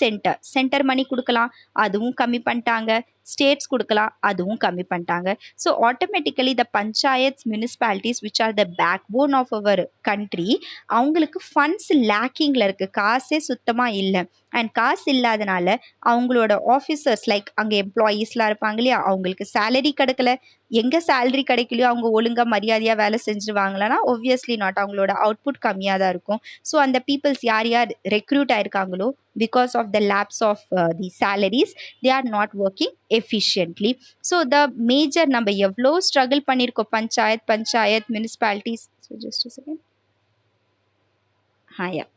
center money கொடுக்கலாம், அதுவும் கம்மி பண்ணிட்டாங்க. ஸ்டேட்ஸ் கொடுக்கலாம், அதுவும் கம்மி பண்ணிட்டாங்க. So automatically the panchayats municipalities which are the backbone of our country, அவங்களுக்கு ஃபண்ட்ஸ் லேக்கிங்கில் இருக்குது, காசே சுத்தமாக இல்லை. அண்ட் காசு இல்லாதனால அவங்களோட ஆஃபீஸர்ஸ் லைக் அங்கே எம்ப்ளாயீஸ்லாம் இருப்பாங்க இல்லையா, அவங்களுக்கு சேலரி கிடைக்கல. எங்கே சேலரி கிடைக்கலையோ அவங்க ஒழுங்காக மரியாதையாக வேலை செஞ்சுருவாங்களான்னா ஒப்வியஸ்லி நாட், அவங்களோட அவுட்புட் கம்மியாக தான் இருக்கும். ஸோ அந்த பீப்புள்ஸ் யார் ரெக்ரூட் ஆயிருக்காங்களோ because of the lapse of the salaries they are not working efficiently. So the major நம்ம எவ்வளோ ஸ்ட்ரகிள் பண்ணியிருக்கோம் panchayat municipalities. So just a second. yeah.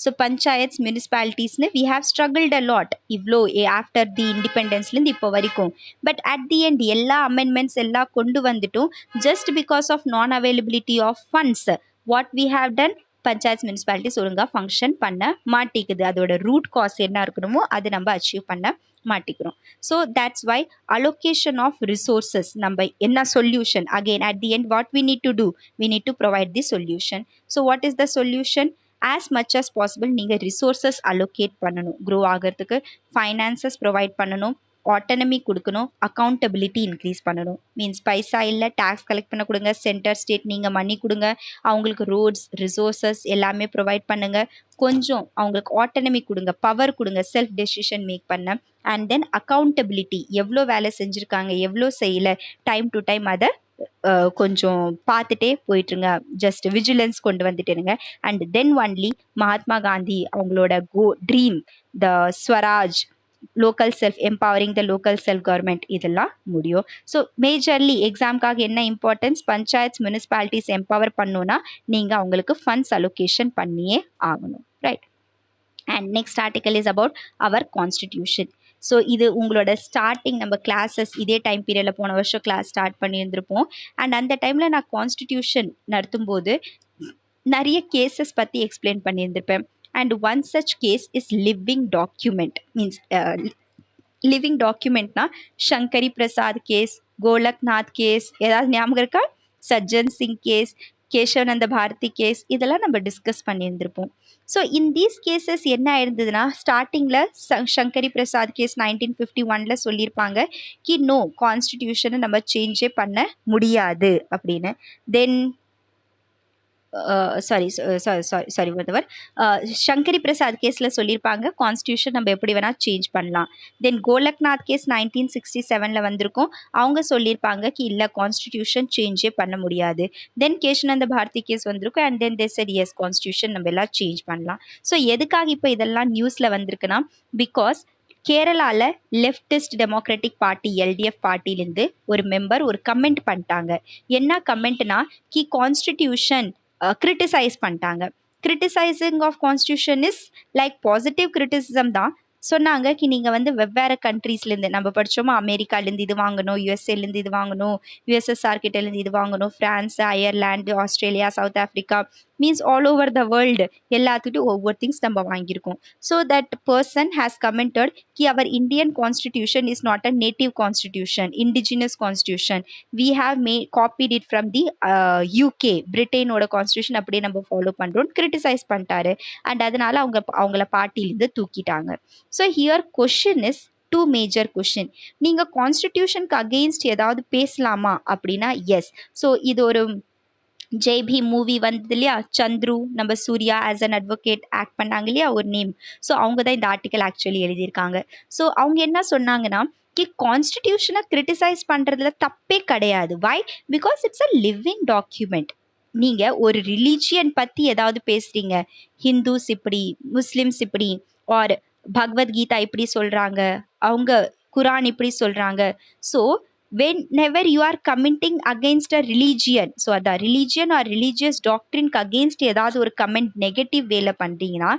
So panchayats முனிசிபாலிட்டிஸ்னு we have struggled a lot இவ்வளோ ஆஃப்டர் தி இண்டிபெண்டன்ஸ்லேருந்து இப்போ வரைக்கும். பட் அட் தி எண்ட் எல்லா அமெண்ட்மெண்ட்ஸ் எல்லாம் கொண்டு வந்துட்டும் just because of non availability of funds what we have done, panchayat municipalities ஒழுங்காக ஃபங்க்ஷன் பண்ண மாட்டேங்குது. அதோட ரூட் காஸ் என்ன இருக்கணுமோ அது நம்ம அச்சீவ் பண்ண மாட்டிக்கிறோம். So that's why allocation of resources நம்ம என்ன solution, again at the end what we need to do, we need to provide the solution. So what is the solution? As much as possible நீங்கள் ரிசோர்ஸஸ் அலோகேட் பண்ணணும். க்ரோ ஆகிறதுக்கு ஃபைனான்சஸ் ப்ரொவைட் பண்ணணும், ஆட்டனமி கொடுக்கணும், அக்கௌண்டபிலிட்டி இன்க்ரீஸ் பண்ணணும். மீன்ஸ் பைசா இல்லை, டேக்ஸ் கலெக்ட் பண்ண கொடுங்க, சென்டர் ஸ்டேட் நீங்கள் மணி கொடுங்க, அவங்களுக்கு ரோட்ஸ் ரிசோர்ஸஸ் எல்லாமே ப்ரொவைட் பண்ணுங்க, கொஞ்சம் அவங்களுக்கு ஆட்டனமி கொடுங்க, பவர் கொடுங்க, செல்ஃப் டெசிஷன் மேக் பண்ண. அண்ட் தென் அக்கௌண்டபிலிட்டி, எவ்வளோ வேலை செஞ்சுருக்காங்க, எவ்வளோ செய்யலை, டைம் டு டைம் அதை கொஞ்சம் பார்த்துட்டே போயிட்டுருங்க, ஜஸ்ட் விஜிலன்ஸ் கொண்டு வந்துட்டுருங்க. And then only Mahatma Gandhi அவங்களோட dream, the Swaraj, local self empowering the local self government, இதெல்லாம் முடியும். ஸோ மேஜர்லி எக்ஸாம்காக என்ன இம்பார்ட்டன்ஸ், பஞ்சாயத்து முனிசிபாலிட்டிஸ் எம்பவர் பண்ணோன்னா நீங்கள் அவங்களுக்கு ஃபண்ட்ஸ் அலோகேஷன் பண்ணியே ஆகணும், right. And next article is about our constitution. So இது உங்களோட ஸ்டார்டிங் நம்ம கிளாஸஸ் இதே டைம் பீரியடில் போன வருஷம் கிளாஸ் ஸ்டார்ட் பண்ணியிருந்திருப்போம். அண்ட் அந்த டைமில் நான் கான்ஸ்டிடியூஷன் நடத்தும்போது நிறைய கேசஸ் பற்றி எக்ஸ்பிளைன் பண்ணியிருந்திருப்பேன். And one such case is living document. Means living டாக்குமெண்ட்னா சங்கரி பிரசாத் கேஸ், கோலக்நாத் கேஸ், ஏதாவது ஞாபகம் இருக்கா, சஜ்ஜன் சிங் கேஸ், கேசவநந்த பாரதி கேஸ், இதெல்லாம் நம்ம டிஸ்கஸ் பண்ணியிருந்திருப்போம். ஸோ இன் தீஸ் கேசஸ் என்ன ஆயிருந்ததுன்னா, ஸ்டார்டிங்கில் சங்கரி பிரசாத் கேஸ் 1951 சொல்லியிருப்பாங்க கி நோ கான்ஸ்டிடியூஷனை நம்ம சேஞ்சே பண்ண முடியாது அப்படின்னு. தென் சாரி ஒருத்தவர் சங்கரி பிரசாத் கேஸில் சொல்லியிருப்பாங்க கான்ஸ்டியூஷன் நம்ம எப்படி வேணால் சேஞ்ச் பண்ணலாம். தென் கோலக்நாத் கேஸ் 1967 வந்திருக்கும், அவங்க சொல்லியிருப்பாங்க கி இல்லை கான்ஸ்டியூஷன் சேஞ்சே பண்ண முடியாது. தென் கேசவநந்த பாரதி கேஸ் வந்திருக்கும், and then they set as constitution நம்ம எல்லாம் சேஞ்ச் பண்ணலாம். ஸோ எதுக்காக இப்போ இதெல்லாம் நியூஸில் வந்திருக்குன்னா, பிகாஸ் கேரளாவில் லெஃப்டிஸ்ட் டெமோக்ராட்டிக் பார்ட்டி எல்டிஎஃப் பார்ட்டிலேருந்து ஒரு மெம்பர் ஒரு கமெண்ட் பண்ணிட்டாங்க. என்ன கமெண்ட்னா கி கான்ஸ்டிடியூஷன் கிரிட்டிசைஸ் பண்ணிட்டாங்க. Criticising of constitution is like positive criticism தான். சொன்னாங்க கி நீங்கள் வந்து வெவ்வேறு கண்ட்ரீஸ்லேருந்து, நம்ம படித்தோமா அமெரிக்காலேருந்து இது வாங்கணும், யூஎஸ்ஏலேருந்து இது வாங்கணும், யூஎஸ்எஸ்ஆர் கிட்டேருந்து இது வாங்கணும், France, Ireland, Australia, South Africa, means all over the world எல்லாத்துக்கிட்டும் ஒவ்வொரு திங்ஸ் நம்ம வாங்கியிருக்கோம். So that person has commented கி our Indian constitution is not a native constitution, indigenous constitution, we have copied it from the UK, பிரிட்டனோட கான்ஸ்டியூஷன் அப்படியே நம்ம ஃபாலோ பண்ணுறோம் கிரிட்டிசைஸ் பண்ணிட்டாரு. அண்ட் அதனால அவங்கள பார்ட்டிலேருந்து தூக்கிட்டாங்க. So here question is two major question. நீங்கள் கான்ஸ்டிடியூஷனுக்கு அகெயின்ஸ்ட் ஏதாவது பேசலாமா அப்படின்னா எஸ். ஸோ இது ஒரு ஜெய் பீம் மூவி வந்தது இல்லையா, சந்துரு நம்ம Suriya as an advocate act பண்ணாங்க இல்லையா ஒரு நேம். ஸோ அவங்க தான் இந்த ஆர்டிக்கல் ஆக்சுவலி எழுதியிருக்காங்க. ஸோ அவங்க என்ன சொன்னாங்கன்னா கி கான்ஸ்டிடியூஷனை கிரிட்டிசைஸ் பண்ணுறதுல தப்பே கிடையாது. Why? Because it's a living document. நீங்கள் ஒரு ரிலீஜியன் பற்றி ஏதாவது பேசுகிறீங்க, ஹிந்துஸ் இப்படி, முஸ்லிம்ஸ் இப்படி, ஆர் பகவத்கீதா இப்படி சொல்கிறாங்க, அவங்க குரான் இப்படி சொல்கிறாங்க. So whenever you are commenting against a religion, so the religion or religious doctrine against ஏதாவது ஒரு கமெண்ட் நெகட்டிவ் வேல பண்ணுறீங்கன்னா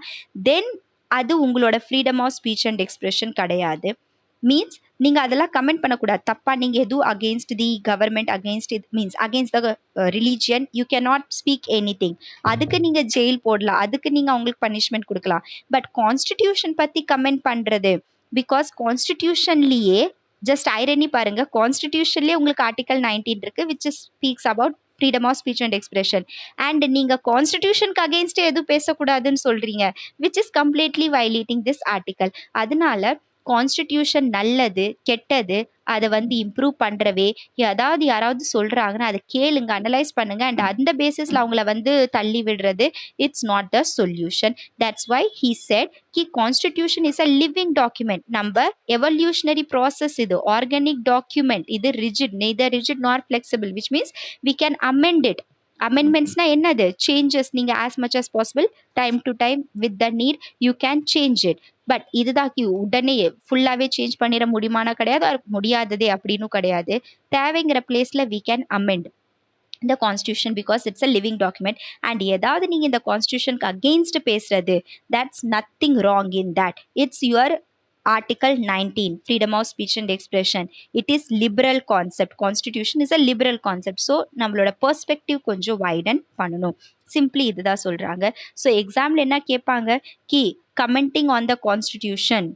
தென் அது உங்களோட freedom of speech and expression கிடையாது. மீன்ஸ் நீங்கள் அதெல்லாம் கமெண்ட் பண்ணக்கூடாது. தப்பாக நீங்கள் எதுவும் against the government, against it means against the religion, you can not speak anything. அதுக்கு நீங்கள் ஜெயில் போடலாம், அதுக்கு நீங்கள் அவங்களுக்கு பனிஷ்மெண்ட் கொடுக்கலாம். பட் கான்ஸ்டிடியூஷன் பற்றி கமெண்ட் பண்ணுறது, பிகாஸ் கான்ஸ்டிடியூஷன்லேயே ஜஸ்ட் ஐரனி பாருங்க, கான்ஸ்டிடியூஷன்லேயே உங்களுக்கு ஆர்டிகல் 19 இருக்கு which speaks about freedom of speech and expression. And நீங்கள் கான்ஸ்டிடியூஷனுக்கு அகெயின்ஸ்டே எதுவும் பேசக்கூடாதுன்னு சொல்கிறீங்க, which is completely violating this article. அதனால கான்ஸ்டிடியூஷன் நல்லது கெட்டது அதை வந்து இம்ப்ரூவ் பண்ணுறவே ஏதாவது யாராவது சொல்கிறாங்கன்னா அதை கேளுங்க, அனலைஸ் பண்ணுங்க. அண்ட் அந்த பேசிஸில் அவங்கள வந்து தள்ளி விடுறது it's not the solution. That's why he said கி constitution is a living document. நம்ம எவல்யூஷனரி ப்ராசஸ், இது ஆர்கானிக் டாக்குமெண்ட், இது rigid, neither rigid nor flexible, which means we can amend it. அமெண்ட்மெண்ட்ஸ்னா என்னது, சேஞ்சஸ். நீங்கள் as much as possible time to time with the need you can change it. But இதுதான் உடனே ஃபுல்லாகவே சேஞ்ச் பண்ணிட முடியுமானா கிடையாது, முடியாததே அப்படின்னு கிடையாது. தேவைங்கிற பிளேஸில் we can amend the constitution because it's a living document. and ஏதாவது நீங்கள் இந்த கான்ஸ்டியூஷனுக்கு அகெயின்ஸ்ட் பேசுறது, that's nothing wrong in that. it's your Article 19, freedom of speech and expression. It is liberal concept. Constitution is a liberal concept. So நம்மளோட perspective கொஞ்சம் widen பண்ணணும். சிம்பிளி இதுதான் சொல்கிறாங்க. ஸோ எக்ஸாமில் என்ன கேட்பாங்க கி commenting on the constitution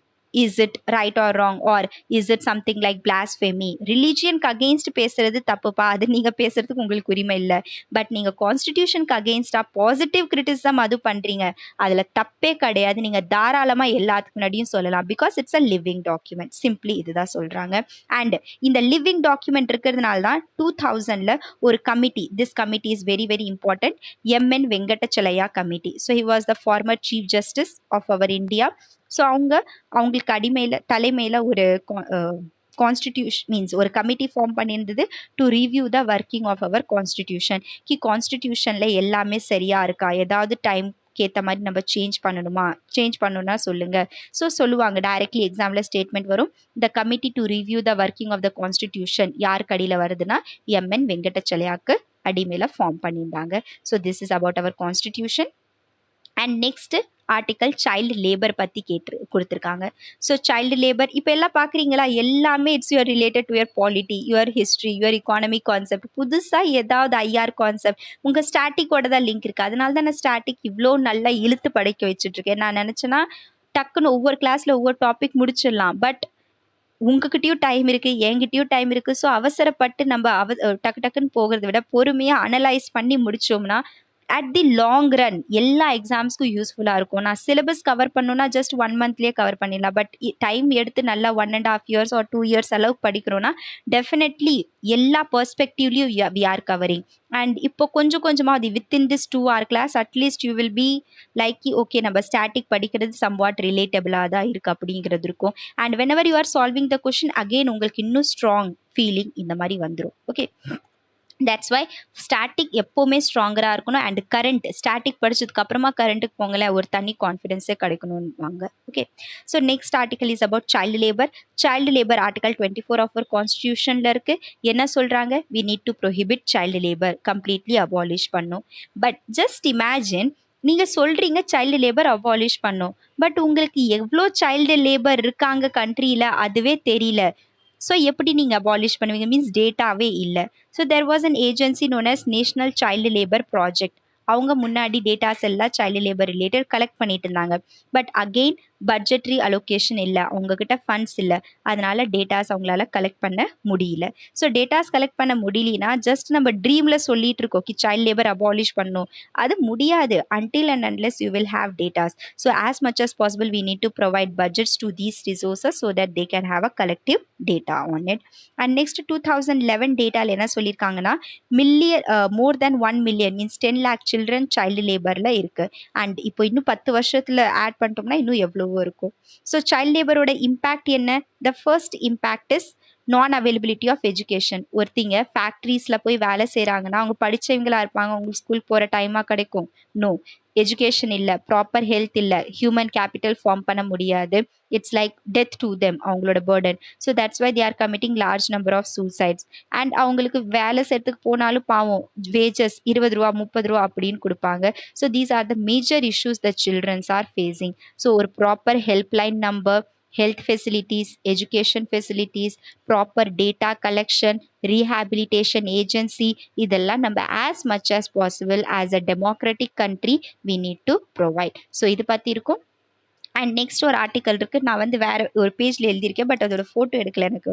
is it right or wrong or is it something like blasphemy. ரிலீஜியனுக்கு அகெயின்ஸ்ட் பேசுறது தப்புப்பா, அது நீங்கள் பேசுறதுக்கு உங்களுக்கு உரிமை இல்லை. பட் நீங்கள் கான்ஸ்டிடியூஷனுக்கு அகெயின்ஸ்டாக பாசிட்டிவ் கிரிட்டிசிசம் அது பண்ணுறீங்க, அதில் தப்பே கிடையாது. நீங்கள் தாராளமாக எல்லாத்துக்கு முன்னாடியும் சொல்லலாம். Because it's a living document. Simply இதுதான் சொல்கிறாங்க. அண்ட் இந்த லிவிங் டாக்குமெண்ட் இருக்கிறதுனால தான் 2000 ஒரு committee, this committee is very very important, MN Venkatachaliah committee. So he was the former chief justice of our India. So அவங்களுக்கு தலைமையில் ஒரு கான்ஸ்டிடியூஷன் மீன்ஸ் ஒரு கமிட்டி ஃபார்ம் பண்ணியிருந்தது to review the working of our constitution. கான்ஸ்டிடியூஷனில் எல்லாமே சரியாக இருக்கா, ஏதாவது டைம் ஏற்ற மாதிரி நம்ம சேஞ்ச் பண்ணணும்னா சொல்லுங்கள். ஸோ சொல்லுவாங்க, டைரக்ட்லி எக்ஸாமில் ஸ்டேட்மெண்ட் வரும், the committee to review the working of the constitution யாருக்கு அடியில் வருதுன்னா எம்என் வெங்கடச்சலையாக்கு அடிமையில் ஃபார்ம் பண்ணியிருந்தாங்க. So this is about our constitution. And next article child labour பற்றி கொடுத்துருக்காங்க. ஸோ சைல்டு லேபர் இப்போ எல்லாம் பார்க்குறீங்களா, எல்லாமே it's your related to your polity, your history, your economic concept. புதுசாக ஏதாவது ஐஆர் கான்செப்ட் உங்கள் ஸ்டாட்டிக்கோட தான் லிங்க் இருக்குது. அதனால தான் நான் ஸ்டாட்டிக் இவ்வளோ நல்லா இழுத்து படிக்க வச்சுட்ருக்கேன். நான் நினச்சேன்னா டக்குன்னு ஒவ்வொரு கிளாஸில் ஒவ்வொரு டாபிக் முடிச்சிடலாம். பட் உங்ககிட்டயும் டைம் இருக்குது, என்கிட்டயும் டைம் இருக்குது. ஸோ அவசரப்பட்டு நம்ம டக்கு டக்குன்னு போகிறத விட பொறுமையாக அனலைஸ் பண்ணி முடித்தோம்னா அட் தி லாங் ரன் எல்லா எக்ஸாம்ஸ்க்கும் யூஸ்ஃபுல்லாக இருக்கும். நான் சிலபஸ் கவர் பண்ணணும்னா ஜஸ்ட் 1 மந்த்லேயே கவர் பண்ணிடலாம். பட் டைம் எடுத்து நல்லா 1.5 இயர்ஸ் ஆர் 2 இயர்ஸ் அளவுக்கு படிக்கிறோன்னா டெஃபினெட்லி எல்லா பர்ஸ்பெக்டிவ்லையும் வி ஆர் கவரிங். அண்ட் இப்போ கொஞ்சம் கொஞ்சமாக அது within this 2 hour class at least you will be like okay நம்ம ஸ்டாட்டிக் படிக்கிறது சம்வாட் ரிலேட்டபிளாக தான் இருக்குது அப்படிங்கிறது இருக்கும். And when you are solving the question again உங்களுக்கு இன்னும் ஸ்ட்ராங் ஃபீலிங் இந்த மாதிரி வந்துடும். ஓகே, தட்ஸ் வை ஸ்டாட்டிக் எப்போவுமே ஸ்ட்ராங்கராக இருக்கணும். அண்ட் கரண்ட் ஸ்டாட்டிக் படித்ததுக்கு அப்புறமா கரண்ட்டுக்கு போங்களேன், ஒரு தனி கான்ஃபிடென்ஸே கிடைக்கணும்வாங்க. Okay, so next article is about child labour. Child labour article 24 of our கான்ஸ்டியூஷனில் இருக்குது. என்ன சொல்கிறாங்க, we need to prohibit child labour, completely abolish பண்ணும். பட் ஜஸ்ட் இமேஜின், நீங்கள் சொல்கிறீங்க சைல்டு லேபர் அபாலிஷ் பண்ணும், பட் உங்களுக்கு எவ்வளோ சைல்டு லேபர் இருக்காங்க கண்ட்ரியில் அதுவே தெரியல. ஸோ எப்படி நீங்கள் அபாலிஷ் பண்ணுவீங்க, மீன்ஸ் டேட்டாவே இல்லை. So there was an agency known as national child labour project. அவங்க முன்னாடி டேட்டாஸ் எல்லாம் சைல்டு லேபர் ரிலேட்டட் கலெக்ட் பண்ணிட்டு இருந்தாங்க. பட் அகெயின் பட்ஜெட்ரி அலோகேஷன் இல்லை, அவங்கக்கிட்ட ஃபண்ட்ஸ் இல்லை, அதனால் டேட்டாஸ் அவங்களால கலெக்ட் பண்ண முடியல. ஸோ டேட்டாஸ் கலெக்ட் பண்ண முடியலனா ஜஸ்ட் நம்ம ட்ரீமில் சொல்லிட்டு இருக்கோம் சைல்டு லேபர் அபாலிஷ் பண்ணணும், அது முடியாது until and unless you will have data. So as much as possible we need to provide budgets to these resources so that they can have a collective data on it. And next 2011 data என்ன சொல்லியிருக்காங்கன்னா more than 1 million means 10 lakh children child laborல இருக்கு. அண்ட் இப்போ இன்னும் 10 வருஷத்தில் ஆட் பண்ணிட்டோம்னா இன்னும் எவ்வளவோ இருக்கும். ஸோ சைல்ட் லேபரோட இம்பேக்ட் என்ன, the first impact is non availability of education. ஒருத்திங்க ஃபேக்ட்ரிஸில் போய் வேலை செய்கிறாங்கன்னா அவங்க படித்தவங்களா இருப்பாங்க, அவங்களுக்கு ஸ்கூல் போகிற டைமாக கிடைக்கும்? நோ, எஜுகேஷன் இல்லை, ப்ராப்பர் ஹெல்த் இல்லை, ஹியூமன் கேபிட்டல் ஃபார்ம் பண்ண முடியாது. It's like death to them, அவங்களோட burden. So that's why they are committing large number of suicides. And அவங்களுக்கு வேலை செய்யறதுக்கு போனாலும் பாவம் வேஜஸ் 20 ரூபா 30 ரூபா அப்படின்னு கொடுப்பாங்க. So these are the major issues the childrens are facing. So ஒரு proper helpline number, health facilities, education facilities, proper data collection, rehabilitation agency, இதெல்லாம் நம்ம as much as possible as a democratic country we need to provide. So இது பற்றி இருக்கும். அண்ட் நெக்ஸ்ட் ஒரு ஆர்டிக்கல் இருக்குது, நான் வேறு ஒரு பேஜில் எழுதியிருக்கேன், பட் அதோட ஃபோட்டோ எடுக்கல, எனக்கு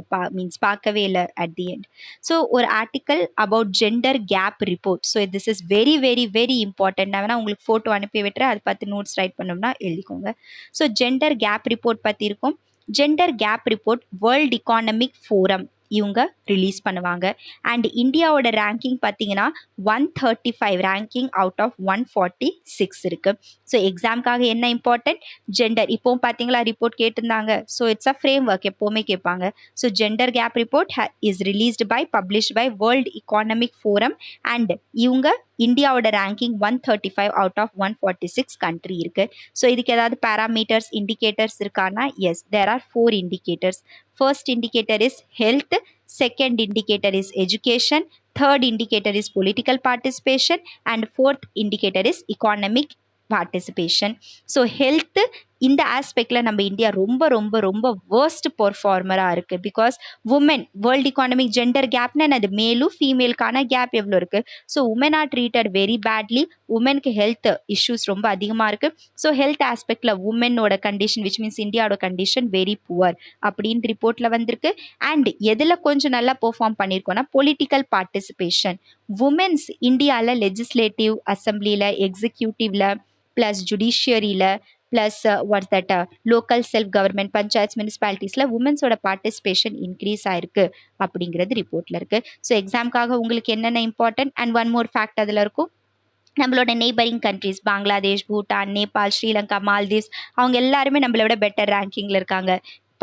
பார்க்கவே இல்லை அட் தி எண்ட். ஸோ ஒரு article about gender gap report. So this is very very very important. நான் வேணால் உங்களுக்கு ஃபோட்டோ அனுப்பி விட்டுறேன், அதை பார்த்து நோட்ஸ் ரைட் பண்ணோம்னா எழுதிக்கோங்க. ஸோ ஜெண்டர் கேப் ரிப்போர்ட் பற்றி இருக்கும். Gender gap report world economic forum இவங்க ரிலீஸ் பண்ணுவாங்க. அண்ட் இந்தியாவோட ரேங்கிங் பார்த்தீங்கன்னா 135 ரேங்கிங் அவுட் ஆஃப் 146 இருக்குது. ஸோ எக்ஸாம்க்காக என்ன இம்பார்ட்டன்ட், ஜெண்டர். இப்போவும் பார்த்தீங்களா ரிப்போர்ட் கேட்டிருந்தாங்க. So it's a framework, எப்போவுமே கேட்பாங்க. So gender gap report is released by published by world economic forum. And இவங்க இந்தியாவோட ரேங்கிங் 135 அவுட் ஆஃப் 146 கண்ட்ரி இருக்குது. ஸோ இதுக்கு ஏதாவது பேராமீட்டர்ஸ் இண்டிகேட்டர்ஸ் இருக்கான்னா, yes, there are 4 indicators. First indicator is health, second indicator is education, third indicator is political participation, and fourth indicator is economic participation. So health, இந்த ஆஸ்பெக்டில் நம்ம இந்தியா ரொம்ப ரொம்ப ரொம்ப வேர்ஸ்ட் பெர்ஃபார்மராக இருக்குது. Because women world economic gender கேப்னா அது மேலும் ஃபீமேலுக்கான கேப் எவ்வளோ இருக்குது. So women are treated very badly. உமனுக்கு ஹெல்த் இஷ்யூஸ் ரொம்ப அதிகமாக இருக்குது. ஸோ ஹெல்த் ஆஸ்பெக்டில் உமனோட கண்டிஷன் விச் மீன்ஸ் இந்தியாவோட கண்டிஷன் வெரி புவர் அப்படின்னு ரிப்போர்ட்டில் வந்திருக்கு. அண்ட் எதில் கொஞ்சம் நல்லா பெர்ஃபார்ம் பண்ணியிருக்கோன்னா பொலிட்டிக்கல் பார்ட்டிசிபேஷன். உமன்ஸ் இந்தியாவில் லெஜிஸ்லேட்டிவ் அசம்பிளியில் எக்ஸிக்யூட்டிவ்ல ப்ளஸ் ஜுடிஷியரியில் plus what's that local self government panchayat முனிசிபாலிட்டிஸில் உமன்ஸோட பார்ட்டிசிபேஷன் இன்க்ரீஸ் ஆயிருக்கு அப்படிங்கிறது ரிப்போர்ட்டில் இருக்குது. ஸோ எக்ஸாம்க்காக உங்களுக்கு என்னென்ன important and one more fact அதில் இருக்கும். நம்மளோட neighbouring countries Bangladesh, Bhutan, Nepal, Sri Lanka, Maldives அவங்க எல்லாருமே நம்மளை விட பெட்டர் ரேங்கிங்கில் இருக்காங்க.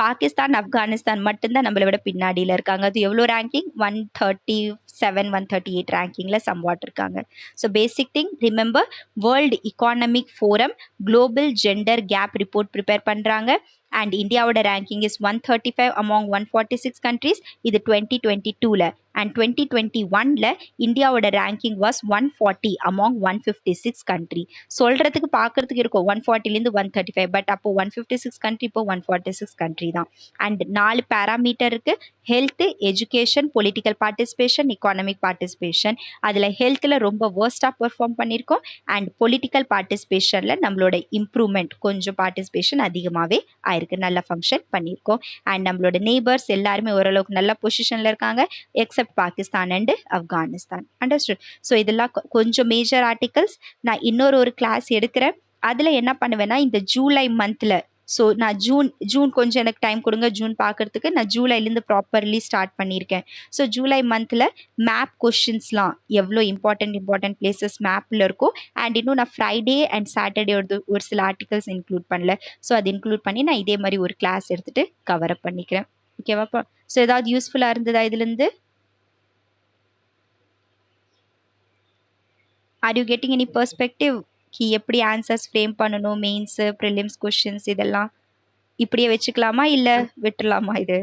பாகிஸ்தான், ஆப்கானிஸ்தான் மட்டும்தான் நம்மளை விட பின்னாடியில் இருக்காங்க. அது எவ்வளோ ரேங்கிங் 137 138 ரேங்கிங்கில் சம்வாட் இருக்காங்க. So basic thing remember, world economic forum global gender gap report prepare பண்ணுறாங்க. அண்ட் இந்தியாவோட ரேங்கிங் இஸ் 135 அமாங் 146 கண்ட்ரிஸ். இது 2022ல. அண்ட் 2021ல இந்தியாவோட ரேங்கிங் வாஸ் 140 அமாங் 156 கண்ட்ரி. சொல்கிறதுக்கு பார்க்குறதுக்கு இருக்கும் 140லேருந்து 135, பட் அப்போ 156 கண்ட்ரி, இப்போ 146 கண்ட்ரி தான். அண்ட் 4 பேராமீட்டர் இருக்குது: health, education, political participation, economic participation. அதில் ஹெல்த்தில் ரொம்ப வேர்ஸ்ட்டாக பெர்ஃபார்ம் பண்ணியிருக்கோம். அண்ட் பொலிட்டிக்கல் பார்ட்டிசிபேஷனில் நம்மளோட இம்ப்ரூவ்மெண்ட் கொஞ்சம் பார்ட்டிசிபேஷன் அதிகமாகவே ஆயிருக்கு, நல்லா ஃபங்க்ஷன் பண்ணியிருக்கோம். அண்ட் நம்மளோட நெய்பர்ஸ் எல்லாருமே ஓரளவுக்கு நல்ல பொசிஷனில் இருக்காங்க accept Pakistan and Afghanistan. Understood? So இதெல்லாம் கொஞ்சம் மேஜர் ஆர்டிகல்ஸ். நான் இன்னொரு கிளாஸ் எடுக்கிறேன். அதில் என்ன பண்ணுவேன்னா இந்த ஜூலை மந்தில், ஸோ நான் ஜூன் கொஞ்சம் எனக்கு டைம் கொடுங்க ஜூன் பார்க்குறதுக்கு. நான் ஜூலைலேருந்து ப்ராப்பர்லி ஸ்டார்ட் பண்ணியிருக்கேன். ஸோ ஜூலை மந்தில் மேப் கொஷின்ஸ்லாம் எவ்வளோ இம்பார்ட்டன்ட் பிளேசஸ் மேப்பில் இருக்கும். அண்ட் இன்னும் நான் ஃப்ரைடே அண்ட் சாட்டர்டே ஒரு சில ஆர்டிகல்ஸ் இன்க்ளூட் பண்ணல. ஸோ அது இன்க்ளூட் பண்ணி நான் இதே மாதிரி ஒரு கிளாஸ் எடுத்துகிட்டு கவர் அப் பண்ணிக்கிறேன். ஓகேவாப்பா? ஸோ ஏதாவது யூஸ்ஃபுல்லாக இருந்ததா இதுலேருந்து? Are you getting any perspective? எப்படி ஆன்சர்ஸ் ஃப்ரேம் பண்ணணும், மெயின்ஸு ப்ரிலிம்ஸ் கொஷின்ஸ் இதெல்லாம் இப்படியே வச்சுக்கலாமா இல்லை விட்டுலாமா இது?